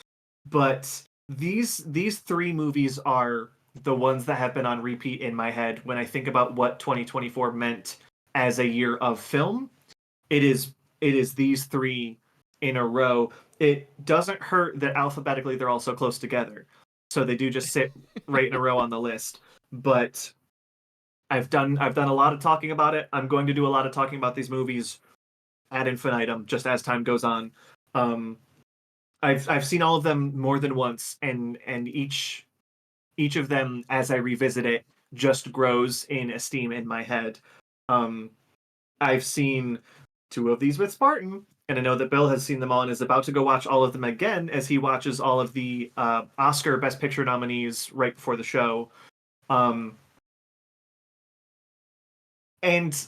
But these three movies are the ones that have been on repeat in my head when I think about what 2024 meant as a year of film. It is these three in a row. It doesn't hurt that alphabetically they're all so close together. So they do just sit right in a row on the list. But I've done a lot of talking about it. I'm going to do a lot of talking about these movies ad infinitum, just as time goes on. I've seen all of them more than once, and each of them, as I revisit it, just grows in esteem in my head. I've seen two of these with Spartan, and I know that Bill has seen them all and is about to go watch all of them again as he watches all of the Oscar Best Picture nominees right before the show. And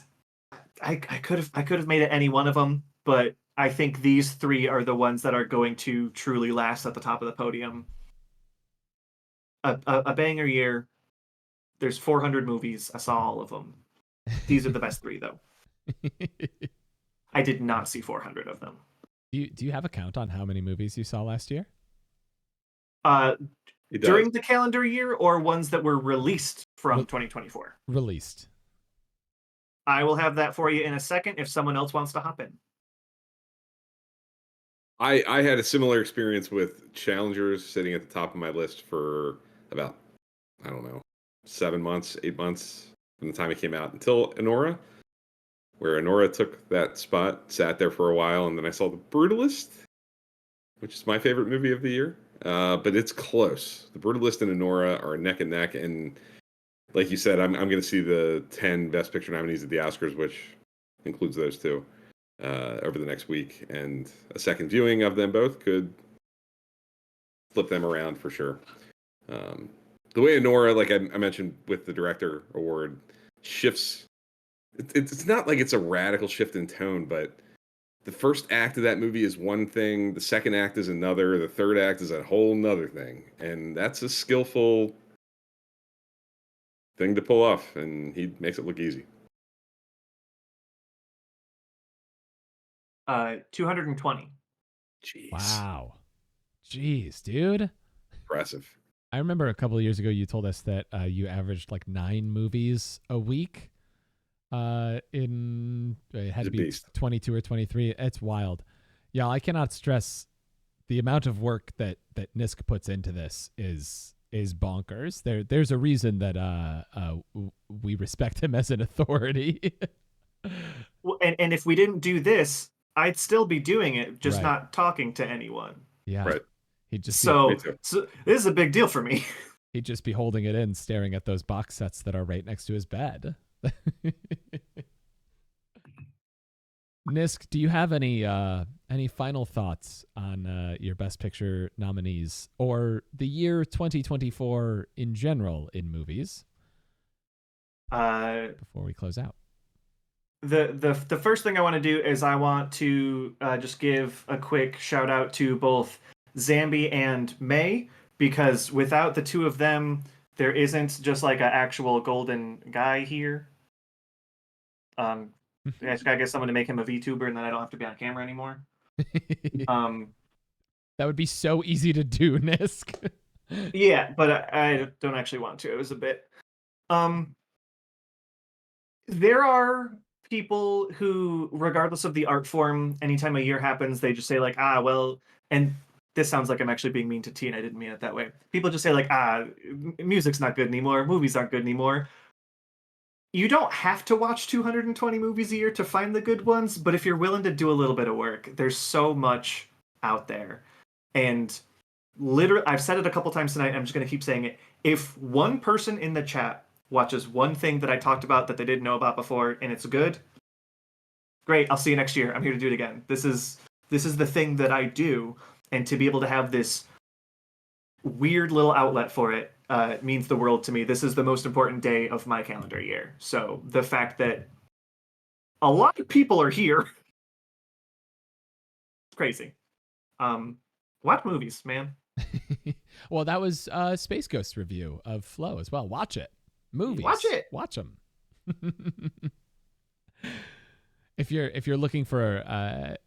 I could have made it any one of them, but I think these three are the ones that are going to truly last at the top of the podium. A banger year. There's 400 movies. I saw all of them. These are the best three, though. I did not see 400 of them. Do you have a count on how many movies you saw last year? During the calendar year, or ones that were released from 2024? Released. I will have that for you in a second if someone else wants to hop in. I had a similar experience with Challengers sitting at the top of my list for about, I don't know, 7 months, 8 months from the time it came out until Anora, where Anora took that spot, sat there for a while, and then I saw The Brutalist, which is my favorite movie of the year. But it's close. The Brutalist and Anora are neck and neck, and like you said, I'm going to see the 10 Best Picture nominees at the Oscars, which includes those two, over the next week. And a second viewing of them both could flip them around for sure. The way Anora, like I mentioned with the Director Award, shifts. It's not like it's a radical shift in tone, but the first act of that movie is one thing, the second act is another, the third act is a whole nother thing. And that's a skillful thing to pull off, and he makes it look easy. 220. Jeez. Wow. Jeez, dude. Impressive. I remember a couple of years ago you told us that you averaged like 9 movies a week. It had to be 22 or 23. It's wild. Yeah, I cannot stress the amount of work that Nisk puts into this is bonkers. There's a reason that we respect him as an authority. Well, and if we didn't do this, I'd still be doing it, just Right. not talking to anyone. Yeah. Right. He'd just So this is a big deal for me. He'd just be holding it in, staring at those box sets that are right next to his bed. Nisk, do you have any final thoughts on your Best Picture nominees or the year 2024 in general in movies? Before we close out. The first thing I want to do is I want to just give a quick shout out to both Zambi and May, because without the two of them, there isn't just like an actual golden guy here. I just gotta get someone to make him a VTuber, and then I don't have to be on camera anymore. That would be so easy to do, Nisk. Yeah, but I don't actually want to. It was a bit. There are people who, regardless of the art form, anytime a year happens, they just say like, well, and this sounds like I'm actually being mean to T, and I didn't mean it that way. People just say like, music's not good anymore, movies aren't good anymore. You don't have to watch 220 movies a year to find the good ones, but if you're willing to do a little bit of work, there's so much out there. And literally, I've said it a couple times tonight, I'm just going to keep saying it. If one person in the chat watches one thing that I talked about that they didn't know about before, and it's good, great, I'll see you next year. I'm here to do it again. This is the thing that I do, and to be able to have this weird little outlet for it means the world to me. This is the most important day of my calendar year. So the fact that a lot of people are here, it's crazy. Watch movies, man. Well, that was Space Ghost review of Flow as well. Watch it. Movies. Watch it. Watch them. If you're looking for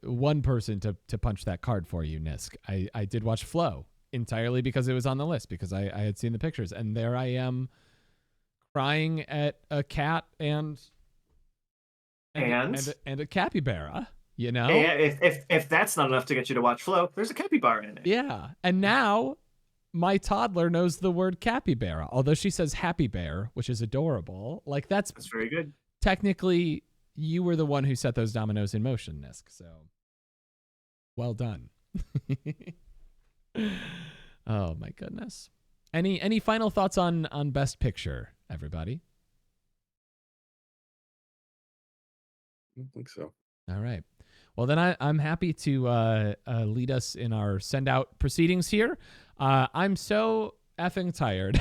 one person to punch that card for you, Nisk, I did watch Flow entirely because it was on the list, because I had seen the pictures, and there I am crying at a cat and a capybara. You know, if that's not enough to get you to watch Flow, there's a capybara in it. Yeah, and now my toddler knows the word capybara, although she says happy bear, which is adorable. Like that's very good. Technically, you were the one who set those dominoes in motion, Nisk. So, well done. Oh my goodness. Any final thoughts on Best Picture, everybody? I don't think so. All right. Well, then I'm happy to lead us in our send out proceedings here. I'm so effing tired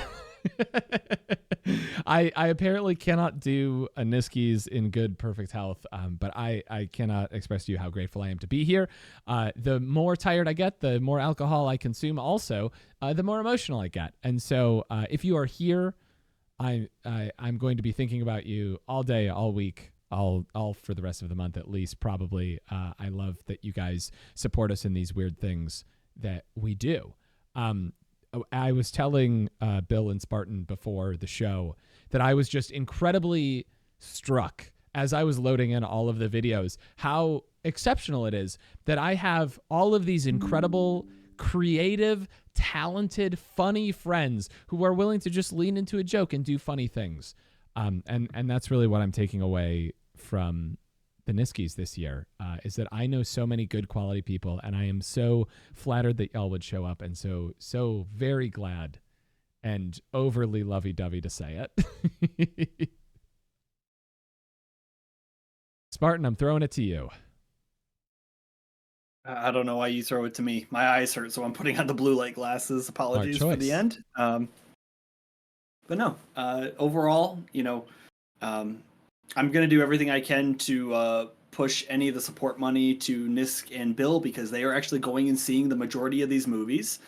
I apparently cannot do a Niskies in good, perfect health, but I cannot express to you how grateful I am to be here. The more tired I get, the more alcohol I consume also, the more emotional I get. And so if you are here, I'm going to be thinking about you all day, all week, all for the rest of the month at least, probably. I love that you guys support us in these weird things that we do. I was telling Bill and Spartan before the show that I was just incredibly struck as I was loading in all of the videos, how exceptional it is that I have all of these incredible, creative, talented, funny friends who are willing to just lean into a joke and do funny things. And that's really what I'm taking away from the Niskies this year, is that I know so many good quality people, and I am so flattered that y'all would show up, and so very glad and overly lovey-dovey to say it. Spartan, I'm throwing it to you. I don't know why you throw it to me. My eyes hurt, so I'm putting on the blue light glasses. Apologies for the end. But no, overall, I'm going to do everything I can to push any of the support money to Nisk and Bill, because they are actually going and seeing the majority of these movies.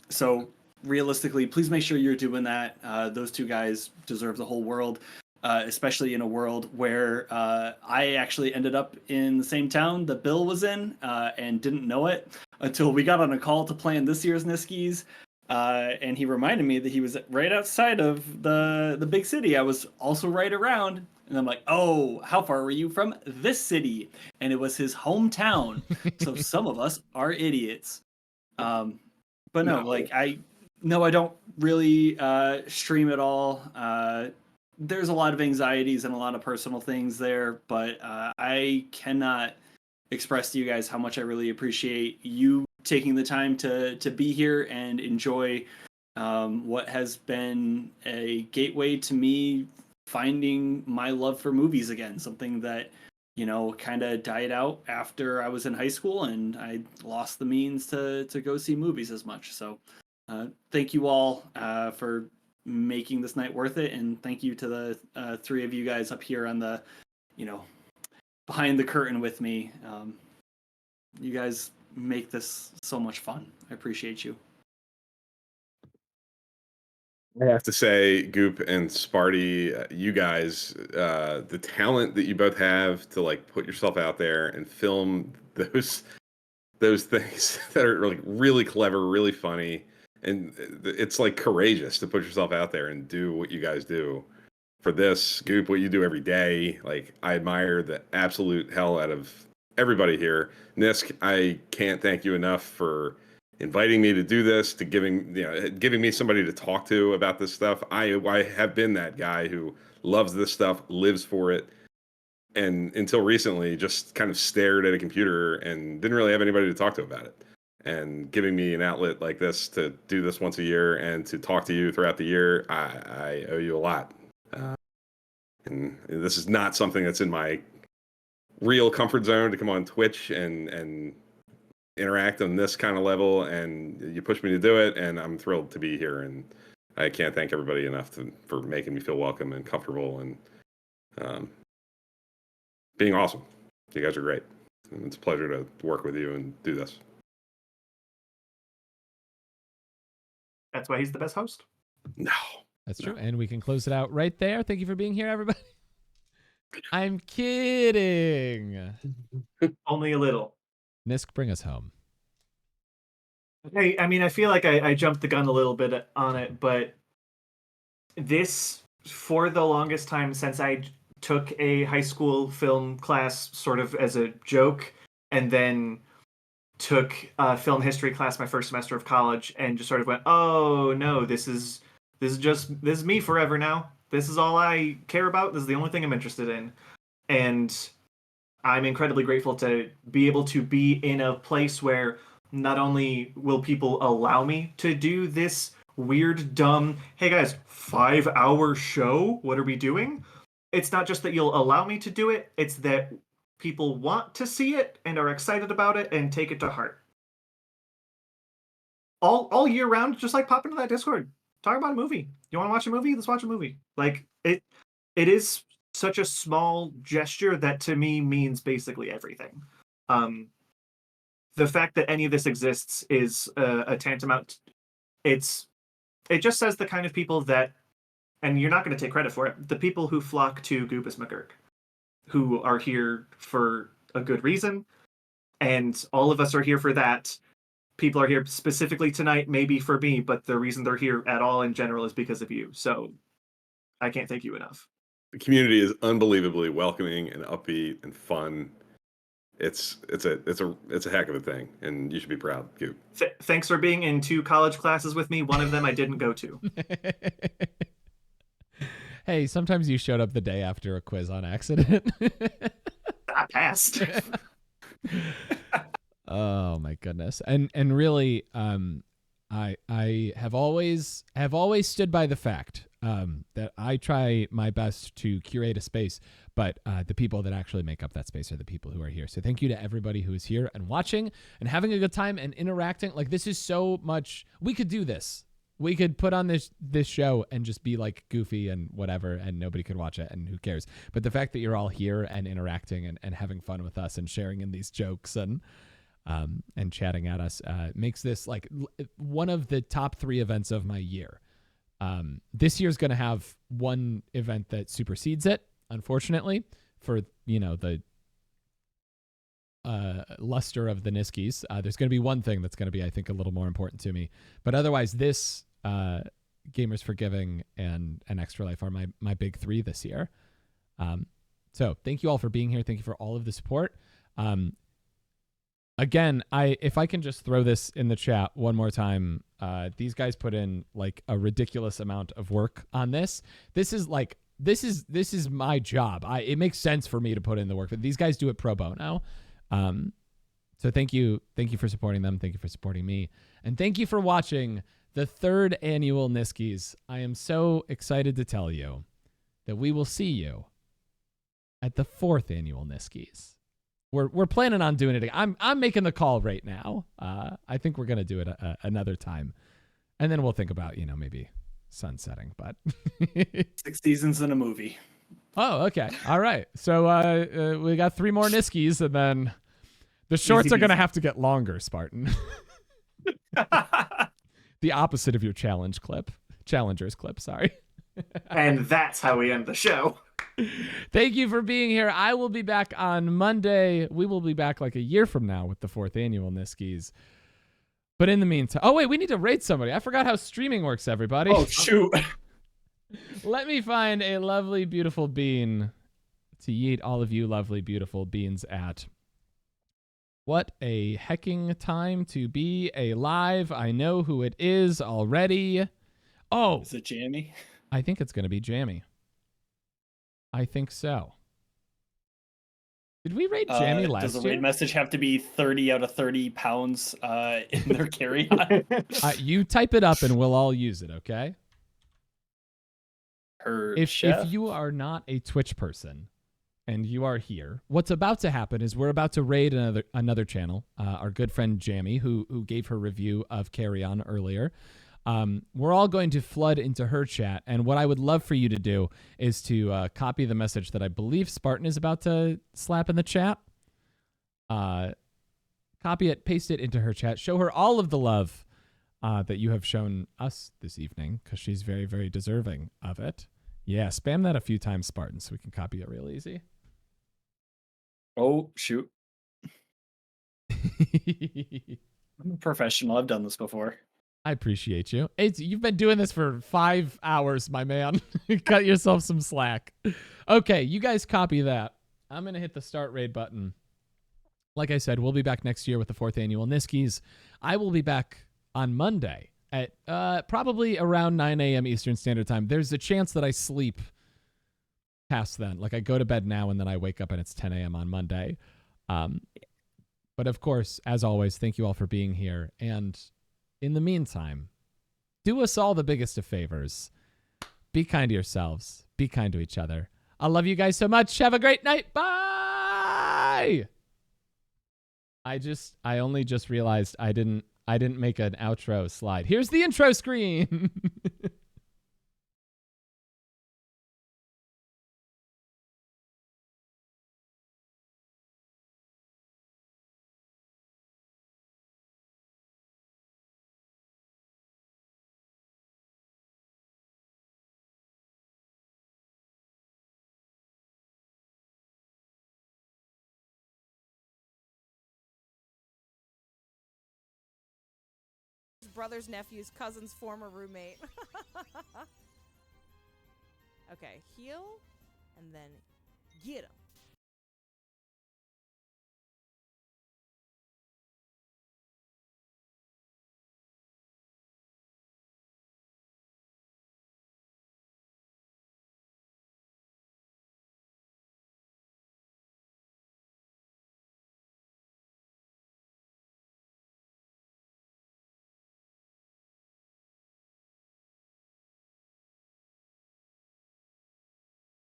So realistically, please make sure you're doing that. Those two guys deserve the whole world, especially in a world where I actually ended up in the same town that Bill was in and didn't know it until we got on a call to plan this year's Niskies. And he reminded me that he was right outside of the big city. I was also right around. And I'm like, oh, how far were you from this city? And it was his hometown. So some of us are idiots. But no, I don't really stream at all. There's a lot of anxieties and a lot of personal things there, but I cannot express to you guys how much I really appreciate you taking the time to be here and enjoy what has been a gateway to me finding my love for movies again, something that kind of died out after I was in high school and I lost the means to go see movies as much. So thank you all for making this night worth it, and thank you to the three of you guys up here on the behind the curtain with me. You guys make this so much fun. I appreciate you. I have to say, Goop and Sparty, you guys, the talent that you both have to put yourself out there and film those things that are really clever, really funny, and it's courageous to put yourself out there and do what you guys do. For this, Goop, what you do every day, I admire the absolute hell out of everybody here. Nisk, I can't thank you enough for inviting me to do this, to giving me somebody to talk to about this stuff. I have been that guy who loves this stuff, lives for it, and until recently just kind of stared at a computer and didn't really have anybody to talk to about it. And giving me an outlet like this to do this once a year and to talk to you throughout the year, I owe you a lot. And this is not something that's in my real comfort zone, to come on Twitch and interact on this kind of level, and you pushed me to do it, and I'm thrilled to be here, and I can't thank everybody enough for making me feel welcome and comfortable and being awesome. You guys are great, and it's a pleasure to work with you and do this. That's why he's the best host. No. That's true. And we can close it out right there. Thank you for being here, everybody. I'm kidding. Only a little. Nisk, bring us home. Hey, I mean, I feel like I jumped the gun a little bit on it, but this, for the longest time since I took a high school film class sort of as a joke, and then took a film history class my first semester of college, and just sort of went, oh no, this is me forever now. This is all I care about. This is the only thing I'm interested in. And I'm incredibly grateful to be able to be in a place where not only will people allow me to do this weird, dumb, hey guys, 5-hour show, what are we doing? It's not just that you'll allow me to do it, it's that people want to see it and are excited about it and take it to heart. All year round, just pop into that Discord. talk about a movie. You want to watch a movie? Let's watch a movie. Like it is such a small gesture that to me means basically everything. The fact that any of this exists is a tantamount. It just says the kind of people that, and you're not going to take credit for it, the people who flock to Goopus McGurk, who are here for a good reason, and all of us are here for that. People are here specifically tonight, maybe for me, but the reason they're here at all in general is because of you. So I can't thank you enough. The community is unbelievably welcoming and upbeat and fun. It's a heck of a thing, and you should be proud, Goop. Thanks for being in 2 college classes with me. One of them I didn't go to. Hey, sometimes you showed up the day after a quiz on accident. I passed. Oh my goodness. And really, I have always stood by the fact that I try my best to curate a space, but the people that actually make up that space are the people who are here. So thank you to everybody who is here and watching and having a good time and interacting. Like, this is so much. We could do this. We could put on this show and just be like goofy and whatever, and nobody could watch it, and who cares? But the fact that you're all here and interacting and having fun with us and sharing in these jokes and chatting at us makes this like one of the top 3 events of my year. This year's going to have one event that supersedes it, unfortunately, for the luster of the Niskies. There's going to be one thing that's going to be, I think, a little more important to me. But otherwise, this Gamers for Giving and Extra Life are my big 3 this year. So thank you all for being here. Thank you for all of the support. Again, if I can just throw this in the chat one more time, these guys put in like a ridiculous amount of work on this. This is my job. It makes sense for me to put in the work, but these guys do it pro bono. So thank you for supporting them. Thank you for supporting me, and thank you for watching the 3rd Annual Niskies. I am so excited to tell you that we will see you at the 4th Annual Niskies. We're planning on doing it again. I'm making the call right now. I think we're gonna do it another time, and then we'll think about maybe sunsetting. But 6 seasons in a movie. Oh, okay, all right. So we got 3 more Niskies, and then the shorts are gonna have to get longer, Spartan. The opposite of your challengers clip. Sorry. And that's how we end the show. Thank you for being here. I will be back on Monday. We will be back like a year from now with the 4th Annual Niskies. But in the meantime, oh wait, we need to rate somebody. I forgot how streaming works, everybody. Oh shoot. Let me find a lovely, beautiful bean to yeet all of you lovely, beautiful beans at. What a hecking time to be alive. I know who it is already. Oh. Is it Jamie? I think it's going to be Jamie. I think so. Did we rate Jamie last year? Does the raid message have to be 30 out of 30 pounds in their carry-on? You type it up and we'll all use it, okay? If you are not a Twitch person and you are here, what's about to happen is we're about to raid another channel, our good friend Jamie, who gave her review of Carry On earlier. We're all going to flood into her chat, and what I would love for you to do is to copy the message that I believe Spartan is about to slap in the chat. Copy it, paste it into her chat, show her all of the love that you have shown us this evening, because she's very, very deserving of it. Yeah, spam that a few times, Spartan, so we can copy it real easy. Oh, shoot. I'm a professional. I've done this before. I appreciate you. You've been doing this for 5 hours, my man. Cut yourself some slack. Okay, you guys copy that. I'm going to hit the start raid button. Like I said, we'll be back next year with the 4th Annual Niskies. I will be back on Monday at probably around 9 a.m. Eastern Standard Time. There's a chance that I sleep past then. Like, I go to bed now and then I wake up and it's 10 a.m. on Monday. But of course, as always, thank you all for being here. And in the meantime, do us all the biggest of favors. Be kind to yourselves. Be kind to each other. I love you guys so much. Have a great night. Bye. I only just realized I didn't make an outro slide. Here's the intro screen. brother's nephew's cousin's former roommate. Okay, heal, and then get him.